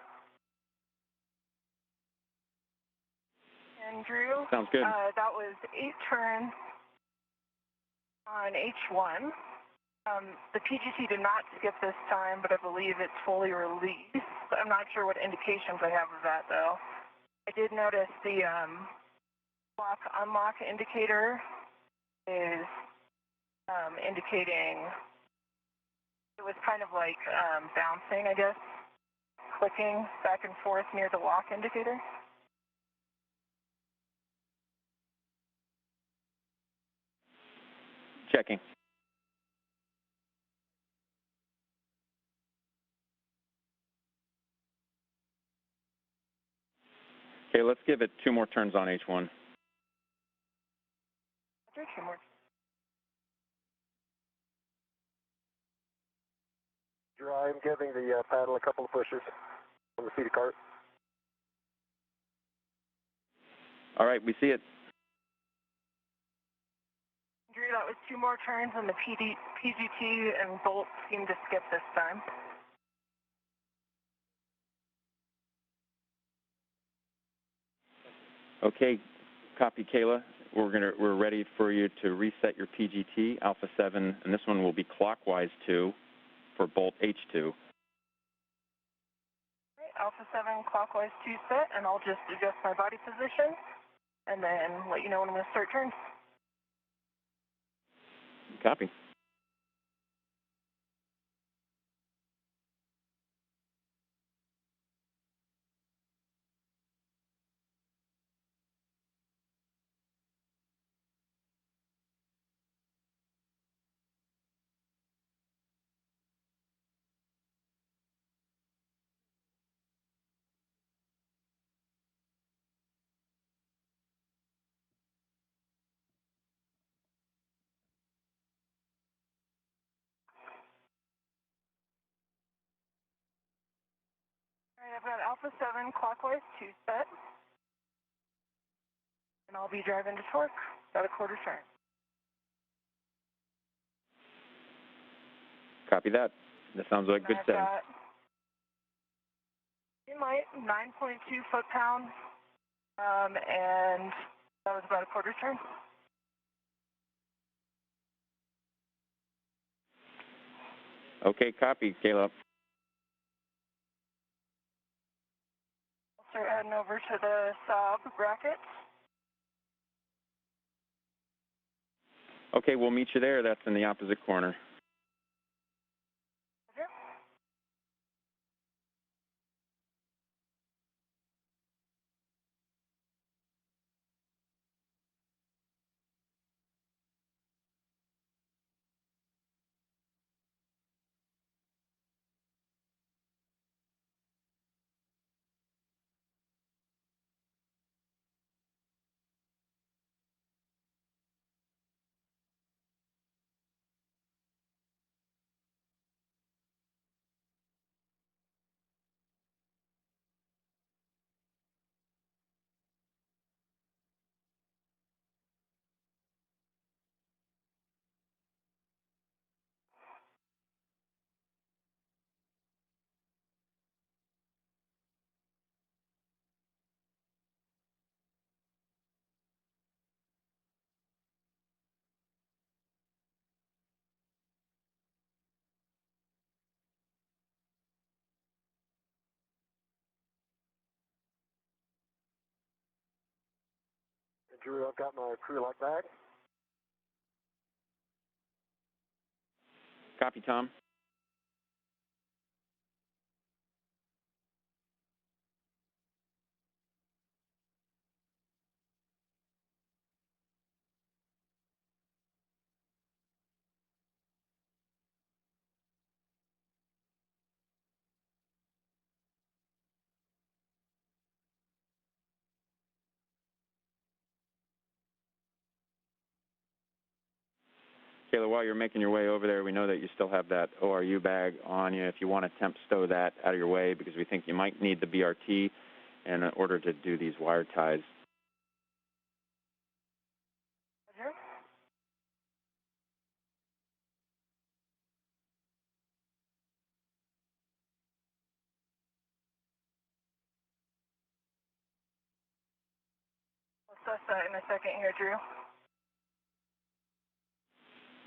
And Drew, sounds good. That was 8 turns on H1. The PGT did not skip this time, but I believe it's fully released. I'm not sure what indications I have of that, though. I did notice the lock-unlock indicator is indicating it was kind of like bouncing, I guess, clicking back and forth near the lock indicator. Checking. Okay, let's give it 2 more turns on H1. Okay, 2 more. Drew, I'm giving the paddle a couple of pushes on the feeder cart. All right, we see it. Drew, that was 2 more turns, and the PGT and bolt seemed to skip this time. Okay, copy, Kayla. We're ready for you to reset your PGT, Alpha 7, and this one will be clockwise 2 for bolt H2. Right, Alpha 7 clockwise 2 set, and I'll just adjust my body position, and then let you know when I'm going to start turns. Copy. All right, I've got Alpha 7 clockwise 2 set, and I'll be driving to torque, about a quarter turn. Copy that. That sounds like good setting. In my 9.2 foot-pounds, and that was about a quarter turn. Okay, copy, Caleb. I'll start heading over to the sub bracket. Okay, we'll meet you there. That's in the opposite corner. Drew, I've got my crew lock back. Copy, Tom. Kayla, while you're making your way over there, we know that you still have that ORU bag on you. If you want to temp stow that out of your way, because we think you might need the BRT in order to do these wire ties. Roger. I'll assess that in a second here, Drew.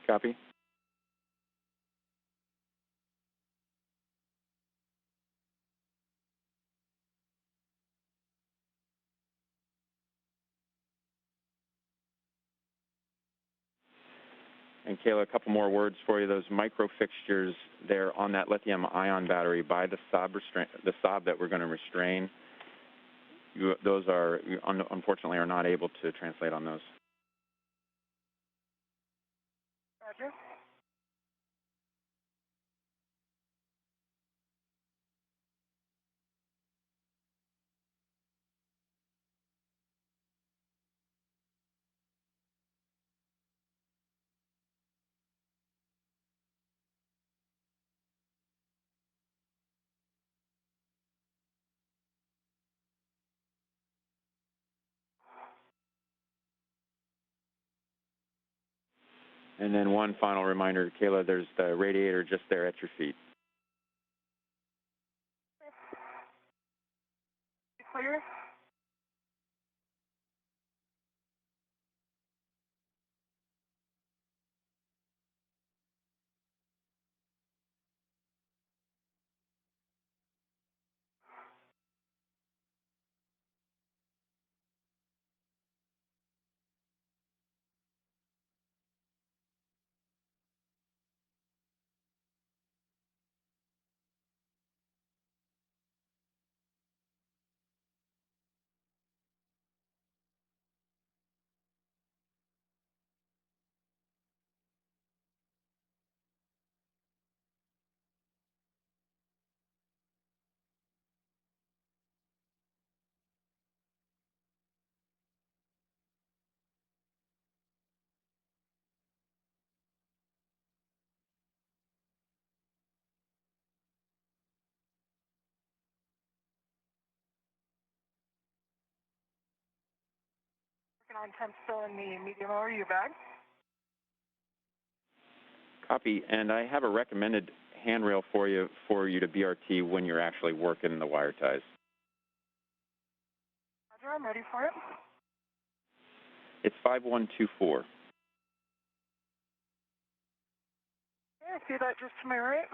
Copy. And Kayla, a couple more words for you. Those micro fixtures there on that lithium-ion battery by the sob that we're going to restrain, those are, unfortunately, are not able to translate on those. Roger. And then one final reminder, Kayla, there's the radiator just there at your feet. Clear. Working on temp still in the medium ORU bag. Copy. And I have a recommended handrail for you to BRT when you're actually working the wire ties. Roger, I'm ready for it. It's 5124. Okay, I see that just to my right.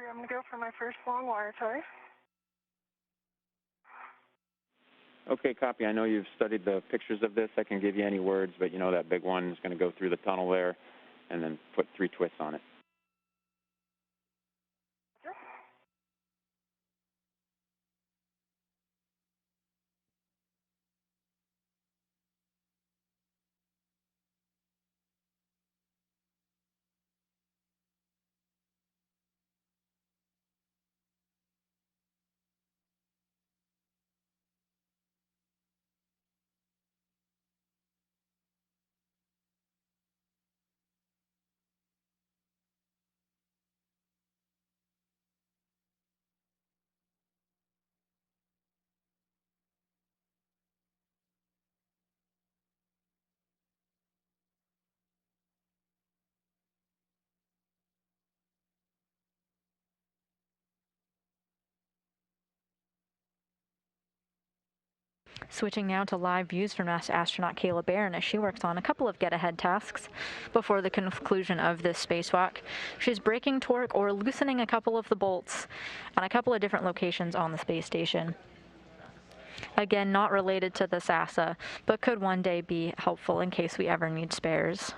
I'm going to go for my first long wire tie. Okay, copy. I know you've studied the pictures of this. I can give you any words, but you know that big one is going to go through the tunnel there and then put 3 twists on it. Sure. Switching now to live views from astronaut Kayla Barron as she works on a couple of get-ahead tasks before the conclusion of this spacewalk. She's breaking torque or loosening a couple of the bolts on a couple of different locations on the space station. Again, not related to the SASA, but could one day be helpful in case we ever need spares.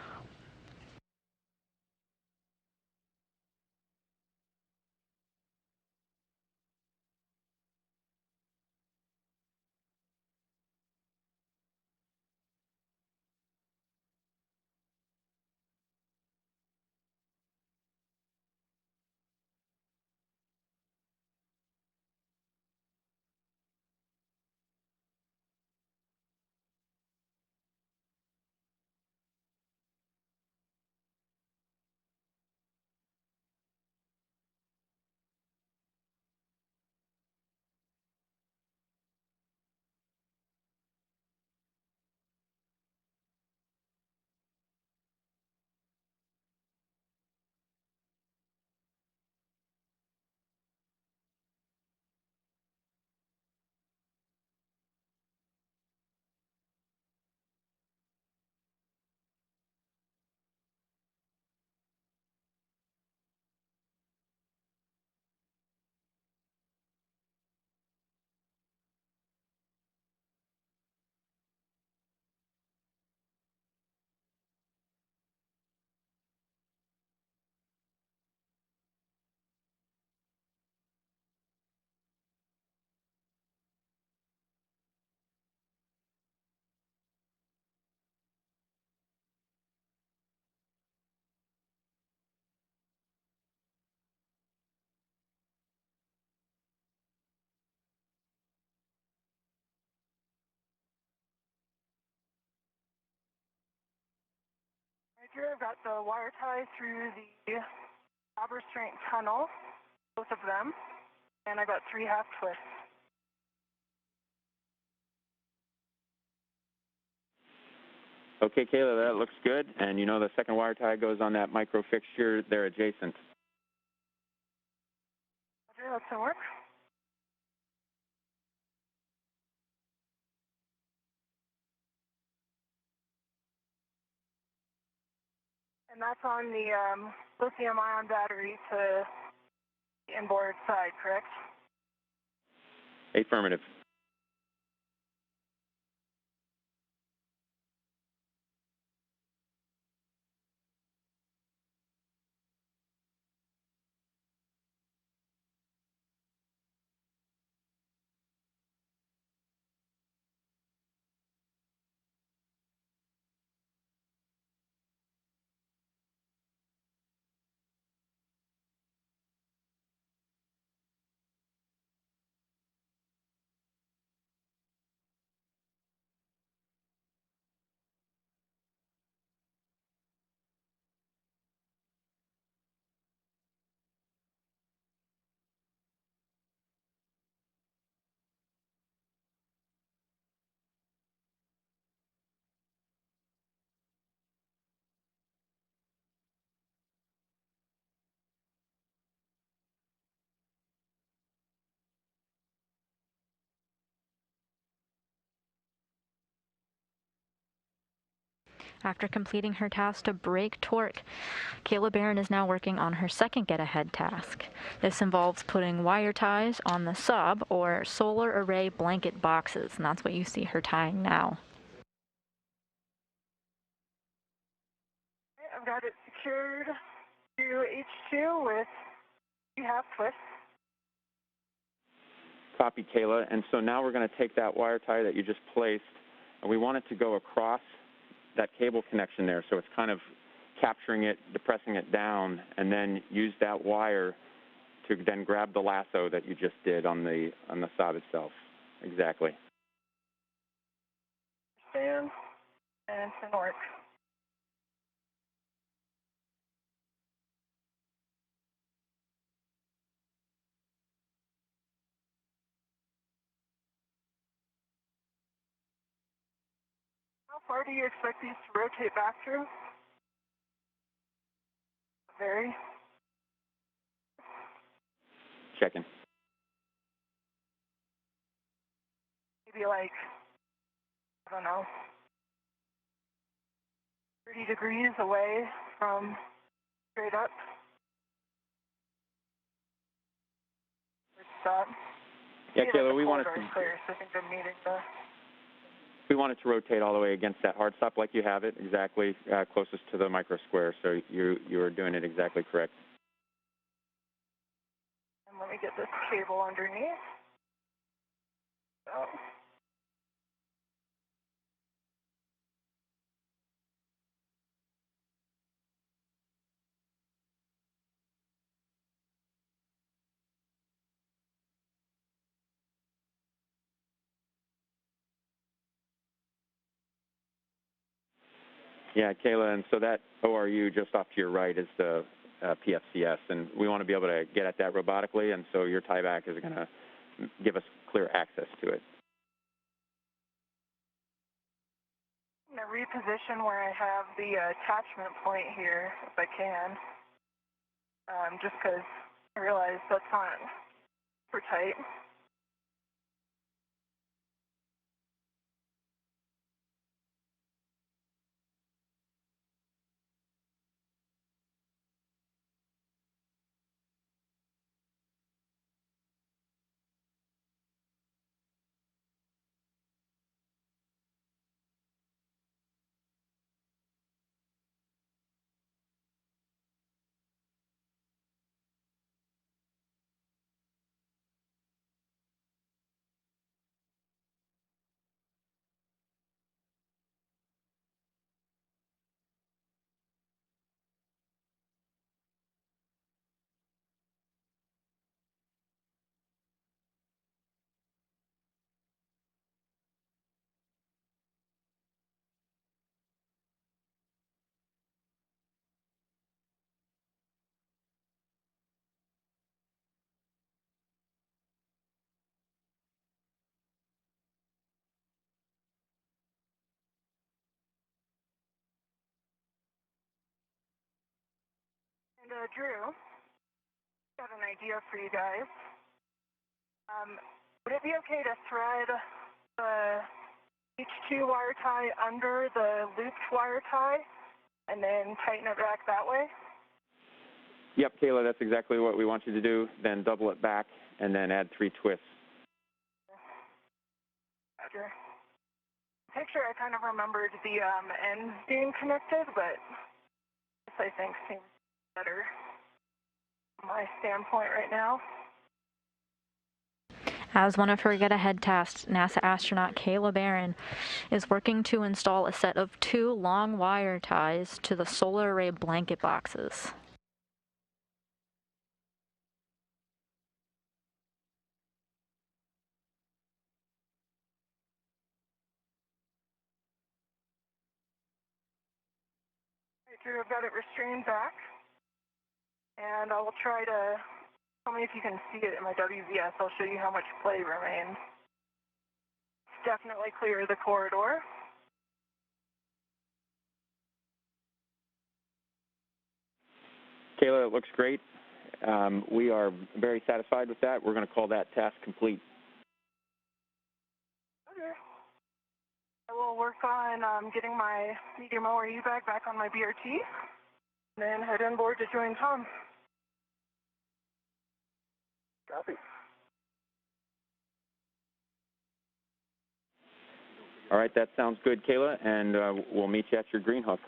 Right here, I've got the wire tie through the jobber strength tunnel, both of them, and I got 3 half twists. Okay, Kayla, that looks good. And you know the second wire tie goes on that micro fixture there adjacent. Okay, that's going to work. And that's on the lithium-ion battery to the inboard side, correct? Affirmative. After completing her task to break torque, Kayla Barron is now working on her second get-ahead task. This involves putting wire ties on the sub, or solar array blanket boxes, and that's what you see her tying now. I've got it secured to H2 with 2.5 twists. Copy, Kayla. And so now we're going to take that wire tie that you just placed, and we want it to go across that cable connection there. So it's kind of capturing it, depressing it down, and then use that wire to then grab the lasso that you just did on the sob itself. Exactly. Stand, and it's going to work. How far do you expect these to rotate back through? Very. Checking. Maybe like, I don't know, 30 degrees away from straight up. Stop. Yeah, Kayla, we want it to. Clear, so I think I'm needing the. We want it to rotate all the way against that hard stop like you have it, exactly closest to the micro square. So you are doing it exactly correct. And let me get this cable underneath. So. Yeah, Kayla, and so that ORU just off to your right is the PFCS, and we want to be able to get at that robotically, and so your tieback is going to give us clear access to it. I'm going to reposition where I have the attachment point here, if I can, just because I realize that's not super tight. And Drew, got an idea for you guys. Would it be okay to thread the H2 wire tie under the looped wire tie and then tighten it back that way? Yep, Kayla, that's exactly what we want you to do. Then double it back and then add 3 twists. Roger. Picture, I kind of remembered the ends being connected, but this I think seems better from my standpoint right now. As one of her get-ahead tasks, NASA astronaut Kayla Barron is working to install a set of 2 long wire ties to the solar array blanket boxes. All right, Drew, I've got it restrained back, and I will try to, tell me if you can see it in my WVS, I'll show you how much play remains. Definitely clear the corridor. Kayla, it looks great. We are very satisfied with that. We're going to call that task complete. Okay. I will work on getting my medium ORU bag back on my BRT, and then head inboard to join Tom. Copy. All right, that sounds good, Kayla, and we'll meet you at your green hook.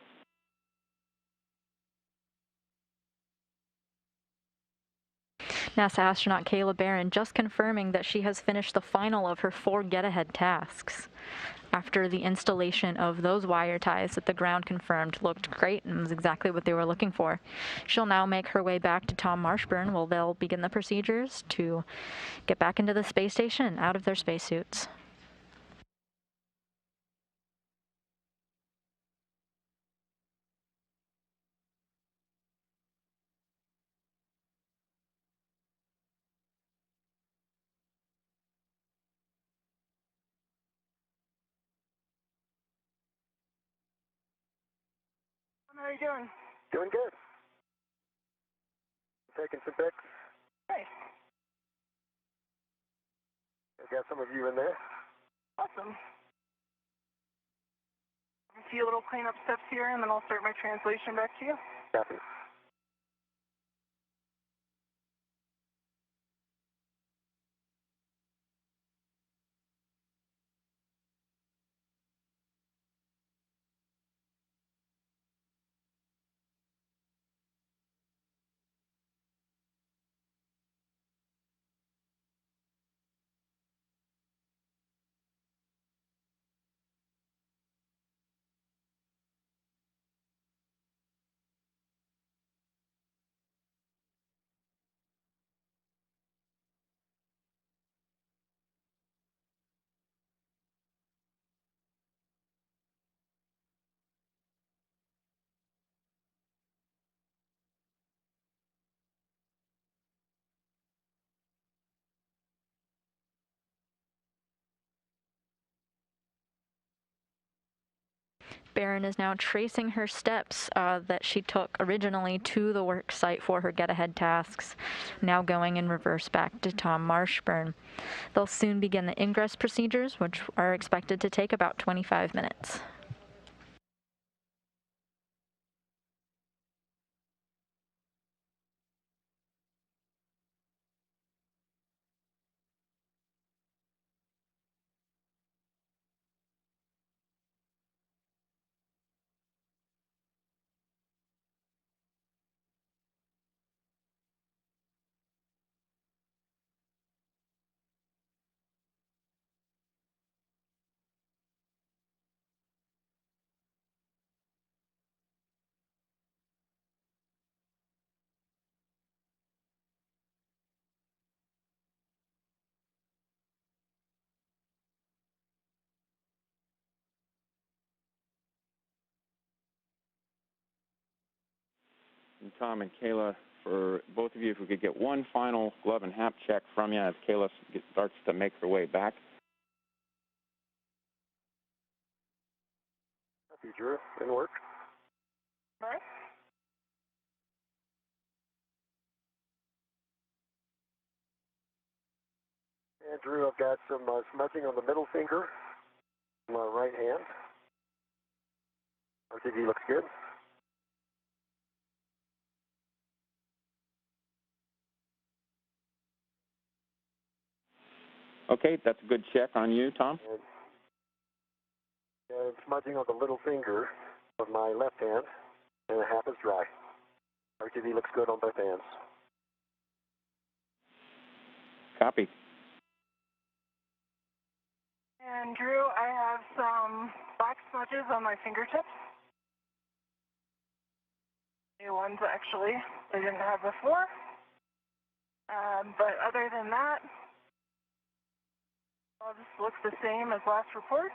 NASA astronaut Kayla Barron just confirming that she has finished the final of her 4 get-ahead tasks. After the installation of those wire ties that the ground confirmed looked great and was exactly what they were looking for. She'll now make her way back to Tom Marshburn where they'll begin the procedures to get back into the space station and out of their spacesuits. How are you doing? Doing good. Taking some pics. Nice. I got some of you in there. Awesome. A few little cleanup steps here, and then I'll start my translation back to you. Copy. Barron is now tracing her steps that she took originally to the work site for her get-ahead tasks, now going in reverse back to Tom Marshburn. They'll soon begin the ingress procedures, which are expected to take about 25 minutes. And Tom and Kayla, for both of you, if we could get one final glove and hat check from you as Kayla starts to make her way back. Copy, Drew. Good work. All right. And Drew, I've got some smudging on the middle finger, on my right hand. RTD looks good. Okay, that's a good check on you, Tom. And smudging on the little finger of my left hand, and the half is dry. RTD looks good on both hands. Copy. And Drew, I have some black smudges on my fingertips. New ones, actually. I didn't have before. But other than that, all this looks the same as last report.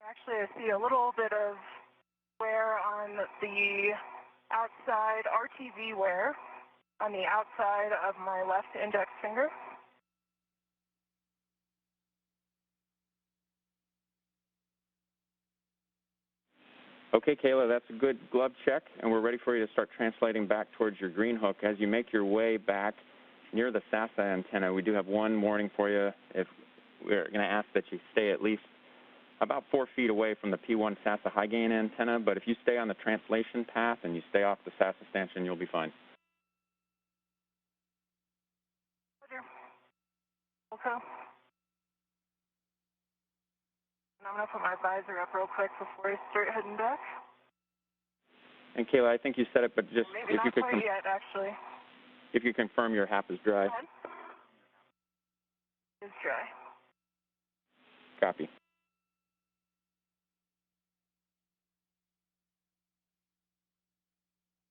Actually, I see a little bit of wear on the outside, RTV wear on the outside of my left index finger. Okay, Kayla, that's a good glove check, and we're ready for you to start translating back towards your green hook. As you make your way back near the SASA antenna. We do have one warning for you. If we're going to ask that you stay at least about 4 feet away from the P1 SASA high gain antenna, but if you stay on the translation path and you stay off the SASA stanchion, you'll be fine. Okay. And I'm going to put my visor up real quick before I start heading back. And Kayla, I think you said it, but just maybe if you could quite yet, actually. If you confirm your HAP is dry. It's dry. Copy.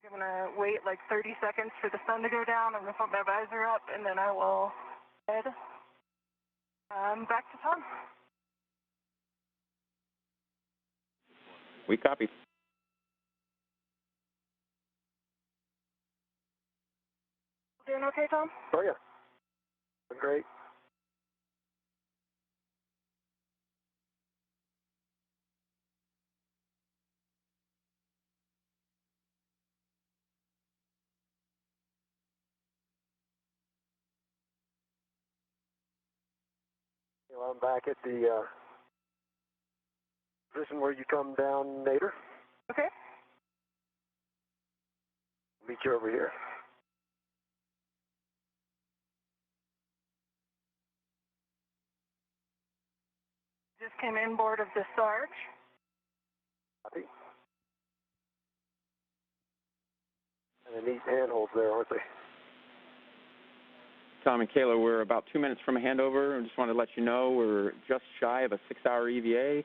I'm going to wait like 30 seconds for the sun to go down. I'm going to put my visor up, and then I will head back to Tom. We copy. Doing okay, Tom? Oh, yeah. Great. I'm back at the position where you come down later. Okay. Meet you over here. Just came in board of the Sarge. Copy. And the neat handholds there, aren't they? Tom and Kayla, we're about 2 minutes from a handover. I just want to let you know we're just shy of a 6-hour EVA,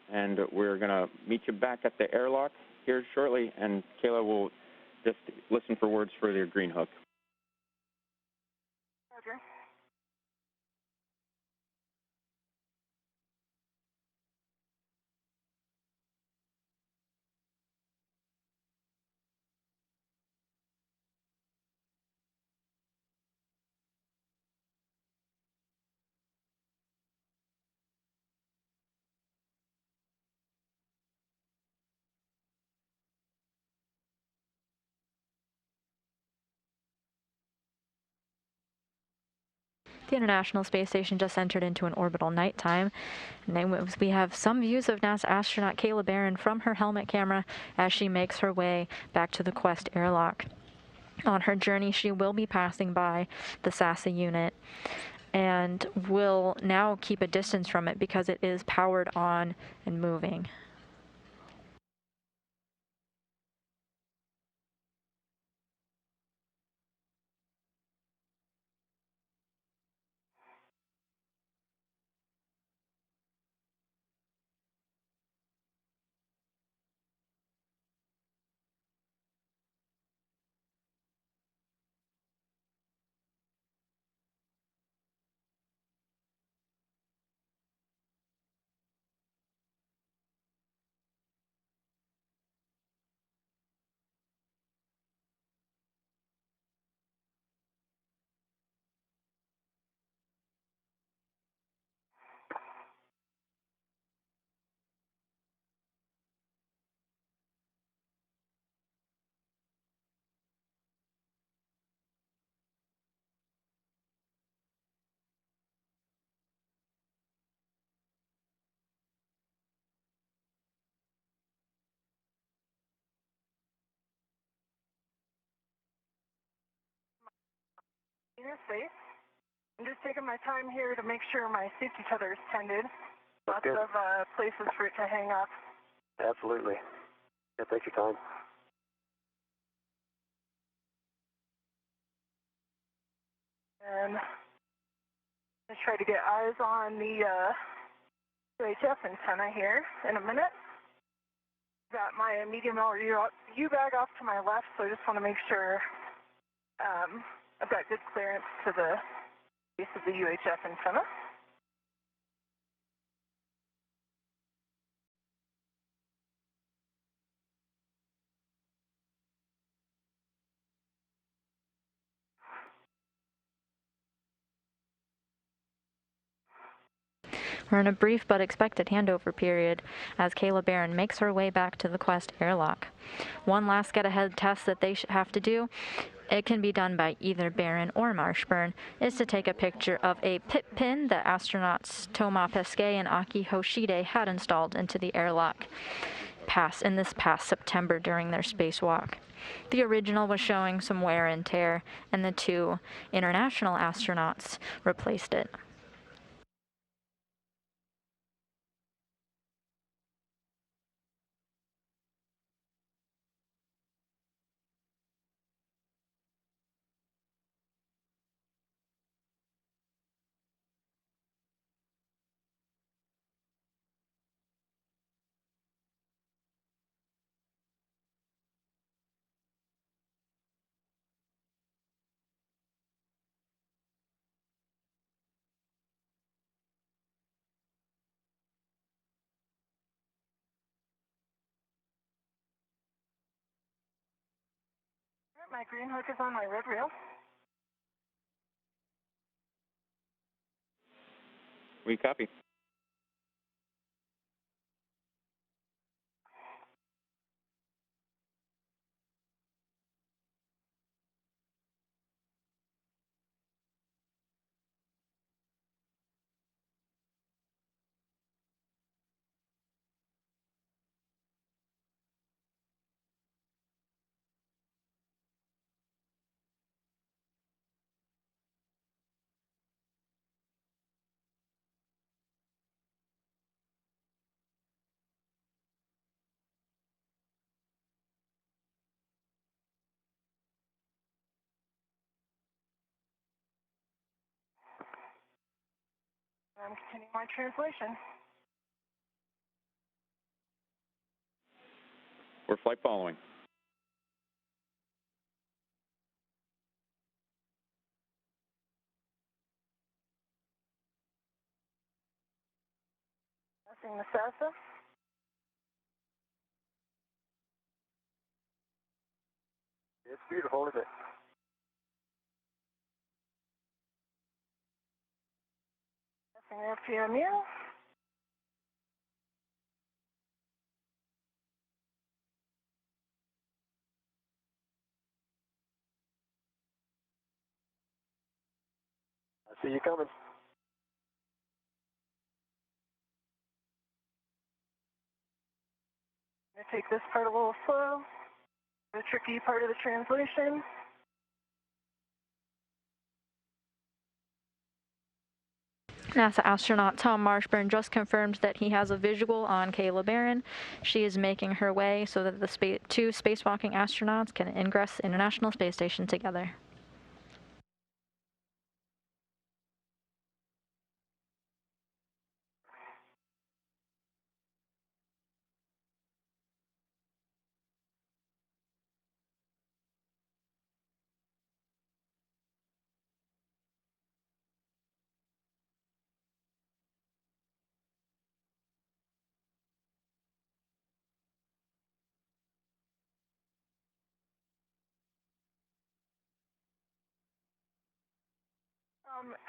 and we're going to meet you back at the airlock here shortly, and Kayla will just listen for words for your green hook. Roger. The International Space Station just entered into an orbital nighttime. And we have some views of NASA astronaut Kayla Barron from her helmet camera as she makes her way back to the Quest airlock. On her journey, she will be passing by the SASA unit and will now keep a distance from it because it is powered on and moving. Interface. I'm just taking my time here to make sure my safety tether is tended. Lots Good. of places for it to hang up. Absolutely. Yeah, take your time. And let's try to get eyes on the UHF antenna here in a minute. Got my medium L U-bag off to my left, so I just want to make sure I've got good clearance to the base of the UHF antenna. We're in a brief but expected handover period as Kayla Barron makes her way back to the Quest airlock. One last get-ahead test that they have to do it can be done by either Barron or Marshburn, is to take a picture of a pit pin that astronauts Thomas Pesquet and Aki Hoshide had installed into the airlock this past September during their spacewalk. The original was showing some wear and tear, and the two international astronauts replaced it. My green hook is on my red reel. We copy. I'm continuing my translation. We're flight following. Passing the SASA. It's beautiful, isn't it? Passing FPMU. I see you coming. I'm going to take this part a little slow. The tricky part of the translation. NASA astronaut Tom Marshburn just confirmed that he has a visual on Kayla Barron. She is making her way so that the two spacewalking astronauts can ingress the International Space Station together.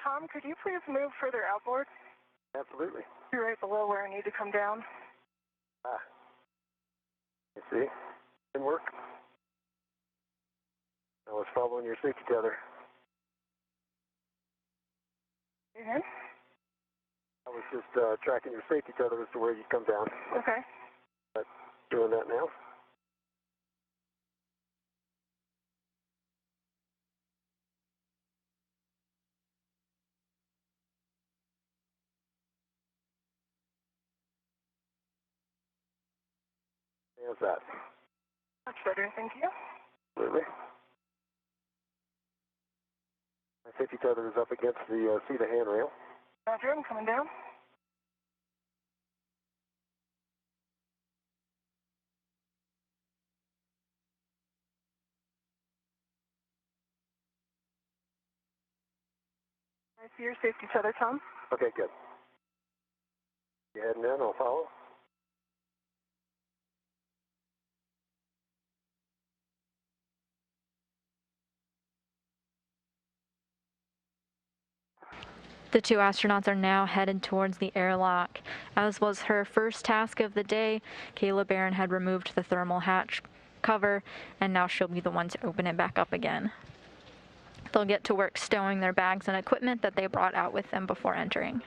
Tom, could you please move further outboard? Absolutely. You're right below where I need to come down. Ah. You see? Didn't work. I was following your safety tether. Mm-hmm. I was just tracking your safety tether as to where you'd come down. Okay. But doing that now. How's that? Much better, thank you. Absolutely. My safety tether is up against the seat of handrail. Roger, I'm coming down. I see your safety tether, Tom. Okay, good. You heading in, I'll follow. The two astronauts are now headed towards the airlock. As was her first task of the day, Kayla Barron had removed the thermal hatch cover, and now she'll be the one to open it back up again. They'll get to work stowing their bags and equipment that they brought out with them before entering.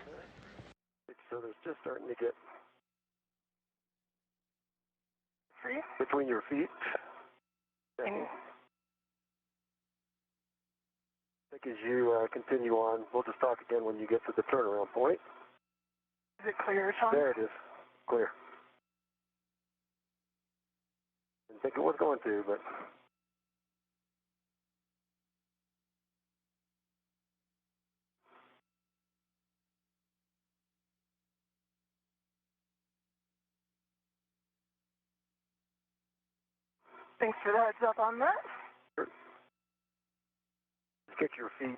So there's just starting to get Free? between your feet. And I think as you continue on, we'll just talk again when you get to the turnaround point. is it clear, Tom? There it is. Clear. Didn't think it was going to, but... Thanks for the heads up on that. Just get your feet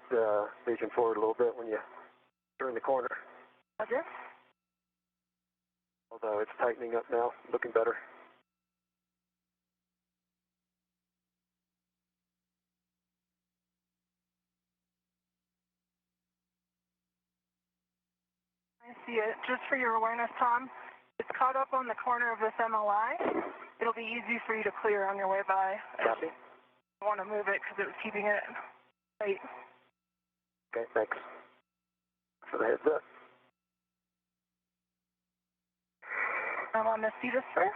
facing forward a little bit when you turn the corner. Roger. Although it's tightening up now, looking better. I see it. Just for your awareness, Tom, it's caught up on the corner of this MLI. It'll be easy for you to clear on your way by. Copy. I want to move it because it was keeping it tight. Okay, thanks for the heads up. I'm on the Cetus first.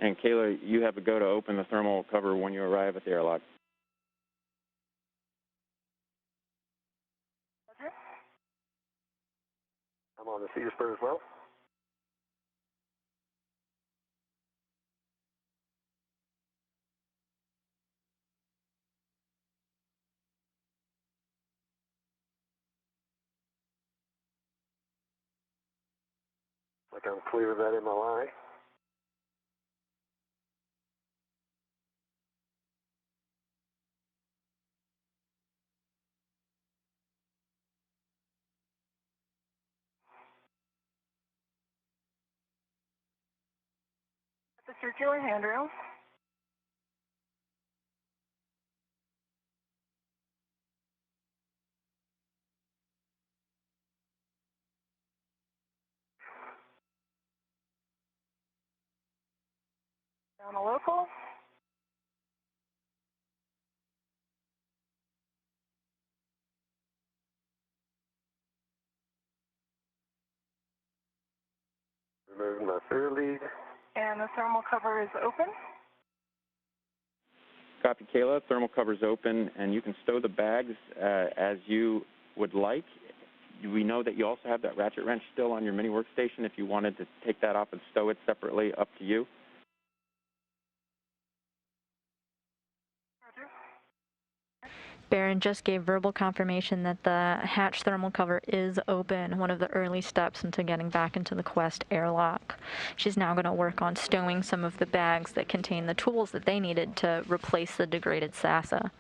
And Kayla, you have a go to open the thermal cover when you arrive at the airlock. Roger. I'm on the Cetus spur as well. Like I'm clear of that MLI. The circular handrail. Down a local. Removing my third lead. And the thermal cover is open. Copy, Kayla. Thermal cover's open, and you can stow the bags as you would like. We know that you also have that ratchet wrench still on your mini workstation. If you wanted to take that off and stow it separately, up to you. Roger. Barron just gave verbal confirmation that the hatch thermal cover is open, one of the early steps into getting back into the Quest airlock. She's now going to work on stowing some of the bags that contain the tools that they needed to replace the degraded SASA.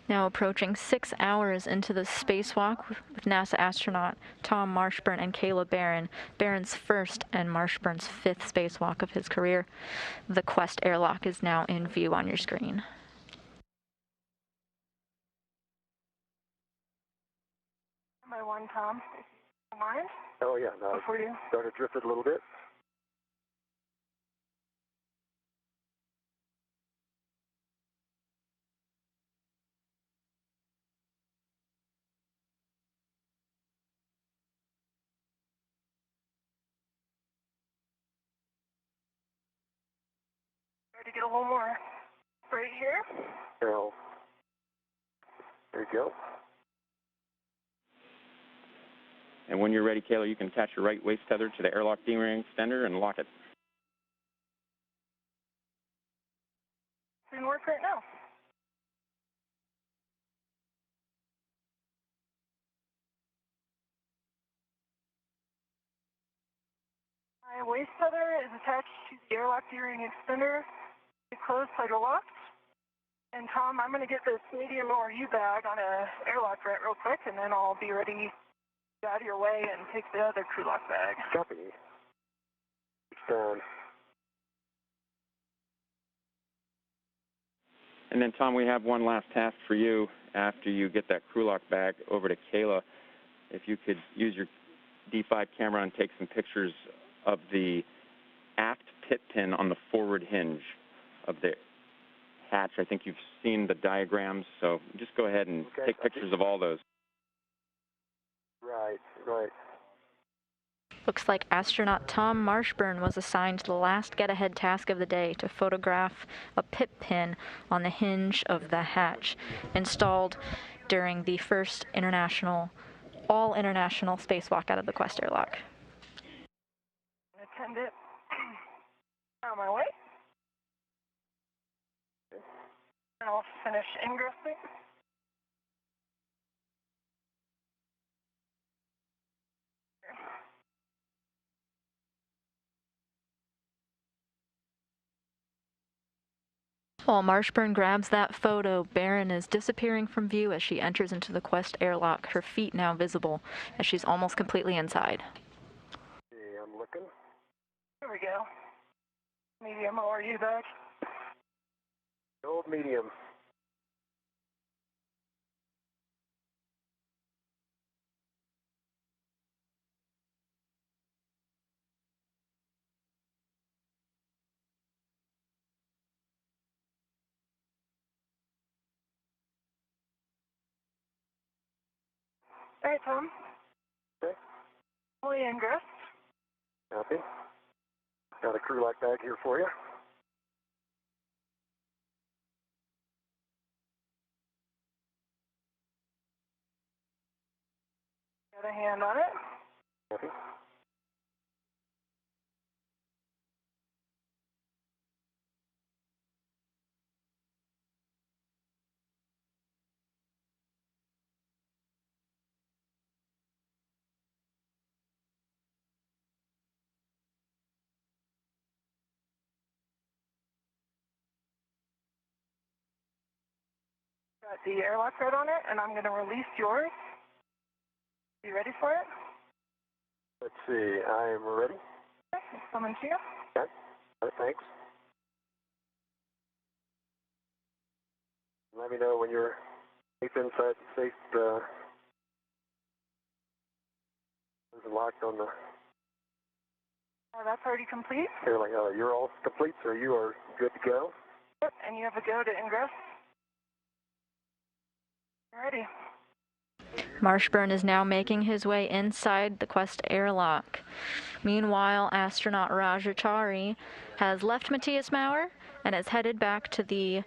Now approaching 6 hours into the spacewalk with NASA astronaut Tom Marshburn and Kayla Barron, Barron's first and Marshburn's fifth spacewalk of his career. The Quest airlock is now in view on your screen. By one, Tom, if you don't mind. Oh yeah, no, Before you. started drifted a little bit. Try to get a little more right here. Arrow. There you go. And when you're ready, Kayla, you can attach your right waist tether to the airlock D-ring extender and lock it. It's in work right now. My waist tether is attached to the airlock gearing extender. The closed side are locked. And Tom, I'm going to get this medium ORU bag on a airlock vent real quick, and then I'll be ready to get out of your way and take the other crew lock bag. Copy. Down. And then, Tom, we have one last task for you after you get that crew lock bag over to Kayla. If you could use your D5 camera and take some pictures of the aft pit pin on the forward hinge of the hatch. I think you've seen the diagrams, so just go ahead and take pictures of all those. Right, right. Looks like astronaut Tom Marshburn was assigned the last get-ahead task of the day to photograph a pit pin on the hinge of the hatch, installed during the first all-international spacewalk out of the Quest airlock. Attend it. On my way. And I'll finish ingressing. While Marshburn grabs that photo, Barron is disappearing from view as she enters into the Quest airlock, her feet now visible as she's almost completely inside. Okay, I'm looking. Here we go. Medium ORU bag. Old medium. All right, Tom. Okay. Fully ingress. Copy. Got a crew lock bag here for you. Got a hand on it. Copy. Got the airlock thread on it, and I'm going to release yours. You ready for it? Let's see. I am ready. Okay, it's coming to you. Okay. All right, thanks. Let me know when you're safe inside the safe. Is locked on the. That's already complete. Like, you're all complete, so you are good to go. Yep, and you have a go to ingress. Ready. Marshburn is now making his way inside the Quest airlock. Meanwhile, astronaut Rajachari has left Matthias Maurer and is headed back to the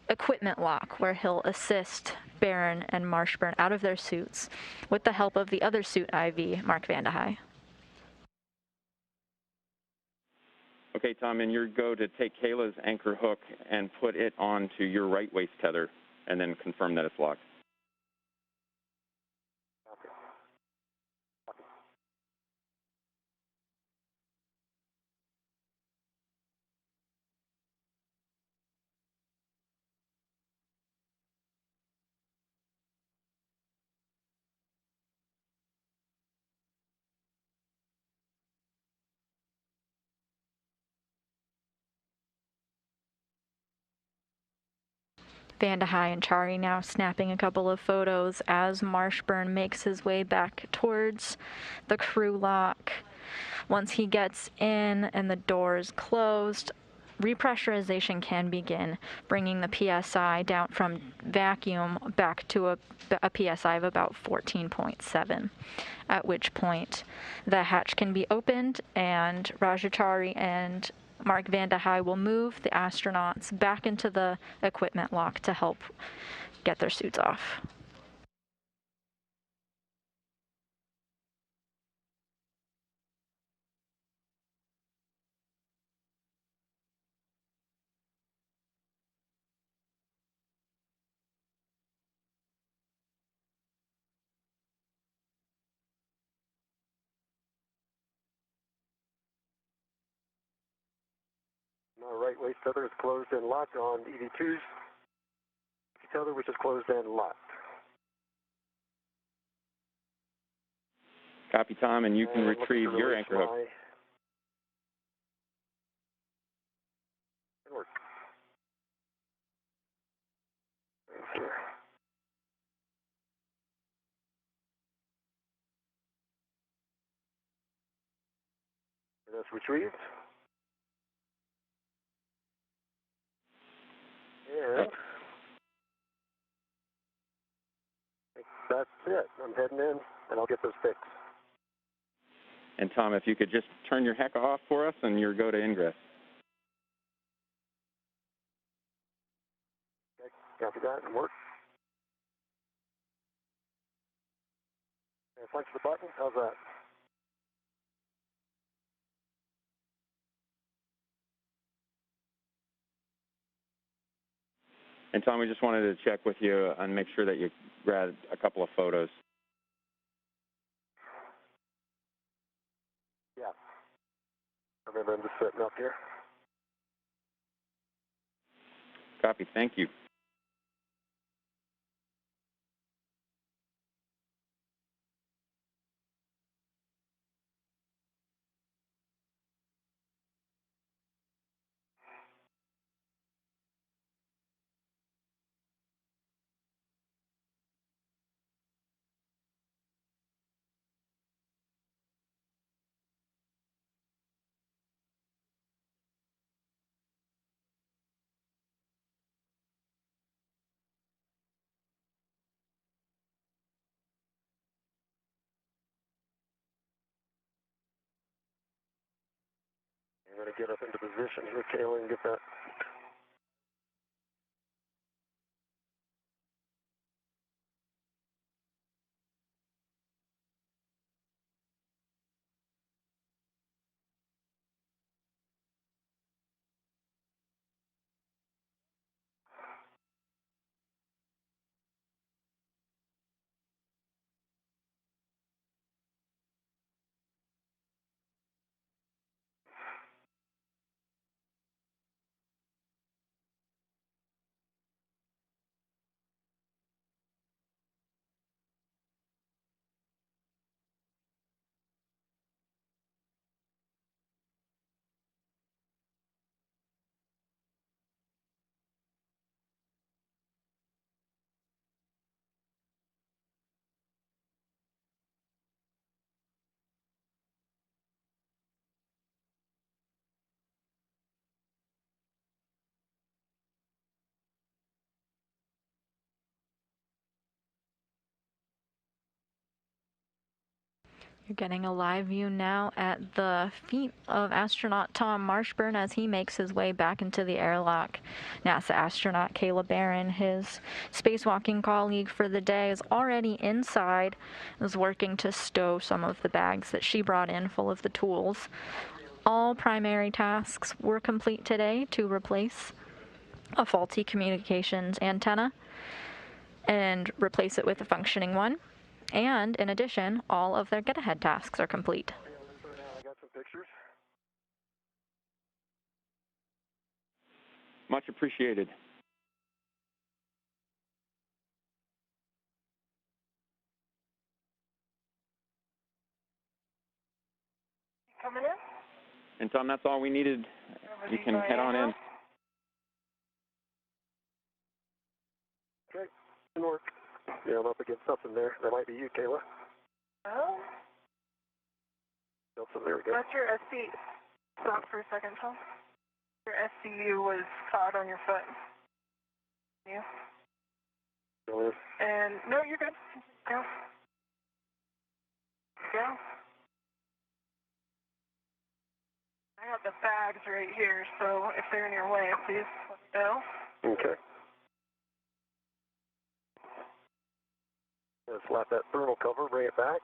equipment lock, where he'll assist Barron and Marshburn out of their suits with the help of the other suit IV, Mark Vandehei. Okay, Tom, and your go to take Kayla's anchor hook and put it onto your right waist tether and then confirm that it's locked. Vandehei and Chari now snapping a couple of photos as Marshburn makes his way back towards the crew lock. Once he gets in and the doors closed, repressurization can begin, bringing the PSI down from vacuum back to a PSI of about 14.7, at which point the hatch can be opened and Rajachari and Mark Vandehei will move the astronauts back into the equipment lock to help get their suits off. My right waist tether is closed and locked on EV2's tether, which is closed and locked. Copy, Tom, and you can retrieve your anchor hook. Work. That's retrieved. And I think that's it. I'm heading in, and I'll get those fixed. And Tom, if you could just turn your heck off for us, and you'll go to Ingress. Okay, copy that and work. And punch the button. How's that? And Tom, we just wanted to check with you and make sure that you grabbed a couple of photos. Yeah. I remember I'm just sitting up here. Copy. Thank you. I'm going to get up into position here, Kayla, and get that. You're getting a live view now at the feet of astronaut Tom Marshburn as he makes his way back into the airlock. NASA astronaut Kayla Barron, his spacewalking colleague for the day, is already inside, is working to stow some of the bags that she brought in full of the tools. All primary tasks were complete today to replace a faulty communications antenna and replace it with a functioning one. And in addition, all of their get-ahead tasks are complete. I got some pictures. Much appreciated. Coming in? And Tom, that's all we needed. You can head on in. Okay, good work. Yeah, I'm up against something there. That might be you, Kayla. Oh? There we go. That's your SC. Stop for a second, Tom. Your SCU was caught on your foot. You? And, no, you're good. Go. Go. I got the bags right here, so if they're in your way, please let me know. Okay. Just slap that thermal cover, bring it back.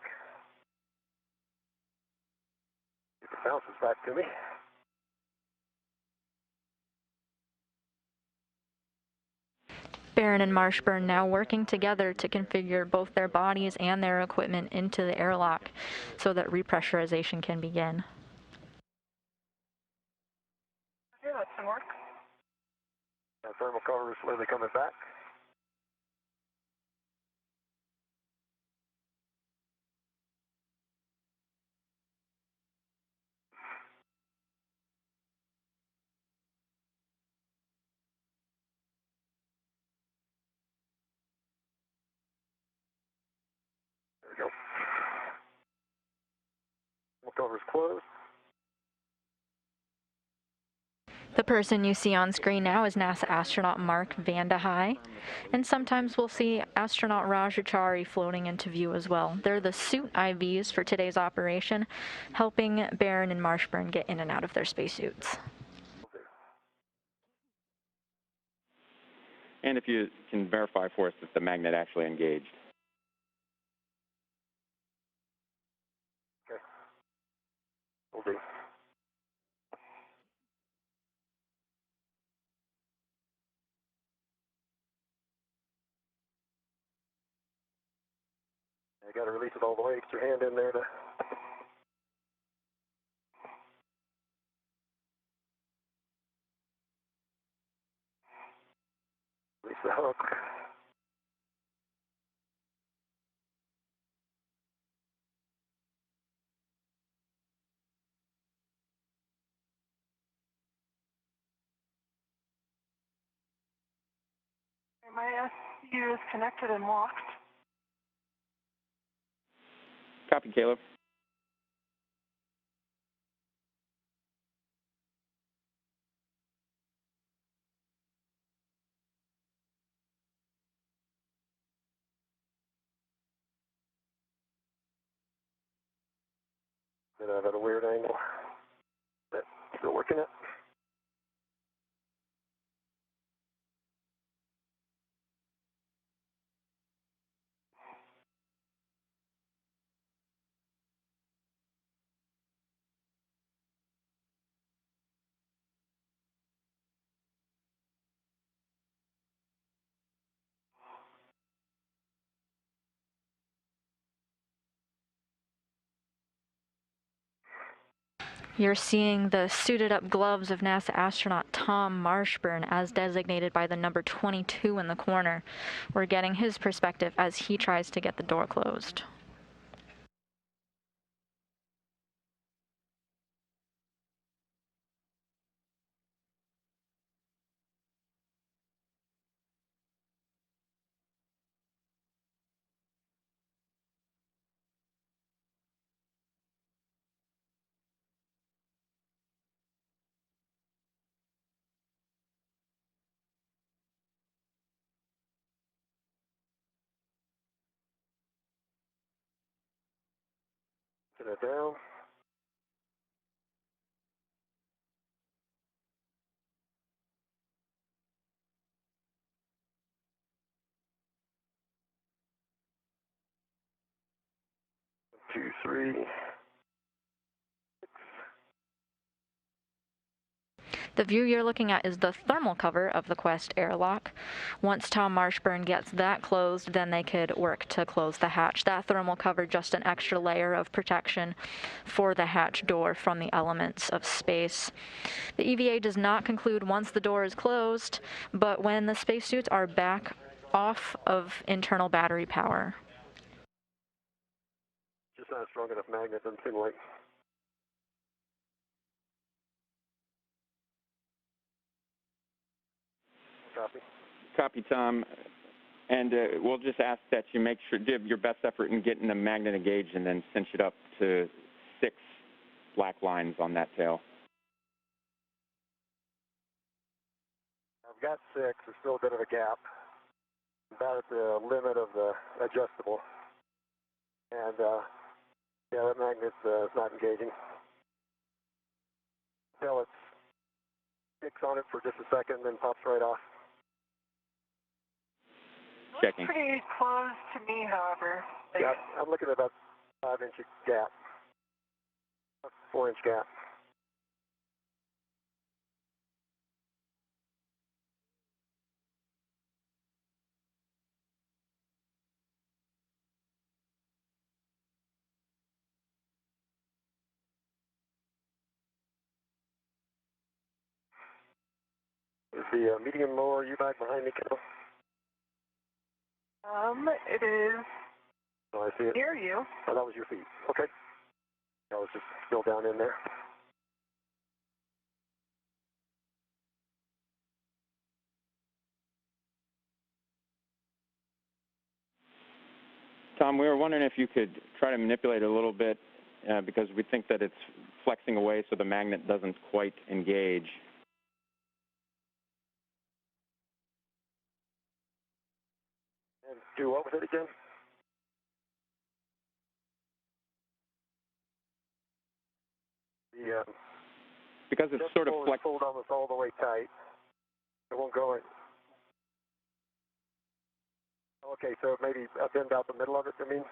If it bounces back to me. Barron and Marshburn now working together to configure both their bodies and their equipment into the airlock so that repressurization can begin. Yeah, and work. Thermal cover is slowly coming back. There we go. Thermal cover is closed. The person you see on screen now is NASA astronaut Mark Vandehei, and sometimes we'll see astronaut Rajachari floating into view as well. They're the suit IVs for today's operation, helping Barron and Marshburn get in and out of their spacesuits. And if you can verify for us that the magnet actually engaged. Okay. Will do. You got to release it all the way. Get your hand in there to. Release the hook. My SU is connected and locked. Copy, Caleb. Then I've got a weird angle. But still working it. You're seeing the suited up gloves of NASA astronaut Tom Marshburn as designated by the number 22 in the corner. We're getting his perspective as he tries to get the door closed. Put it down. Two, three. The view you're looking at is the thermal cover of the Quest airlock. Once Tom Marshburn gets that closed, then they could work to close the hatch. That thermal cover, just an extra layer of protection for the hatch door from the elements of space. The EVA does not conclude once the door is closed, but when the spacesuits are back off of internal battery power. Just not a strong enough magnet, doesn't seem like. Copy. Copy, Tom. And we'll just ask that you make sure, give your best effort in getting the magnet engaged and then cinch it up to 6 black lines on that tail. I've got 6. There's still a bit of a gap. About at the limit of the adjustable. And, yeah, that magnet's not engaging. Until it sticks on it for just a second, then pops right off. Checking. Looks pretty close to me, however. Yeah, I'm looking at about 5-inch gap. 4-inch gap. Is the medium lower U-bag behind me, Kendall? It is Oh, I see it. near you. Oh, that was your feet. Okay. I was just still down in there. Tom, we were wondering if you could try to manipulate it a little bit because we think that it's flexing away so the magnet doesn't quite engage. And do what with it again? The Because it's sort of pulled almost all the way tight. It won't go in. Okay, so maybe bend out the middle of it, you mean?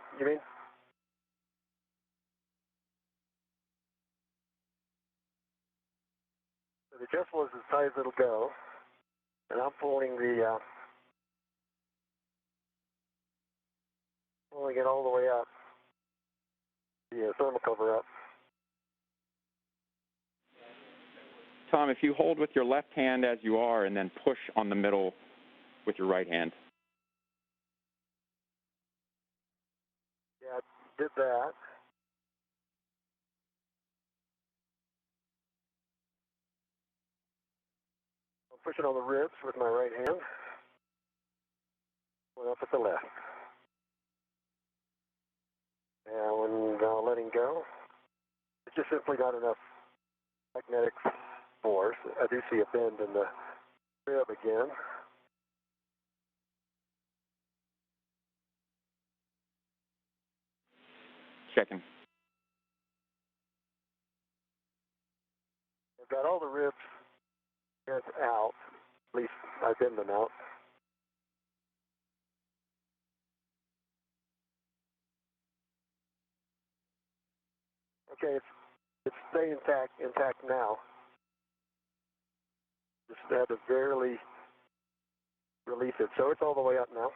So the adjustable is as tight as it'll go, and I'm pulling it all the way up, the thermal cover up. Tom, if you hold with your left hand as you are and then push on the middle with your right hand. Yeah, I did that. I'm pushing on the ribs with my right hand. Going up with the left. And when letting go, it's just simply not enough magnetic force. I do see a bend in the rib again. Checking. I've got all the ribs bent out. At least I bend them out. Okay, it's staying intact now. Just had to barely release it. So it's all the way up now.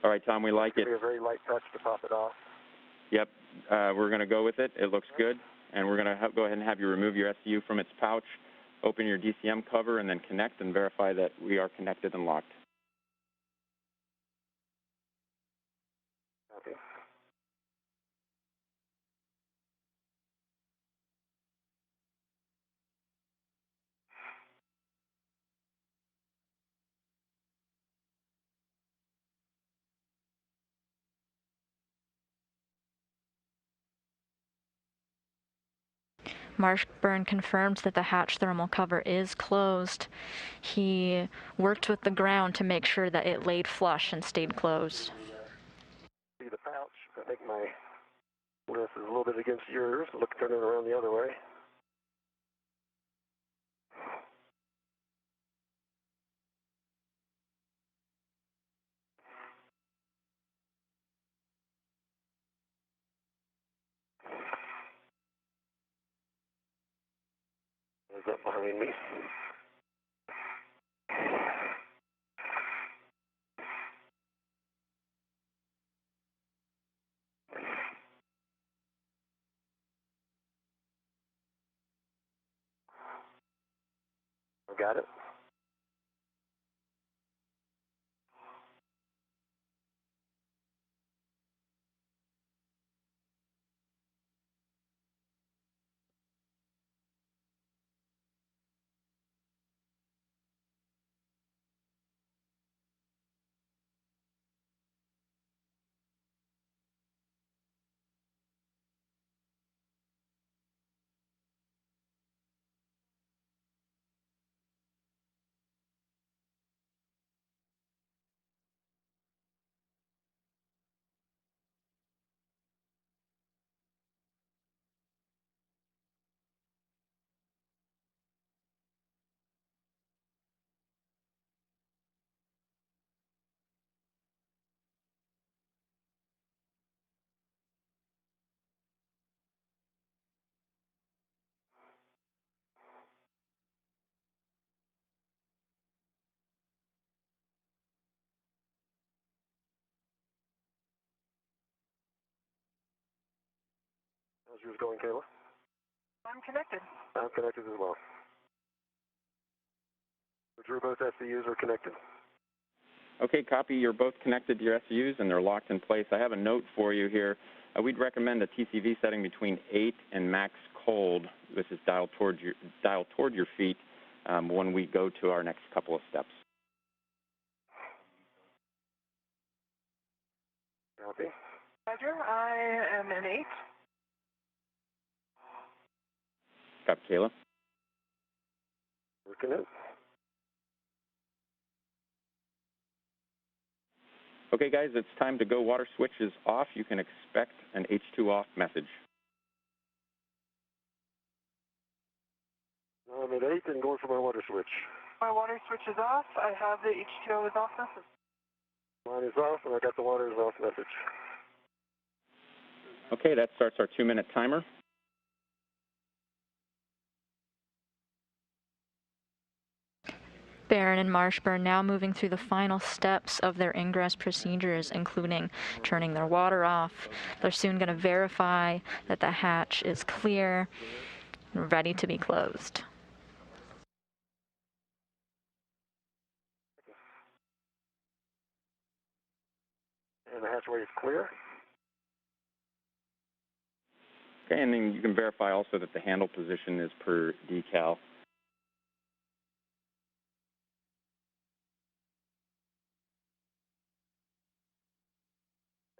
All right, Tom, we like it. It'll be a very light touch to pop it off. Yep, we're going to go with it. It looks good. And we're going to go ahead and have you remove your SCU from its pouch, open your DCM cover, and then connect and verify that we are connected and locked. Okay. Marshburn confirmed that the hatch thermal cover is closed. He worked with the ground to make sure that it laid flush and stayed closed. See the pouch. I think my list is a little bit against yours. Look, turn it around the other way. Is that behind me? I got it. How's yours going, Kayla? I'm connected. I'm connected as well. Drew, both SCUs are connected. Okay, copy. You're both connected to your SCUs and they're locked in place. I have a note for you here. We'd recommend a TCV setting between 8 and max cold. This is dialed toward your feet when we go to our next couple of steps. Copy. Roger, I am in 8. Copy, Kayla. Working it. Okay, guys, it's time to go. Water switch is off. You can expect an H2 off message. I'm at 8 and going for my water switch. My water switch is off. I have the H2O is off message. Mine is off, and I got the water is off message. Okay, that starts our 2-minute timer. Barron and Marshburn now moving through the final steps of their ingress procedures, including turning their water off. They're soon going to verify that the hatch is clear and ready to be closed. And the hatchway is clear. Okay, and then you can verify also that the handle position is per decal.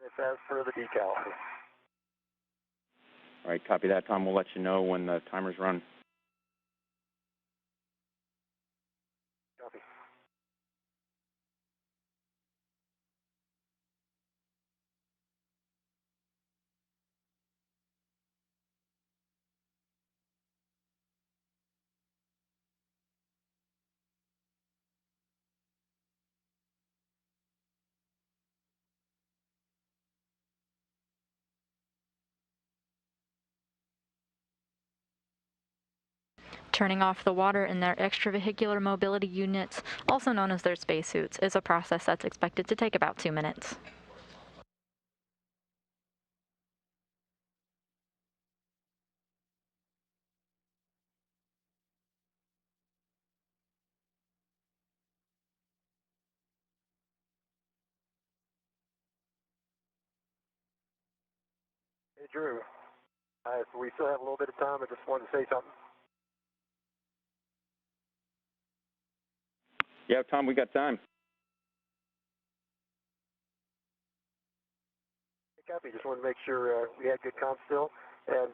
It's as per the decal. All right, copy that, Tom. We'll let you know when the timer's run. Copy. Turning off the water in their extravehicular mobility units, also known as their spacesuits, is a process that's expected to take about 2 minutes. Hey, Drew. We still have a little bit of time. I just wanted to say something. Yeah, Tom, we got time. Hey, copy. Just wanted to make sure we had good comms still. And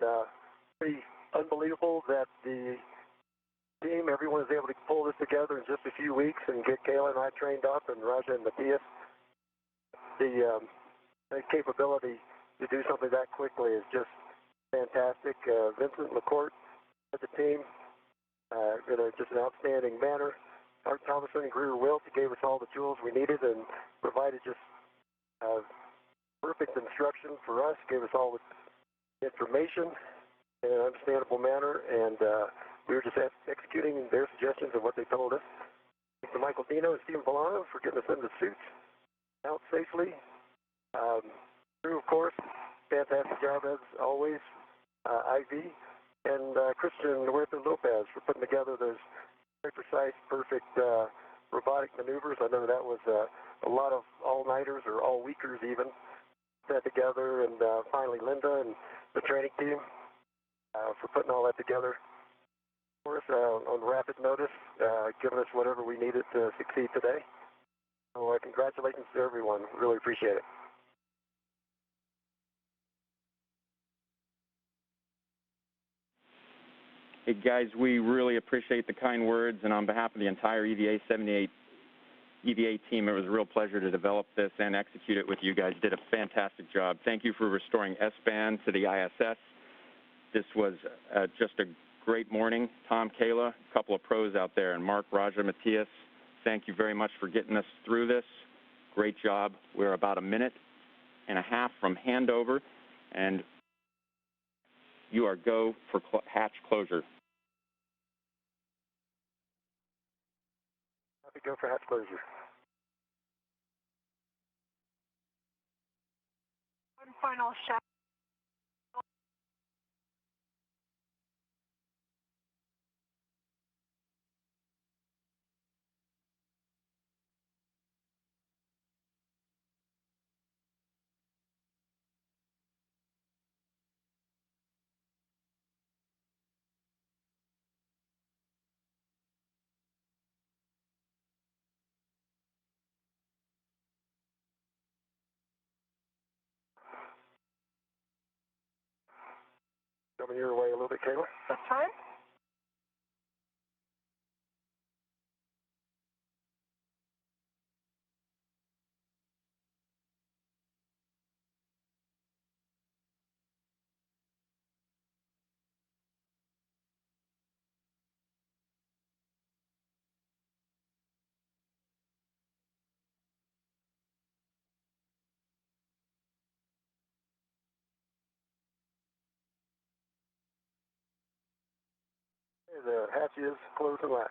pretty unbelievable that the team, everyone was able to pull this together in just a few weeks and get Kayla and I trained up, and Raja and Matthias. The capability to do something that quickly is just fantastic. Vincent McCourt at the team in just an outstanding manner. Art Thomason and Greer Wilt gave us all the tools we needed and provided just perfect instruction for us, gave us all the information in an understandable manner, and we were just executing their suggestions of what they told us. Thanks to Michael Dino and Stephen Bolano for getting us into suits out safely. Drew, of course, fantastic job as always. IV and Christian Huerta Lopez for putting together those very precise, perfect robotic maneuvers. I know that was a lot of all-nighters or all-weekers even set together, and finally Linda and the training team for putting all that together for us on rapid notice, giving us whatever we needed to succeed today. So congratulations to everyone. Really appreciate it. Hey, guys, we really appreciate the kind words, and on behalf of the entire EVA 78 EVA team, it was a real pleasure to develop this and execute it with you guys. Did a fantastic job. Thank you for restoring S-band to the ISS. This was just a great morning. Tom, Kayla, a couple of pros out there, and Mark, Raja, Matthias, thank you very much for getting us through this. Great job. We're about 1.5 minutes from handover, and you are go for hatch closure. Happy go for hatch closure. One final shot. Coming your way a little bit, Kayla. That's fine. The hatch is closed and latched.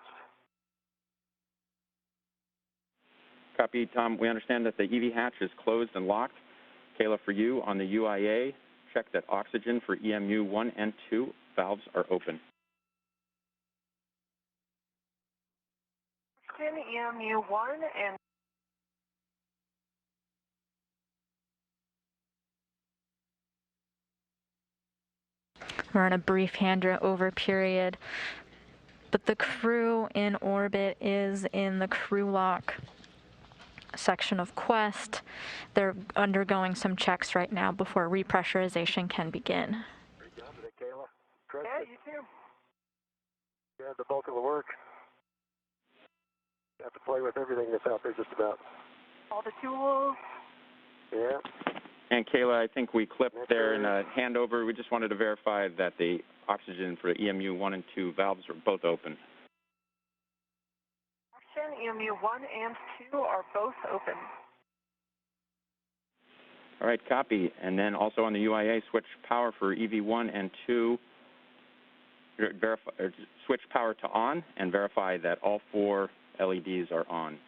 Copy, Tom. We understand that the EV hatch is closed and locked. Kayla, for you, on the UIA, check that oxygen for EMU 1 and 2 valves are open. EMU 1 and We're in a brief handover period, but the crew in orbit is in the crew lock section of Quest. They're undergoing some checks right now before repressurization can begin. Great job today, Kayla. yeah, you too. You had the bulk of the work. You have to play with everything that's out there just about. All the tools. Yeah. And Kayla, I think we clipped there in a handover. We just wanted to verify that the oxygen for EMU 1 and 2 valves are both open. EMU 1 and 2 are both open. All right, copy. And then also on the UIA, switch power for EV1 and 2. Switch power to on and verify that all 4 LEDs are on.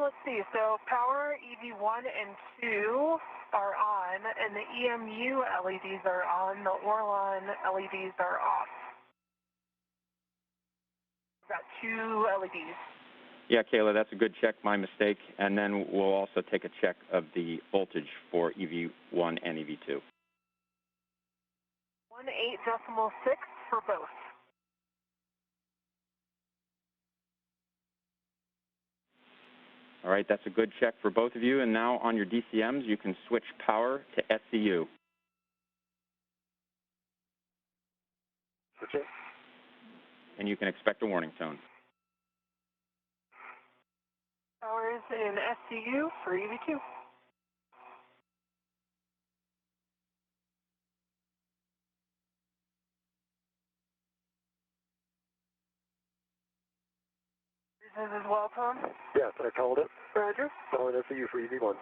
Let's see. So power EV1 and 2 are on, and the EMU LEDs are on. The Orlon LEDs are off. We've got 2 LEDs. Yeah, Kayla, that's a good check. My mistake. And then we'll also take a check of the voltage for EV1 and EV2. 18.6 for both. All right, that's a good check for both of you. And now on your DCMs, you can switch power to SCU. Okay. And you can expect a warning tone. Power is in SCU for EV2. This is well, Tom? Yes, I called it. Roger. Calling SCU for EV1.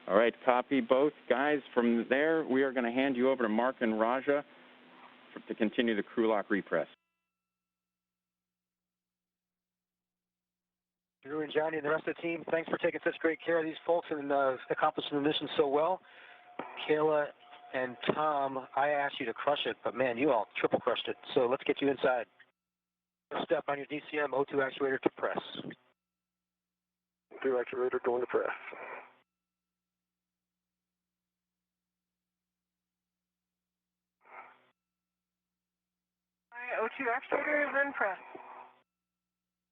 All right, copy both. Guys, from there, we are going to hand you over to Mark and Raja to continue the crew lock repress. Drew and Johnny and the rest of the team, thanks for taking such great care of these folks and accomplishing the mission so well. Kayla and Tom, I asked you to crush it, but man, you all triple crushed it. So let's get you inside. First step on your DCM O2 actuator to press. O2 actuator going to press. My O2 actuator is in press.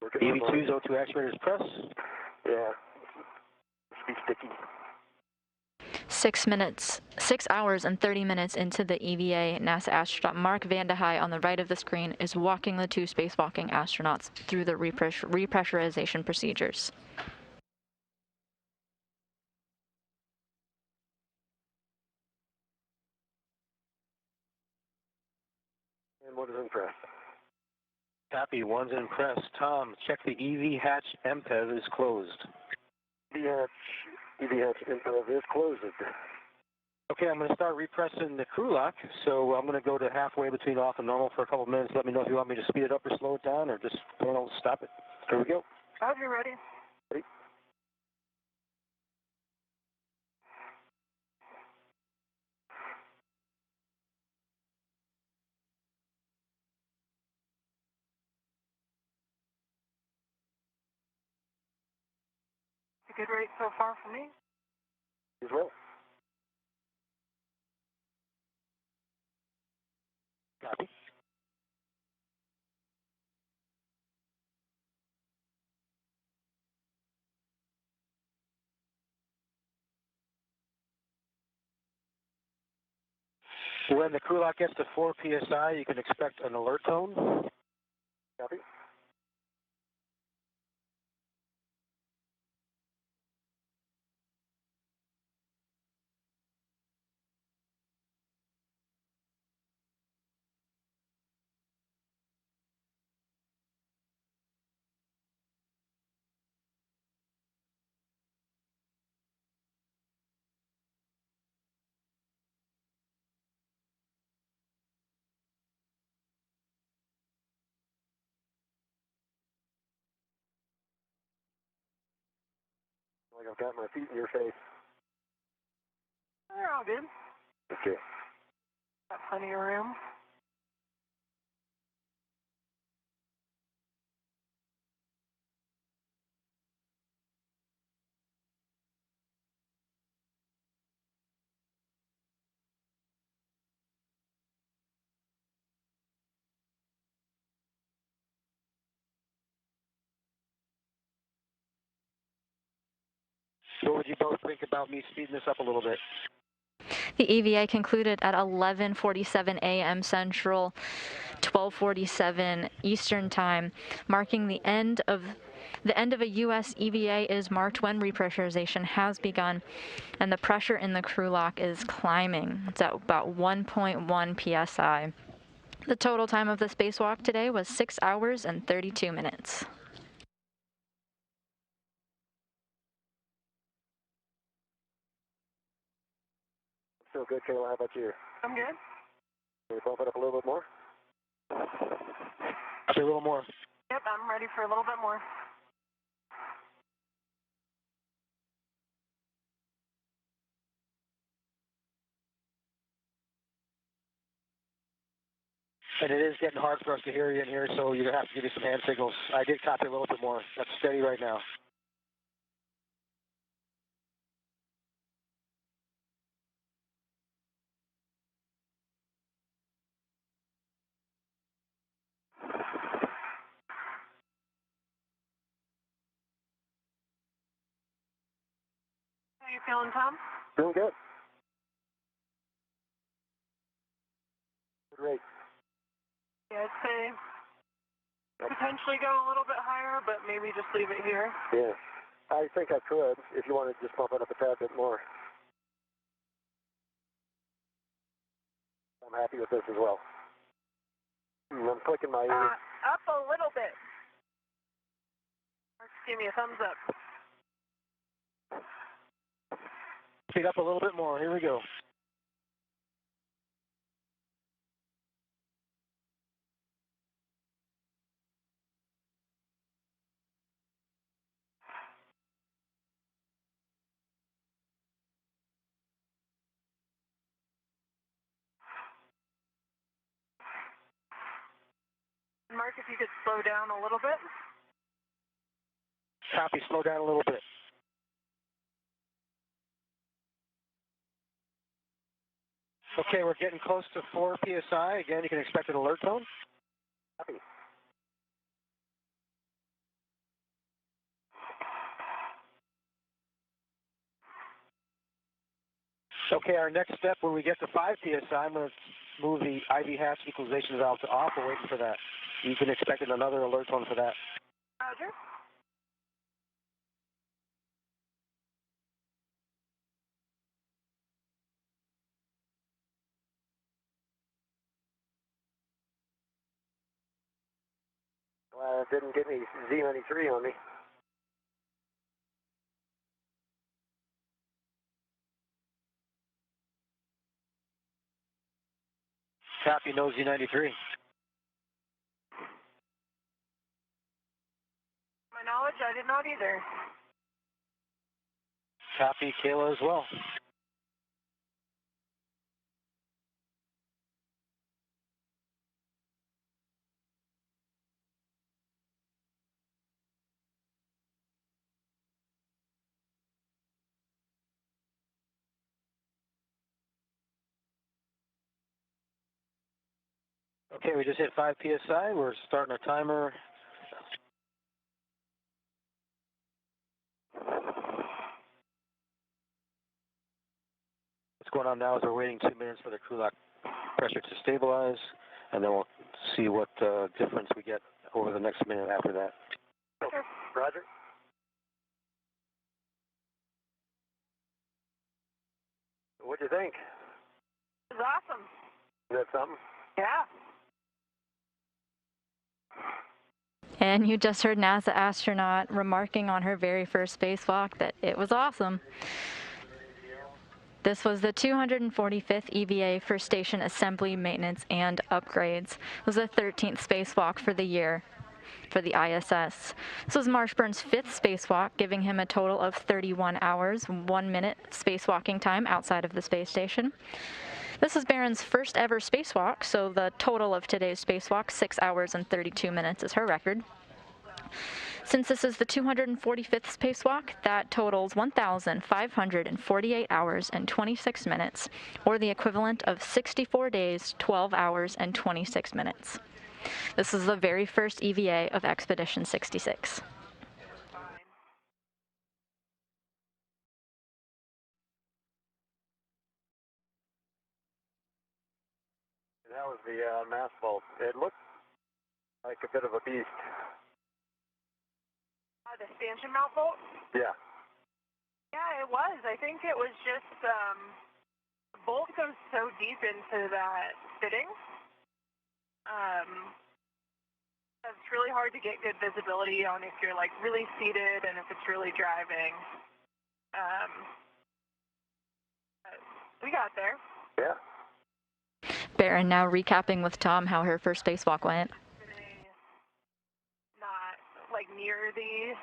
EV2's O2 actuator is press. Yeah. Be sticky. 6 hours and 30 minutes into the EVA, NASA astronaut Mark Vande Hei on the right of the screen is walking the 2 spacewalking astronauts through the repressurization procedures. And what is in press? Copy, 1's in press. Tom, check the EV hatch MPEV is closed. EV hatch MPEV is closed. Okay, I'm going to start repressing the crew lock, so I'm going to go to halfway between off and normal for a couple of minutes. Let me know if you want me to speed it up or slow it down, or just stop it. Here we go. Roger, you ready? Ready. A good rate so far for me. As well. Copy. When the crew lock gets to 4 psi, you can expect an alert tone. Copy. Like I've got my feet in your face. They're all good. Okay. Got plenty of room. What would you both think about me speeding this up a little bit? The EVA concluded at 11:47 a.m. Central, 12:47 Eastern Time, marking the end of a U.S. EVA is marked when repressurization has begun, and the pressure in the crew lock is climbing. It's at about 1.1 psi. The total time of the spacewalk today was 6 hours and 32 minutes. Still good, Kayla. How about you? I'm good. Can we bump it up a little bit more? I'll do a little more. Yep, I'm ready for a little bit more. And it is getting hard for us to hear you in here, so you're going to have to give me some hand signals. I did copy a little bit more. That's steady right now. How you feeling, Tom? Doing good. Good rate. Yeah, I'd say potentially go a little bit higher, but maybe just leave it here. Yeah. I think I could if you wanted to just bump it up a tad bit more. I'm happy with this as well. I'm clicking my ears. Up a little bit. Or just give me a thumbs up. Speed up a little bit more. Here we go. Mark, if you could slow down a little bit. Copy. Slow down a little bit. Okay, we're getting close to 4 psi. Again, you can expect an alert tone. Copy. Okay, our next step when we get to 5 psi, I'm going to move the IV hatch equalization valve to off. We're waiting for that. You can expect another alert tone for that. Roger. Well, it didn't get any Z93 on me. Copy, no Z93. My knowledge, I did not either. Copy, Kayla as well. Okay, we just hit 5 psi. We're starting our timer. What's going on now is we're waiting 2 minutes for the crew lock pressure to stabilize, and then we'll see what difference we get over the next minute after that. Roger. What'd you think? It was awesome. Is that something? Yeah. And you just heard NASA astronaut remarking on her very first spacewalk that it was awesome. This was the 245th EVA for station assembly, maintenance, and upgrades. It was the 13th spacewalk for the year for the ISS. This was Marshburn's 5th spacewalk, giving him a total of 31 hours, 1 minute spacewalking time outside of the space station. This is Barron's first ever spacewalk, so the total of today's spacewalk, 6 hours and 32 minutes, is her record. Since this is the 245th spacewalk, that totals 1,548 hours and 26 minutes, or the equivalent of 64 days, 12 hours, and 26 minutes. This is the very first EVA of Expedition 66. That was the mass bolt. It looked like a bit of a beast. The stanchion mount bolt? Yeah. Yeah, it was. I think it was just, the bolt goes so deep into that fitting. It's really hard to get good visibility on if you're like really seated and if it's really driving. We got there. Yeah. Barron now recapping with Tom how her first spacewalk went. Not like near the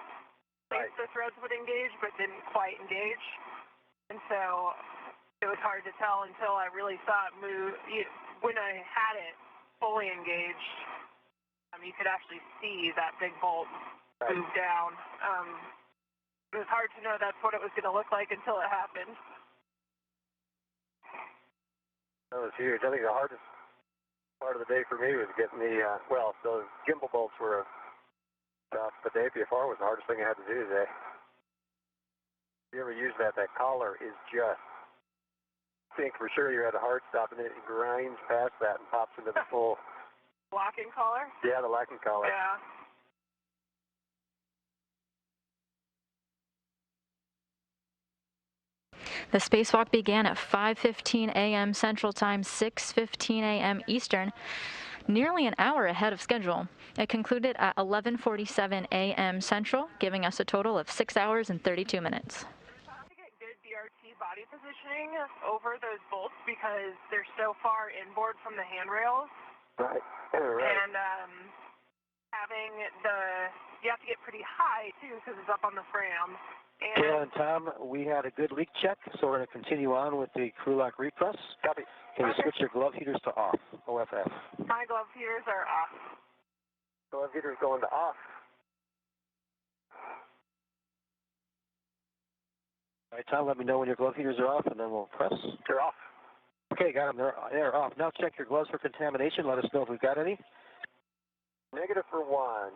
place the threads would engage, but didn't quite engage. And so it was hard to tell until I really saw it move. When I had it fully engaged, you could actually see that big bolt move down. It was hard to know that's what it was going to look like until it happened. That was huge. I think the hardest part of the day for me was getting the, well, those gimbal bolts were tough, but the APFR was the hardest thing I had to do today. If you ever use that collar is just, I think for sure you're at a hard stop, and then it grinds past that and pops into the full. Locking collar? Yeah, the locking collar. Yeah. The spacewalk began at 5:15 a.m. Central Time, 6:15 a.m. Eastern, nearly an hour ahead of schedule. It concluded at 11:47 a.m. Central, giving us a total of 6 hours and 32 minutes. To get good DRT body positioning over those bolts because they're so far inboard from the handrails. Right. Right. And you have to get pretty high too because it's up on the fram. Kayla and Tom, we had a good leak check, so we're going to continue on with the crew lock repress. Copy. Can you switch your glove heaters to off, OFF? My glove heaters are off. Glove heaters going to off. All right, Tom, let me know when your glove heaters are off, and then we'll press. They're off. Okay, got them. They're off. Now check your gloves for contamination. Let us know if we've got any. Negative for one.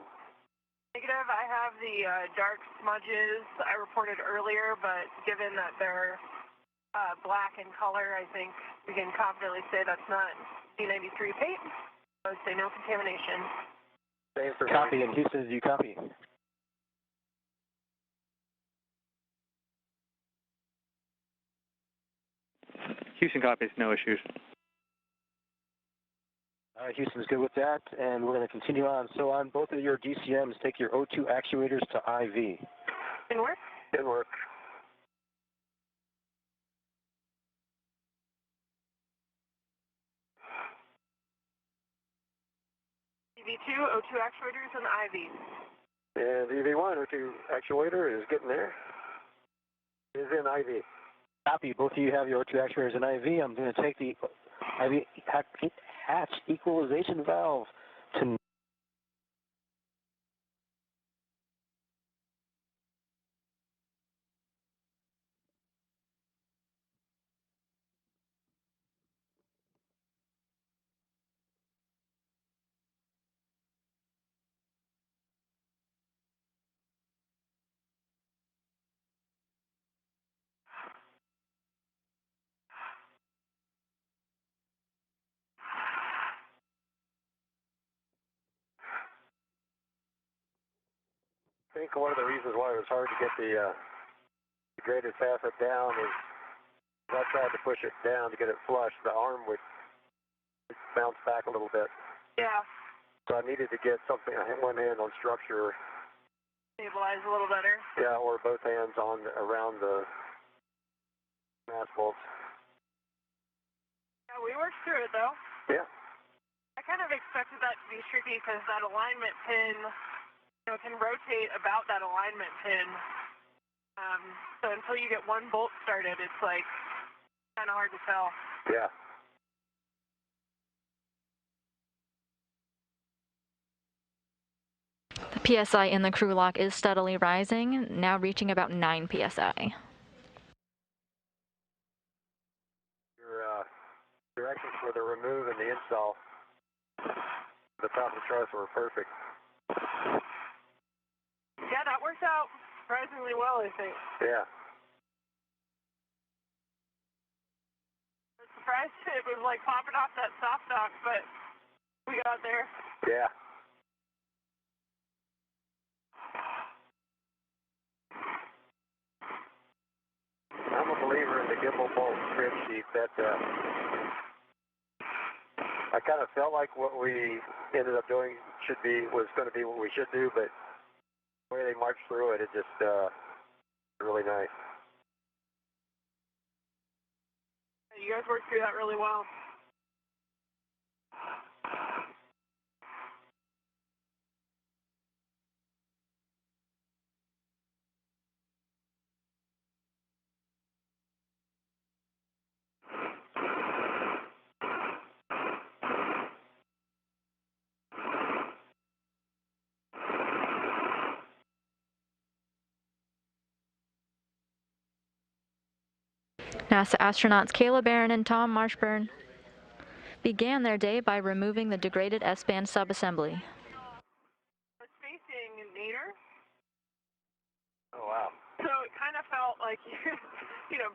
Negative, I have the dark smudges I reported earlier, but given that they're black in color, I think we can confidently say that's not D93 paint. I would say no contamination. Same for Copy. In Houston, do you copy? Houston copies, no issues. All right, Houston's good with that, and we're going to continue on. So on both of your DCMs, take your O2 actuators to IV. Didn't work? Didn't work. EV2, O2 actuators, and IV. And the EV1 O2 actuator is getting there. Is in IV. Copy. Both of you have your O2 actuators in IV. I'm going to take the IV hatch equalization valve to I think one of the reasons why it was hard to get the degraded facet down is when I tried to push it down to get it flush, the arm would bounce back a little bit. Yeah. So I needed to get something, one hand on structure. Stabilize a little better. Yeah, or both hands on around the mass bolts. Yeah, we worked through it though. Yeah. I kind of expected that to be tricky because that alignment pin, can rotate about that alignment pin. So until you get one bolt started, it's like kind of hard to tell. Yeah. The PSI in the crew lock is steadily rising, now reaching about 9 PSI. Your directions for the remove and the install, the top of the truss were perfect. Yeah, that worked out surprisingly well, I think. Yeah. I was surprised it was like popping off that soft dock, but we got there. Yeah. I'm a believer in the gimbal bolt crib sheet. That I kind of felt like what we ended up doing was going to be what we should do, but the way they marched through it, it just really nice. You guys worked through that really well. NASA astronauts Kayla Barron and Tom Marshburn began their day by removing the degraded S-band subassembly. It's facing nadir. Oh, wow. So it kind of felt like,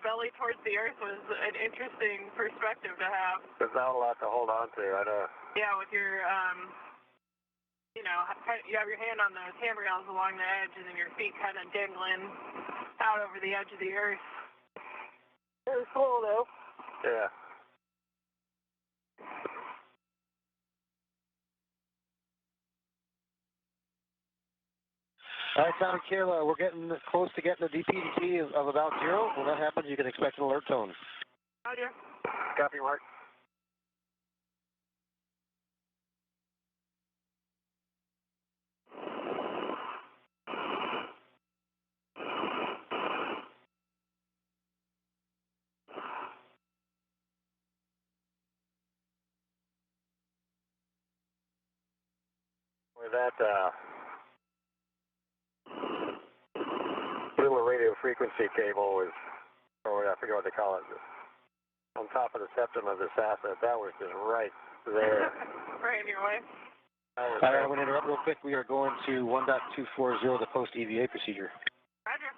belly towards the earth was an interesting perspective to have. There's not a lot to hold on to, I know. Yeah, with your, you have your hand on those handrails along the edge and then your feet kind of dangling out over the edge of the earth. It was cool, though. Yeah. All right, Tom and Kayla, we're getting close to getting a DPDT of about 0. When that happens, you can expect an alert tone. Roger. Copy, Mark. Where that little radio frequency cable was, or I forget what they call it, on top of the septum of this asset, that was just right there. Right in your way. All right, I'm going to interrupt real quick. We are going to 1.240, the post-EVA procedure. Roger.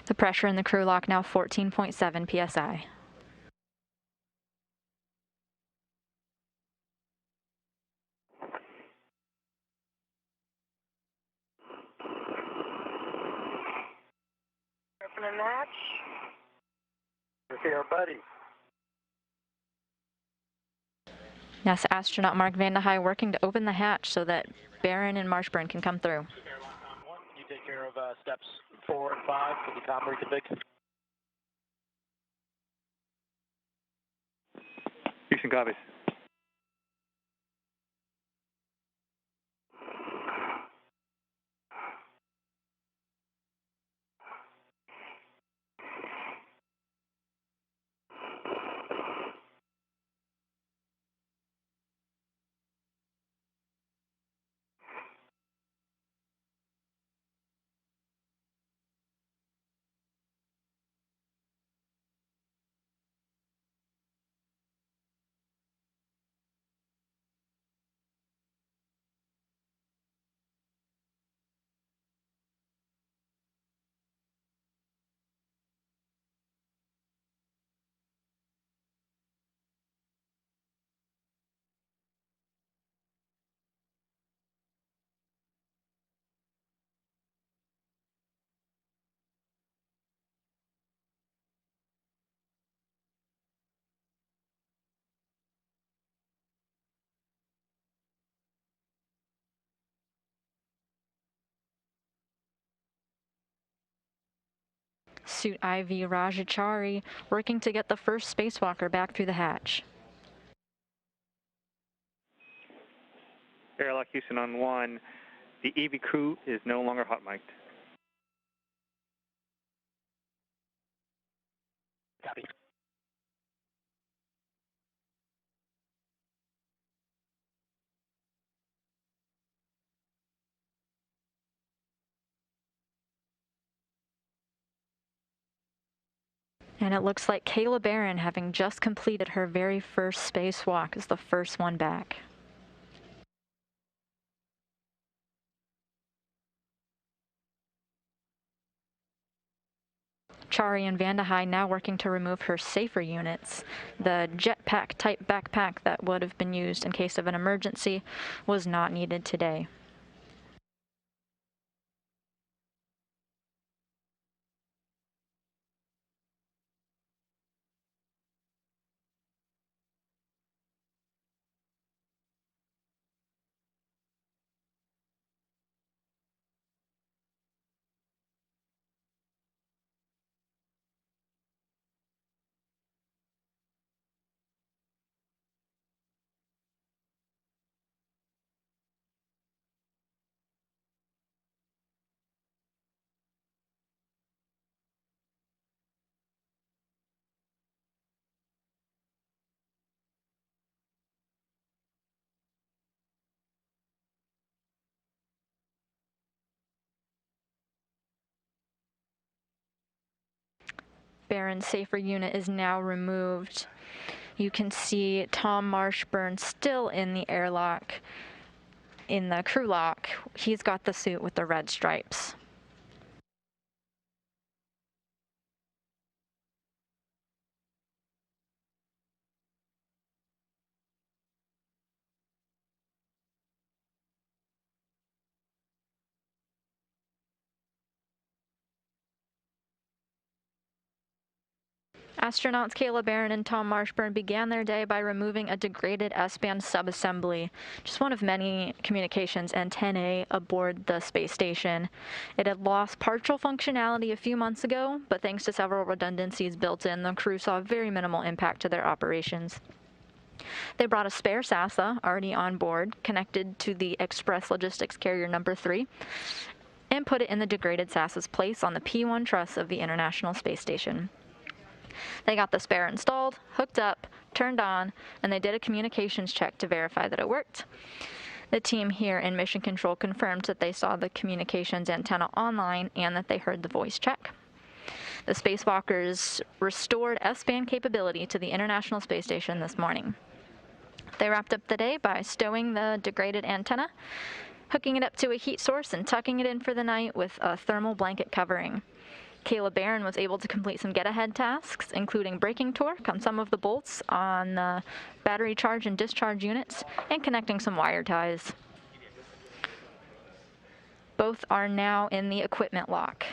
The pressure in the crew lock now 14.7 PSI. Opening the hatch. See our buddy. NASA astronaut Mark Vande Hei working to open the hatch so that Barron and Marshburn can come through. You take care of steps 4 and 5 for the com reconfig. Houston copies. Suit IV Rajachari working to get the first spacewalker back through the hatch. Airlock Houston on 1. The EV crew is no longer hot mic'd. Copy. And it looks like Kayla Barron, having just completed her very first spacewalk, is the first one back. Chari and Vandahai now working to remove her safer units. The jetpack type backpack that would have been used in case of an emergency was not needed today. Barron's safer unit is now removed. You can see Tom Marshburn still in the airlock, in the crew lock. He's got the suit with the red stripes. Astronauts Kayla Barron and Tom Marshburn began their day by removing a degraded S-band subassembly, just one of many communications antennae aboard the space station. It had lost partial functionality a few months ago, but thanks to several redundancies built in, the crew saw very minimal impact to their operations. They brought a spare SASA already on board, connected to the Express Logistics Carrier number 3, and put it in the degraded SASA's place on the P1 truss of the International Space Station. They got the spare installed, hooked up, turned on, and they did a communications check to verify that it worked. The team here in Mission Control confirmed that they saw the communications antenna online and that they heard the voice check. The spacewalkers restored S-band capability to the International Space Station this morning. They wrapped up the day by stowing the degraded antenna, hooking it up to a heat source, and tucking it in for the night with a thermal blanket covering. Kayla Barron was able to complete some get-ahead tasks, including braking torque on some of the bolts on the battery charge and discharge units, and connecting some wire ties. Both are now in the equipment lock.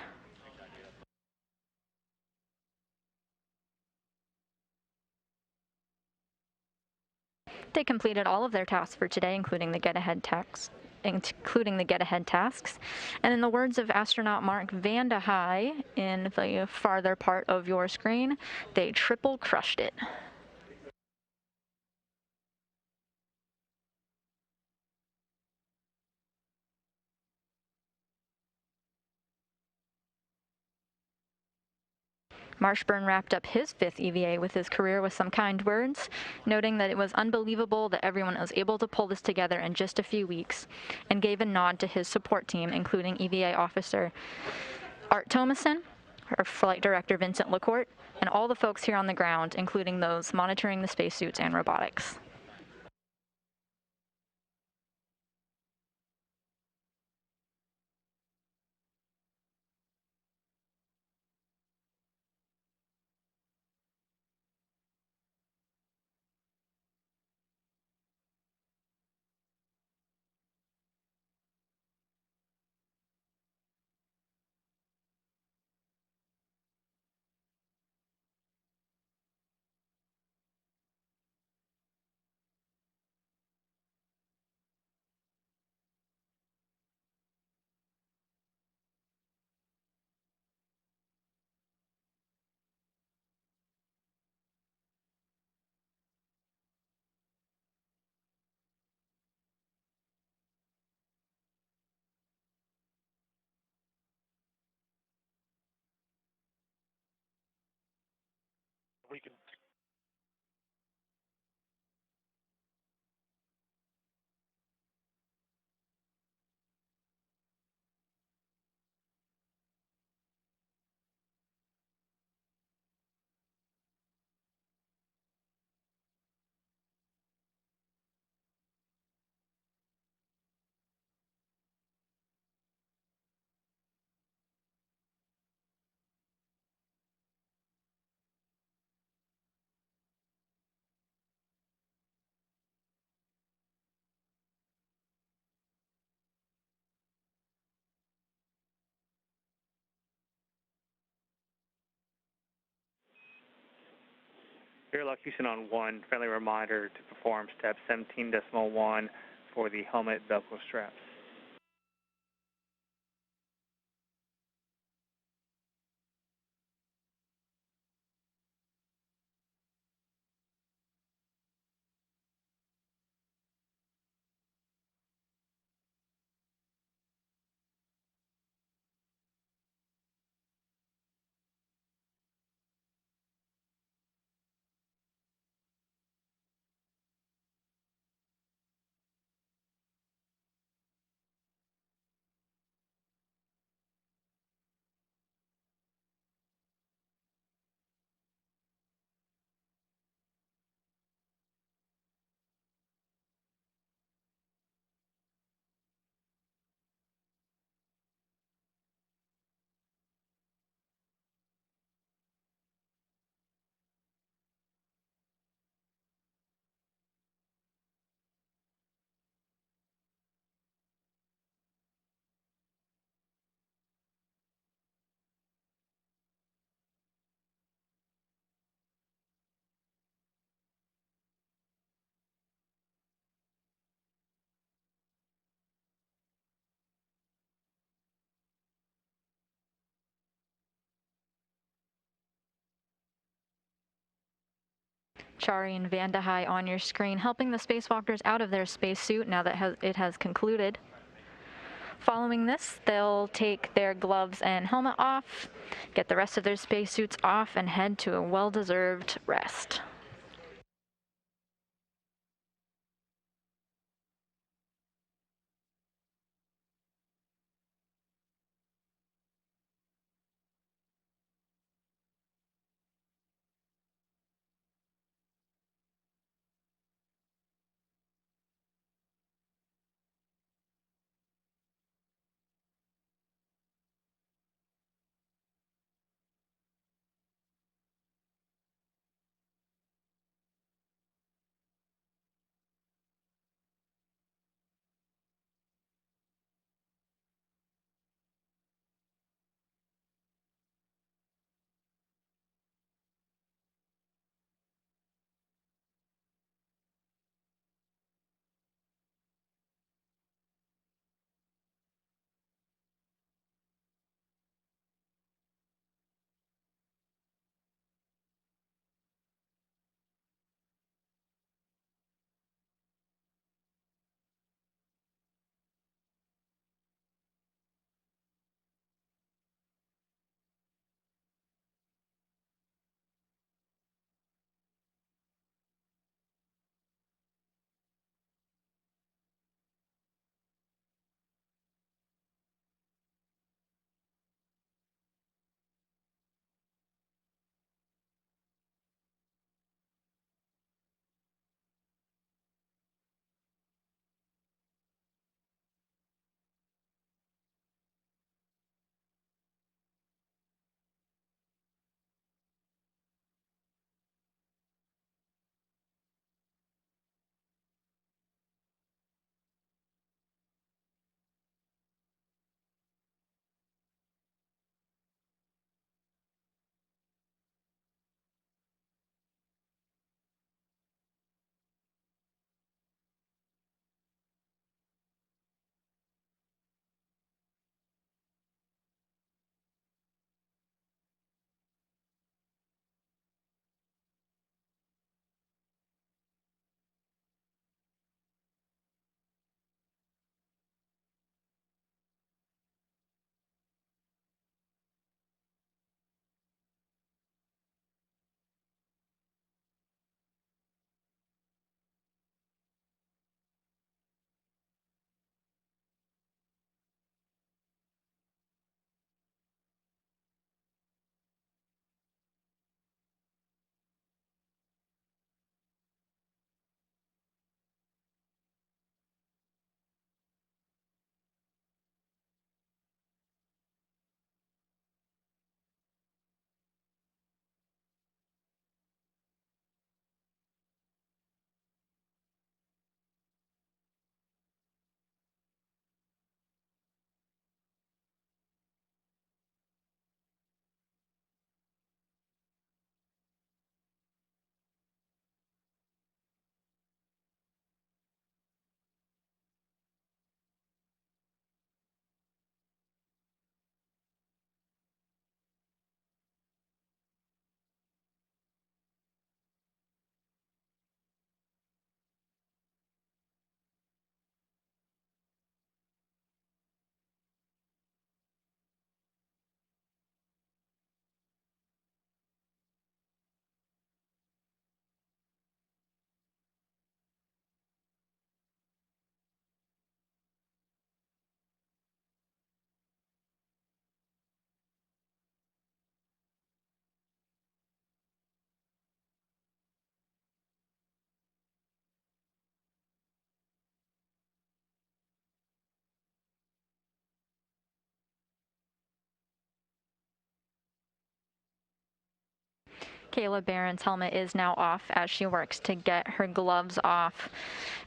They completed all of their tasks for today, including the get-ahead tasks. And in the words of astronaut Mark Vandahai in the farther part of your screen, they triple crushed it. Marshburn wrapped up his 5th EVA with his career with some kind words, noting that it was unbelievable that everyone was able to pull this together in just a few weeks, and gave a nod to his support team, including EVA officer Art Thomason, our flight director Vincent Lacourt, and all the folks here on the ground, including those monitoring the spacesuits and robotics. We can. Airlock Houston on 1, friendly reminder to perform step 17.1 for the helmet Velcro straps. Chari and Vandahai on your screen, helping the spacewalkers out of their spacesuit now that it has concluded. Following this, they'll take their gloves and helmet off, get the rest of their spacesuits off, and head to a well-deserved rest. Kayla Barron's helmet is now off as she works to get her gloves off.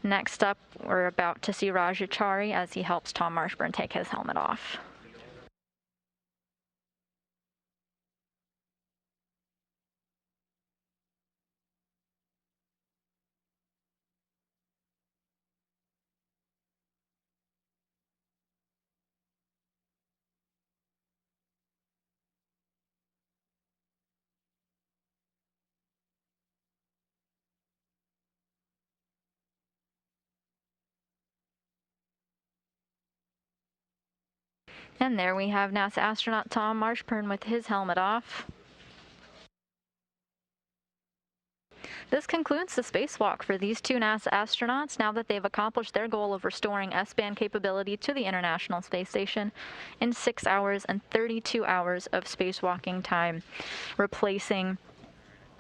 Next up, we're about to see Rajachari as he helps Tom Marshburn take his helmet off. And there we have NASA astronaut Tom Marshburn with his helmet off. This concludes the spacewalk for these two NASA astronauts now that they've accomplished their goal of restoring S-band capability to the International Space Station in 6 hours and 32 hours of spacewalking time, replacing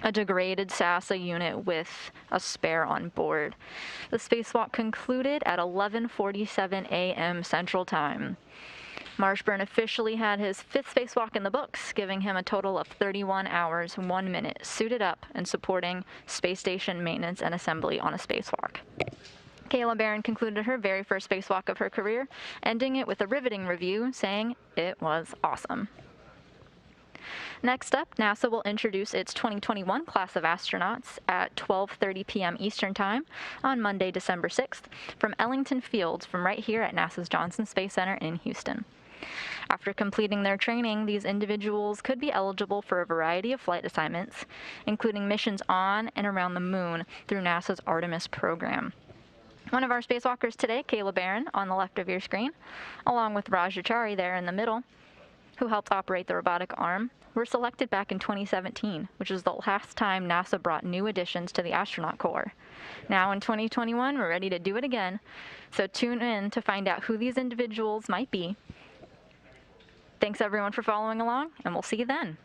a degraded SASA unit with a spare on board. The spacewalk concluded at 11:47 a.m. Central Time. Marshburn officially had his 5th spacewalk in the books, giving him a total of 31 hours, 1 minute, suited up and supporting space station maintenance and assembly on a spacewalk. Kayla Barron concluded her very first spacewalk of her career, ending it with a riveting review, saying it was awesome. Next up, NASA will introduce its 2021 class of astronauts at 12:30 p.m. Eastern Time on Monday, December 6th, from Ellington Field, from right here at NASA's Johnson Space Center in Houston. After completing their training, these individuals could be eligible for a variety of flight assignments, including missions on and around the moon through NASA's Artemis program. One of our spacewalkers today, Kayla Barron, on the left of your screen, along with Rajachari there in the middle, who helped operate the robotic arm, were selected back in 2017, which is the last time NASA brought new additions to the astronaut corps. Now in 2021, we're ready to do it again, so tune in to find out who these individuals might be. Thanks everyone for following along, and we'll see you then.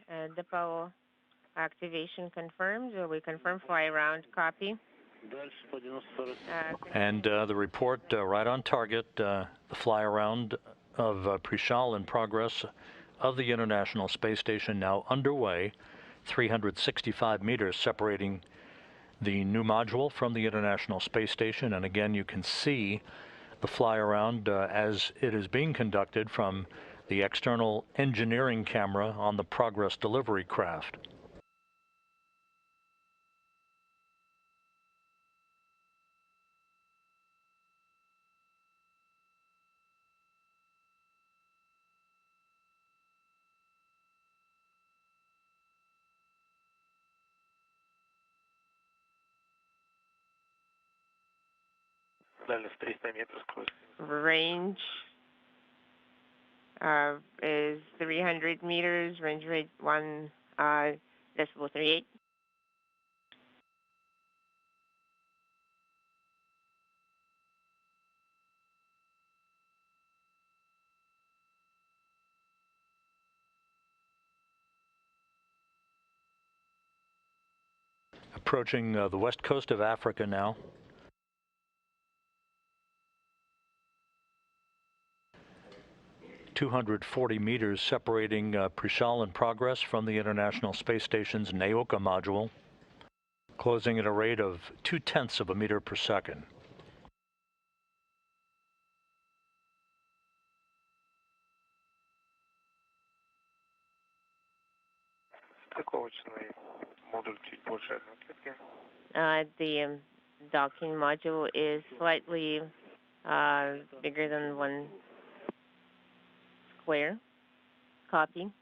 And the power activation confirmed. We confirm fly around. Copy. And the report right on target. The fly around of Prishal in progress of the International Space Station now underway. 365 meters separating the new module from the International Space Station. And again, you can see the fly around as it is being conducted from the external engineering camera on the Progress delivery craft. Then the space name is close. Range is 300 meters. Range rate 1.38. Approaching the west coast of Africa now. ...240 meters separating Prishal in progress from the International Space Station's Naoka module, closing at a rate of 0.2 of a meter per second. The docking module is slightly bigger than 1 square. Copy.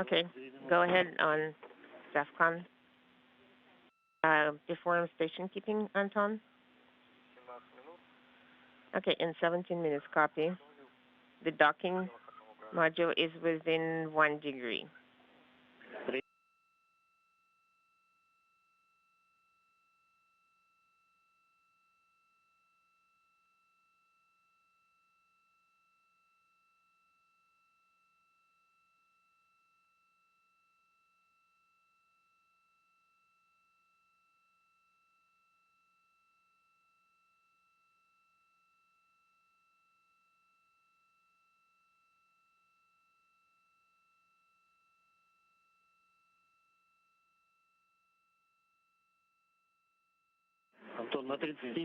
Okay, go ahead on SAFCON. Perform station keeping, Anton. Okay, in 17 minutes, copy. The docking module is within 1 degree.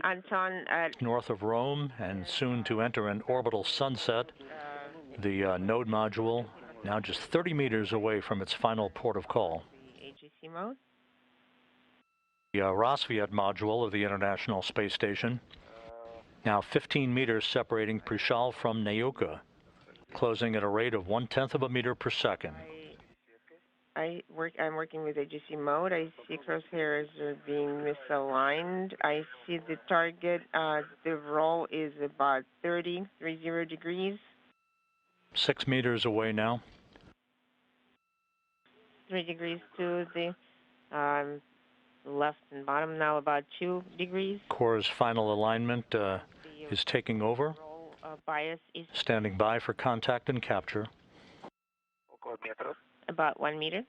Anton, north of Rome and soon to enter an orbital sunset. The node module now just 30 meters away from its final port of call. AGC mode. The Rassvet module of the International Space Station, now 15 meters separating Prishal from Naoka, closing at a rate of 0.1 of a meter per second. I'm working with AGC mode. I see crosshairs are being misaligned. I see the target, the roll is about 30 degrees. 6 meters away now. 3 degrees to the left and bottom, now about 2 degrees. Core's final alignment is taking over. Bias is standing by for contact and capture. about 1 meter.